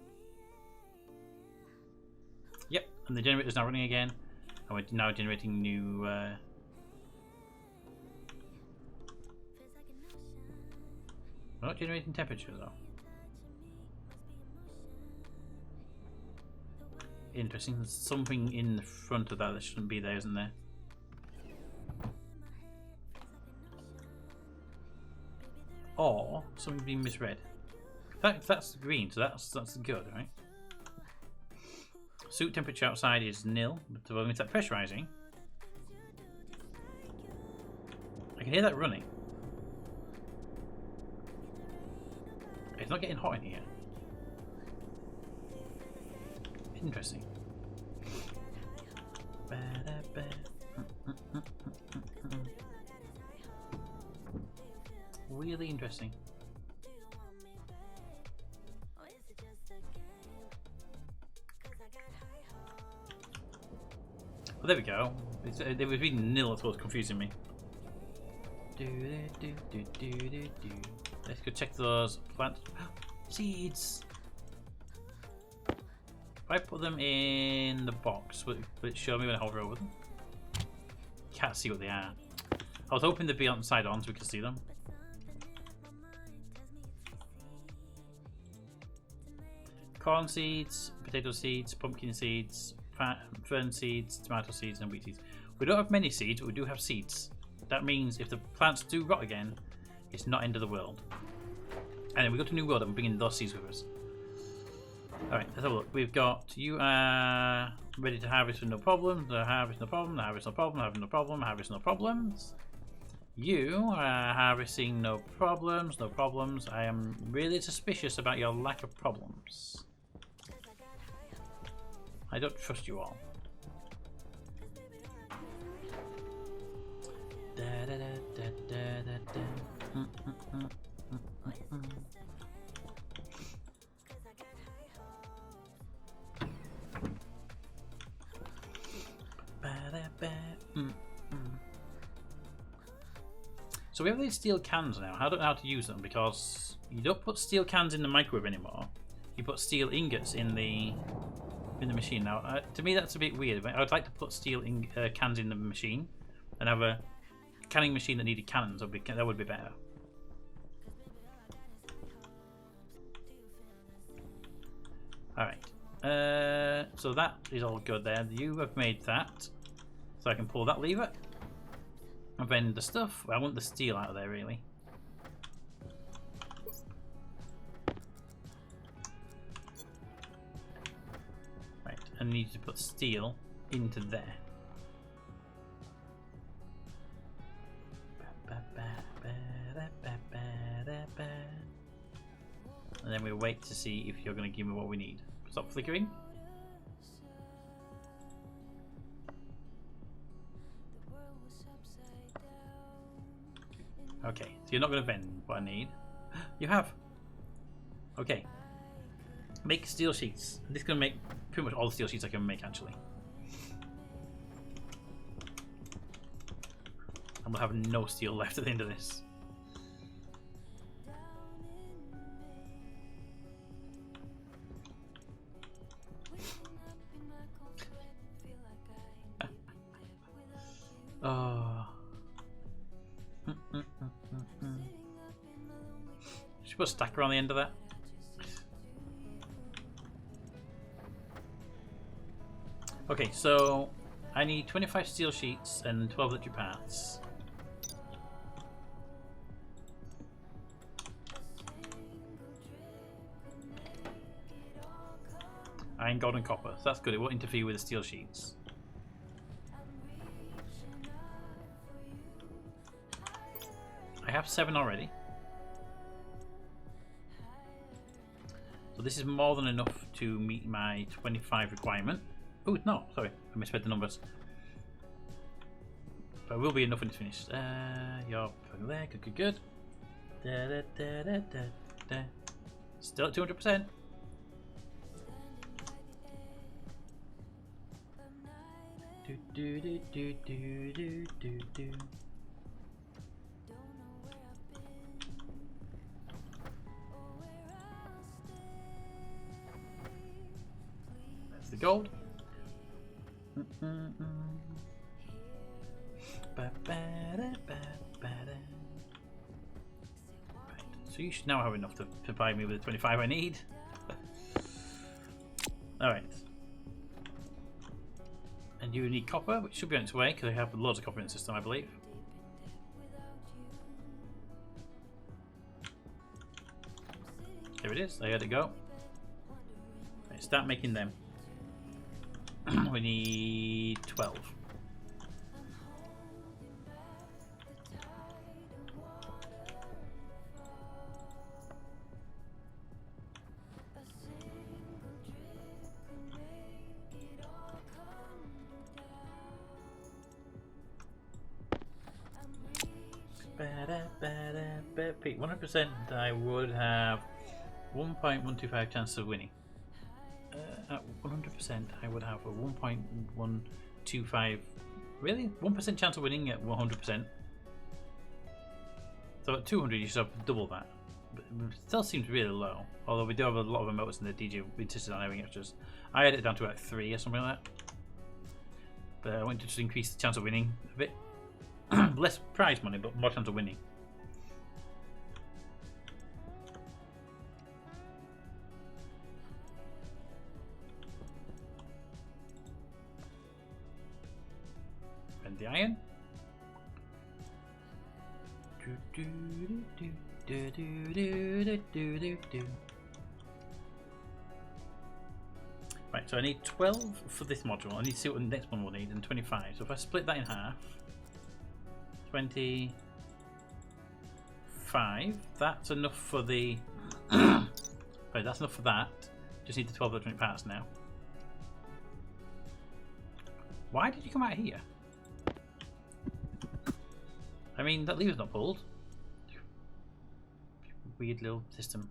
Yep, and the generator's now running again. And we're now generating new... We're not generating temperature though. Interesting. There's something in the front of that shouldn't be there, isn't there? Or something being misread. That's green, so that's good, right? Suit temperature outside is nil, but when we start pressurizing, I can hear that running. It's not getting hot in here. Interesting. Really interesting. Well, there we go. It was reading nil, that's what was confusing me. Let's go check those plant seeds. If I put them in the box, will it show me when I hover over them? Can't see what they are. I was hoping they'd be on side on so we could see them. Corn seeds, potato seeds, pumpkin seeds, fern seeds, tomato seeds, and wheat seeds. We don't have many seeds, but we do have seeds. That means if the plants do rot again, it's not end of the world. And then we go to New World and we bring in those seeds with us. Alright, let's have a look. We've got you are ready to harvest with no problem. The harvest no problem. The harvest no problem. Harvest no problem. Harvest no problems. You are harvesting no problems. No problems. I am really suspicious about your lack of problems. I don't trust you all. Da, da, da, da, da, da. So we have these steel cans now. I don't know how to use them because you don't put steel cans in the microwave anymore. You put steel ingots in the machine. Now, to me, that's a bit weird. I would like to put steel cans in the machine and have a canning machine that needed cannons. That would be better. All right. So that is all good there. You have made that, so I can pull that lever. And then the stuff. I want the steel out of there, really. Right, I need to put steel into there. And then we wait to see if you're going to give me what we need. Stop flickering. Okay, so you're not going to vend what I need. You have. Okay. Make steel sheets. This is going to make pretty much all the steel sheets I can make, actually. And we'll have no steel left at the end of this. Oh. Should put a stacker on the end of that. Okay, so I need 25 steel sheets and 12 electric parts. Iron, gold, and copper. So that's good. It won't interfere with the steel sheets. I have 7 already. So this is more than enough to meet my 25 requirement. Oh, no, sorry. I misread the numbers. But it will be enough when it's finished. You're there. Good, good, good. Da, da, da, da, da, da. Still at 200%. Do, do, do, do, do, do, do, do. The gold. Right, so you should now have enough to provide me with the 25 I need. Alright. And you need copper, which should be on its way because I have loads of copper in the system, I believe. There it is, there it go. Right, start making them. We need 12. Peak 100%. I would have 1.125 chance of winning. At 100%, I would have a 1.125. Really? 1% chance of winning at 100%. So at 200, you should have double that. But it still seems really low. Although we do have a lot of emotes in the DJ. We insisted on having extras. I had it down to like 3 or something like that. But I want to just increase the chance of winning a bit. Less prize money, but more chance of winning. the iron. Right, so I need 12 for this module. I need to see what the next one will need, and 25. So if I split that in half, 25. That's enough for the. Right, that's enough for that. Just need the 12 electronic parts now. Why did you come out here? I mean, that lever's not pulled. Weird little system.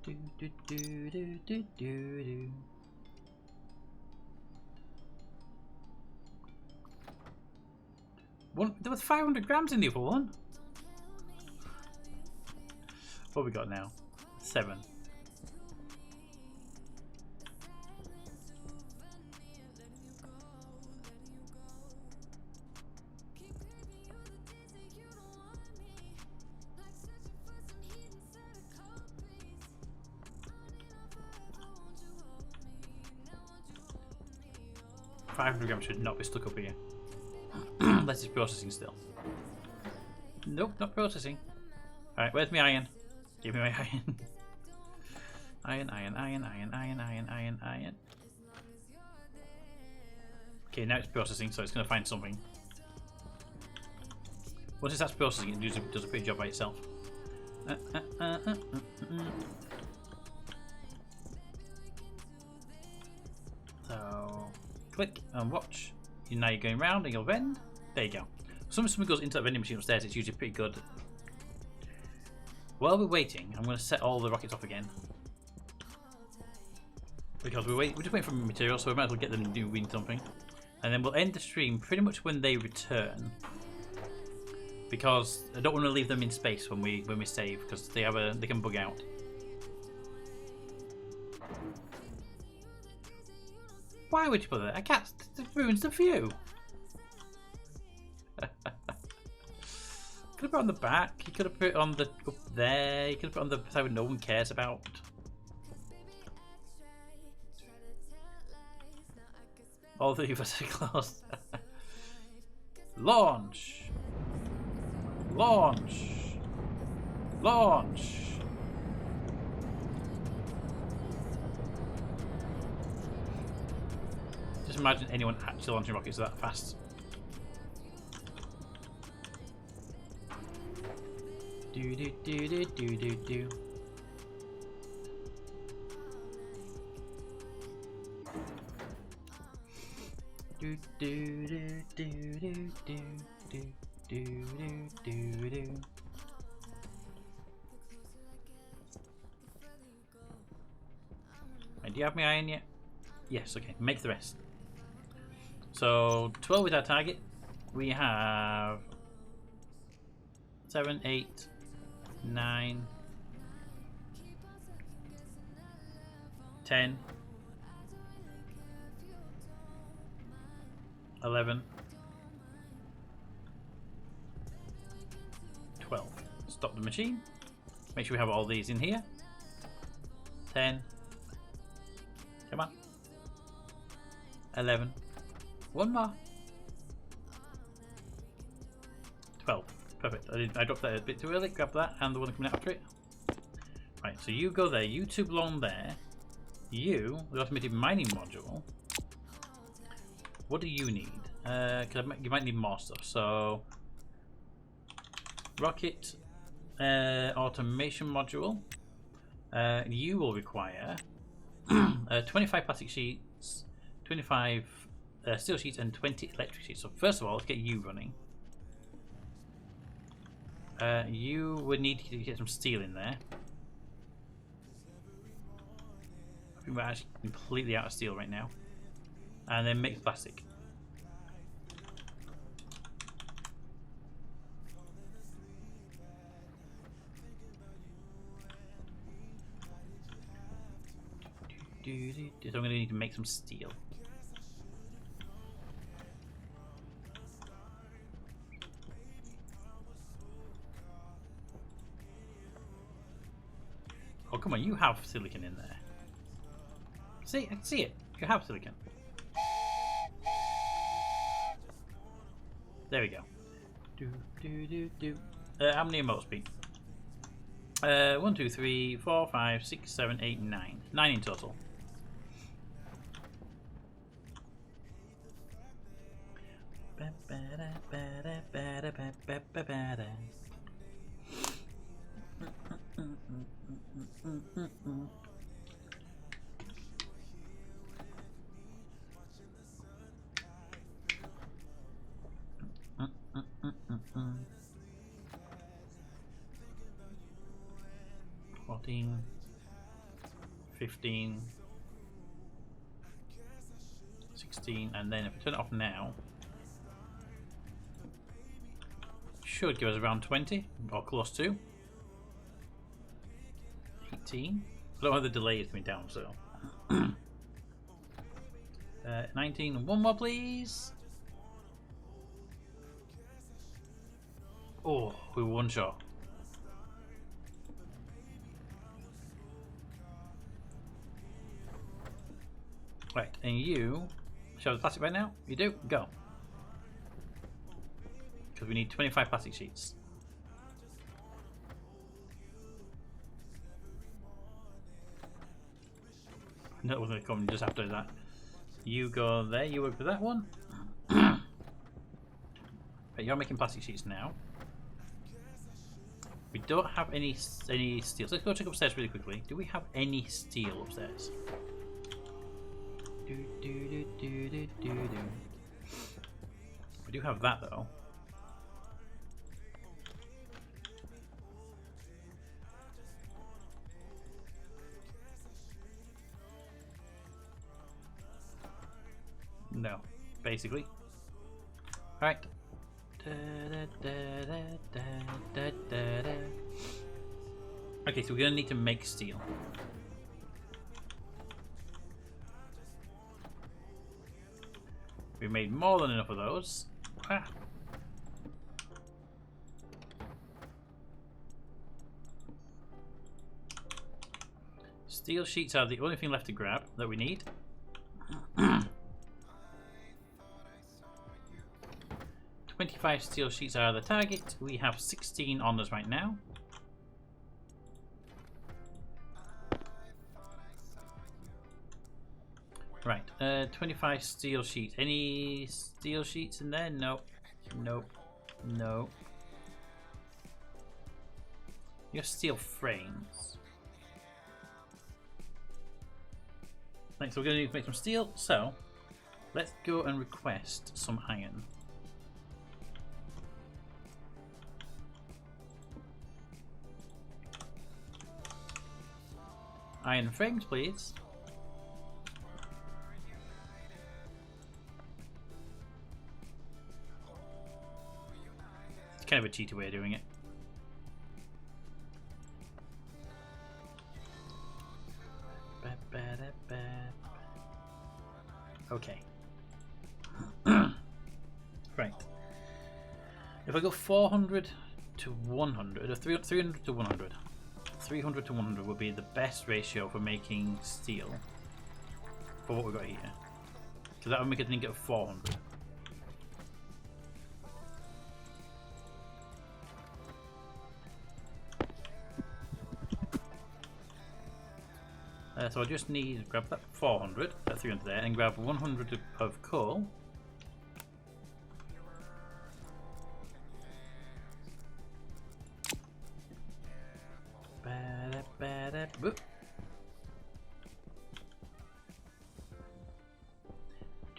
Do, do, do, do, do, do, do. There was 500 grams in the other one. What have we got now? 7. $500 should not be stuck up here. Unless it's processing still. Nope, not processing. Alright, where's my iron? Give me my iron. Iron, iron, iron, iron, iron, iron, iron, iron. Okay, now it's processing, so it's going to find something. Once it starts processing, it does a pretty job by itself. So, click and watch. Now you're going round and you'll bend. There you go. Something goes into that vending machine upstairs, it's usually pretty good. While we're waiting, I'm going to set all the rockets off again. Because we're just waiting for material, so we might as well get them doing something. And then we'll end the stream pretty much when they return. Because I don't want to leave them in space when we save, because they can bug out. Why would you put that? I can't. It ruins the view. Could have put it on the back. You could have put it on the up there. You could have put it on the side no one cares about. All the levers are closed. Launch. Launch. Launch. Just imagine anyone actually launching rockets that fast. Do do do do do do do. Do do do do do do do do do do. And do you have my iron yet? Yes. Okay. Make the rest. So 12 is our target. We have 7, 8, 9, 10, 11, 12. Stop the machine. Make sure we have all these in here. 10. Come on. 11. One more. 12. Perfect. I dropped that a bit too early. Grab that and the one coming after it. Right, so you go there. You two belong there. You, the automated mining module. What do you need? Because you might need more stuff. So, rocket automation module. You will require 25 plastic sheets, 25 steel sheets, and 20 electric sheets. So first of all, let's get you running. You would need to get some steel in there. I think we're actually completely out of steel right now. And then mix plastic. So I'm going to need to make some steel. come on, you have silicon in there. See, I can see it. You have silicon. There we go. How many emotes, Pete? 1, 2, 3, 4, 5, 6, 7, 8, 9. 9 in total. Fourteen, 15, 16, and then if we turn it off now, should give us around 20 or close to 18. I don't know how the delay is coming down, so 19. One more, please. Oh, we were one shot. Right, and you show the plastic right now? You do? Go. Because we need 25 plastic sheets. No, it wasn't coming just after that. You go there, you work with that one. Right, you're making plastic sheets now. We don't have any steel. So let's go check upstairs really quickly. Do we have any steel upstairs? We do have that though. No, basically. Alright. Okay, so we're gonna need to make steel. We made more than enough of those. Ah. Steel sheets are the only thing left to grab that we need. 25 steel sheets are the target. We have 16 on us right now. Right, 25 steel sheets. Any steel sheets in there? Nope. Nope. No. You have steel frames. Right, so we're going to need to make some steel. So, let's go and request some iron. Iron frames, please. It's kind of a cheater way of doing it. Okay. Right. If I go 400 to 100, or 300 to 100. 300 to 100 would be the best ratio for making steel for what we've got here. So that would make it think of 400. So I just need to grab that 400, that 300 there, and grab 100 of coal. Whoop.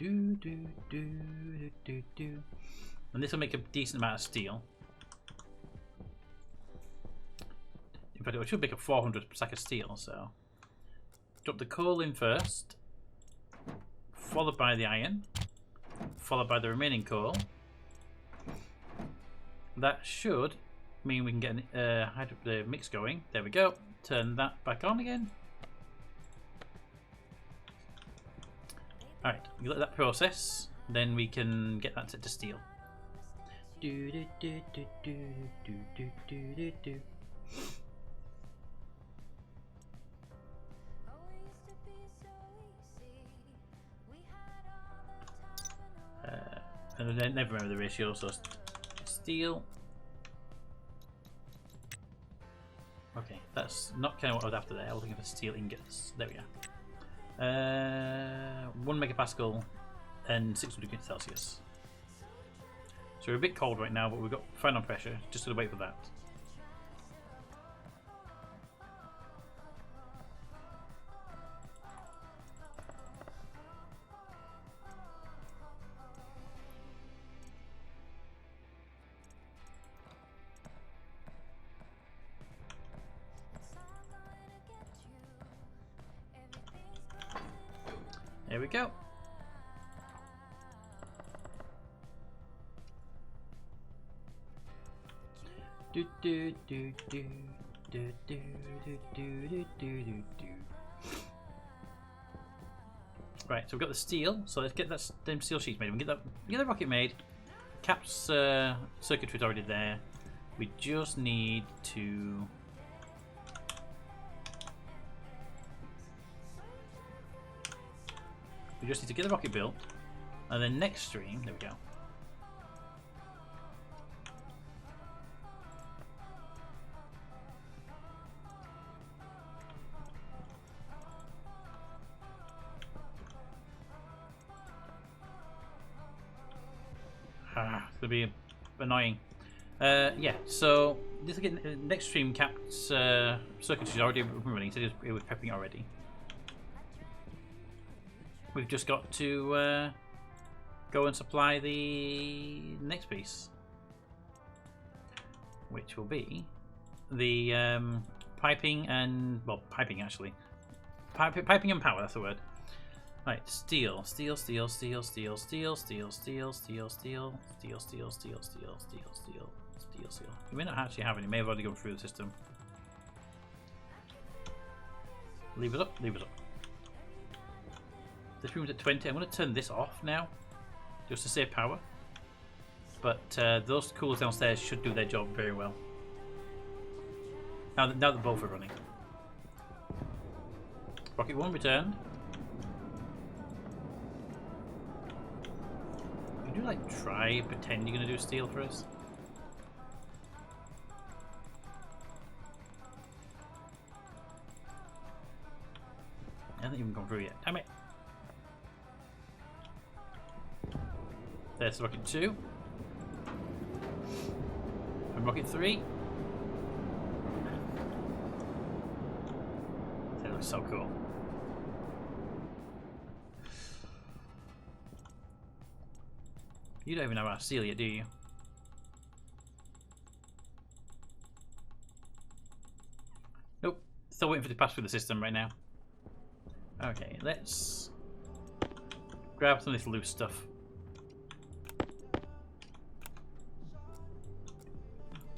And this will make a decent amount of steel. In fact, it should make a 400 sack of steel, so drop the coal in first, followed by the iron, followed by the remaining coal. That should mean we can get the mix going. There we go. Turn that back on again. Alright, we let that process, then we can get that set to steel. And I never remember the ratio, so steel. Okay, that's not kind of what I was after there. I was looking for steel ingots. There we go. 1 megapascal and 600 degrees Celsius. So we're a bit cold right now, but we've got fine on pressure. Just gotta wait for that. There we go. Do do do do do do do do do do do. Right, so we've got the steel. So let's get that them steel sheets made. We can get the rocket made. Cap's circuitry's already there. We just need to. We just need to get the rocket built, and then next stream, there we go. It's gonna be annoying. Yeah, so this again, next stream, Cap's circuitry is already up and running. So it was prepping already. We've just got to go and supply the next piece, which will be the piping and, well, piping actually. Piping and power, that's the word. Right, steel. You may not actually have any, may have already gone through the system. Leave it up. This room's at 20. I'm going to turn this off now, just to save power. But those coolers downstairs should do their job very well. Now that both are running. Rocket 1 returned. Could you like try pretend you're going to do steel for us? I haven't even gone through yet. Damn it! There's rocket 2. And rocket 3. That looks so cool. You don't even know how to seal yet, do you? Nope. Still waiting for it to pass through the system right now. Okay, let's grab some of this loose stuff.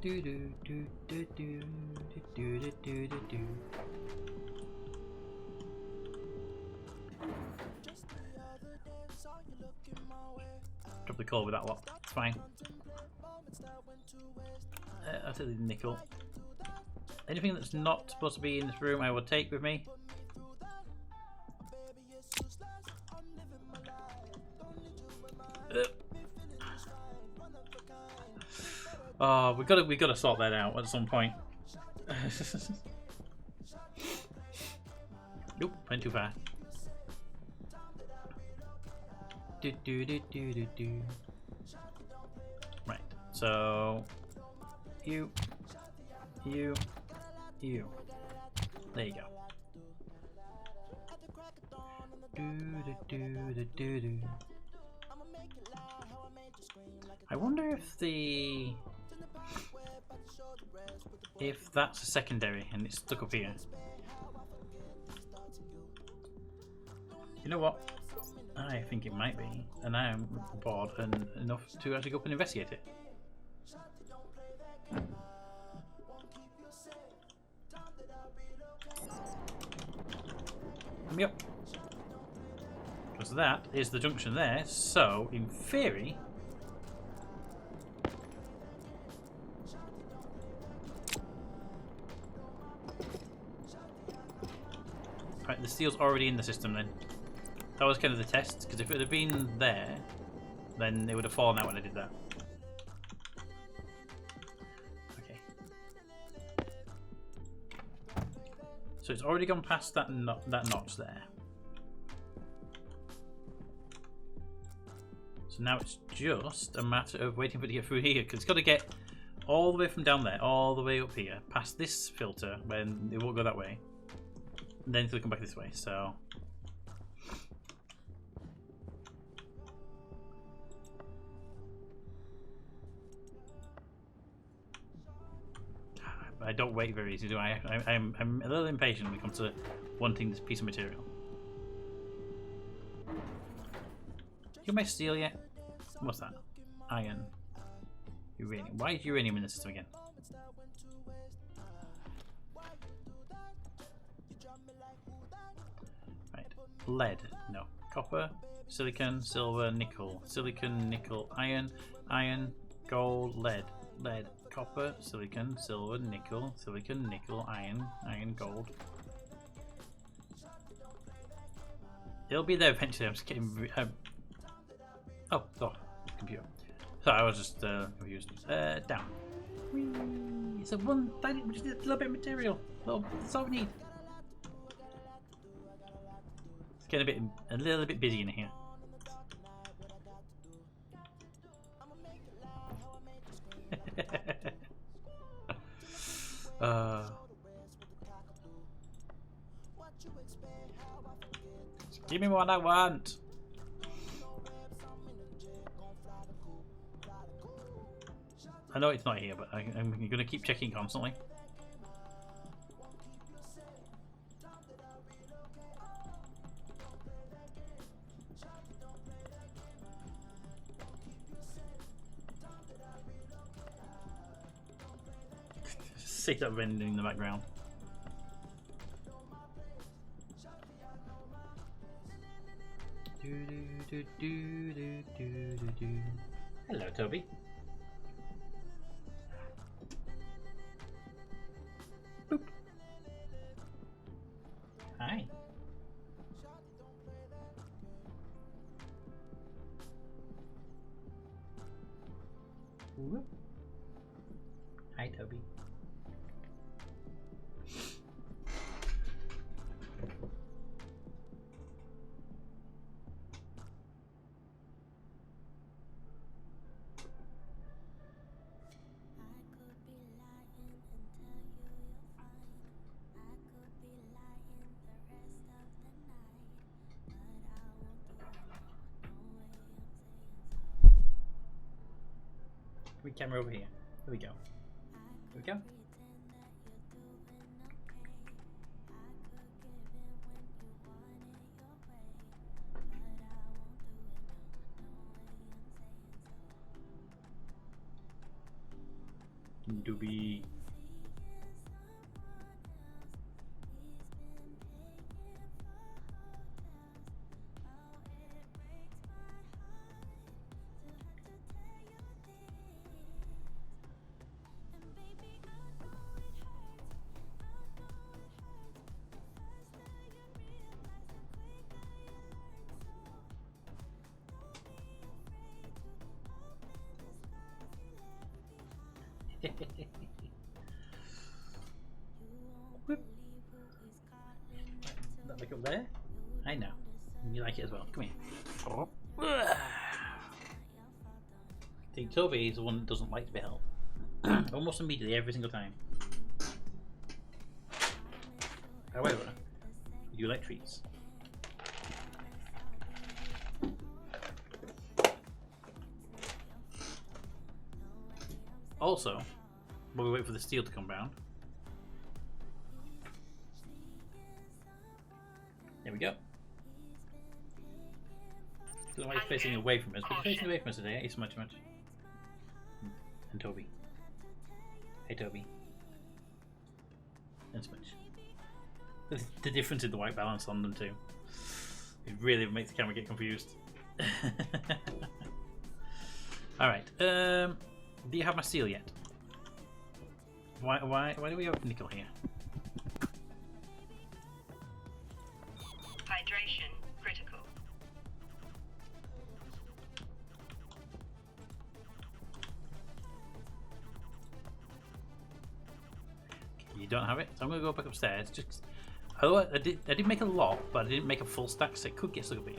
Do do do do do do do do do do. Drop the coal with that lot. It's fine. I'll take the nickel. Anything that's not supposed to be in this room, I will take with me. Oh, we got to sort that out at some point. Nope, went too far. Do do do do do do. Right, so you. There you go. Do do do do do do. I wonder if that's a secondary and it's stuck up here. You know what? I think it might be, and I am bored and enough to actually go up and investigate it. Yep. Because that is the junction there, so in theory. The steel's already in the system then. That was kind of the test, because if it had been there, then it would have fallen out when I did that. Okay. So it's already gone past that notch there. So now it's just a matter of waiting for it to get through here, because it's got to get all the way from down there, all the way up here, past this filter, when it won't go that way. And then it'll come back this way, so... I don't wait very easily, do I? I'm a little impatient when it comes to wanting this piece of material. You got my steel yet? What's that? Iron. Uranium. Why is uranium in the system again? Right. Lead. No. Copper. Silicon. Silver. Nickel. Silicon. Nickel. Iron. Iron. Gold. Lead. Lead. Copper. Silicon. Silver. Nickel. Silicon. Nickel. Iron. Iron. Gold. It'll be there eventually. I'm just getting... Oh, computer. Sorry, I was just confused. Down. Whee! It's a one tiny, just a little bit of material. That's all we need. It's getting a little bit busy in here. Give me what I want. I know it's not here, but I'm going to keep checking constantly. See that vending in the background. Hello, Toby. Boop. Hi. Whoop. Hi, Toby. We camera over here. Here we go. Here we go. Doobie. Whoop. That look up there? I know. You like it as well. Come here. I think Toby is the one that doesn't like to be held. Almost immediately, every single time. However, you like treats. Also, while we wait for the steel to come round, there we go. Doesn't like facing away from us, but he's facing away from us today. It's much. And Toby. Hey, Toby. And Smudge. The difference in the white balance on them too. It really makes the camera get confused. All right. Do you have my steel yet? Why do we have nickel here? Hydration critical. don't have it. So I'm going to go back upstairs. Just, although I did make a lot, but I didn't make a full stack, so it could get stuck up here.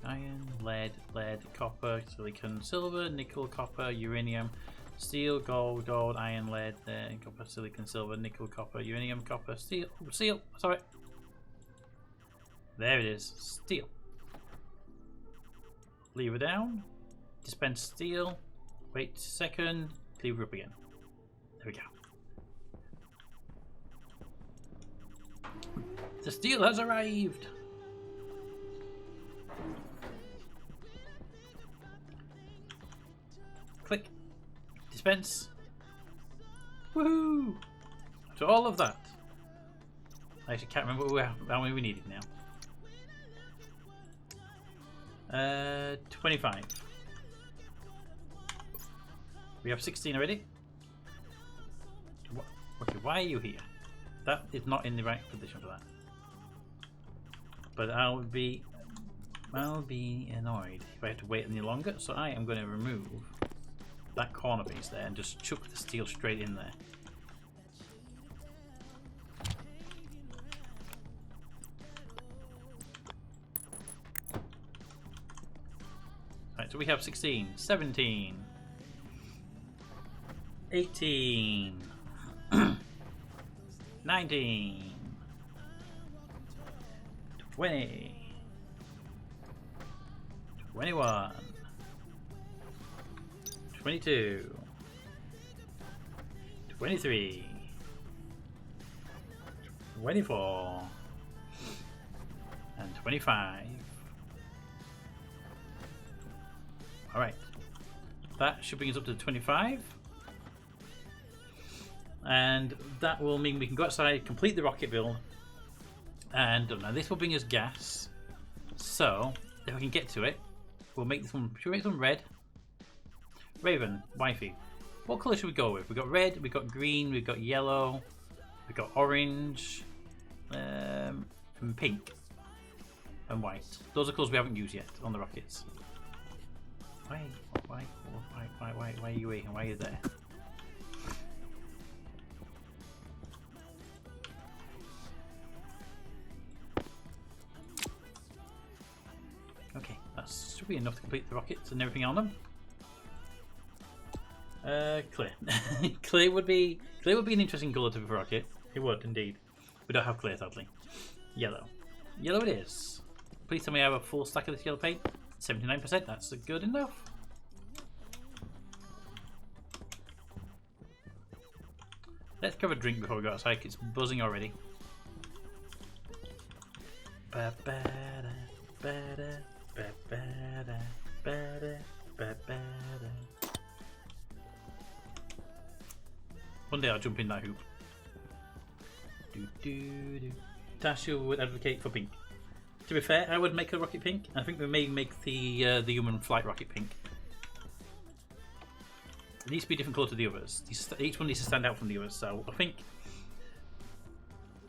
Iron, lead, copper, silicon, silver, nickel, copper, uranium, steel, gold, iron, lead, copper, silicon, silver, nickel, copper, uranium, copper, steel, sorry. There it is, steel. Lever down, dispense steel, wait a second, lever up again. There we go. The steel has arrived! Click. Dispense. Woohoo! So all of that. I actually can't remember how many we needed now. 25. We have 16 already. Okay, why are you here? That is not in the right position for that. But I'll be annoyed if I have to wait any longer. So I am going to remove that corner piece there and just chuck the steel straight in there. Right, so we have 16, 17, 18, 19, 20, 21, 22, 23, 24, and 25. Alright, that should bring us up to 25. And that will mean we can go outside, complete the rocket build. And now this will bring us gas. So, if I can get to it, we'll make this one, should we make some red? Raven, wifey. What colour should we go with? We've got red, we've got green, we've got yellow, we've got orange, and pink, and white. Those are colours we haven't used yet on the rockets. Why are you here? Why are you there? Okay, that should be enough to complete the rockets and everything on them. Clear. Clear would be an interesting colour to be a rocket. It would indeed. We don't have clear, sadly. Yellow. Yellow it is. Please tell me I have a full stack of this yellow paint. 79%, that's good enough. Let's grab a drink before we go outside, it's buzzing already. One day I'll jump in that hoop. Tasha would advocate for pink. To be fair, I would make a rocket pink. I think we may make the human flight rocket pink. It needs to be a different colour to the others. Each one needs to stand out from the others. So I think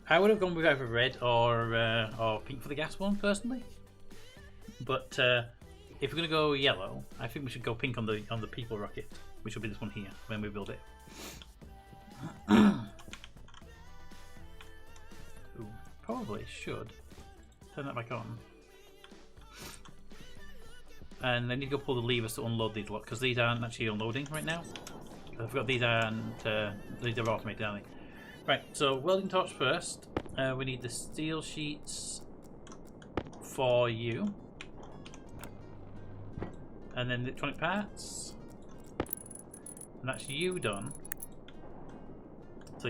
I would have gone with either red or pink for the gas one personally. But if we're going to go yellow, I think we should go pink on the people rocket, which will be this one here when we build it. Ooh, probably should turn that back on. And I need to go pull the levers to unload these lot because these aren't actually unloading right now. I forgot these aren't these are automated, aren't they? Right, so welding torch first. We need the steel sheets for you. And then the electronic parts. And that's you done. So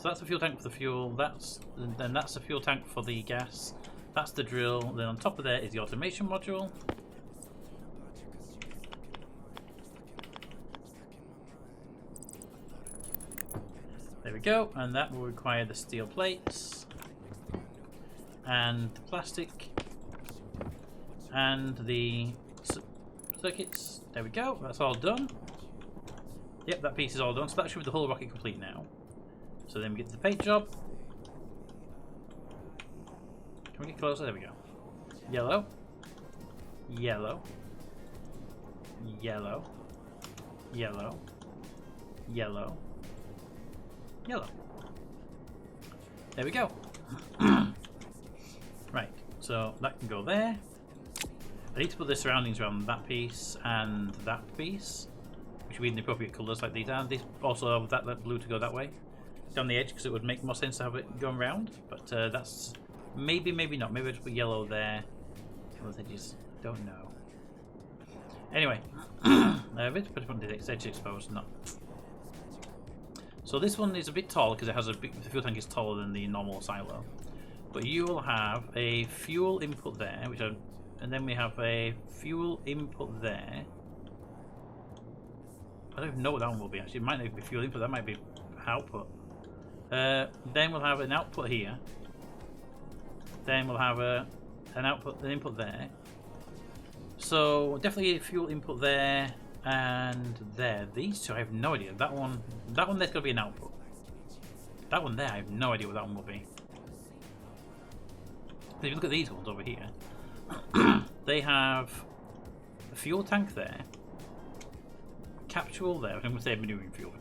that's the fuel tank for the fuel. That's the fuel tank for the gas. That's the drill. Then on top of that is the automation module. There we go, and that will require the steel plates and the plastic and the circuits. There we go, that's all done. Yep, that piece is all done, so that should be the whole rocket complete now. So then we get to the paint job. Can we get closer? There we go. Yellow, yellow, yellow, yellow, yellow, yellow. There we go. Right, so that can go there. I need to put the surroundings around that piece and that piece, which would be in the appropriate colours like these are. These also have that blue to go that way, down the edge, because it would make more sense to have it going round. But that's maybe not. Maybe I'll just put yellow there. Those edges, don't know. Anyway, put the edge exposed. No. So this one is a bit tall because it has the fuel tank is taller than the normal silo. But you will have a fuel input there, and then we have a fuel input there. I don't even know what that one will be actually. It might not be fuel input, that might be output. Then we'll have an output here. Then we'll have an input there. So definitely a fuel input there and there. These two I have no idea. That one there's gotta be an output. That one there I have no idea what that one will be. If you look at these ones over here, they have a fuel tank there, capsule there, I'm going to say maneuvering fuel,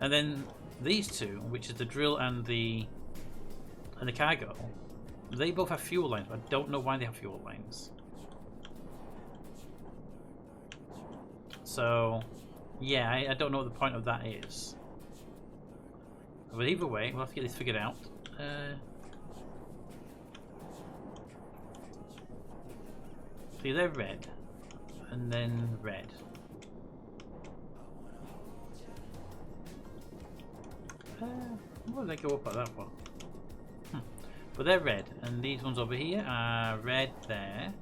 and then these two, which is the drill and the cargo, they both have fuel lines, but I don't know why they have fuel lines. So, yeah, I don't know what the point of that is. But either way, we'll have to get this figured out. See, they're red, and then red. Why did they go up like that for? But they're red, and these ones over here are red there,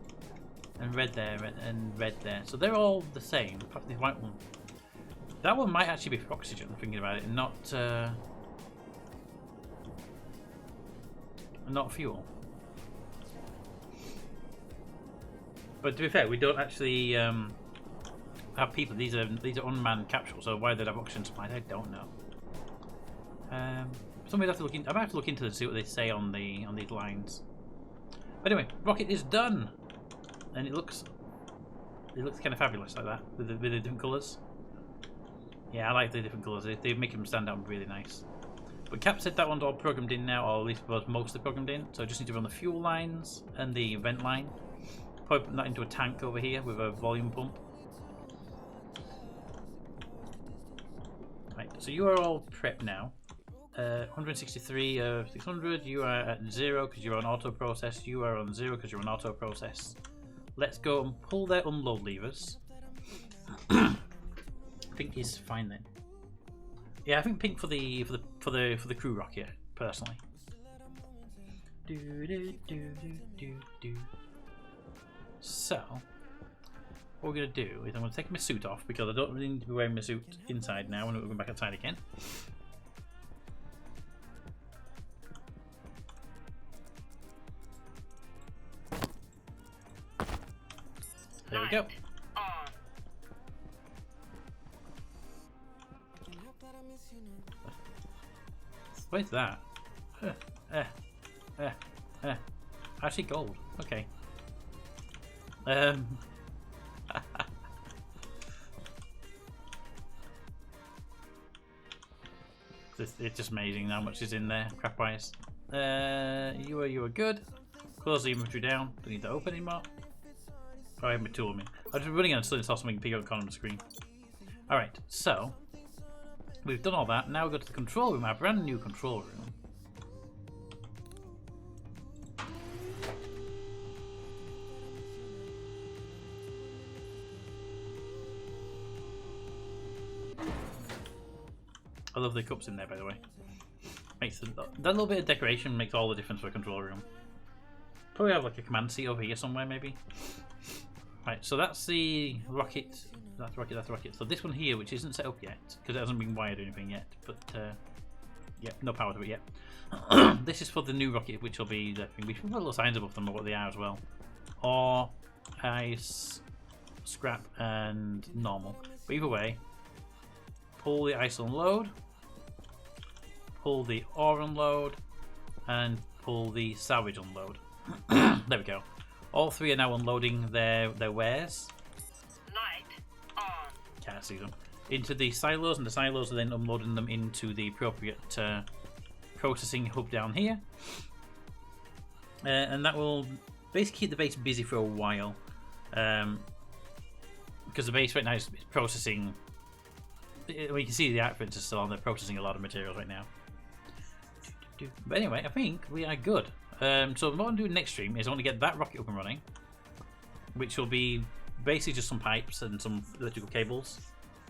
and red there, and red there. So they're all the same. Apart from the white one. That one might actually be for oxygen. Thinking about it, not fuel. But to be fair, we don't actually have people. These are unmanned capsules, so why they'd have oxygen supplies, I don't know. Somebody have to look in. I might have to look into this, see what they say on these lines. But anyway, rocket is done, and it looks kind of fabulous like that with the different colours. Yeah, I like the different colours. They make them stand out really nice. But Cap said that one's all programmed in now, or at least was mostly programmed in. So I just need to run the fuel lines and the vent line. Probably put that into a tank over here with a volume pump. Right, so you are all prepped now. 163 of 600, you are at 0 because you're on auto process. You are on 0 because you're on auto process. Let's go and pull their unload levers. Pink is fine then. Yeah, I think pink for the crew rocket personally. So what we're gonna do is I'm gonna take my suit off because I don't really need to be wearing my suit inside now, and we're going back outside again. There we go. Where's that? Actually gold. Okay. It's just amazing how much is in there, crap wise. You are good. Close the inventory down. Don't need to open anymore. Oh, I have my tool. I'm just running on still saw something big on the screen. Alright, so we've done all that. Now we go to the control room, our brand new control room. I love the cups in there, by the way. Makes that little bit of decoration makes all the difference for a control room. Probably have like a command seat over here somewhere, maybe. Right, so that's the rocket. That's rocket. That's rocket. So this one here, which isn't set up yet because it hasn't been wired or anything yet, but yeah, no power to it yet. This is for the new rocket, which will be the thing. We should put little signs above them of what they are as well. Or ice, scrap, and normal. But either way, pull the ice unload, pull the ore unload, and pull the salvage unload. There we go. All three are now unloading their wares. Light into the silos, and the silos are then unloading them into the appropriate processing hub down here. And that will basically keep the base busy for a while. Because the base right now is processing. Well, you can see the outfits are still on. They're processing a lot of materials right now. But anyway, I think we are good. So what I'm doing next stream is I want to get that rocket up and running, which will be basically just some pipes and some electrical cables.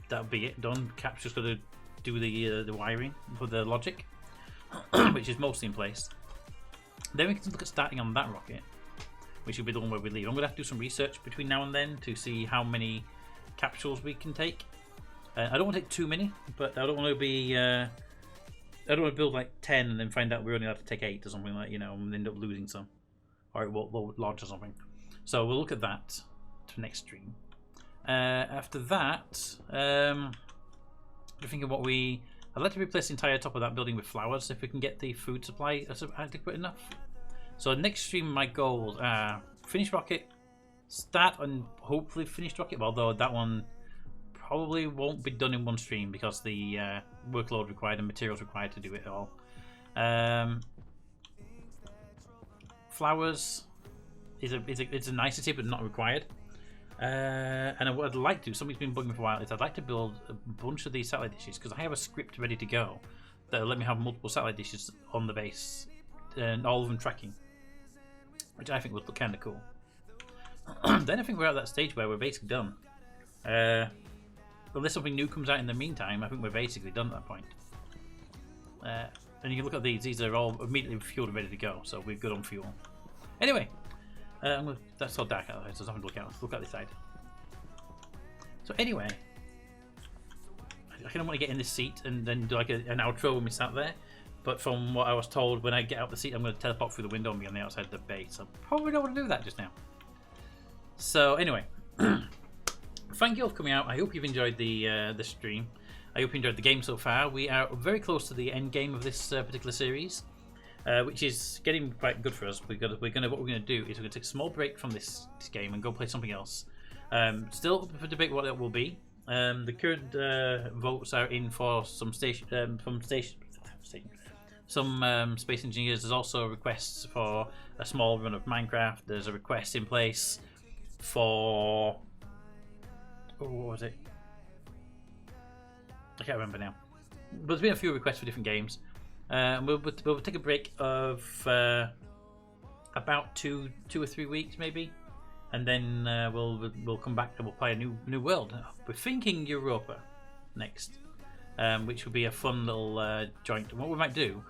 That'll be it done. Cap's just got to do the wiring for the logic, which is mostly in place. Then we can look at starting on that rocket, which will be the one where we leave. I'm going to have to do some research between now and then to see how many capsules we can take. I don't want to take too many, but I don't want to be. I don't want to build like 10 and then find out we're only allowed to take 8 or something like, you know, and end up losing some, or it won't launch or something. So we'll look at that to next stream. After that, I'm thinking what I'd like to replace the entire top of that building with flowers if we can get the food supply adequate enough. So next stream, my goals are finish rocket, start and hopefully finish rocket, although that one probably won't be done in one stream because the workload required and materials required to do it all. Flowers is a nicety but not required. And what I'd like to, somebody's been bugging me for a while, is I'd like to build a bunch of these satellite dishes because I have a script ready to go that'll let me have multiple satellite dishes on the base and all of them tracking, which I think would look kind of cool. Then I think we're at that stage where we're basically done. Unless something new comes out in the meantime, I think we're basically done at that point. And you can look at these are all immediately fueled and ready to go, so we're good on fuel. Anyway, that's so dark out there, so there's nothing to look at. Let's look at this side. So anyway, I kind of want to get in this seat and then do like an outro when we sat there. But from what I was told, when I get out the seat, I'm going to teleport through the window and be on the outside of the base. So probably don't want to do that just now. So anyway, thank you all for coming out. I hope you've enjoyed the stream. I hope you enjoyed the game so far. We are very close to the end game of this particular series, which is getting quite good for us. What we're gonna do is we're gonna take a small break from this game and go play something else. Still up for debate what it will be. The current votes are in for some Space Engineers. There's also requests for a small run of Minecraft. There's a request in place for what was it? I can't remember now. But there's been a few requests for different games. We'll take a break of about two or 3 weeks maybe, and then we'll come back and we'll play a new world. We're thinking Europa next, which will be a fun little joint. And what we might do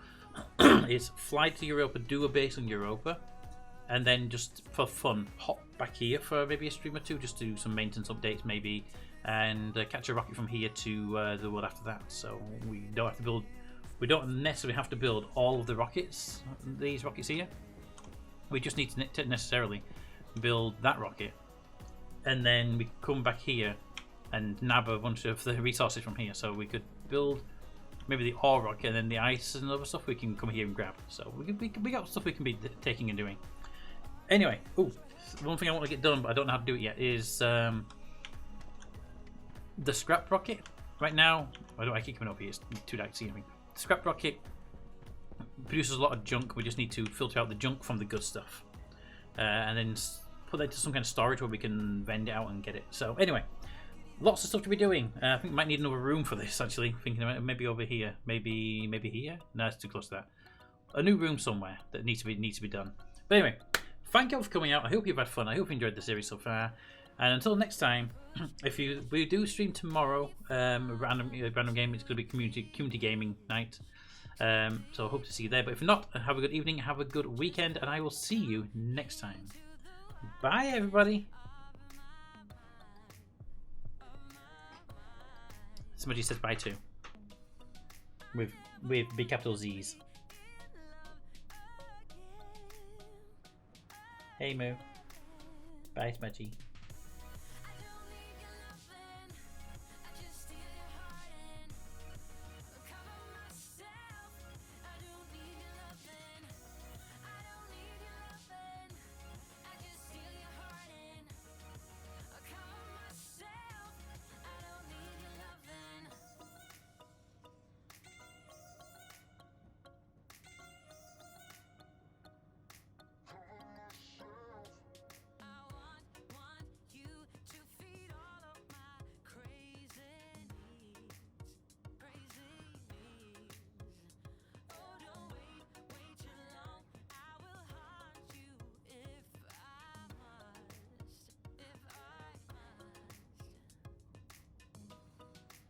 is fly to Europa, do a base on Europa, and then just for fun hop back here for maybe a stream or two, just do some maintenance updates maybe, and catch a rocket from here to the world after that. So we don't have to build. We don't necessarily have to build all of the rockets, these rockets here. We just need to necessarily build that rocket, and then we come back here and nab a bunch of the resources from here. So we could build maybe the ore rocket, and then the ice and other stuff we can come here and grab. So we got stuff we can be taking and doing. Anyway, one thing I want to get done, but I don't know how to do it yet, is the scrap rocket. Right now, I keep coming up here, it's too dark to see anything. The scrap rocket produces a lot of junk. We just need to filter out the junk from the good stuff, and then put that to some kind of storage where we can vend it out and get it. So anyway, lots of stuff to be doing. I think we might need another room for this, actually. Thinking about it, maybe over here, maybe here. No, it's too close to that. A new room somewhere that needs to be done. But anyway, thank you all for coming out. I hope you've had fun. I hope you enjoyed the series so far. And until next time, we do stream tomorrow, a random game. It's going to be community gaming night. So I hope to see you there. But if not, have a good evening, have a good weekend, and I will see you next time. Bye, everybody. Somebody says bye too, with big capital Z's. Hey Moo. Bye, Smudgy.